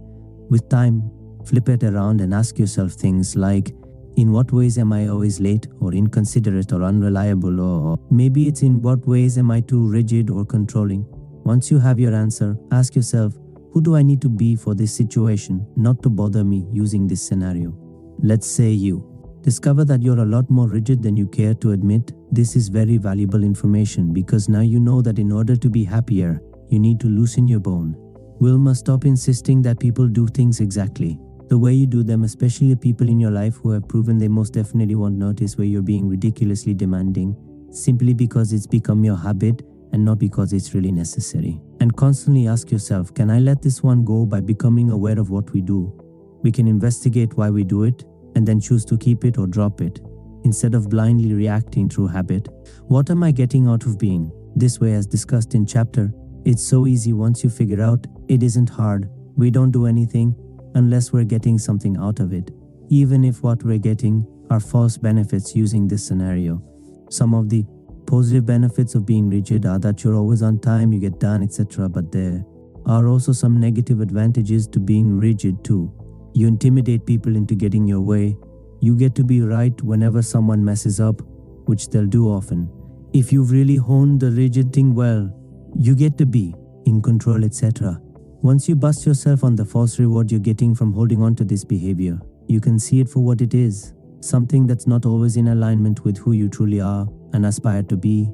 With time, flip it around and ask yourself things like, in what ways am I always late or inconsiderate or unreliable? Or maybe it's, in what ways am I too rigid or controlling? Once you have your answer, ask yourself, who do I need to be for this situation not to bother me using this scenario? Let's say you discover that you're a lot more rigid than you care to admit. This is very valuable information, because now you know that in order to be happier, you need to loosen your bone. Wilma, stop insisting that people do things exactly The way you do them, especially the people in your life who have proven they most definitely won't notice where you're being ridiculously demanding, simply because it's become your habit and not because it's really necessary. And constantly ask yourself, can I let this one go? By becoming aware of what we do, we can investigate why we do it and then choose to keep it or drop it, instead of blindly reacting through habit. What am I getting out of being this way? As discussed in chapter, it's so easy once you figure out. It isn't hard. We don't do anything unless we're getting something out of it, even if what we're getting are false benefits. Using this scenario, some of the positive benefits of being rigid are that you're always on time, you get done, etc. But there are also some negative advantages to being rigid too. You intimidate people into getting your way. You get to be right whenever someone messes up, which they'll do often. If you've really honed the rigid thing well, you get to be in control, etc. Once you bust yourself on the false reward you're getting from holding on to this behavior, you can see it for what it is, something that's not always in alignment with who you truly are and aspire to be,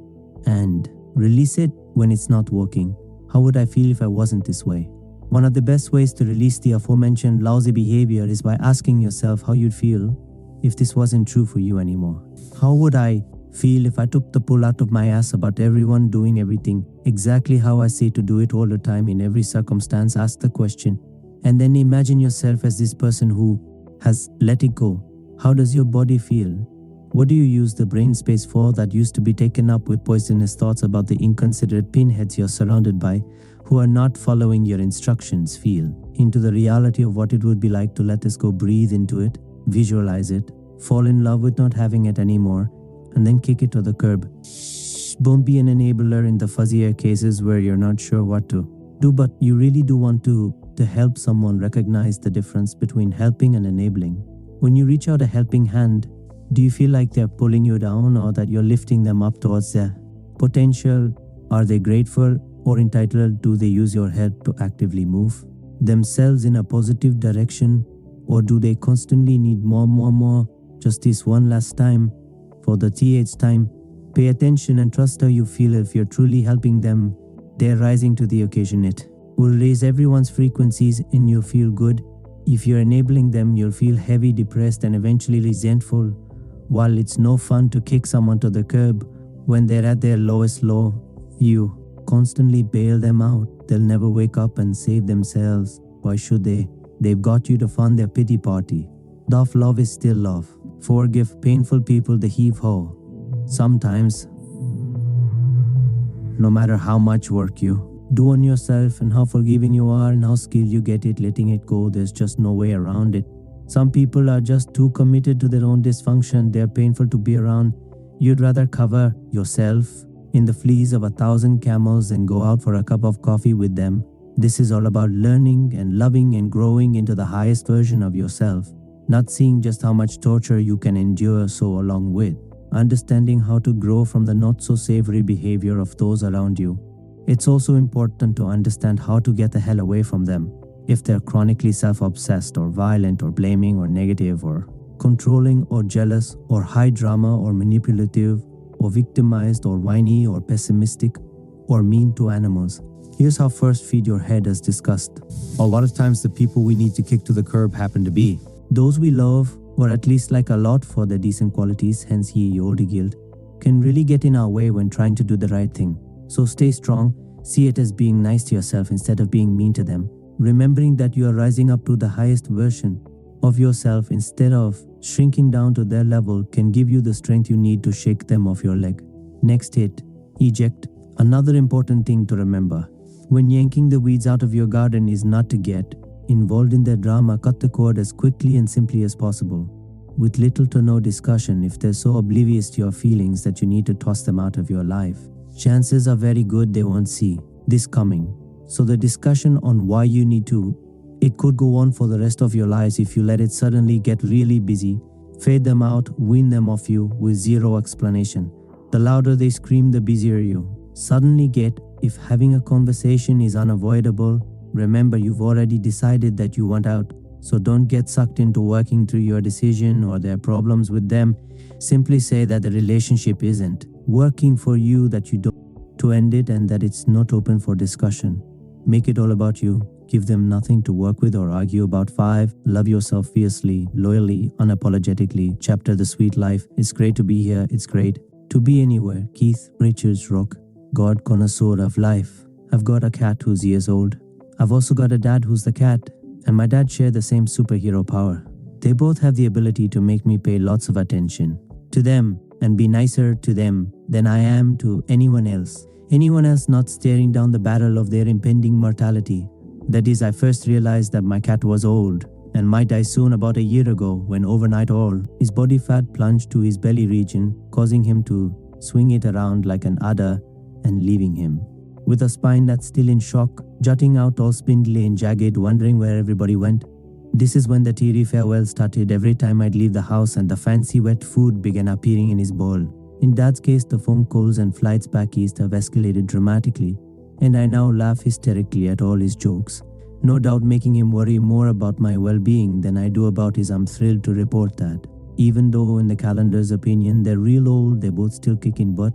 and release it when it's not working. How would I feel if I wasn't this way? One of the best ways to release the aforementioned lousy behavior is by asking yourself how you'd feel if this wasn't true for you anymore. How would I feel if I took the pull out of my ass about everyone doing everything exactly how I say to do it all the time in every circumstance? Ask the question, and then imagine yourself as this person who has let it go. How does your body feel? What do you use the brain space for that used to be taken up with poisonous thoughts about the inconsiderate pinheads you're surrounded by who are not following your instructions? Feel into the reality of what it would be like to let this go. Breathe into it, visualize it, fall in love with not having it anymore, and then kick it to the curb. Don't be an enabler in the fuzzier cases where you're not sure what to do, but you really do want to help someone. Recognize the difference between helping and enabling. When you reach out a helping hand, do you feel like they're pulling you down or that you're lifting them up towards their potential? Are they grateful or entitled? Do they use your help to actively move themselves in a positive direction, or do they constantly need more, just this one last time for the time? Pay attention and trust how you feel. If you're truly helping them, they're rising to the occasion. It will raise everyone's frequencies and you'll feel good. If you're enabling them, you'll feel heavy, depressed, and eventually resentful. While it's no fun to kick someone to the curb when they're at their lowest low, you constantly bail them out. They'll never wake up and save themselves. Why should they? They've got you to fund their pity party. Doff love is still love. Forgive painful people the heave-ho. Sometimes, no matter how much work you do on yourself and how forgiving you are and how skilled you get at letting it go, there's just no way around it. Some people are just too committed to their own dysfunction. They're painful to be around. You'd rather cover yourself in the fleas of 1,000 camels than go out for a cup of coffee with them. This is all about learning and loving and growing into the highest version of yourself, not seeing just how much torture you can endure so along with understanding how to grow from the not-so-savory behavior of those around you. It's also important to understand how to get the hell away from them if they're chronically self-obsessed or violent or blaming or negative or controlling or jealous or high drama or manipulative or victimized or whiny or pessimistic or mean to animals. Here's how: first, feed your head as discussed. A lot of times the people we need to kick to the curb happen to be those we love, or at least like a lot for their decent qualities, hence ye olde guild, can really get in our way when trying to do the right thing. So stay strong, see it as being nice to yourself instead of being mean to them, remembering that you are rising up to the highest version of yourself instead of shrinking down to their level can give you the strength you need to shake them off your leg. Next, hit eject. Another important thing to remember when yanking the weeds out of your garden is not to get involved in their drama. Cut the cord as quickly and simply as possible, with little to no discussion. If they're so oblivious to your feelings that you need to toss them out of your life, chances are very good they won't see this coming. So the discussion on why you need to, it could go on for the rest of your lives if you let it suddenly get really busy. Fade them out, wean them off you with zero explanation. The louder they scream, the busier you suddenly get. If having a conversation is unavoidable, remember you've already decided that you want out. So don't get sucked into working through your decision or their problems with them. Simply say that the relationship isn't working for you, that you don't to end it, and that it's not open for discussion. Make it all about you. Give them nothing to work with or argue about. 5. Love yourself fiercely, loyally, unapologetically. Chapter The Sweet Life. It's great to be here. It's great to be anywhere. Keith Richards Rock. God connoisseur of life. I've got a cat who's years old. I've also got a dad who's the cat. And my dad share the same superhero power. They both have the ability to make me pay lots of attention to them and be nicer to them than I am to anyone else. Anyone else not staring down the barrel of their impending mortality. That is, I first realized that my cat was old and might die soon about a year ago when overnight his body fat plunged to his belly region, causing him to swing it around like an udder and leaving him with a spine that's still in shock, jutting out all spindly and jagged, wondering where everybody went. This is when the teary farewell started every time I'd leave the house and the fancy wet food began appearing in his bowl. In Dad's case, the phone calls and flights back east have escalated dramatically, and I now laugh hysterically at all his jokes, no doubt making him worry more about my well-being than I do about his. I'm thrilled to report that, even though in the calendar's opinion they're real old, they're both still kicking butt.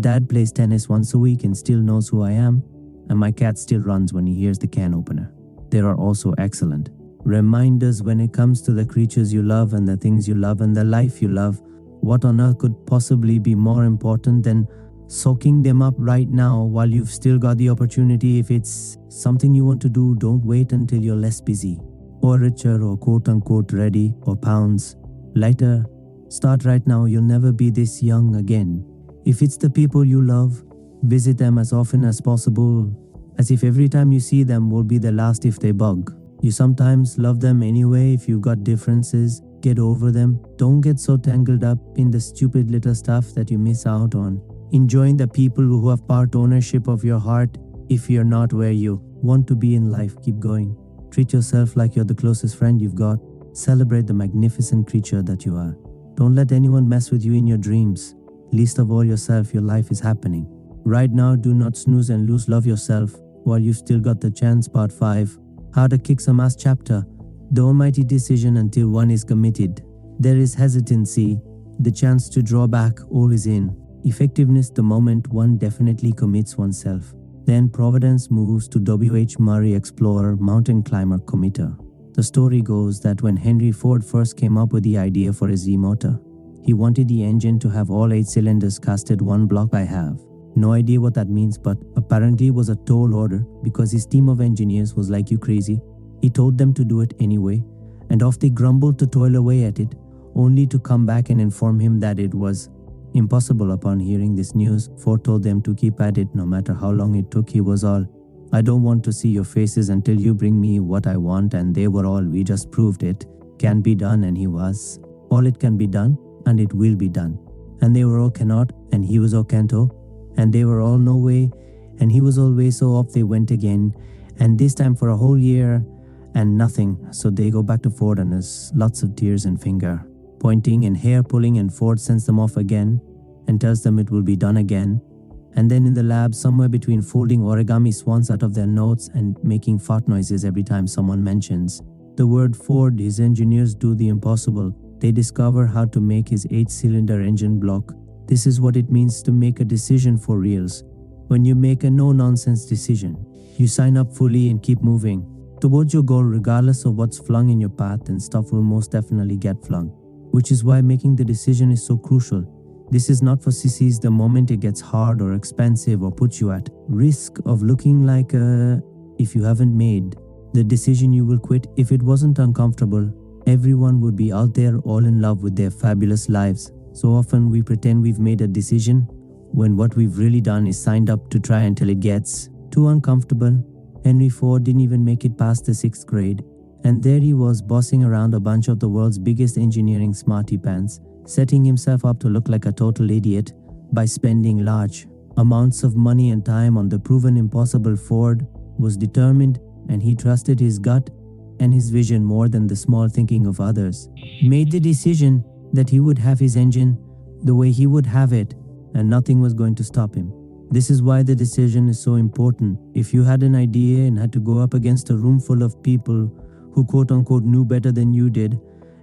Dad plays tennis once a week and still knows who I am, and my cat still runs when he hears the can opener. They are also excellent reminders when it comes to the creatures you love and the things you love and the life you love. What on earth could possibly be more important than soaking them up right now while you've still got the opportunity? If it's something you want to do, don't wait until you're less busy or richer or quote-unquote ready or pounds lighter. Start right now. You'll never be this young again. If it's the people you love, visit them as often as possible, as if every time you see them will be the last if they bug. You sometimes love them anyway. If you've got differences, get over them. Don't get so tangled up in the stupid little stuff that you miss out on enjoying the people who have part ownership of your heart. If you're not where you want to be in life, keep going. Treat yourself like you're the closest friend you've got. Celebrate the magnificent creature that you are. Don't let anyone mess with you in your dreams. Least of all yourself. Your life is happening right now. Do not snooze and lose. Love yourself while you've still got the chance. Part 5. How to kick some ass. Chapter The almighty decision. Until one is committed, there is hesitancy. The chance to draw back all is in effectiveness the moment one definitely commits oneself. Then Providence moves to W.H. Murray, explorer, mountain climber, committer. The story goes that when Henry Ford first came up with the idea for his E-motor, he wanted the engine to have all 8 cylinders casted one block. I have no idea what that means, but apparently it was a tall order because his team of engineers was like you crazy. He told them to do it anyway, and off they grumbled to toil away at it, only to come back and inform him that it was impossible. Upon hearing this news, Ford told them to keep at it no matter how long it took. He was all, I don't want to see your faces until you bring me what I want. And they were all, we just proved it can be done. And he was all, it can be done and it will be done. And they were all, cannot, and he was all, canto. And they were all, no way, and he was always. So off they went again, and this time for a whole year and nothing. So they go back to Ford and there's lots of tears and finger pointing and hair pulling, and Ford sends them off again and tells them it will be done again. And then in the lab, somewhere between folding origami swans out of their notes and making fart noises every time someone mentions the word Ford, his engineers do the impossible. They discover how to make his 8-cylinder engine block. This is what it means to make a decision for reals. When you make a no-nonsense decision, you sign up fully and keep moving towards your goal regardless of what's flung in your path, and stuff will most definitely get flung. Which is why making the decision is so crucial. This is not for sissies. The moment it gets hard or expensive or puts you at risk of looking like if you haven't made the decision, you will quit. If it wasn't uncomfortable, everyone would be out there all in love with their fabulous lives. So often we pretend we've made a decision when what we've really done is signed up to try until it gets too uncomfortable. Henry Ford didn't even make it past the 6th grade. And there he was, bossing around a bunch of the world's biggest engineering smarty pants, setting himself up to look like a total idiot by spending large amounts of money and time on the proven impossible. Ford was determined, and he trusted his gut and his vision more than the small thinking of others. He made the decision that he would have his engine the way he would have it, and nothing was going to stop him. This is why the decision is so important. If you had an idea and had to go up against a room full of people who quote-unquote knew better than you did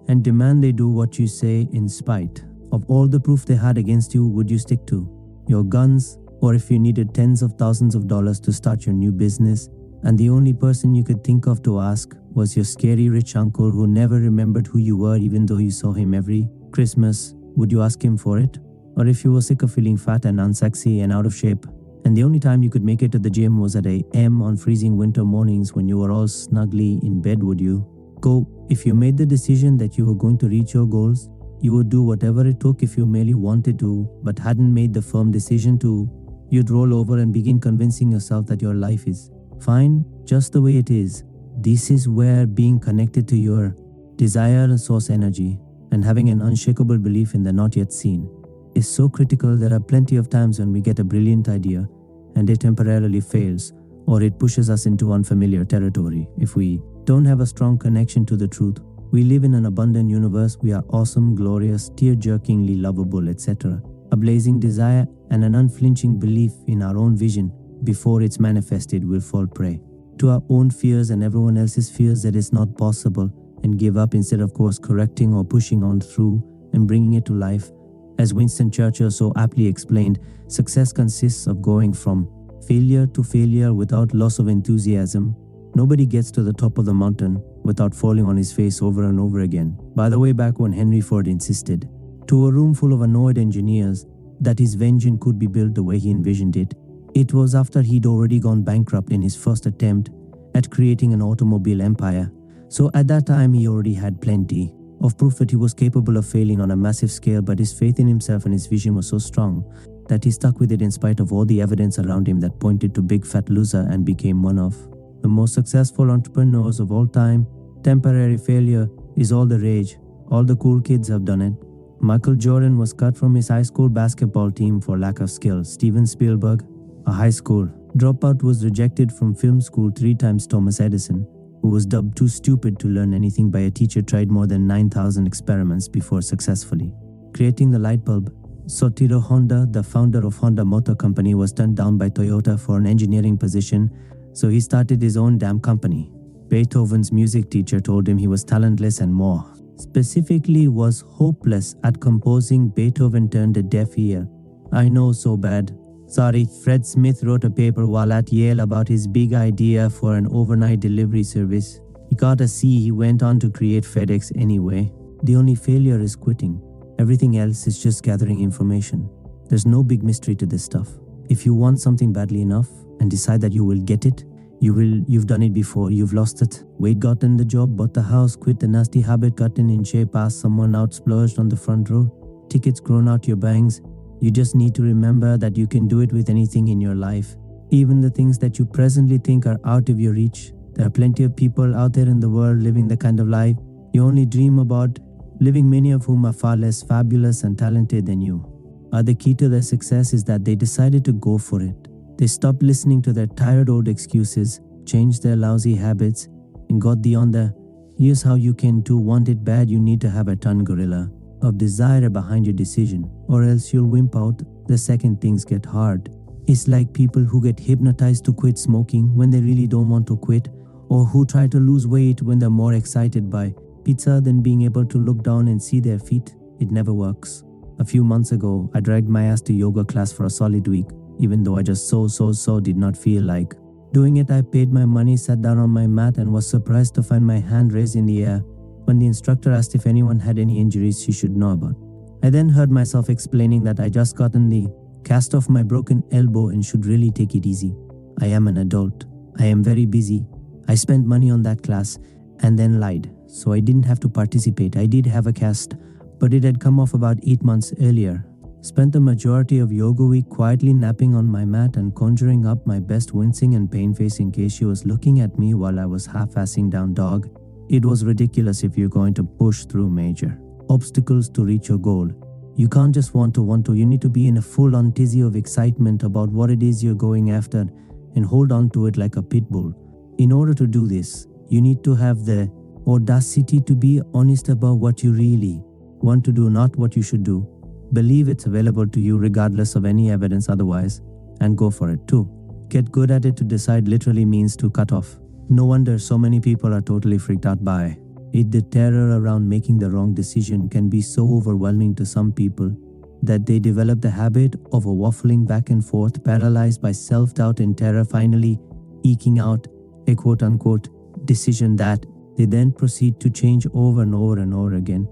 and demand they do what you say in spite of all the proof they had against you, would you stick to your guns? Or if you needed tens of thousands of dollars to start your new business, and the only person you could think of to ask was your scary rich uncle who never remembered who you were even though you saw him every Christmas, would you ask him for it? Or if you were sick of feeling fat and unsexy and out of shape, and the only time you could make it to the gym was at a.m. on freezing winter mornings when you were all snugly in bed, would you? Go. If you made the decision that you were going to reach your goals, you would do whatever it took. If you merely wanted to, but hadn't made the firm decision to, you'd roll over and begin convincing yourself that your life is fine just the way it is. This is where being connected to your desire and source energy and having an unshakable belief in the not yet seen is so critical. There are plenty of times when we get a brilliant idea and it temporarily fails, or it pushes us into unfamiliar territory. If we don't have a strong connection to the truth, we live in an abundant universe. We are awesome, glorious, tear-jerkingly lovable, etc. A blazing desire and an unflinching belief in our own vision before it's manifested will fall prey to our own fears and everyone else's fears that it's not possible and give up instead of course correcting or pushing on through and bringing it to life. As Winston Churchill so aptly explained, success consists of going from failure to failure without loss of enthusiasm. Nobody gets to the top of the mountain without falling on his face over and over again. By the way, back when Henry Ford insisted to a room full of annoyed engineers that his engine could be built the way he envisioned it, it was after he'd already gone bankrupt in his first attempt at creating an automobile empire. So at that time he already had plenty of proof that he was capable of failing on a massive scale, but his faith in himself and his vision was so strong that he stuck with it in spite of all the evidence around him that pointed to big fat loser and became one of the most successful entrepreneurs of all time. Temporary failure is all the rage. All the cool kids have done it. Michael Jordan was cut from his high school basketball team for lack of skill. Steven Spielberg, a high school dropout, was rejected from film school 3 times. Thomas Edison, who was dubbed too stupid to learn anything by a teacher, tried more than 9,000 experiments before successfully creating the light bulb. Satoru Honda, the founder of Honda Motor Company, was turned down by Toyota for an engineering position, so he started his own damn company. Beethoven's music teacher told him he was talentless and more specifically was hopeless at composing. Beethoven turned a deaf ear. I know, so bad. Sorry. Fred Smith wrote a paper while at Yale about his big idea for an overnight delivery service. He got a C. He went on to create FedEx anyway. The only failure is quitting. Everything else is just gathering information. There's no big mystery to this stuff. If you want something badly enough and decide that you will get it, you will. You've done it before. You've lost it. Weight, gotten the job, bought the house, quit the nasty habit, gotten in shape, asked someone out, splurged on the front row, tickets grown out your bangs. You just need to remember that you can do it with anything in your life. Even the things that you presently think are out of your reach. There are plenty of people out there in the world living the kind of life you only dream about living, many of whom are far less fabulous and talented than you. The key to their success is that they decided to go for it. They stopped listening to their tired old excuses, changed their lousy habits, and got beyond the here's how you can do, want it bad, you need to have a ton gorilla of desire behind your decision, or else you'll wimp out the second things get hard. It's like people who get hypnotized to quit smoking when they really don't want to quit, or who try to lose weight when they're more excited by pizza than being able to look down and see their feet. It never works. A few months ago, I dragged my ass to yoga class for a solid week, even though I just so did not feel like doing it. I paid my money, sat down on my mat, and was surprised to find my hand raised in the air when the instructor asked if anyone had any injuries she should know about. I then heard myself explaining that I just gotten the cast off my broken elbow and should really take it easy. I am an adult. I am very busy. I spent money on that class and then lied, so I didn't have to participate. I did have a cast, but it had come off about 8 months earlier. Spent the majority of yoga week quietly napping on my mat and conjuring up my best wincing and pain face in case she was looking at me while I was half-assing down dog. It was ridiculous. If you're going to push through major obstacles to reach your goal, you can't just want to. You need to be in a full-on tizzy of excitement about what it is you're going after and hold on to it like a pit bull. In order to do this, you need to have the audacity to be honest about what you really want to do, not what you should do. Believe it's available to you regardless of any evidence otherwise, and go for it too. Get good at it. To decide literally means to cut off. No wonder so many people are totally freaked out by it. The terror around making the wrong decision can be so overwhelming to some people that they develop the habit of waffling back and forth, paralyzed by self-doubt and terror, finally eking out a quote-unquote decision that they then proceed to change over and over and over again.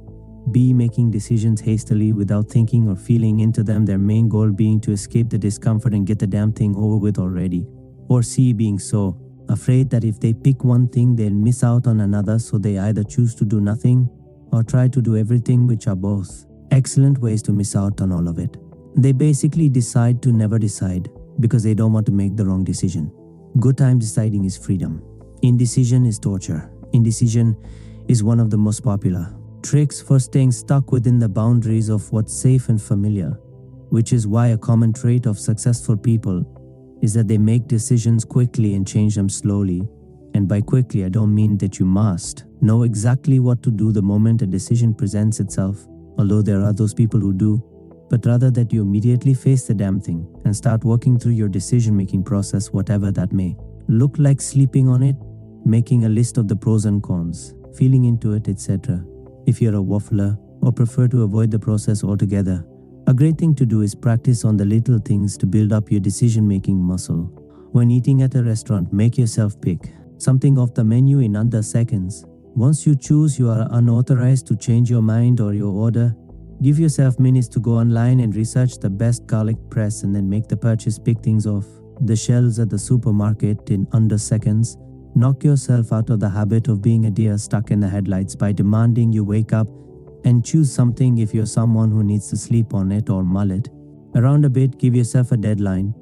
B, making decisions hastily without thinking or feeling into them, their main goal being to escape the discomfort and get the damn thing over with already. Or C, being so afraid that if they pick one thing, they'll miss out on another, so they either choose to do nothing or try to do everything, which are both excellent ways to miss out on all of it. They basically decide to never decide because they don't want to make the wrong decision. Good time deciding is freedom. Indecision is torture. Indecision is one of the most popular tricks for staying stuck within the boundaries of what's safe and familiar, which is why a common trait of successful people is that they make decisions quickly and change them slowly. And by quickly, I don't mean that you must know exactly what to do the moment a decision presents itself, although there are those people who do, but rather that you immediately face the damn thing and start working through your decision-making process, whatever that may look like, sleeping on it, making a list of the pros and cons, feeling into it, etc. If you're a waffler or prefer to avoid the process altogether, a great thing to do is practice on the little things to build up your decision-making muscle. When eating at a restaurant, make yourself pick something off the menu in under seconds. Once you choose, you are unauthorized to change your mind or your order. Give yourself minutes to go online and research the best garlic press and then make the purchase. Pick things off the shelves at the supermarket in under seconds. Knock yourself out of the habit of being a deer stuck in the headlights by demanding you wake up and choose something if you're someone who needs to sleep on it or mull it around a bit. Give yourself a deadline.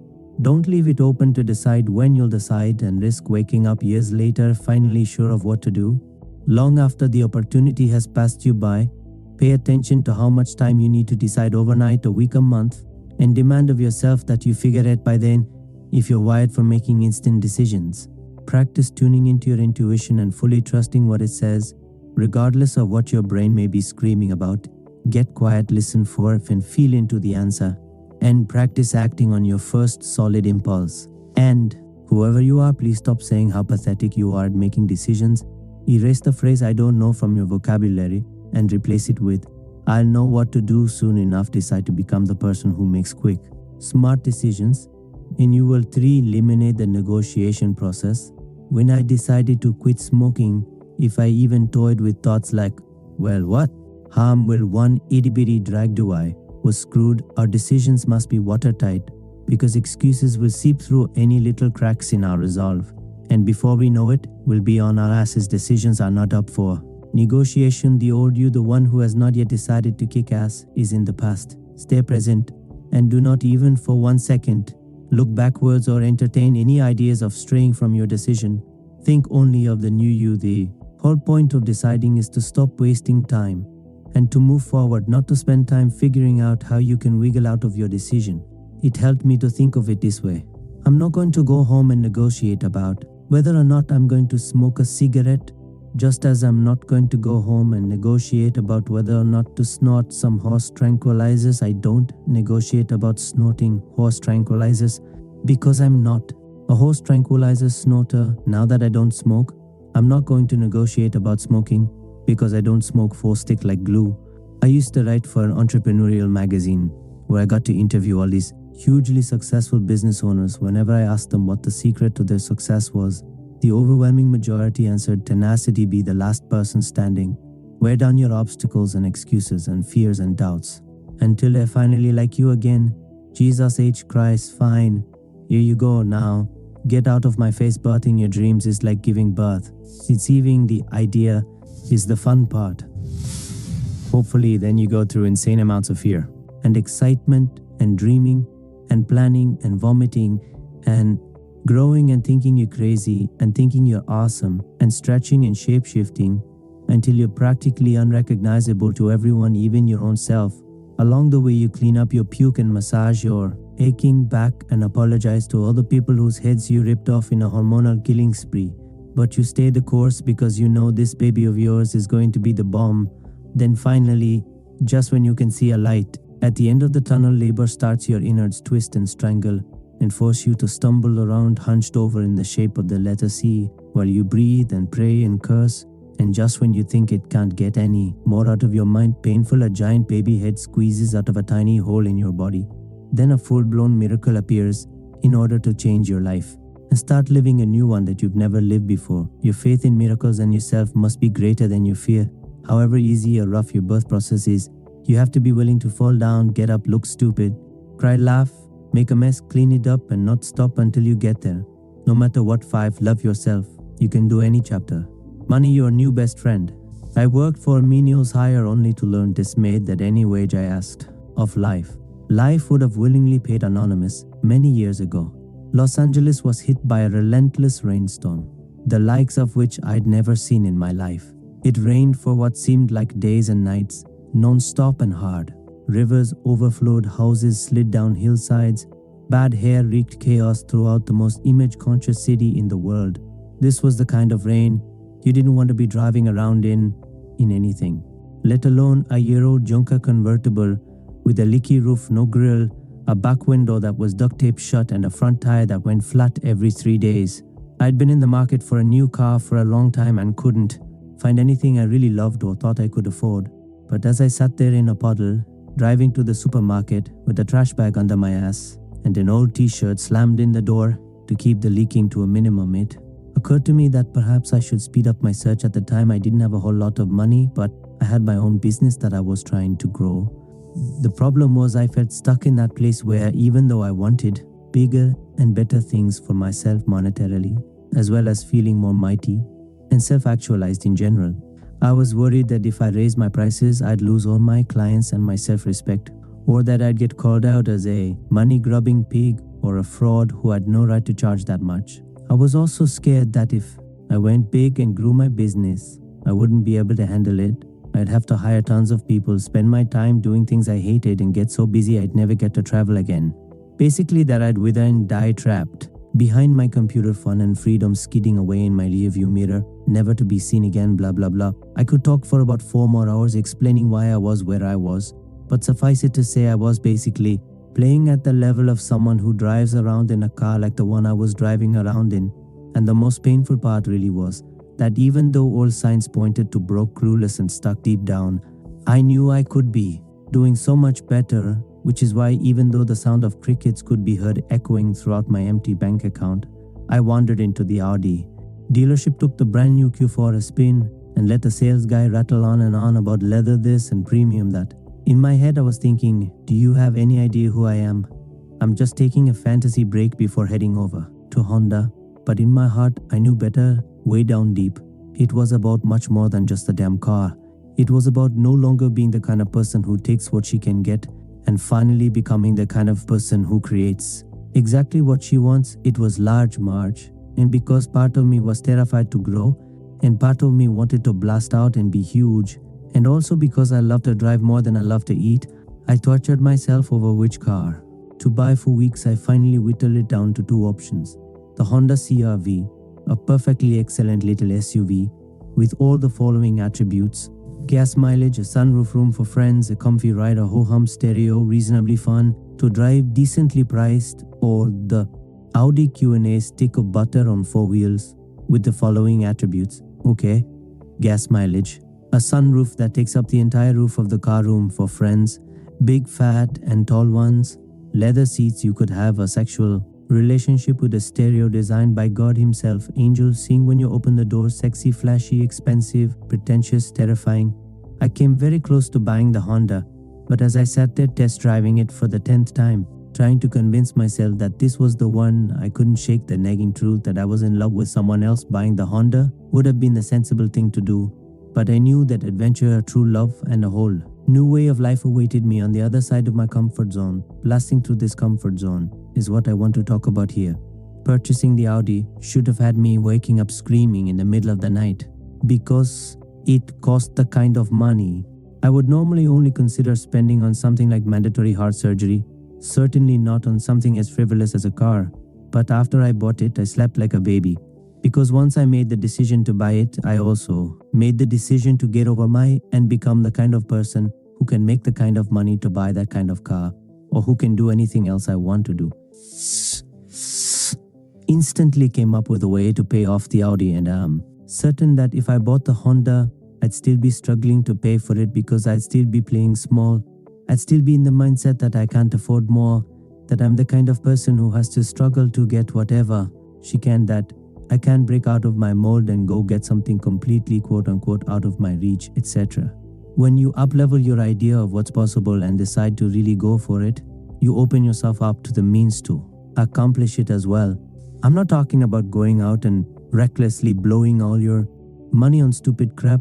Don't leave it open to decide when you'll decide and risk waking up years later finally sure of what to do. Long after the opportunity has passed you by, pay attention to how much time you need to decide overnight, a week, a month, and demand of yourself that you figure it by then if you're wired for making instant decisions. Practice tuning into your intuition and fully trusting what it says, regardless of what your brain may be screaming about. Get quiet, listen for it, and feel into the answer, and practice acting on your first solid impulse. And whoever you are, please stop saying how pathetic you are at making decisions. Erase the phrase "I don't know" from your vocabulary and replace it with "I'll know what to do soon enough." Decide to become the person who makes quick, smart decisions. And you will 3. Eliminate the negotiation process. When I decided to quit smoking, if I even toyed with thoughts like, well, what harm will one itty-bitty drag do I, was screwed. Our decisions must be watertight because excuses will seep through any little cracks in our resolve. And before we know it, we'll be on our asses. Decisions are not up for negotiation. The old you, the one who has not yet decided to kick ass, is in the past. Stay present and do not even for 1 second look backwards or entertain any ideas of straying from your decision. Think only of the new you. The whole point of deciding is to stop wasting time and to move forward, not to spend time figuring out how you can wiggle out of your decision. It helped me to think of it this way. I'm not going to go home and negotiate about whether or not I'm going to smoke a cigarette, just as I'm not going to go home and negotiate about whether or not to snort some horse tranquilizers. I don't negotiate about snorting horse tranquilizers because I'm not a horse tranquilizer snorter. Now that I don't smoke, I'm not going to negotiate about smoking because I don't smoke 4-stick like glue. I used to write for an entrepreneurial magazine where I got to interview all these hugely successful business owners. Whenever I asked them what the secret to their success was, the overwhelming majority answered tenacity. Be the last person standing. Wear down your obstacles and excuses and fears and doubts until they're finally like you again. Jesus H. Christ, fine. Here you go now. Get out of my face. Birthing your dreams is like giving birth. Conceiving the idea is the fun part. Hopefully then you go through insane amounts of fear and excitement and dreaming and planning and vomiting and growing and thinking you're crazy and thinking you're awesome and stretching and shape-shifting until you're practically unrecognizable to everyone, even your own self. Along the way, you clean up your puke and massage your aching back and apologize to all the people whose heads you ripped off in a hormonal killing spree. But you stay the course because you know this baby of yours is going to be the bomb. Then finally, just when you can see a light at the end of the tunnel, labor starts. Your innards twist and strangle and force you to stumble around hunched over in the shape of the letter C while you breathe and pray and curse. And just when you think it can't get any more out of your mind, painful, a giant baby head squeezes out of a tiny hole in your body. Then a full-blown miracle appears in order to change your life. and start living a new one that you've never lived before. Your faith in miracles and yourself must be greater than your fear. However easy or rough your birth process is, you have to be willing to fall down, get up, look stupid, cry, laugh, make a mess, clean it up, and not stop until you get there. No matter what. 5. Love yourself. You can do any chapter. Money, your new best friend. I worked for a menial's hire only to learn dismayed that any wage I asked of life would have willingly paid anonymous many years ago. Los Angeles was hit by a relentless rainstorm, the likes of which I'd never seen in my life. It rained for what seemed like days and nights, non-stop and hard. Rivers overflowed, houses slid down hillsides, bad hair wreaked chaos throughout the most image-conscious city in the world. This was the kind of rain you didn't want to be driving around in anything, let alone a year-old junker convertible with a leaky roof, no grill, a back window that was duct taped shut, and a front tire that went flat every 3 days. I'd been in the market for a new car for a long time and couldn't find anything I really loved or thought I could afford. But as I sat there in a puddle, driving to the supermarket with a trash bag under my ass and an old t-shirt slammed in the door to keep the leaking to a minimum, it occurred to me that perhaps I should speed up my search. At the time, I didn't have a whole lot of money, but I had my own business that I was trying to grow. The problem was I felt stuck in that place where, even though I wanted bigger and better things for myself monetarily, as well as feeling more mighty and self-actualized in general, I was worried that if I raised my prices, I'd lose all my clients and my self-respect, or that I'd get called out as a money-grubbing pig or a fraud who had no right to charge that much. I was also scared that if I went big and grew my business, I wouldn't be able to handle it. I'd have to hire tons of people, spend my time doing things I hated, and get so busy I'd never get to travel again. Basically, that I'd wither and die trapped behind my computer, fun and freedom skidding away in my rearview mirror, never to be seen again, blah blah blah. I could talk for about 4 more hours explaining why I was where I was, but suffice it to say I was basically playing at the level of someone who drives around in a car like the one I was driving around in. And the most painful part really was that even though all signs pointed to broke, clueless and stuck deep down, I knew I could be doing so much better, which is why even though the sound of crickets could be heard echoing throughout my empty bank account, I wandered into the Audi dealership, took the brand new Q4 for a spin, and let the sales guy rattle on and on about leather this and premium that. In my head I was thinking, do you have any idea who I am? I'm just taking a fantasy break before heading over to Honda. But in my heart I knew better, way down deep. It was about much more than just a damn car. It was about no longer being the kind of person who takes what she can get and finally becoming the kind of person who creates exactly what she wants. It was large March, and because part of me was terrified to grow and part of me wanted to blast out and be huge, and also because I love to drive more than I love to eat, I tortured myself over which car to buy. For weeks I finally whittled it down to 2 options. The Honda CR-V, a perfectly excellent little SUV with all the following attributes: gas mileage, a sunroof, room for friends, a comfy ride, a ho-hum stereo, reasonably fun to drive, decently priced; or the Audi Q&A stick of butter on 4 wheels with the following attributes. Okay, gas mileage, a sunroof that takes up the entire roof of the car, room for friends, big fat and tall ones, leather seats, you could have a sexual relationship with a stereo designed by God himself, angels sing when you open the door, sexy, flashy, expensive, pretentious, terrifying. I came very close to buying the Honda, but as I sat there test driving it for the 10th time, trying to convince myself that this was the one, I couldn't shake the nagging truth that I was in love with someone else. Buying the Honda would have been the sensible thing to do, but I knew that adventure, true love, and a whole new way of life awaited me on the other side of my comfort zone. Blasting through this comfort zone is what I want to talk about here. Purchasing the Audi should have had me waking up screaming in the middle of the night, because it cost the kind of money I would normally only consider spending on something like mandatory heart surgery, certainly not on something as frivolous as a car. But after I bought it, I slept like a baby, because once I made the decision to buy it, I also made the decision to get over my and become the kind of person who can make the kind of money to buy that kind of car, or who can do anything else I want to do. Instantly came up with a way to pay off the Audi, and I'm certain that if I bought the Honda, I'd still be struggling to pay for it, because I'd still be playing small. I'd still be in the mindset that I can't afford more, that I'm the kind of person who has to struggle to get whatever she can that I can't break out of my mold and go get something completely quote unquote out of my reach, etc. When you uplevel your idea of what's possible and decide to really go for it, you open yourself up to the means to accomplish it as well. I'm not talking about going out and recklessly blowing all your money on stupid crap.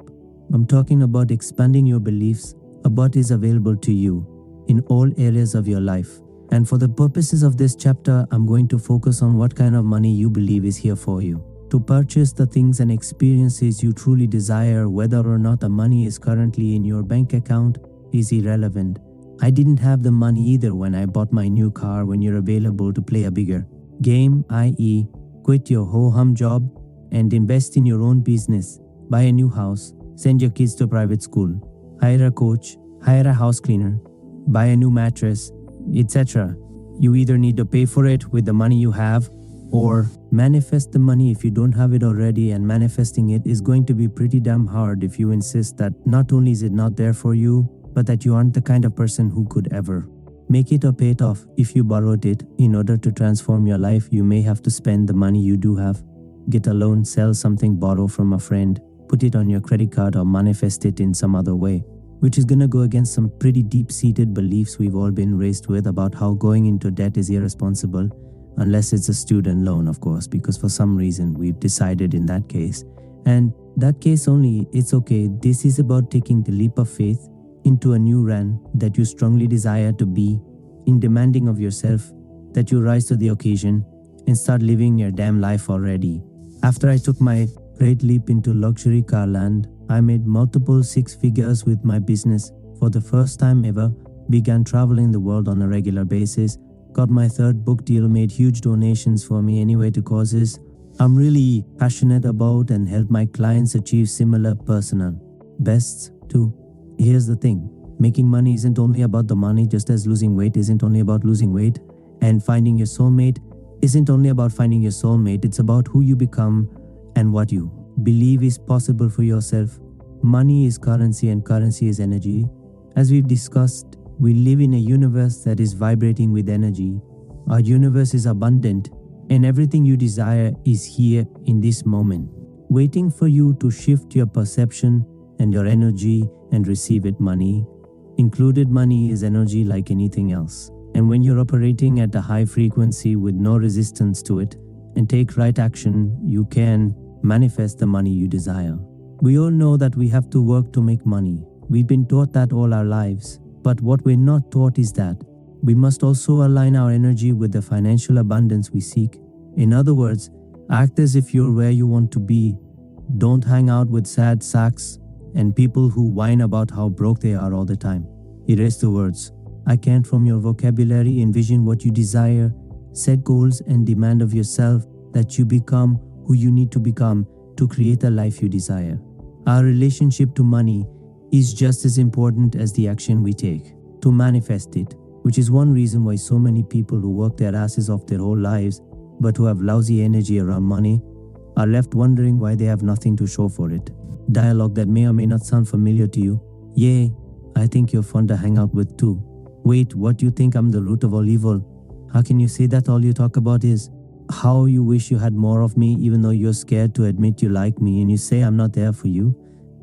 I'm talking about expanding your beliefs of what is available to you in all areas of your life. And for the purposes of this chapter, I'm going to focus on what kind of money you believe is here for you. To purchase the things and experiences you truly desire, whether or not the money is currently in your bank account, is irrelevant. I didn't have the money either when I bought my new car. When you're available to play a bigger game, i.e. quit your ho-hum job and invest in your own business, buy a new house, send your kids to private school, hire a coach, hire a house cleaner, buy a new mattress, etc. You either need to pay for it with the money you have or manifest the money if you don't have it already, and manifesting it is going to be pretty damn hard if you insist that not only is it not there for you, but that you aren't the kind of person who could ever make it or pay it off. If you borrowed it in order to transform your life, you may have to spend the money you do have, get a loan, sell something, borrow from a friend, put it on your credit card, or manifest it in some other way, which is going to go against some pretty deep-seated beliefs we've all been raised with about how going into debt is irresponsible, unless it's a student loan, of course, because for some reason we've decided in that case. And that case only, it's okay. This is about taking the leap of faith into a new realm that you strongly desire to be, in demanding of yourself that you rise to the occasion and start living your damn life already. After I took my great leap into luxury car land, I made multiple six figures with my business for the first time ever, began traveling the world on a regular basis, got my third book deal, made huge donations for me anyway to causes I'm really passionate about, and help my clients achieve similar personal bests too. Here's the thing, making money isn't only about the money, just as losing weight isn't only about losing weight, and finding your soulmate isn't only about finding your soulmate. It's about who you become and what you believe is possible for yourself. Money is currency and currency is energy. As we've discussed, we live in a universe that is vibrating with energy. Our universe is abundant, and everything you desire is here in this moment, waiting for you to shift your perception and your energy and receive it. Money, included money, is energy like anything else. And when you're operating at a high frequency with no resistance to it and take right action, you can manifest the money you desire. We all know that we have to work to make money. We've been taught that all our lives. But what we're not taught is that we must also align our energy with the financial abundance we seek. In other words, act as if you're where you want to be. Don't hang out with sad sacks and people who whine about how broke they are all the time. Erase the words "I can't" from your vocabulary. Envision what you desire. Set goals and demand of yourself that you become who you need to become to create the life you desire. Our relationship to money is just as important as the action we take to manifest it, which is one reason why so many people who work their asses off their whole lives but who have lousy energy around money are left wondering why they have nothing to show for it. Dialogue that may or may not sound familiar to you. Yay, I think you're fun to hang out with too. Wait, what, you think I'm the root of all evil? How can you say that? All you talk about is how you wish you had more of me, even though you're scared to admit you like me, and you say I'm not there for you.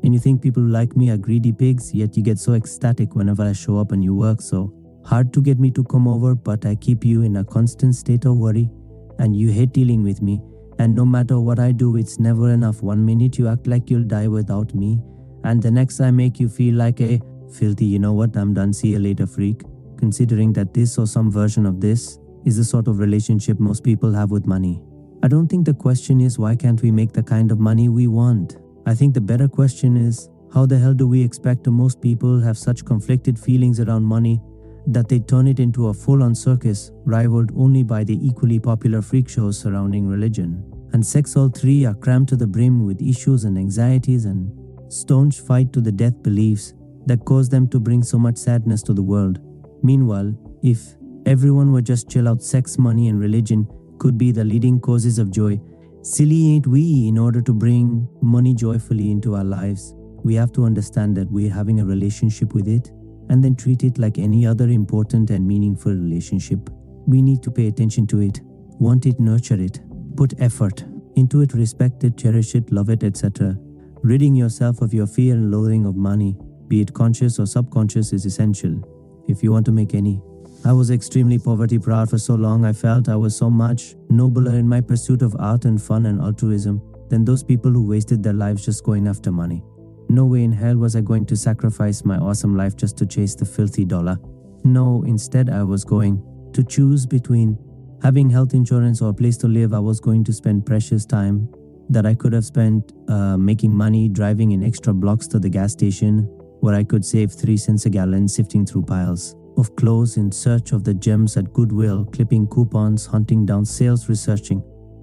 And you think people who like me are greedy pigs, yet you get so ecstatic whenever I show up and you work so hard to get me to come over, but I keep you in a constant state of worry, and you hate dealing with me. And no matter what I do, it's never enough. 1 minute you act like you'll die without me, and the next I make you feel like a filthy, you know what, I'm done, see you later freak. Considering that this or some version of this is the sort of relationship most people have with money. I don't think the question is why can't we make the kind of money we want. I think the better question is, how the hell do we expect most people have such conflicted feelings around money that they turn it into a full-on circus, rivaled only by the equally popular freak shows surrounding religion and sex? All three are crammed to the brim with issues and anxieties and staunch fight to the death beliefs that cause them to bring so much sadness to the world. Meanwhile, if everyone were just chill out, sex, money, and religion could be the leading causes of joy. Silly ain't we? In order to bring money joyfully into our lives, we have to understand that we're having a relationship with it and then treat it like any other important and meaningful relationship. We need to pay attention to it, want it, nurture it. Put effort into it, respect it, cherish it, love it, etc. Ridding yourself of your fear and loathing of money, be it conscious or subconscious, is essential if you want to make any. I was extremely poverty proud for so long. I felt I was so much nobler in my pursuit of art and fun and altruism than those people who wasted their lives just going after money. No way in hell was I going to sacrifice my awesome life just to chase the filthy dollar. No, instead I was going to choose between having health insurance or a place to live. I was going to spend precious time that I could have spent making money driving in extra blocks to the gas station, where I could save 3 cents a gallon sifting through piles of clothes in search of the gems at Goodwill, clipping coupons, hunting down sales, researching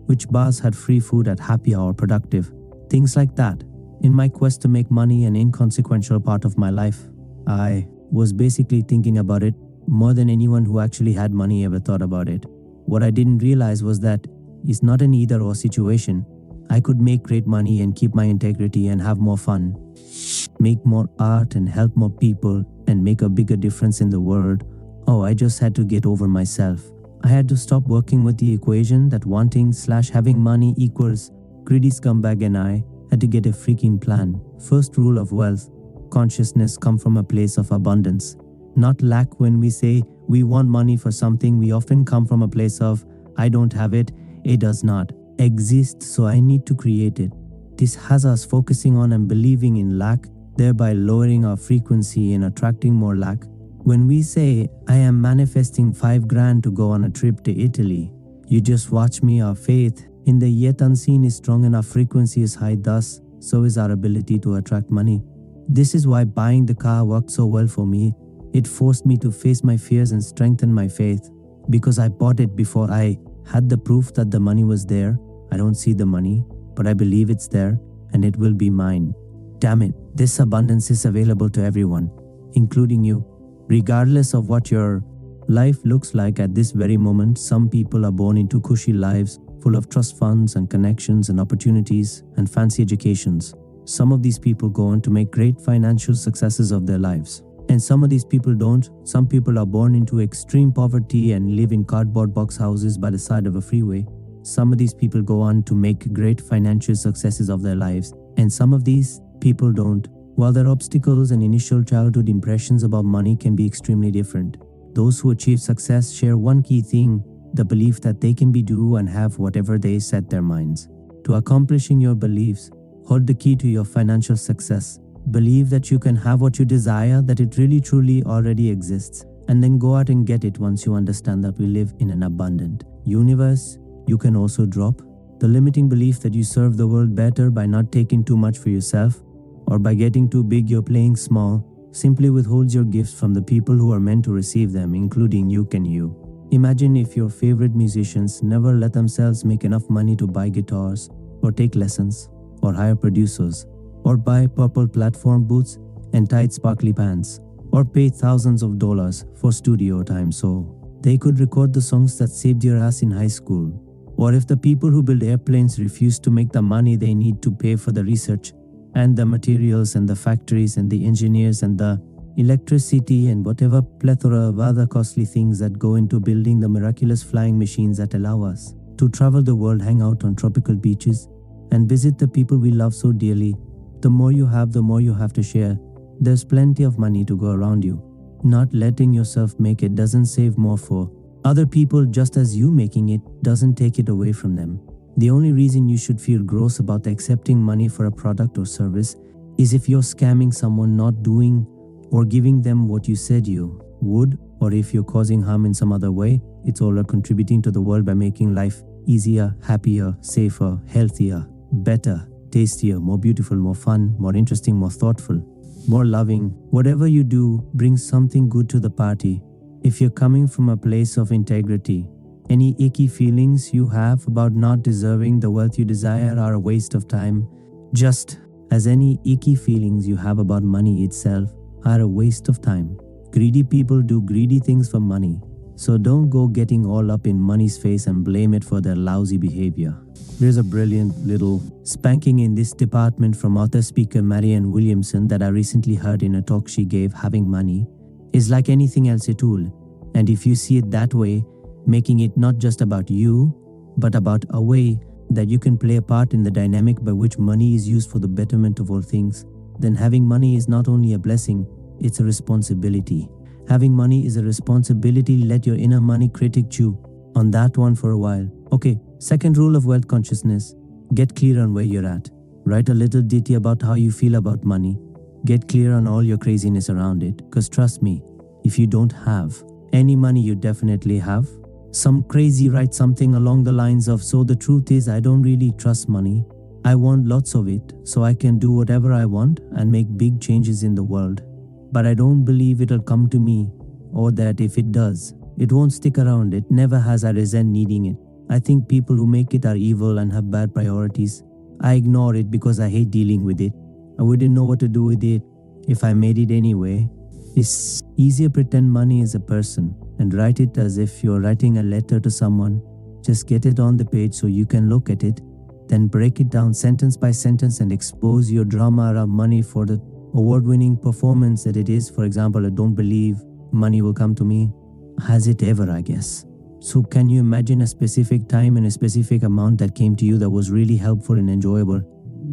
which bars had free food at happy hour, productive, things like that. In my quest to make money an inconsequential part of my life, I was basically thinking about it more than anyone who actually had money ever thought about it. What I didn't realize was that it's not an either or situation. I could make great money and keep my integrity and have more fun, make more art and help more people and make a bigger difference in the world. Oh, I just had to get over myself. I had to stop working with the equation that wanting/having money equals greedy scumbag, and I had to get a freaking plan. First rule of wealth consciousness: come from a place of abundance, not lack. When we say we want money for something, we often come from a place of I don't have it, it does not exist, so I need to create it. This has us focusing on and believing in lack, thereby lowering our frequency and attracting more lack. When we say, I am manifesting 5 grand to go on a trip to Italy, you just watch me. Our faith in the yet unseen is strong and our frequency is high, thus, so is our ability to attract money. This is why buying the car worked so well for me. It forced me to face my fears and strengthen my faith, because I bought it before I had the proof that the money was there. I don't see the money, but I believe it's there and it will be mine. Damn it, this abundance is available to everyone, including you. Regardless of what your life looks like at this very moment, some people are born into cushy lives full of trust funds and connections and opportunities and fancy educations. Some of these people go on to make great financial successes of their lives. And some of these people don't. Some people are born into extreme poverty and live in cardboard box houses by the side of a freeway. Some of these people go on to make great financial successes of their lives. And some of these people don't. While their obstacles and initial childhood impressions about money can be extremely different, those who achieve success share one key thing: the belief that they can be, do, and have whatever they set their minds to. Accomplishing your beliefs hold the key to your financial success. Believe that you can have what you desire, that it really truly already exists, and then go out and get it. Once you understand that we live in an abundant universe, you can also drop the limiting belief that you serve the world better by not taking too much for yourself, or by getting too big you're playing small. Simply withholds your gifts from the people who are meant to receive them, including you. Can you imagine if your favorite musicians never let themselves make enough money to buy guitars, or take lessons, or hire producers, or buy purple platform boots and tight sparkly pants, or pay thousands of dollars for studio time so they could record the songs that saved your ass in high school? Or if the people who build airplanes refuse to make the money they need to pay for the research and the materials and the factories and the engineers and the electricity and whatever plethora of other costly things that go into building the miraculous flying machines that allow us to travel the world, hang out on tropical beaches, and visit the people we love so dearly? The more you have, the more you have to share. There's plenty of money to go around you. Not letting yourself make it doesn't save more for other people, just as you making it doesn't take it away from them. The only reason you should feel gross about accepting money for a product or service is if you're scamming someone, not doing or giving them what you said you would, or if you're causing harm in some other way. It's all about contributing to the world by making life easier, happier, safer, healthier, better, tastier, more beautiful, more fun, more interesting, more thoughtful, more loving. Whatever you do, bring something good to the party. If you're coming from a place of integrity, any icky feelings you have about not deserving the wealth you desire are a waste of time, just as any icky feelings you have about money itself are a waste of time. Greedy people do greedy things for money, so don't go getting all up in money's face and blame it for their lousy behavior. There's a brilliant little spanking in this department from author-speaker Marianne Williamson that I recently heard in a talk she gave. Having money is like anything else, a tool, and if you see it that way, making it not just about you, but about a way that you can play a part in the dynamic by which money is used for the betterment of all things, then having money is not only a blessing, it's a responsibility. Having money is a responsibility. Let your inner money critic chew on that one for a while. Okay, second rule of wealth consciousness: get clear on where you're at. Write a little ditty about how you feel about money. Get clear on all your craziness around it, because trust me, if you don't have any money, you definitely have some crazy. Write something along the lines of, so the truth is, I don't really trust money. I want lots of it so I can do whatever I want and make big changes in the world. But I don't believe it'll come to me, or that if it does, it won't stick around. It never has. I resent needing it. I think people who make it are evil and have bad priorities. I ignore it because I hate dealing with it. I wouldn't know what to do with it if I made it anyway. It's easier pretend money is a person and write it as if you're writing a letter to someone. Just get it on the page so you can look at it, then break it down sentence by sentence and expose your drama around money for the award-winning performance that it is. For example, I don't believe money will come to me. Has it ever, I guess? So can you imagine a specific time and a specific amount that came to you that was really helpful and enjoyable?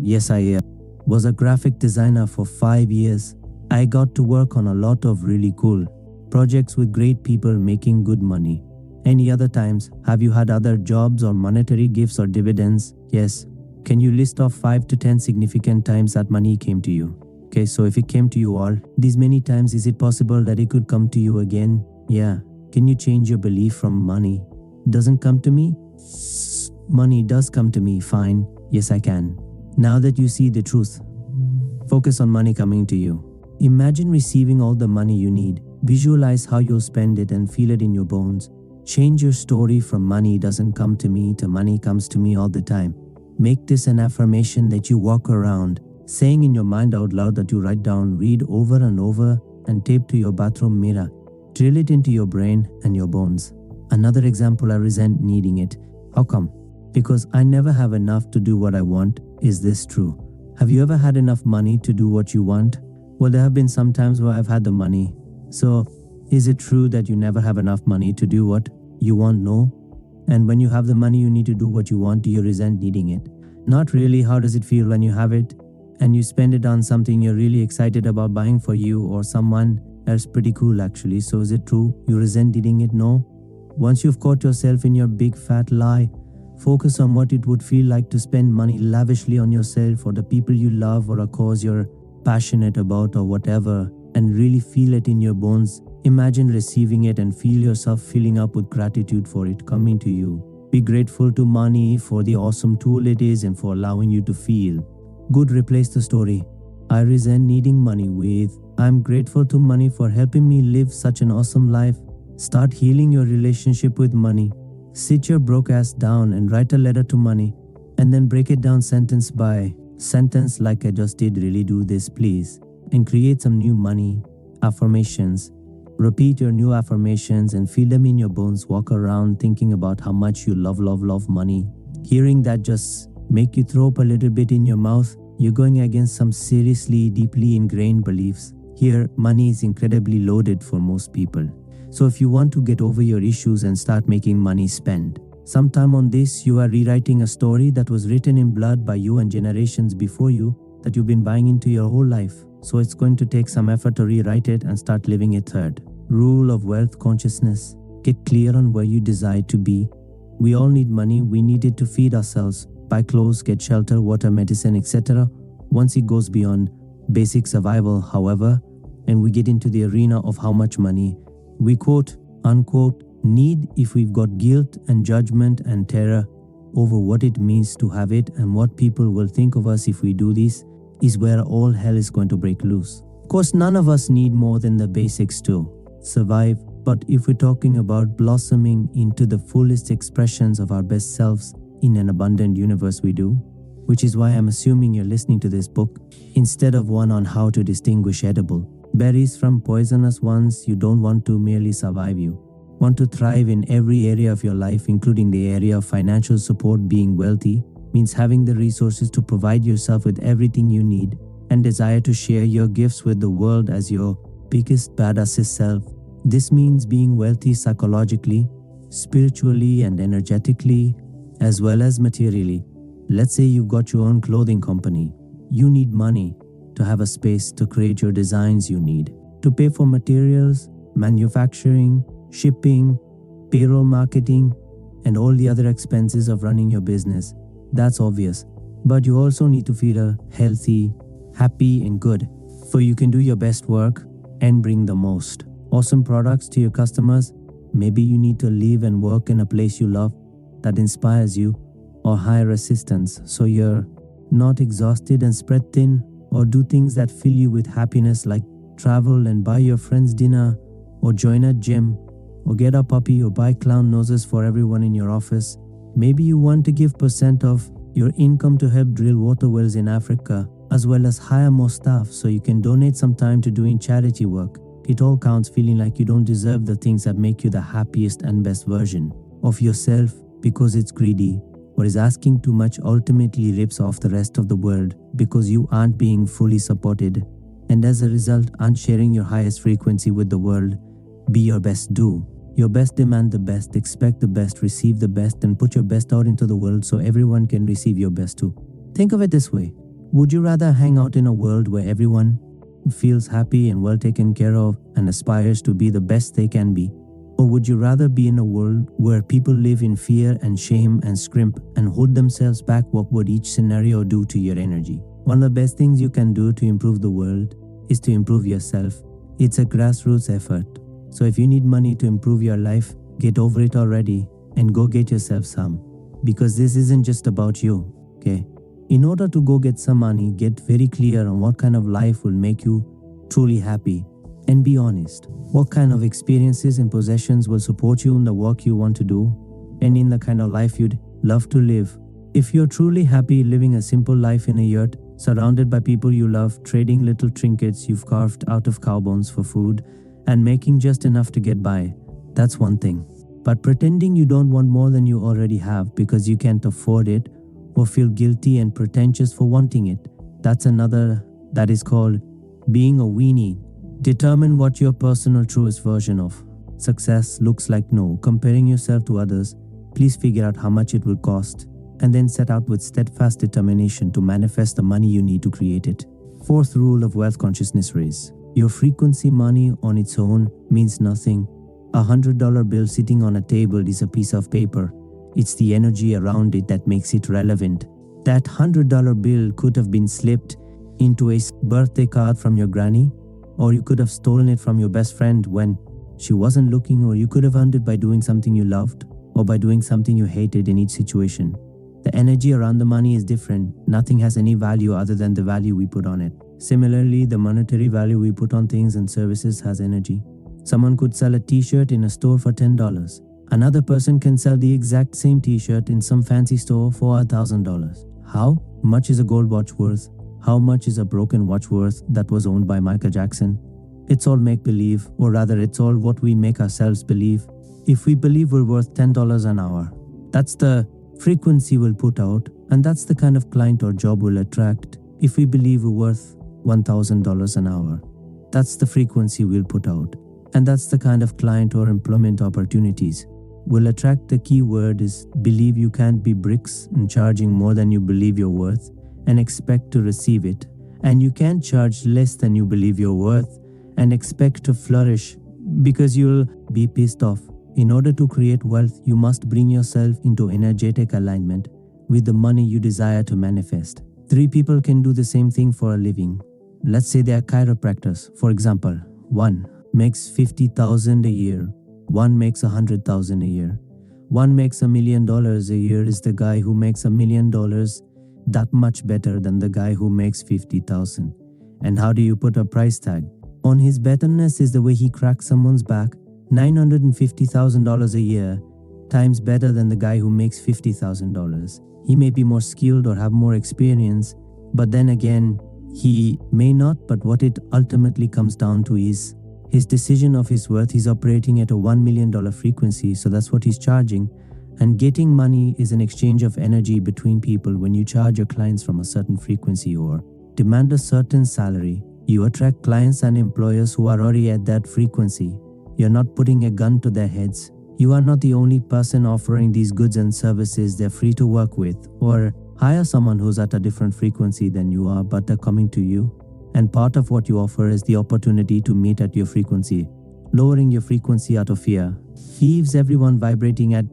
Yes, I was a graphic designer for 5 years. I got to work on a lot of really cool projects with great people making good money. Any other times? Have you had other jobs or monetary gifts or dividends? Yes. Can you list off 5 to 10 significant times that money came to you? Okay, so if it came to you all these many times, is it possible that it could come to you again? Yeah. Can you change your belief from money doesn't come to me? Money does come to me. Fine. Yes, I can. Now that you see the truth, focus on money coming to you. Imagine receiving all the money you need. Visualize how you'll spend it and feel it in your bones. Change your story from money doesn't come to me to money comes to me all the time. Make this an affirmation that you walk around saying in your mind out loud, that you write down, read over and over, and tape to your bathroom mirror. Drill it into your brain and your bones. Another example: I resent needing it. How come? Because I never have enough to do what I want. Is this true? Have you ever had enough money to do what you want? Well, there have been some times where I've had the money. So, is it true that you never have enough money to do what you want? No. And when you have the money you need to do what you want, do you resent needing it? Not really. How does it feel when you have it and you spend it on something you're really excited about buying for you or someone? That's pretty cool, actually. So is it true you resent needing it? No. Once you've caught yourself in your big fat lie, focus on what it would feel like to spend money lavishly on yourself or the people you love or a cause you're passionate about or whatever, and really feel it in your bones. Imagine receiving it and feel yourself filling up with gratitude for it coming to you. Be grateful to money for the awesome tool it is and for allowing you to feel good. Replace the story "I resent needing money" with "I'm grateful to money for helping me live such an awesome life." Start healing your relationship with money. Sit your broke ass down and write a letter to money, and then break it down sentence by sentence like I just did. Really do this, please. And create some new money affirmations. Repeat your new affirmations and feel them in your bones. Walk around thinking about how much you love money. Hearing that just make you throw up a little bit in your mouth. You're going against some seriously deeply ingrained beliefs. Here, money is incredibly loaded for most people. So if you want to get over your issues and start making money, spend some time on this. You are rewriting a story that was written in blood by you and generations before you that you've been buying into your whole life. So it's going to take some effort to rewrite it and start living it. Third rule of wealth consciousness: get clear on where you desire to be. We all need money. We need it to feed ourselves, buy clothes, get shelter, water, medicine, etc. Once it goes beyond basic survival, however, and we get into the arena of how much money we quote unquote need, if we've got guilt and judgment and terror over what it means to have it and what people will think of us if we do this, is where all hell is going to break loose. Of course, none of us need more than the basics to survive, but if we're talking about blossoming into the fullest expressions of our best selves in an abundant universe, we do. Which is why I'm assuming you're listening to this book instead of one on how to distinguish edible berries from poisonous ones. You don't want to merely survive, you want to thrive in every area of your life, including the area of financial support. Being wealthy means having the resources to provide yourself with everything you need and desire to share your gifts with the world as your biggest badass self. This means being wealthy psychologically, spiritually, and energetically, as well as materially. Let's say you've got your own clothing company. You need money to have a space to create your designs you need, to pay for materials, manufacturing, shipping, payroll, marketing, and all the other expenses of running your business. That's obvious. But you also need to feel healthy, happy, and good, so you can do your best work and bring the most awesome products to your customers. Maybe you need to live and work in a place you love that inspires you, or hire assistants so you're not exhausted and spread thin, or do things that fill you with happiness like travel and buy your friends dinner, or join a gym, or get a puppy, or buy clown noses for everyone in your office. Maybe you want to give % of your income to help drill water wells in Africa, as well as hire more staff so you can donate some time to doing charity work. It all counts feeling like you don't deserve the things that make you the happiest and best version of yourself because it's greedy, or is asking too much, ultimately rips off the rest of the world because you aren't being fully supported, and as a result aren't sharing your highest frequency with the world. Be your best, do your best, demand the best, expect the best, receive the best, and put your best out into the world so everyone can receive your best too. Think of it this way. Would you rather hang out in a world where everyone feels happy and well taken care of and aspires to be the best they can be? Or would you rather be in a world where people live in fear and shame and scrimp and hold themselves back? What would each scenario do to your energy? One of the best things you can do to improve the world is to improve yourself. It's a grassroots effort. So if you need money to improve your life, get over it already and go get yourself some. Because this isn't just about you, okay? In order to go get some money, get very clear on what kind of life will make you truly happy. And be honest. What kind of experiences and possessions will support you in the work you want to do and in the kind of life you'd love to live? If you're truly happy living a simple life in a yurt, surrounded by people you love, trading little trinkets you've carved out of cow bones for food, and making just enough to get by, that's one thing. But pretending you don't want more than you already have because you can't afford it, or feel guilty and pretentious for wanting it, that's another. That is called being a weenie. Determine what your personal truest version of success looks like. No comparing yourself to others. Please figure out how much it will cost and then set out with steadfast determination to manifest the money you need to create it. Fourth rule of wealth consciousness raise. Your frequency money on its own means nothing. A $100 bill sitting on a table is a piece of paper. It's the energy around it that makes it relevant. That $100 bill could have been slipped into a birthday card from your granny, or you could have stolen it from your best friend when she wasn't looking, or you could have earned it by doing something you loved or by doing something you hated in each situation. The energy around the money is different. Nothing has any value other than the value we put on it. Similarly, the monetary value we put on things and services has energy. Someone could sell a t-shirt in a store for $10. Another person can sell the exact same t-shirt in some fancy store for $1,000. How much is a gold watch worth? How much is a broken watch worth that was owned by Michael Jackson? It's all make-believe, or rather it's all what we make ourselves believe. If we believe we're worth $10 an hour, that's the frequency we'll put out, and that's the kind of client or job we'll attract. If we believe we're worth $1,000 an hour, that's the frequency we'll put out, and that's the kind of client or employment opportunities we'll attract. The key word is believe. You can't be bricks and charging more than you believe you're worth and expect to receive it, and you can't charge less than you believe you're worth and expect to flourish, because you'll be pissed off. In order to create wealth, you must bring yourself into energetic alignment with the money you desire to manifest. 3 people can do the same thing for a living. Let's say they are chiropractors. For example, one makes $50,000 a year, one makes $100,000 a year. One makes $1 million a year. Is the guy who makes $1 million that much better than the guy who makes $50,000? And how do you put a price tag on his betterness? Is the way he cracks someone's back. $950,000 a year times better than the guy who makes $50,000. He may be more skilled or have more experience, but then again, he may not. But what it ultimately comes down to is his decision of his worth. He's operating at a $1 million frequency, so that's what he's charging. And getting money is an exchange of energy between people. When you charge your clients from a certain frequency or demand a certain salary, you attract clients and employers who are already at that frequency. You're not putting a gun to their heads. You are not the only person offering these goods and services. They're free to work with, or hire someone who's at a different frequency than you are, but they're coming to you. And part of what you offer is the opportunity to meet at your frequency. Lowering your frequency out of fear leaves everyone vibrating at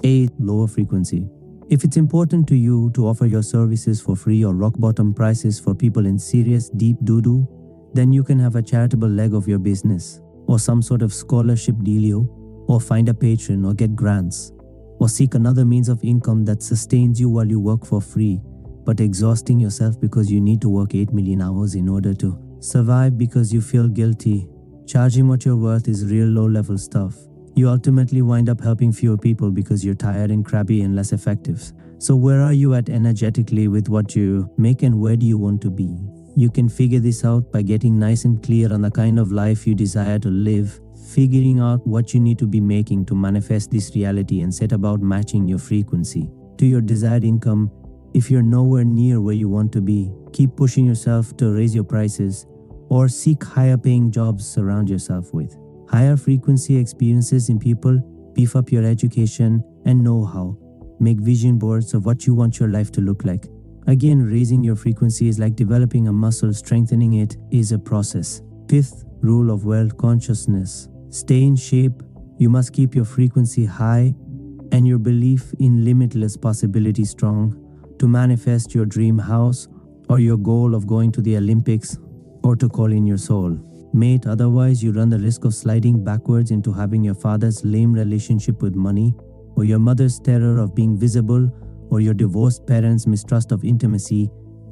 a lower frequency. If it's important to you to offer your services for free or rock bottom prices for people in serious deep doo-doo, then you can have a charitable leg of your business, or some sort of scholarship dealio, or find a patron, or get grants, or seek another means of income that sustains you while you work for free, but exhausting yourself because you need to work 8 million hours in order to survive because you feel guilty. Charging what you're worth is real low-level stuff. You ultimately wind up helping fewer people because you're tired and crabby and less effective. So where are you at energetically with what you make, and where do you want to be? You can figure this out by getting nice and clear on the kind of life you desire to live, figuring out what you need to be making to manifest this reality, and set about matching your frequency to your desired income. If you're nowhere near where you want to be, keep pushing yourself to raise your prices, or seek higher paying jobs to surround yourself with. Higher frequency experiences in people, beef up your education and know-how, make vision boards of what you want your life to look like. Again, raising your frequency is like developing a muscle. Strengthening it is a process. Fifth rule of wealth consciousness: stay in shape. You must keep your frequency high and your belief in limitless possibility strong to manifest your dream house or your goal of going to the Olympics, or to call in your soul mate. Otherwise, you run the risk of sliding backwards into having your father's lame relationship with money, or your mother's terror of being visible, or your divorced parents' mistrust of intimacy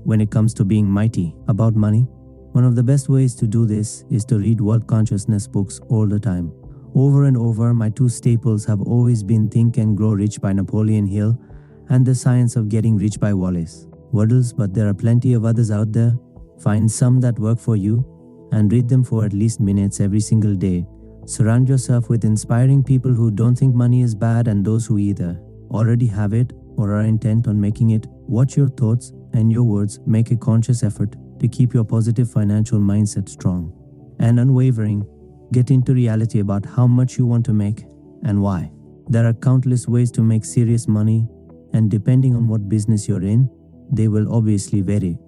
when it comes to being mighty about money. One of the best ways to do this is to read wealth consciousness books all the time. Over and over, my two staples have always been Think and Grow Rich by Napoleon Hill and The Science of Getting Rich by Wallace Waddles, but there are plenty of others out there. Find some that work for you and read them for at least minutes every single day. Surround yourself with inspiring people who don't think money is bad, and those who either already have it or are intent on making it. Watch your thoughts and your words. Make a conscious effort to keep your positive financial mindset strong and unwavering. Get into reality about how much you want to make and why. There are countless ways to make serious money, and depending on what business you're in, they will obviously vary.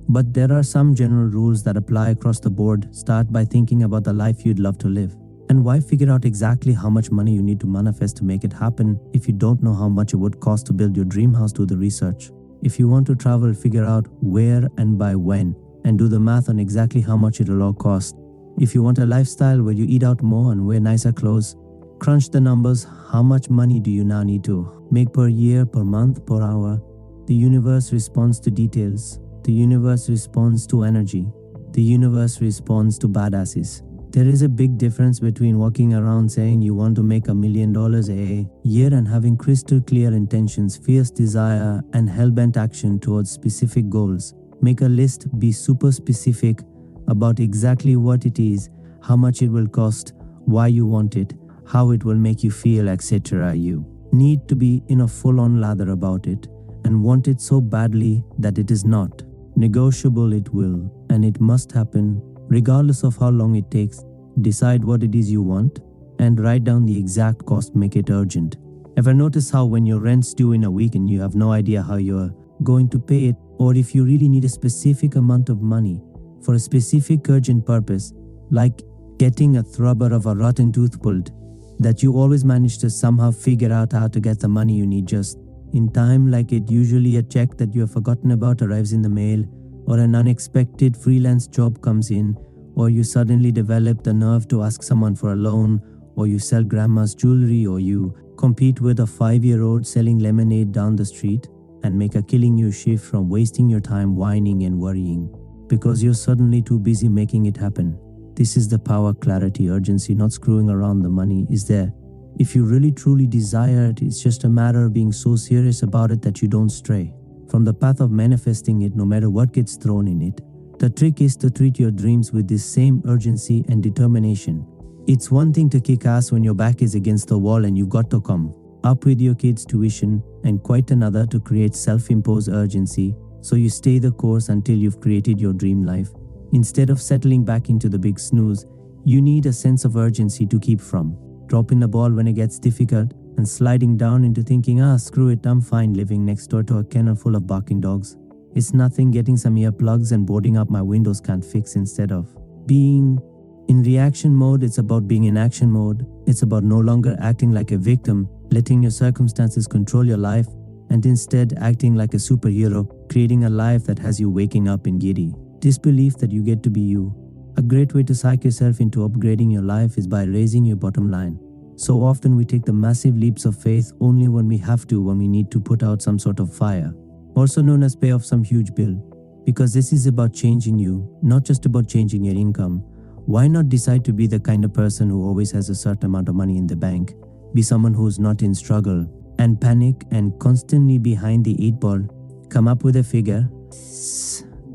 But there are some general rules that apply across the board. Start by thinking about the life you'd love to live. And why figure out exactly how much money you need to manifest to make it happen if you don't know how much it would cost to build your dream house? Do the research. If you want to travel, figure out where and by when, and do the math on exactly how much it'll all cost. If you want a lifestyle where you eat out more and wear nicer clothes, crunch the numbers. How much money do you now need to make per year, per month, per hour? The universe responds to details. The universe responds to energy. The universe responds to badasses. There is a big difference between walking around saying you want to make $1 million a year and having crystal clear intentions, fierce desire, and hell-bent action towards specific goals. Make a list, be super specific about exactly what it is, how much it will cost, why you want it, how it will make you feel, etc. You need to be in a full-on lather about it and want it so badly that it is not negotiable. It will, and it must happen, regardless of how long it takes. Decide what it is you want and write down the exact cost. Make it urgent. Ever notice how when your rent's due in a week and you have no idea how you're going to pay it, or if you really need a specific amount of money for a specific urgent purpose, like getting a thrubber of a rotten tooth pulled, that you always manage to somehow figure out how to get the money you need just in time? Like it usually a check that you have forgotten about arrives in the mail, or an unexpected freelance job comes in, or you suddenly develop the nerve to ask someone for a loan, or you sell grandma's jewelry, or you compete with a 5-year-old selling lemonade down the street and make a killing. You shift from wasting your time whining and worrying because you're suddenly too busy making it happen. This is the power, clarity, urgency, not screwing around. The money is there. If you really truly desire it, it's just a matter of being so serious about it that you don't stray from the path of manifesting it, no matter what gets thrown in it. The trick is to treat your dreams with this same urgency and determination. It's one thing to kick ass when your back is against the wall and you've got to come up with your kids' tuition, and quite another to create self-imposed urgency so you stay the course until you've created your dream life. Instead of settling back into the big snooze, you need a sense of urgency to keep from. dropping the ball when it gets difficult, and sliding down into thinking, screw it, I'm fine living next door to a kennel full of barking dogs. It's nothing getting some earplugs and boarding up my windows can't fix. Instead of being in reaction mode, it's about being in action mode. It's about no longer acting like a victim, letting your circumstances control your life, and instead acting like a superhero, creating a life that has you waking up in giddy disbelief that you get to be you. A great way to psych yourself into upgrading your life is by raising your bottom line. So often we take the massive leaps of faith only when we have to, when we need to put out some sort of fire, also known as pay off some huge bill. Because this is about changing you, not just about changing your income. Why not decide to be the kind of person who always has a certain amount of money in the bank? Be someone who's not in struggle and panic and constantly behind the 8 ball. Come up with a figure.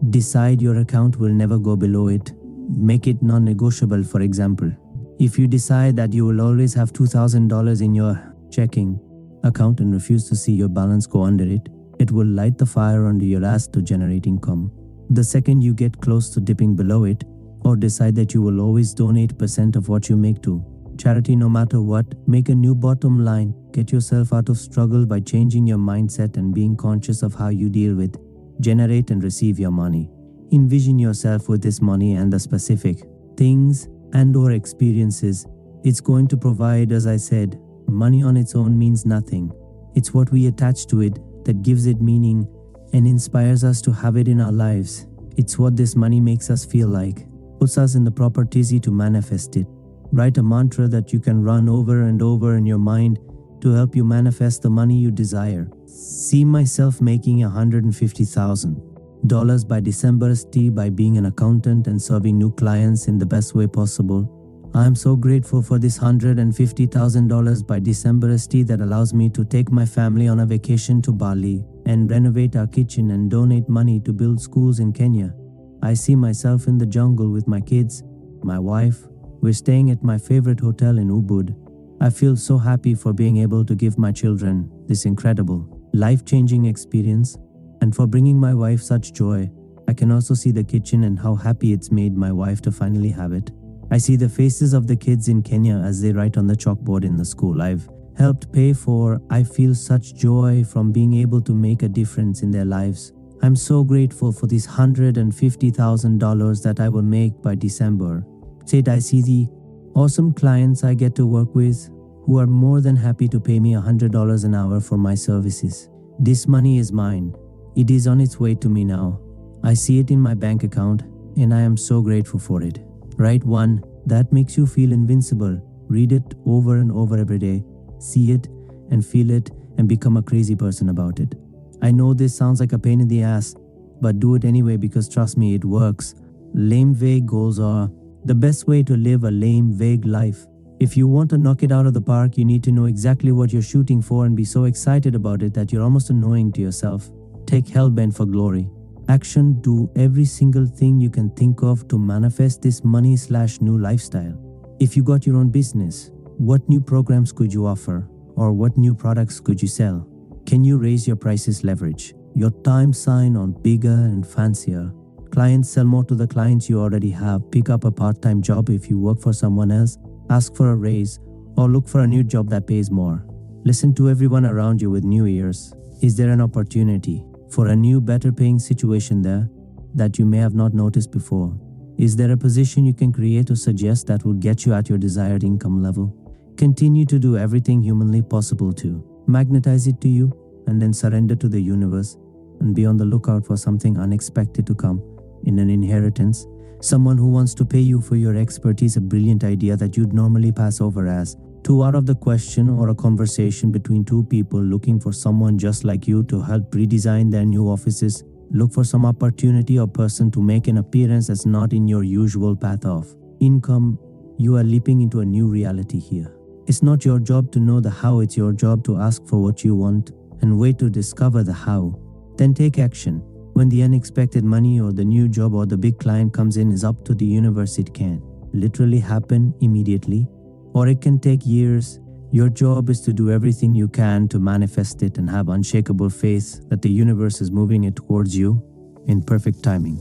Decide your account will never go below it. Make it non-negotiable, for example. If you decide that you will always have $2,000 in your checking account and refuse to see your balance go under it, it will light the fire under your ass to generate income. The second you get close to dipping below it, or decide that you will always donate % of what you make to charity no matter what, make a new bottom line. Get yourself out of struggle by changing your mindset and being conscious of how you deal with, generate and receive your money. Envision yourself with this money and the specific things and or experiences it's going to provide. As I said, money on its own means nothing. It's what we attach to it that gives it meaning and inspires us to have it in our lives. It's what this money makes us feel like, puts us in the proper tizzy to manifest it. Write a mantra that you can run over and over in your mind to help you manifest the money you desire. See myself making $150,000 by December by being an accountant and serving new clients in the best way possible. I am so grateful for this $150,000 by December that allows me to take my family on a vacation to Bali and renovate our kitchen and donate money to build schools in Kenya. I see myself in the jungle with my kids, my wife. We're staying at my favorite hotel in Ubud. I feel so happy for being able to give my children this incredible, life-changing experience, and for bringing my wife such joy. I can also see the kitchen and how happy it's made my wife to finally have it. I see the faces of the kids in Kenya as they write on the chalkboard in the school I've helped pay for. I feel such joy from being able to make a difference in their lives. I'm so grateful for these $150,000 that I will make by December. I see the awesome clients I get to work with who are more than happy to pay me $100 an hour for my services. This money is mine. It is on its way to me now. I see it in my bank account and I am so grateful for it. Write one that makes you feel invincible. Read it over and over every day. See it and feel it and become a crazy person about it. I know this sounds like a pain in the ass, but do it anyway because trust me, it works. Lame, vague goals are the best way to live a lame, vague life. If you want to knock it out of the park, you need to know exactly what you're shooting for and be so excited about it that you're almost annoying to yourself. Take hellbent for glory. Action, do every single thing you can think of to manifest this money/new lifestyle. If you got your own business, what new programs could you offer? Or what new products could you sell? Can you raise your prices, leverage your time sign on bigger and fancier clients, sell more to the clients you already have, pick up a part-time job if you work for someone else, ask for a raise, or look for a new job that pays more. Listen to everyone around you with new ears. Is there an opportunity for a new, better paying situation there that you may have not noticed before? Is there a position you can create or suggest that will get you at your desired income level? Continue to do everything humanly possible to magnetize it to you and then surrender to the universe and be on the lookout for something unexpected to come in an inheritance. Someone who wants to pay you for your expertise, a brilliant idea that you'd normally pass over as too out of the question, or a conversation between two people looking for someone just like you to help redesign their new offices. Look for some opportunity or person to make an appearance that's not in your usual path of income. You are leaping into a new reality here. It's not your job to know the how, it's your job to ask for what you want and wait to discover the how. Then take action. When the unexpected money or the new job or the big client comes in, is up to the universe. It can literally happen immediately, or it can take years. Your job is to do everything you can to manifest it and have unshakable faith that the universe is moving it towards you in perfect timing.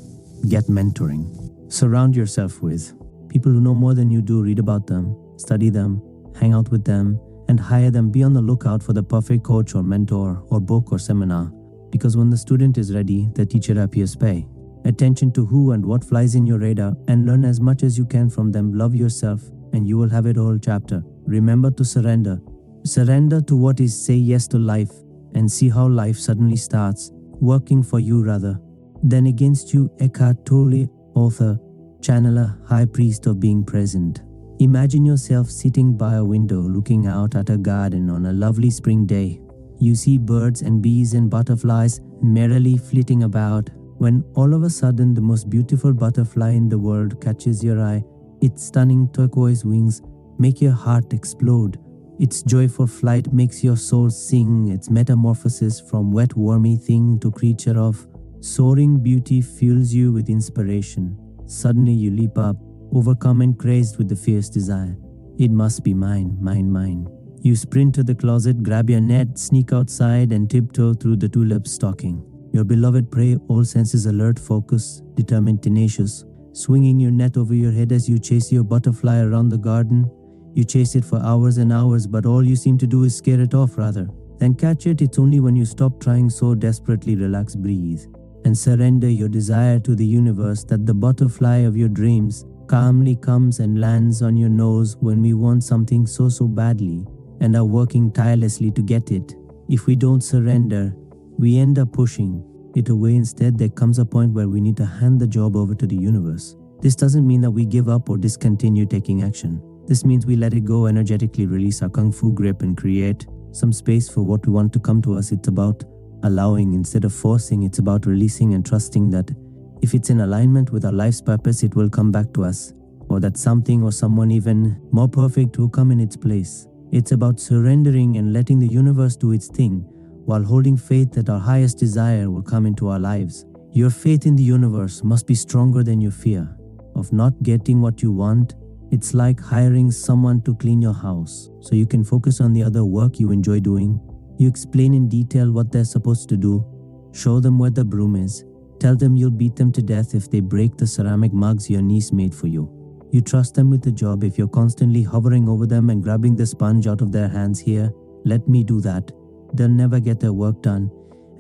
Get mentoring. Surround yourself with people who know more than you do. Read about them, study them, hang out with them, and hire them. Be on the lookout for the perfect coach or mentor or book or seminar, because when the student is ready, the teacher appears. Pay attention to who and what flies in your radar and learn as much as you can from them. Love yourself and you will have it all. Chapter. Remember to surrender. Surrender to what is. Say yes to life and see how life suddenly starts working for you rather than against you. Eckhart Tolle, author, channeler, high priest of being present. Imagine yourself sitting by a window looking out at a garden on a lovely spring day. You see birds and bees and butterflies merrily flitting about, when all of a sudden the most beautiful butterfly in the world catches your eye. Its stunning turquoise wings make your heart explode. Its joyful flight makes your soul sing. Its metamorphosis from wet wormy thing to creature of soaring beauty fuels you with inspiration. Suddenly you leap up, overcome and crazed with the fierce desire. It must be mine, mine, mine. You sprint to the closet, grab your net, sneak outside and tiptoe through the tulip stocking. Your beloved prey, all senses alert, focused, determined, tenacious, swinging your net over your head as you chase your butterfly around the garden. You chase it for hours and hours, but all you seem to do is scare it off rather than catch it. It's only when you stop trying so desperately, relax, breathe, and surrender your desire to the universe that the butterfly of your dreams calmly comes and lands on your nose. When we want something so badly and are working tirelessly to get it, if we don't surrender, we end up pushing it away. Instead, there comes a point where we need to hand the job over to the universe. This doesn't mean that we give up or discontinue taking action. This means we let it go, energetically release our kung fu grip and create some space for what we want to come to us. It's about allowing instead of forcing. It's about releasing and trusting that if it's in alignment with our life's purpose, it will come back to us, or that something or someone even more perfect will come in its place. It's about surrendering and letting the universe do its thing while holding faith that our highest desire will come into our lives. Your faith in the universe must be stronger than your fear of not getting what you want. It's like hiring someone to clean your house so you can focus on the other work you enjoy doing. You explain in detail what they're supposed to do, show them where the broom is, tell them you'll beat them to death if they break the ceramic mugs your niece made for you. You trust them with the job. If you're constantly hovering over them and grabbing the sponge out of their hands, here, let me do that, they'll never get their work done,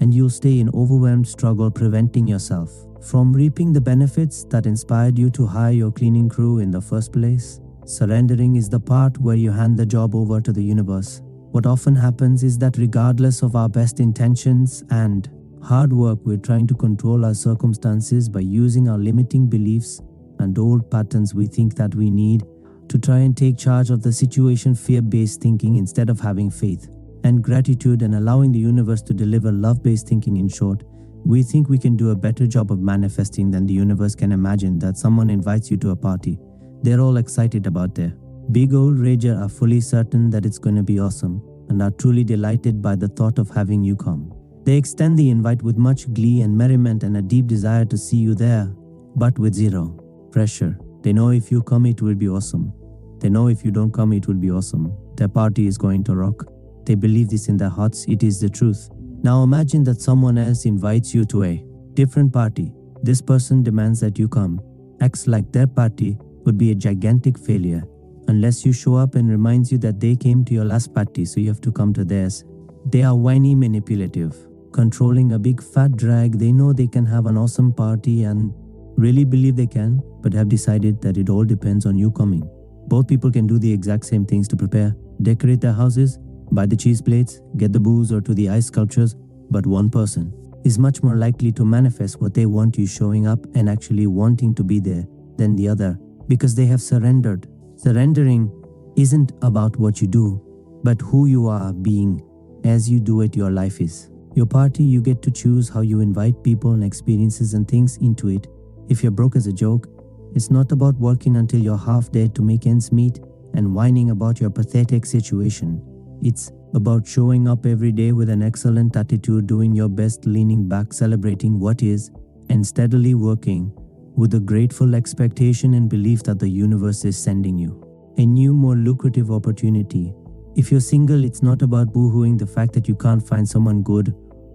and you'll stay in overwhelmed struggle, preventing yourself from reaping the benefits that inspired you to hire your cleaning crew in the first place. Surrendering is the part where you hand the job over to the universe. What often happens is that regardless of our best intentions and hard work, we're trying to control our circumstances by using our limiting beliefs and old patterns we think that we need to try and take charge of the situation. Fear-based thinking instead of having faith and gratitude and allowing the universe to deliver. Love-based thinking. In short, we think we can do a better job of manifesting than the universe can. Imagine that someone invites you to a party. They're all excited about their big old rager, are fully certain that it's going to be awesome, and are truly delighted by the thought of having you come. They extend the invite with much glee and merriment and a deep desire to see you there, but with zero pressure. They know if you come, it will be awesome. They know if you don't come, it will be awesome. Their party is going to rock. They believe this in their hearts. It is the truth. Now imagine that someone else invites you to a different party. This person demands that you come. Acts like their party would be a gigantic failure unless you show up, and reminds you that they came to your last party, so you have to come to theirs. They are whiny, manipulative, controlling, a big fat drag. They know they can have an awesome party and really believe they can, but have decided that it all depends on you coming. Both people can do the exact same things to prepare, decorate their houses, buy the cheese plates, get the booze, or to the ice sculptures, but one person is much more likely to manifest what they want, you showing up and actually wanting to be there, than the other, because they have surrendered. Surrendering isn't about what you do, but who you are being as you do it. Your life is your party. You get to choose how you invite people and experiences and things into it. If you're broke as a joke, it's not about working until you're half dead to make ends meet and whining about your pathetic situation. It's about showing up every day with an excellent attitude, doing your best, leaning back, celebrating what is, and steadily working with a grateful expectation and belief that the universe is sending you a new, more lucrative opportunity. If you're single, it's not about boo-hooing the fact that you can't find someone good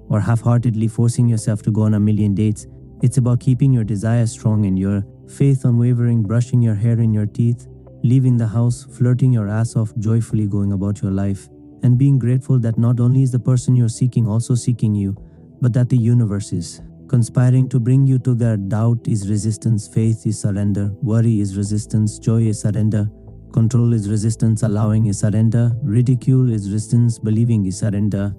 or half-heartedly forcing yourself to go on a million dates. It's about keeping your desire strong and your faith unwavering, brushing your hair in your teeth, leaving the house, flirting your ass off, joyfully going about your life, and being grateful that not only is the person you're seeking also seeking you, but that the universe is conspiring to bring you to there. Doubt is resistance, faith is surrender, worry is resistance, joy is surrender, control is resistance, allowing is surrender, ridicule is resistance, believing is surrender.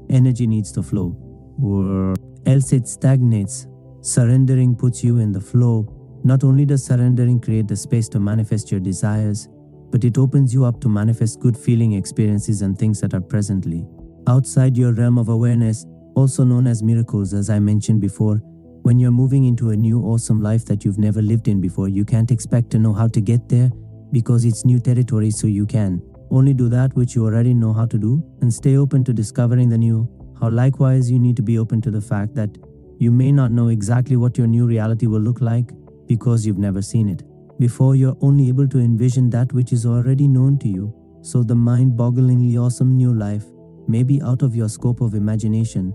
Energy needs to flow, or else it stagnates. Surrendering puts you in the flow. Not only does surrendering create the space to manifest your desires, but it opens you up to manifest good feeling experiences and things that are presently outside your realm of awareness, also known as miracles. As I mentioned before, when you're moving into a new awesome life that you've never lived in before, you can't expect to know how to get there because it's new territory, so you can only do that which you already know how to do and stay open to discovering the new. How likewise you need to be open to the fact that you may not know exactly what your new reality will look like because you've never seen it before. You're only able to envision that which is already known to you. So the mind-bogglingly awesome new life may be out of your scope of imagination,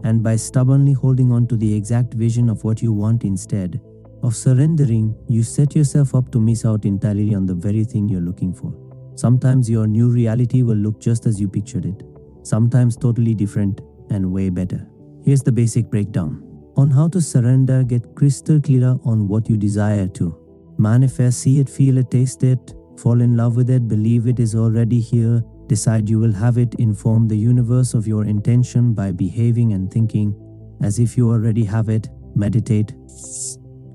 and by stubbornly holding on to the exact vision of what you want instead of surrendering, you set yourself up to miss out entirely on the very thing you're looking for. Sometimes your new reality will look just as you pictured it, sometimes totally different and way better. Here's the basic breakdown on how to surrender. Get crystal clear on what you desire to manifest. See it, feel it, taste it, fall in love with it, believe it is already here, decide you will have it, inform the universe of your intention by behaving and thinking as if you already have it, meditate,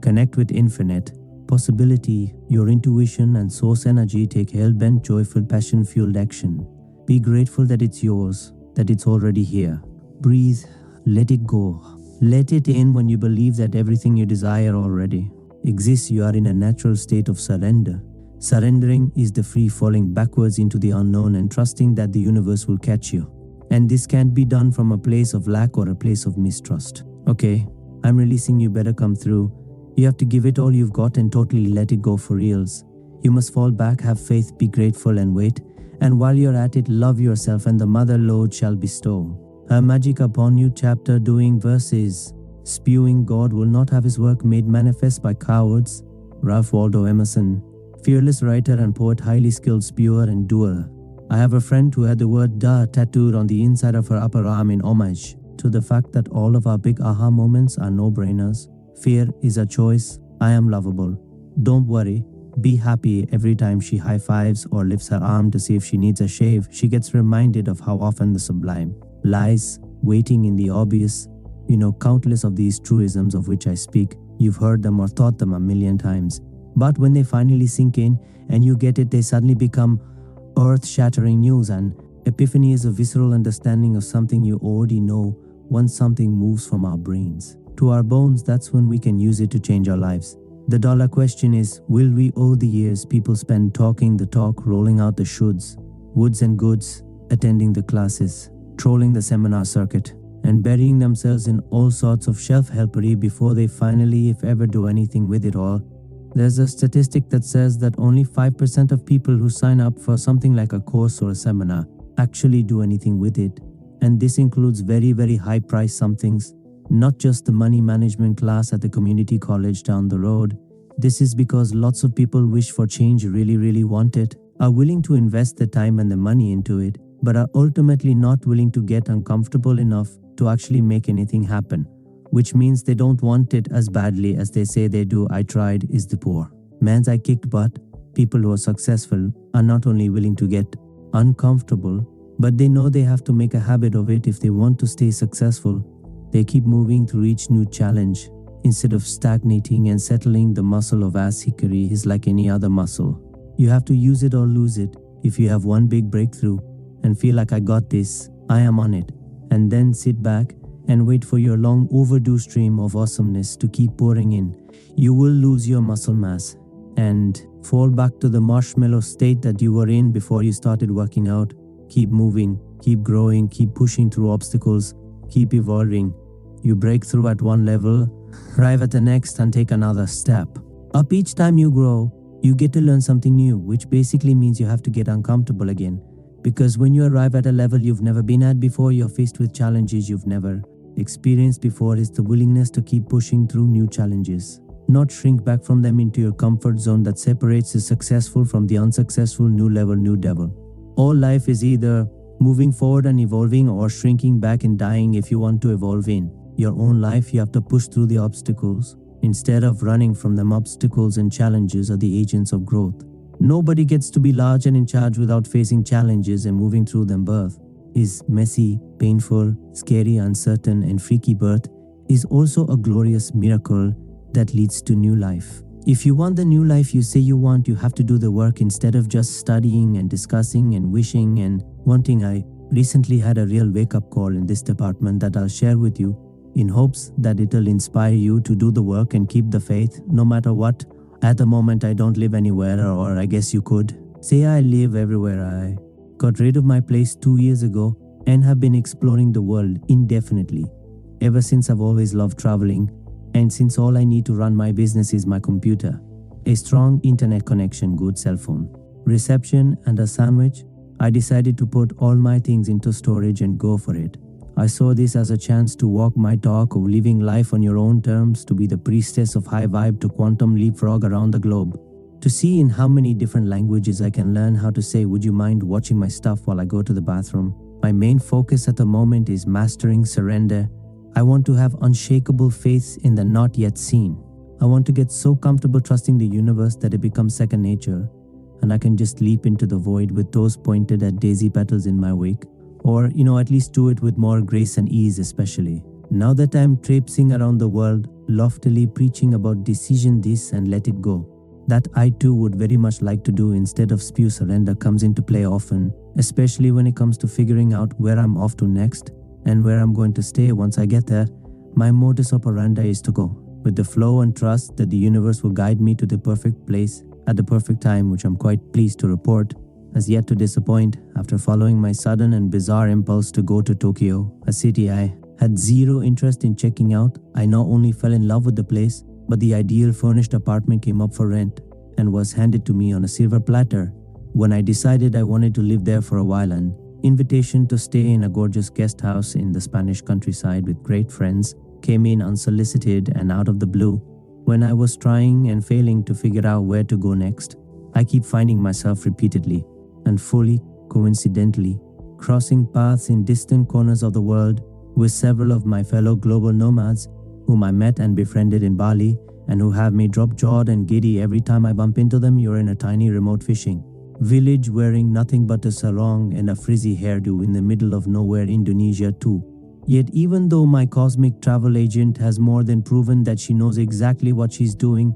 connect with infinite possibility, your intuition and source energy, take hell-bent, joyful, passion-fueled action. Be grateful that it's yours, that it's already here. Breathe, let it go. Let it in when you believe that everything you desire already exists. You are in a natural state of surrender. Surrendering is the free falling backwards into the unknown and trusting that the universe will catch you. And this can't be done from a place of lack or a place of mistrust. Okay, I'm releasing you, better come through. You have to give it all you've got and totally let it go for reals. You must fall back, have faith, be grateful and wait. And while you're at it, love yourself and the Mother Lord shall bestow her magic upon you. Chapter doing verses. Spewing God will not have his work made manifest by cowards. Ralph Waldo Emerson. Fearless writer and poet, highly skilled spewer and doer. I have a friend who had the word "da" tattooed on the inside of her upper arm in homage to the fact that all of our big aha moments are no-brainers. Fear is a choice. I am lovable. Don't worry. Be happy. Every time she high-fives or lifts her arm to see if she needs a shave, she gets reminded of how often the sublime lies waiting in the obvious. You know, countless of these truisms of which I speak, you've heard them or thought them a million times. But when they finally sink in and you get it, they suddenly become earth-shattering news. And epiphany is a visceral understanding of something you already know. Once something moves from our brains to our bones, that's when we can use it to change our lives. The dollar question is, will we owe the years people spend talking the talk, rolling out the shoulds, woulds and goods, attending the classes, trolling the seminar circuit, and burying themselves in all sorts of shelf-helpery before they finally, if ever, do anything with it all? There's a statistic that says that only 5% of people who sign up for something like a course or a seminar actually do anything with it. And this includes very, very high-priced somethings, not just the money management class at the community college down the road. This is because lots of people wish for change, really want it, are willing to invest the time and the money into it, but are ultimately not willing to get uncomfortable enough to actually make anything happen, which means they don't want it as badly as they say they do. I tried is the poor man's I kicked butt. People who are successful are not only willing to get uncomfortable, but they know they have to make a habit of it if they want to stay successful. They keep moving through each new challenge instead of stagnating and settling. The muscle of ass hickory is like any other muscle. You have to use it or lose it. If you have one big breakthrough and feel like I got this, I am on it, and then sit back and wait for your long overdue stream of awesomeness to keep pouring in, you will lose your muscle mass and fall back to the marshmallow state that you were in before you started working out. Keep moving, keep growing, keep pushing through obstacles, keep evolving. You break through at one level, arrive at the next and take another step up. Each time you grow, you get to learn something new, which basically means you have to get uncomfortable again. Because when you arrive at a level you've never been at before, you're faced with challenges you've never experienced before. Is the willingness to keep pushing through new challenges. not shrink back from them into your comfort zone that separates the successful from the unsuccessful. New level, new devil. All life is either moving forward and evolving or shrinking back and dying. If you want to evolve in your own life, you have to push through the obstacles instead of running from them. Obstacles and challenges are the agents of growth. Nobody gets to be large and in charge without facing challenges and moving through them. Birth is messy, painful, scary, uncertain, and freaky. Birth is also a glorious miracle that leads to new life. If you want the new life you say you want, you have to do the work instead of just studying and discussing and wishing and wanting. I recently had a real wake-up call in this department that I'll share with you in hopes that it'll inspire you to do the work and keep the faith no matter what. At the moment, I don't live anywhere, or I guess you could say I live everywhere. I got rid of my place 2 years ago and have been exploring the world indefinitely. Ever since, I've always loved traveling, and since all I need to run my business is my computer, a strong internet connection, good cell phone reception, and a sandwich, I decided to put all my things into storage and go for it. I saw this as a chance to walk my talk of living life on your own terms, to be the priestess of high vibe, to quantum leapfrog around the globe, to see in how many different languages I can learn how to say, would you mind watching my stuff while I go to the bathroom? My main focus at the moment is mastering surrender. I want to have unshakable faith in the not yet seen. I want to get so comfortable trusting the universe that it becomes second nature, and I can just leap into the void with toes pointed at daisy petals in my wake. Or, at least do it with more grace and ease, especially now that I'm traipsing around the world, loftily preaching about decision this and let it go. That I too would very much like to do instead of spew. Surrender comes into play often, especially when it comes to figuring out where I'm off to next and where I'm going to stay once I get there. My modus operandi is to go with the flow and trust that the universe will guide me to the perfect place at the perfect time, which I'm quite pleased to report has yet to disappoint. After following my sudden and bizarre impulse to go to Tokyo, a city I had zero interest in checking out, I not only fell in love with the place, but the ideal furnished apartment came up for rent and was handed to me on a silver platter when I decided I wanted to live there for a while. An invitation to stay in a gorgeous guest house in the Spanish countryside with great friends came in unsolicited and out of the blue. When I was trying and failing to figure out where to go next, I keep finding myself repeatedly and fully coincidentally crossing paths in distant corners of the world with several of my fellow global nomads whom I met and befriended in Bali, and who have me drop jawed and giddy every time I bump into them. You're in a tiny remote fishing village wearing nothing but a sarong and a frizzy hairdo in the middle of nowhere, Indonesia too. Yet even though my cosmic travel agent has more than proven that she knows exactly what she's doing,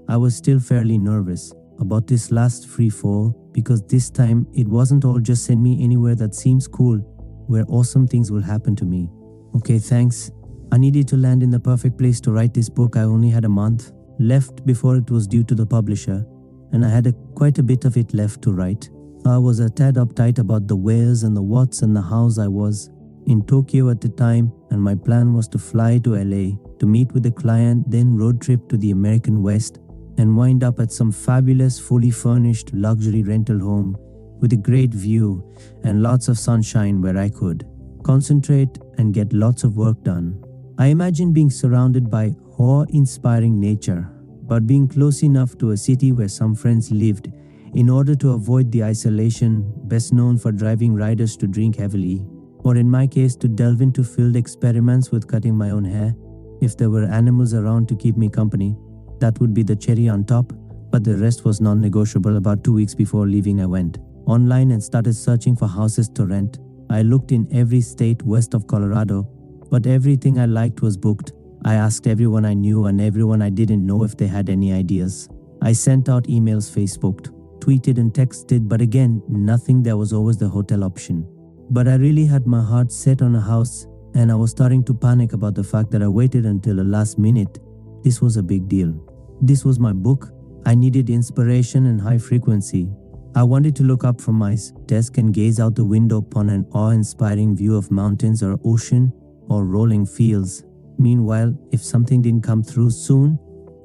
I was still fairly nervous about this last free fall, because this time it wasn't all just send me anywhere that seems cool, where awesome things will happen to me. Okay, thanks. I needed to land in the perfect place to write this book. I only had a month left before it was due to the publisher, and I had quite a bit of it left to write. I was a tad uptight about the wheres and the whats and the hows. I was in Tokyo at the time, and my plan was to fly to LA to meet with the client, then road trip to the American West, and wind up at some fabulous, fully furnished luxury rental home with a great view and lots of sunshine where I could concentrate and get lots of work done. I imagined being surrounded by awe-inspiring nature, but being close enough to a city where some friends lived in order to avoid the isolation best known for driving riders to drink heavily, or in my case to delve into field experiments with cutting my own hair. If there were animals around to keep me company, that would be the cherry on top, but the rest was non-negotiable. About 2 weeks before leaving, I went online and started searching for houses to rent. I looked in every state west of Colorado, but everything I liked was booked. I asked everyone I knew and everyone I didn't know if they had any ideas. I sent out emails, Facebooked, tweeted and texted, but again, nothing. There was always the hotel option. But I really had my heart set on a house, and I was starting to panic about the fact that I waited until the last minute. This was a big deal. This was my book. I needed inspiration and high frequency. I wanted to look up from my desk and gaze out the window upon an awe-inspiring view of mountains or ocean or rolling fields. Meanwhile, if something didn't come through soon,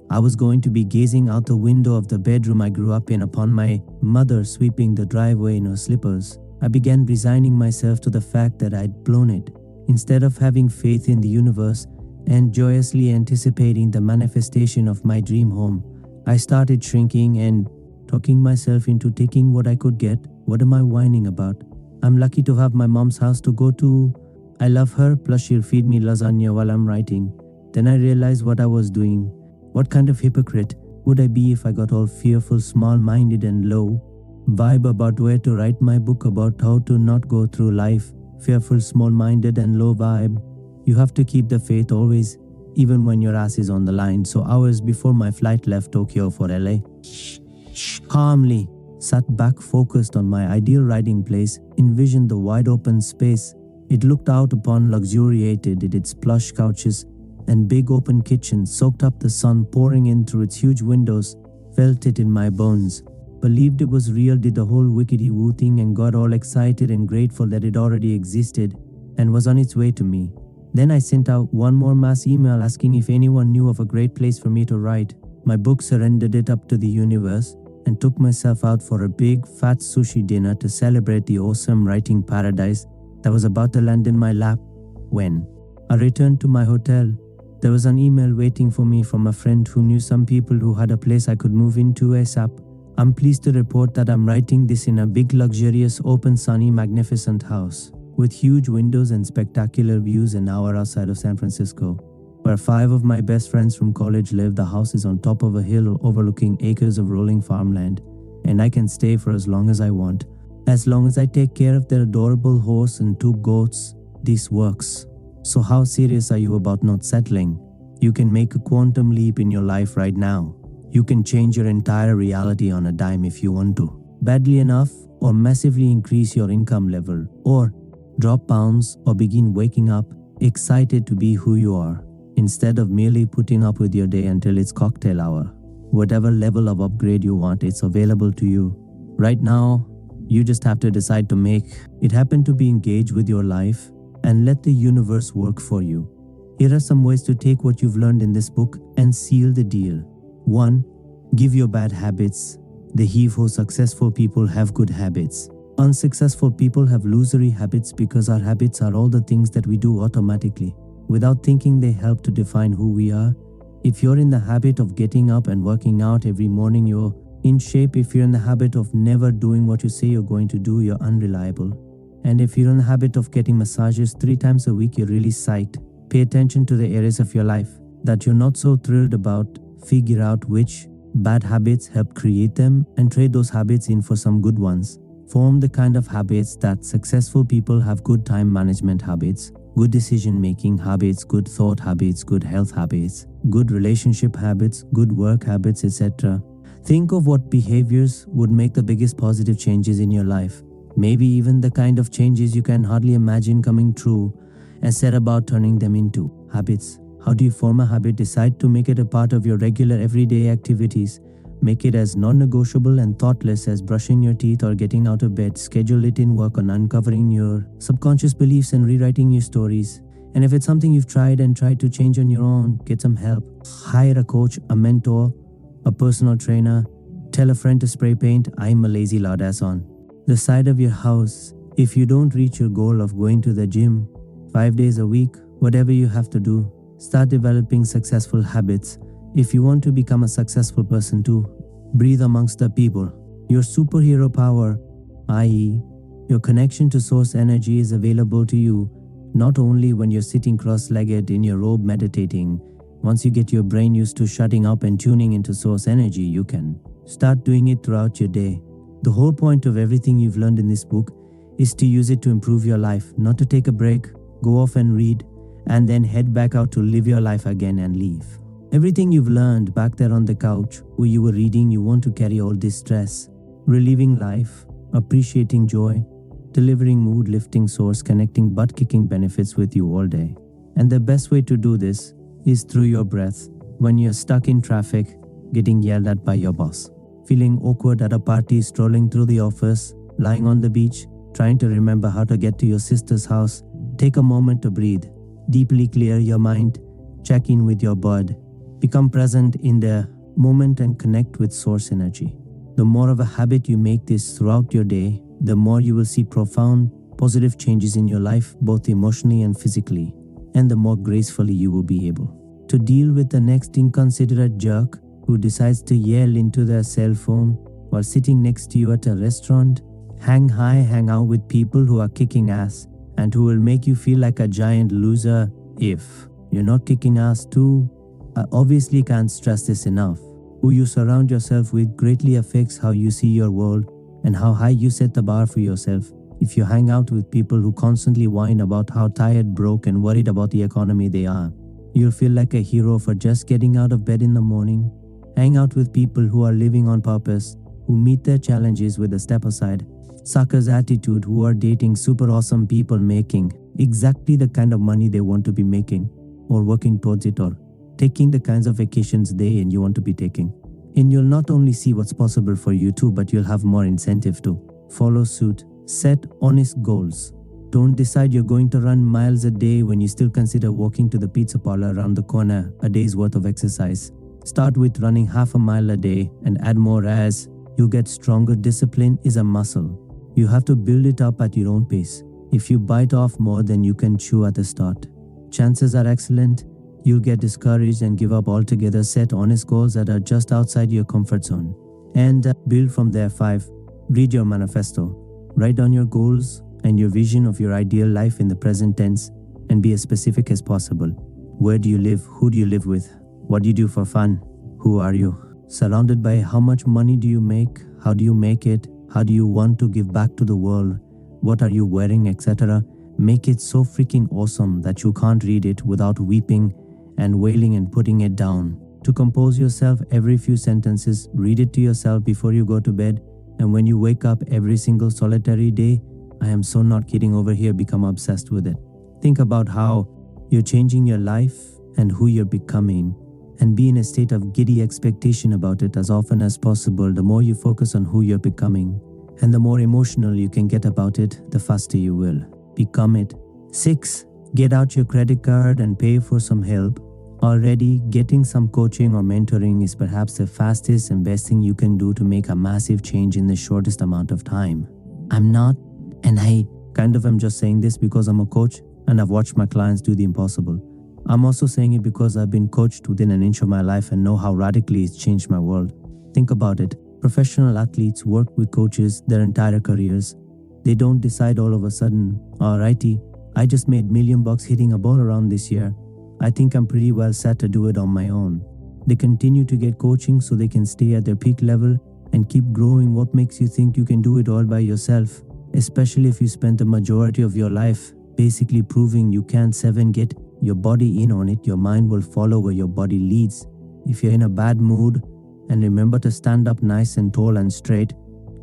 I was going to be gazing out the window of the bedroom I grew up in upon my mother sweeping the driveway in her slippers. I began resigning myself to the fact that I'd blown it. Instead of having faith in the universe and joyously anticipating the manifestation of my dream home. I started shrinking and talking myself into taking what I could get. What am I whining about? I'm lucky to have my mom's house to go to. I love her, plus she'll feed me lasagna while I'm writing. Then I realized what I was doing. What kind of hypocrite would I be if I got all fearful, small-minded and low vibe about where to write my book about how to not go through life? Fearful, small-minded and low vibe. You have to keep the faith always, even when your ass is on the line. So hours before my flight left Tokyo for LA, calmly sat back, focused on my ideal writing place, envisioned the wide open space. It looked out upon, luxuriated in its plush couches and big open kitchen, soaked up the sun pouring in through its huge windows, felt it in my bones, believed it was real, did the whole wickety-woo thing and got all excited and grateful that it already existed and was on its way to me. Then I sent out one more mass email asking if anyone knew of a great place for me to write my book, surrendered it up to the universe, and took myself out for a big, fat sushi dinner to celebrate the awesome writing paradise that was about to land in my lap. When I returned to my hotel, there was an email waiting for me from a friend who knew some people who had a place I could move into ASAP. I'm pleased to report that I'm writing this in a big, luxurious, open, sunny, magnificent house with huge windows and spectacular views an hour outside of San Francisco, where 5 of my best friends from college live. The house is on top of a hill overlooking acres of rolling farmland, and I can stay for as long as I want. As long as I take care of their adorable horse and 2 goats, this works. So how serious are you about not settling? You can make a quantum leap in your life right now. You can change your entire reality on a dime if you want to. Badly enough, or massively increase your income level, or drop pounds, or begin waking up excited to be who you are, instead of merely putting up with your day until it's cocktail hour. Whatever level of upgrade you want, it's available to you. Right now, you just have to decide to make it happen, to be engaged with your life and let the universe work for you. Here are some ways to take what you've learned in this book and seal the deal. 1. Give your bad habits the heave-ho. Successful people have good habits. Unsuccessful people have illusory habits because our habits are all the things that we do automatically. Without thinking, they help to define who we are. If you're in the habit of getting up and working out every morning, you're in shape. If you're in the habit of never doing what you say you're going to do, you're unreliable. And if you're in the habit of getting massages 3 times a week, you're really psyched. Pay attention to the areas of your life that you're not so thrilled about. Figure out which bad habits help create them and trade those habits in for some good ones. Form the kind of habits that successful people have: good time management habits, good decision-making habits, good thought habits, good health habits, good relationship habits, good work habits, etc. Think of what behaviors would make the biggest positive changes in your life, maybe even the kind of changes you can hardly imagine coming true, and set about turning them into habits. How do you form a habit? Decide to make it a part of your regular everyday activities. Make it as non-negotiable and thoughtless as brushing your teeth or getting out of bed. Schedule it in. Work on uncovering your subconscious beliefs and rewriting your stories. And if it's something you've tried to change on your own, get some help. Hire a coach, a mentor, a personal trainer. Tell a friend to spray paint "I'm a lazy loud-ass" on the side of your house. If you don't reach your goal of going to the gym 5 days a week, whatever you have to do, start developing successful habits. If you want to become a successful person too, breathe amongst the people. Your superhero power, i.e., your connection to source energy, is available to you not only when you're sitting cross-legged in your robe meditating. Once you get your brain used to shutting up and tuning into source energy, you can start doing it throughout your day. The whole point of everything you've learned in this book is to use it to improve your life, not to take a break, go off and read, and then head back out to live your life again and leave. Everything you've learned back there on the couch where you were reading, you want to carry all this stress, reliving life, appreciating joy, delivering mood-lifting source, connecting butt-kicking benefits with you all day. And the best way to do this is through your breath. When you're stuck in traffic, getting yelled at by your boss, feeling awkward at a party, strolling through the office, lying on the beach, trying to remember how to get to your sister's house, take a moment to breathe. Deeply clear your mind, check in with your body, become present in the moment and connect with source energy. The more of a habit you make this throughout your day, the more you will see profound, positive changes in your life, both emotionally and physically. and the more gracefully you will be able to deal with the next inconsiderate jerk who decides to yell into their cell phone while sitting next to you at a restaurant. Hang high, hang out with people who are kicking ass and who will make you feel like a giant loser if you're not kicking ass too. I obviously can't stress this enough. Who you surround yourself with greatly affects how you see your world and how high you set the bar for yourself. If you hang out with people who constantly whine about how tired, broke, and worried about the economy they are, you'll feel like a hero for just getting out of bed in the morning. Hang out with people who are living on purpose, who meet their challenges with a step aside. Suckers' attitude, who are dating super awesome people making exactly the kind of money they want to be making, or working towards it, or taking the kinds of vacations they and you want to be taking. And you'll not only see what's possible for you too, but you'll have more incentive to follow suit. Set honest goals. Don't decide you're going to run miles a day when you still consider walking to the pizza parlor around the corner a day's worth of exercise. Start with running half a mile a day and add more as you get stronger. Discipline is a muscle. You have to build it up at your own pace. If you bite off more than you can chew at the start, chances are excellent you'll get discouraged and give up altogether. Set honest goals that are just outside your comfort zone and build from there. 5. Read your manifesto. Write down your goals and your vision of your ideal life in the present tense and be as specific as possible. Where do you live? Who do you live with? What do you do for fun? Who are you? Surrounded by how much money do you make? How do you make it? How do you want to give back to the world? What are you wearing, etc.? Make it so freaking awesome that you can't read it without weeping and wailing and putting it down. To compose yourself every few sentences, read it to yourself before you go to bed, and when you wake up every single solitary day. I am so not kidding over here. Become obsessed with it. Think about how you're changing your life and who you're becoming, and be in a state of giddy expectation about it as often as possible. The more you focus on who you're becoming and the more emotional you can get about it, the faster you will become it. 6. Get out your credit card and pay for some help. Already, getting some coaching or mentoring is perhaps the fastest and best thing you can do to make a massive change in the shortest amount of time. I'm not, and I kind of am just saying this because I'm a coach and I've watched my clients do the impossible. I'm also saying it because I've been coached within an inch of my life and know how radically it's changed my world. Think about it. Professional athletes work with coaches their entire careers. They don't decide all of a sudden, alrighty, I just made $1 million hitting a ball around this year. I think I'm pretty well set to do it on my own. They continue to get coaching so they can stay at their peak level and keep growing. What makes you think you can do it all by yourself? Especially if you spent the majority of your life basically proving you can't. 7. Get your body in on it. Your mind will follow where your body leads. If you're in a bad mood, and remember to stand up nice and tall and straight,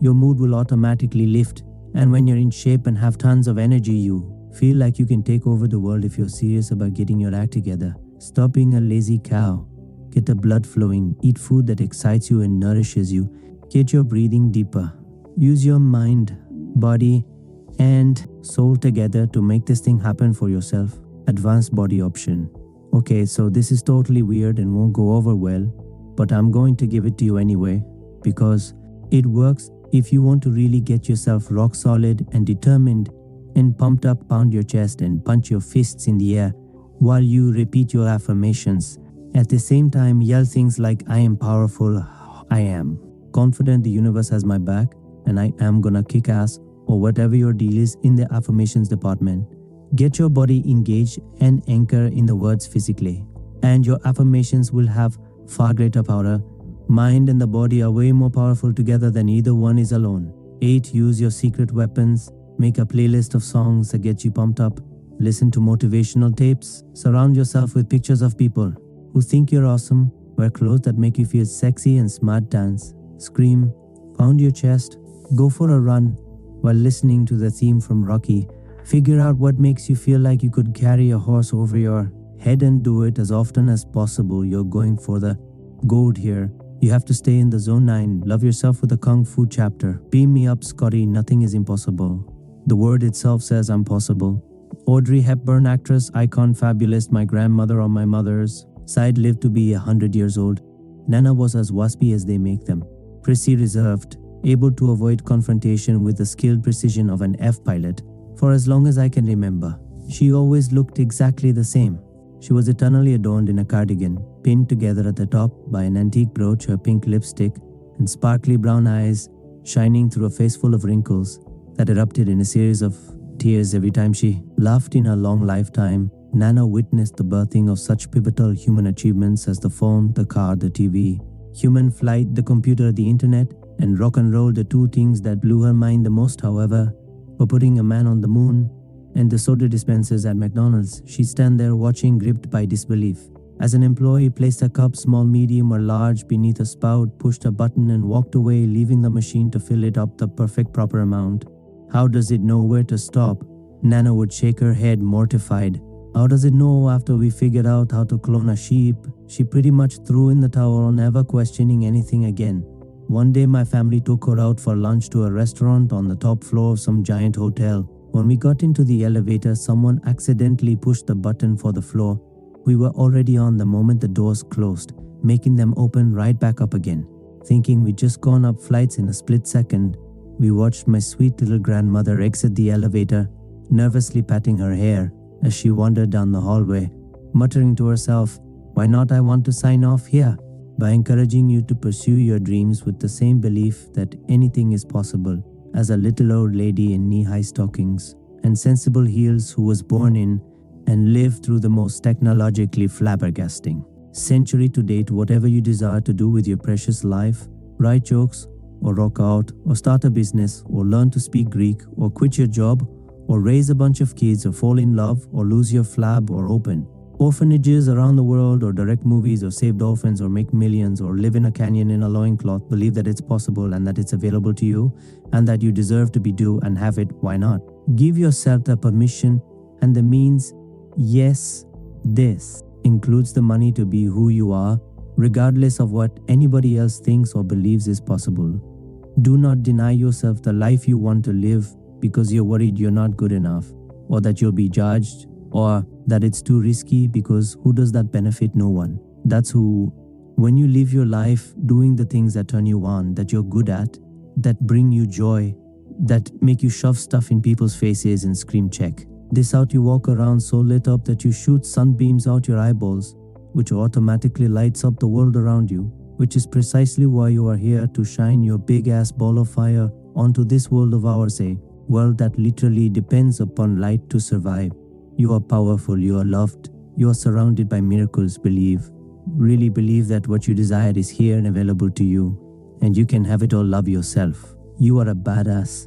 your mood will automatically lift. And when you're in shape and have tons of energy, you feel like you can take over the world if you're serious about getting your act together. Stop being a lazy cow. Get the blood flowing. Eat food that excites you and nourishes you. Get your breathing deeper. Use your mind, body, and soul together to make this thing happen for yourself. Advanced body option. Okay, so this is totally weird and won't go over well, but I'm going to give it to you anyway because it works if you want to really get yourself rock solid and determined and pumped up. Pound your chest and punch your fists in the air while you repeat your affirmations. At the same time, yell things like, I am powerful, I am confident, the universe has my back, and I am gonna kick ass, or whatever your deal is in the affirmations department. Get your body engaged and anchor in the words physically, and your affirmations will have far greater power. Mind and the body are way more powerful together than either one is alone. 8. Use your secret weapons. Make a playlist of songs that get you pumped up. Listen to motivational tapes. Surround yourself with pictures of people who think you're awesome. Wear clothes that make you feel sexy and smart. Dance, scream, pound your chest. Go for a run while listening to the theme from Rocky. Figure out what makes you feel like you could carry a horse over your head and do it as often as possible. You're going for the gold here. You have to stay in the zone. 9. Love yourself with a Kung Fu chapter. Beam me up, Scotty. Nothing is impossible. The word itself says I'm possible. Audrey Hepburn, actress, icon, fabulous. My grandmother on my mother's side lived to be 100 years old. Nana was as waspy as they make them. Prissy, reserved, able to avoid confrontation with the skilled precision of an F pilot for as long as I can remember. She always looked exactly the same. She was eternally adorned in a cardigan, pinned together at the top by an antique brooch, her pink lipstick, and sparkly brown eyes shining through a face full of wrinkles that erupted in a series of tears every time she laughed. In her long lifetime, Nana witnessed the birthing of such pivotal human achievements as the phone, the car, the TV, human flight, the computer, the internet, and rock and roll, the two things that blew her mind the most, however, were putting a man on the moon and the soda dispensers at McDonald's. She'd stand there watching, gripped by disbelief. As an employee placed a cup, small, medium, or large, beneath a spout, pushed a button and walked away, leaving the machine to fill it up the perfect proper amount. How does it know where to stop? Nana would shake her head, mortified. How does it know after we figured out how to clone a sheep? She pretty much threw in the towel, never questioning anything again. One day my family took her out for lunch to a restaurant on the top floor of some giant hotel. When we got into the elevator, someone accidentally pushed the button for the floor. We were already on the moment the doors closed, making them open right back up again. Thinking we'd just gone up flights in a split second, we watched my sweet little grandmother exit the elevator, nervously patting her hair as she wandered down the hallway, muttering to herself, "Why not? I want to sign off here," by encouraging you to pursue your dreams with the same belief that anything is possible. As a little old lady in knee-high stockings and sensible heels who was born in and lived through the most technologically flabbergasting century to date, whatever you desire to do with your precious life, write jokes, or rock out, or start a business, or learn to speak Greek, or quit your job, or raise a bunch of kids, or fall in love, or lose your flab, or open orphanages around the world, or direct movies, or save dolphins, or make millions, or live in a canyon in a loincloth, believe that it's possible and that it's available to you, and that you deserve to be due and have it, why not? Give yourself the permission and the means. Yes, this includes the money to be who you are, regardless of what anybody else thinks or believes is possible. Do not deny yourself the life you want to live because you're worried you're not good enough, or that you'll be judged, or that it's too risky, because who does that benefit? No one. That's who. When you live your life doing the things that turn you on, that you're good at, that bring you joy, that make you shove stuff in people's faces and scream check. This out, you walk around so lit up that you shoot sunbeams out your eyeballs, which automatically lights up the world around you, which is precisely why you are here, to shine your big ass ball of fire onto this world of ours, a world that literally depends upon light to survive. You are powerful, you are loved, you are surrounded by miracles. Believe, really believe that what you desire is here and available to you, and you can have it all. Love yourself. You are a badass.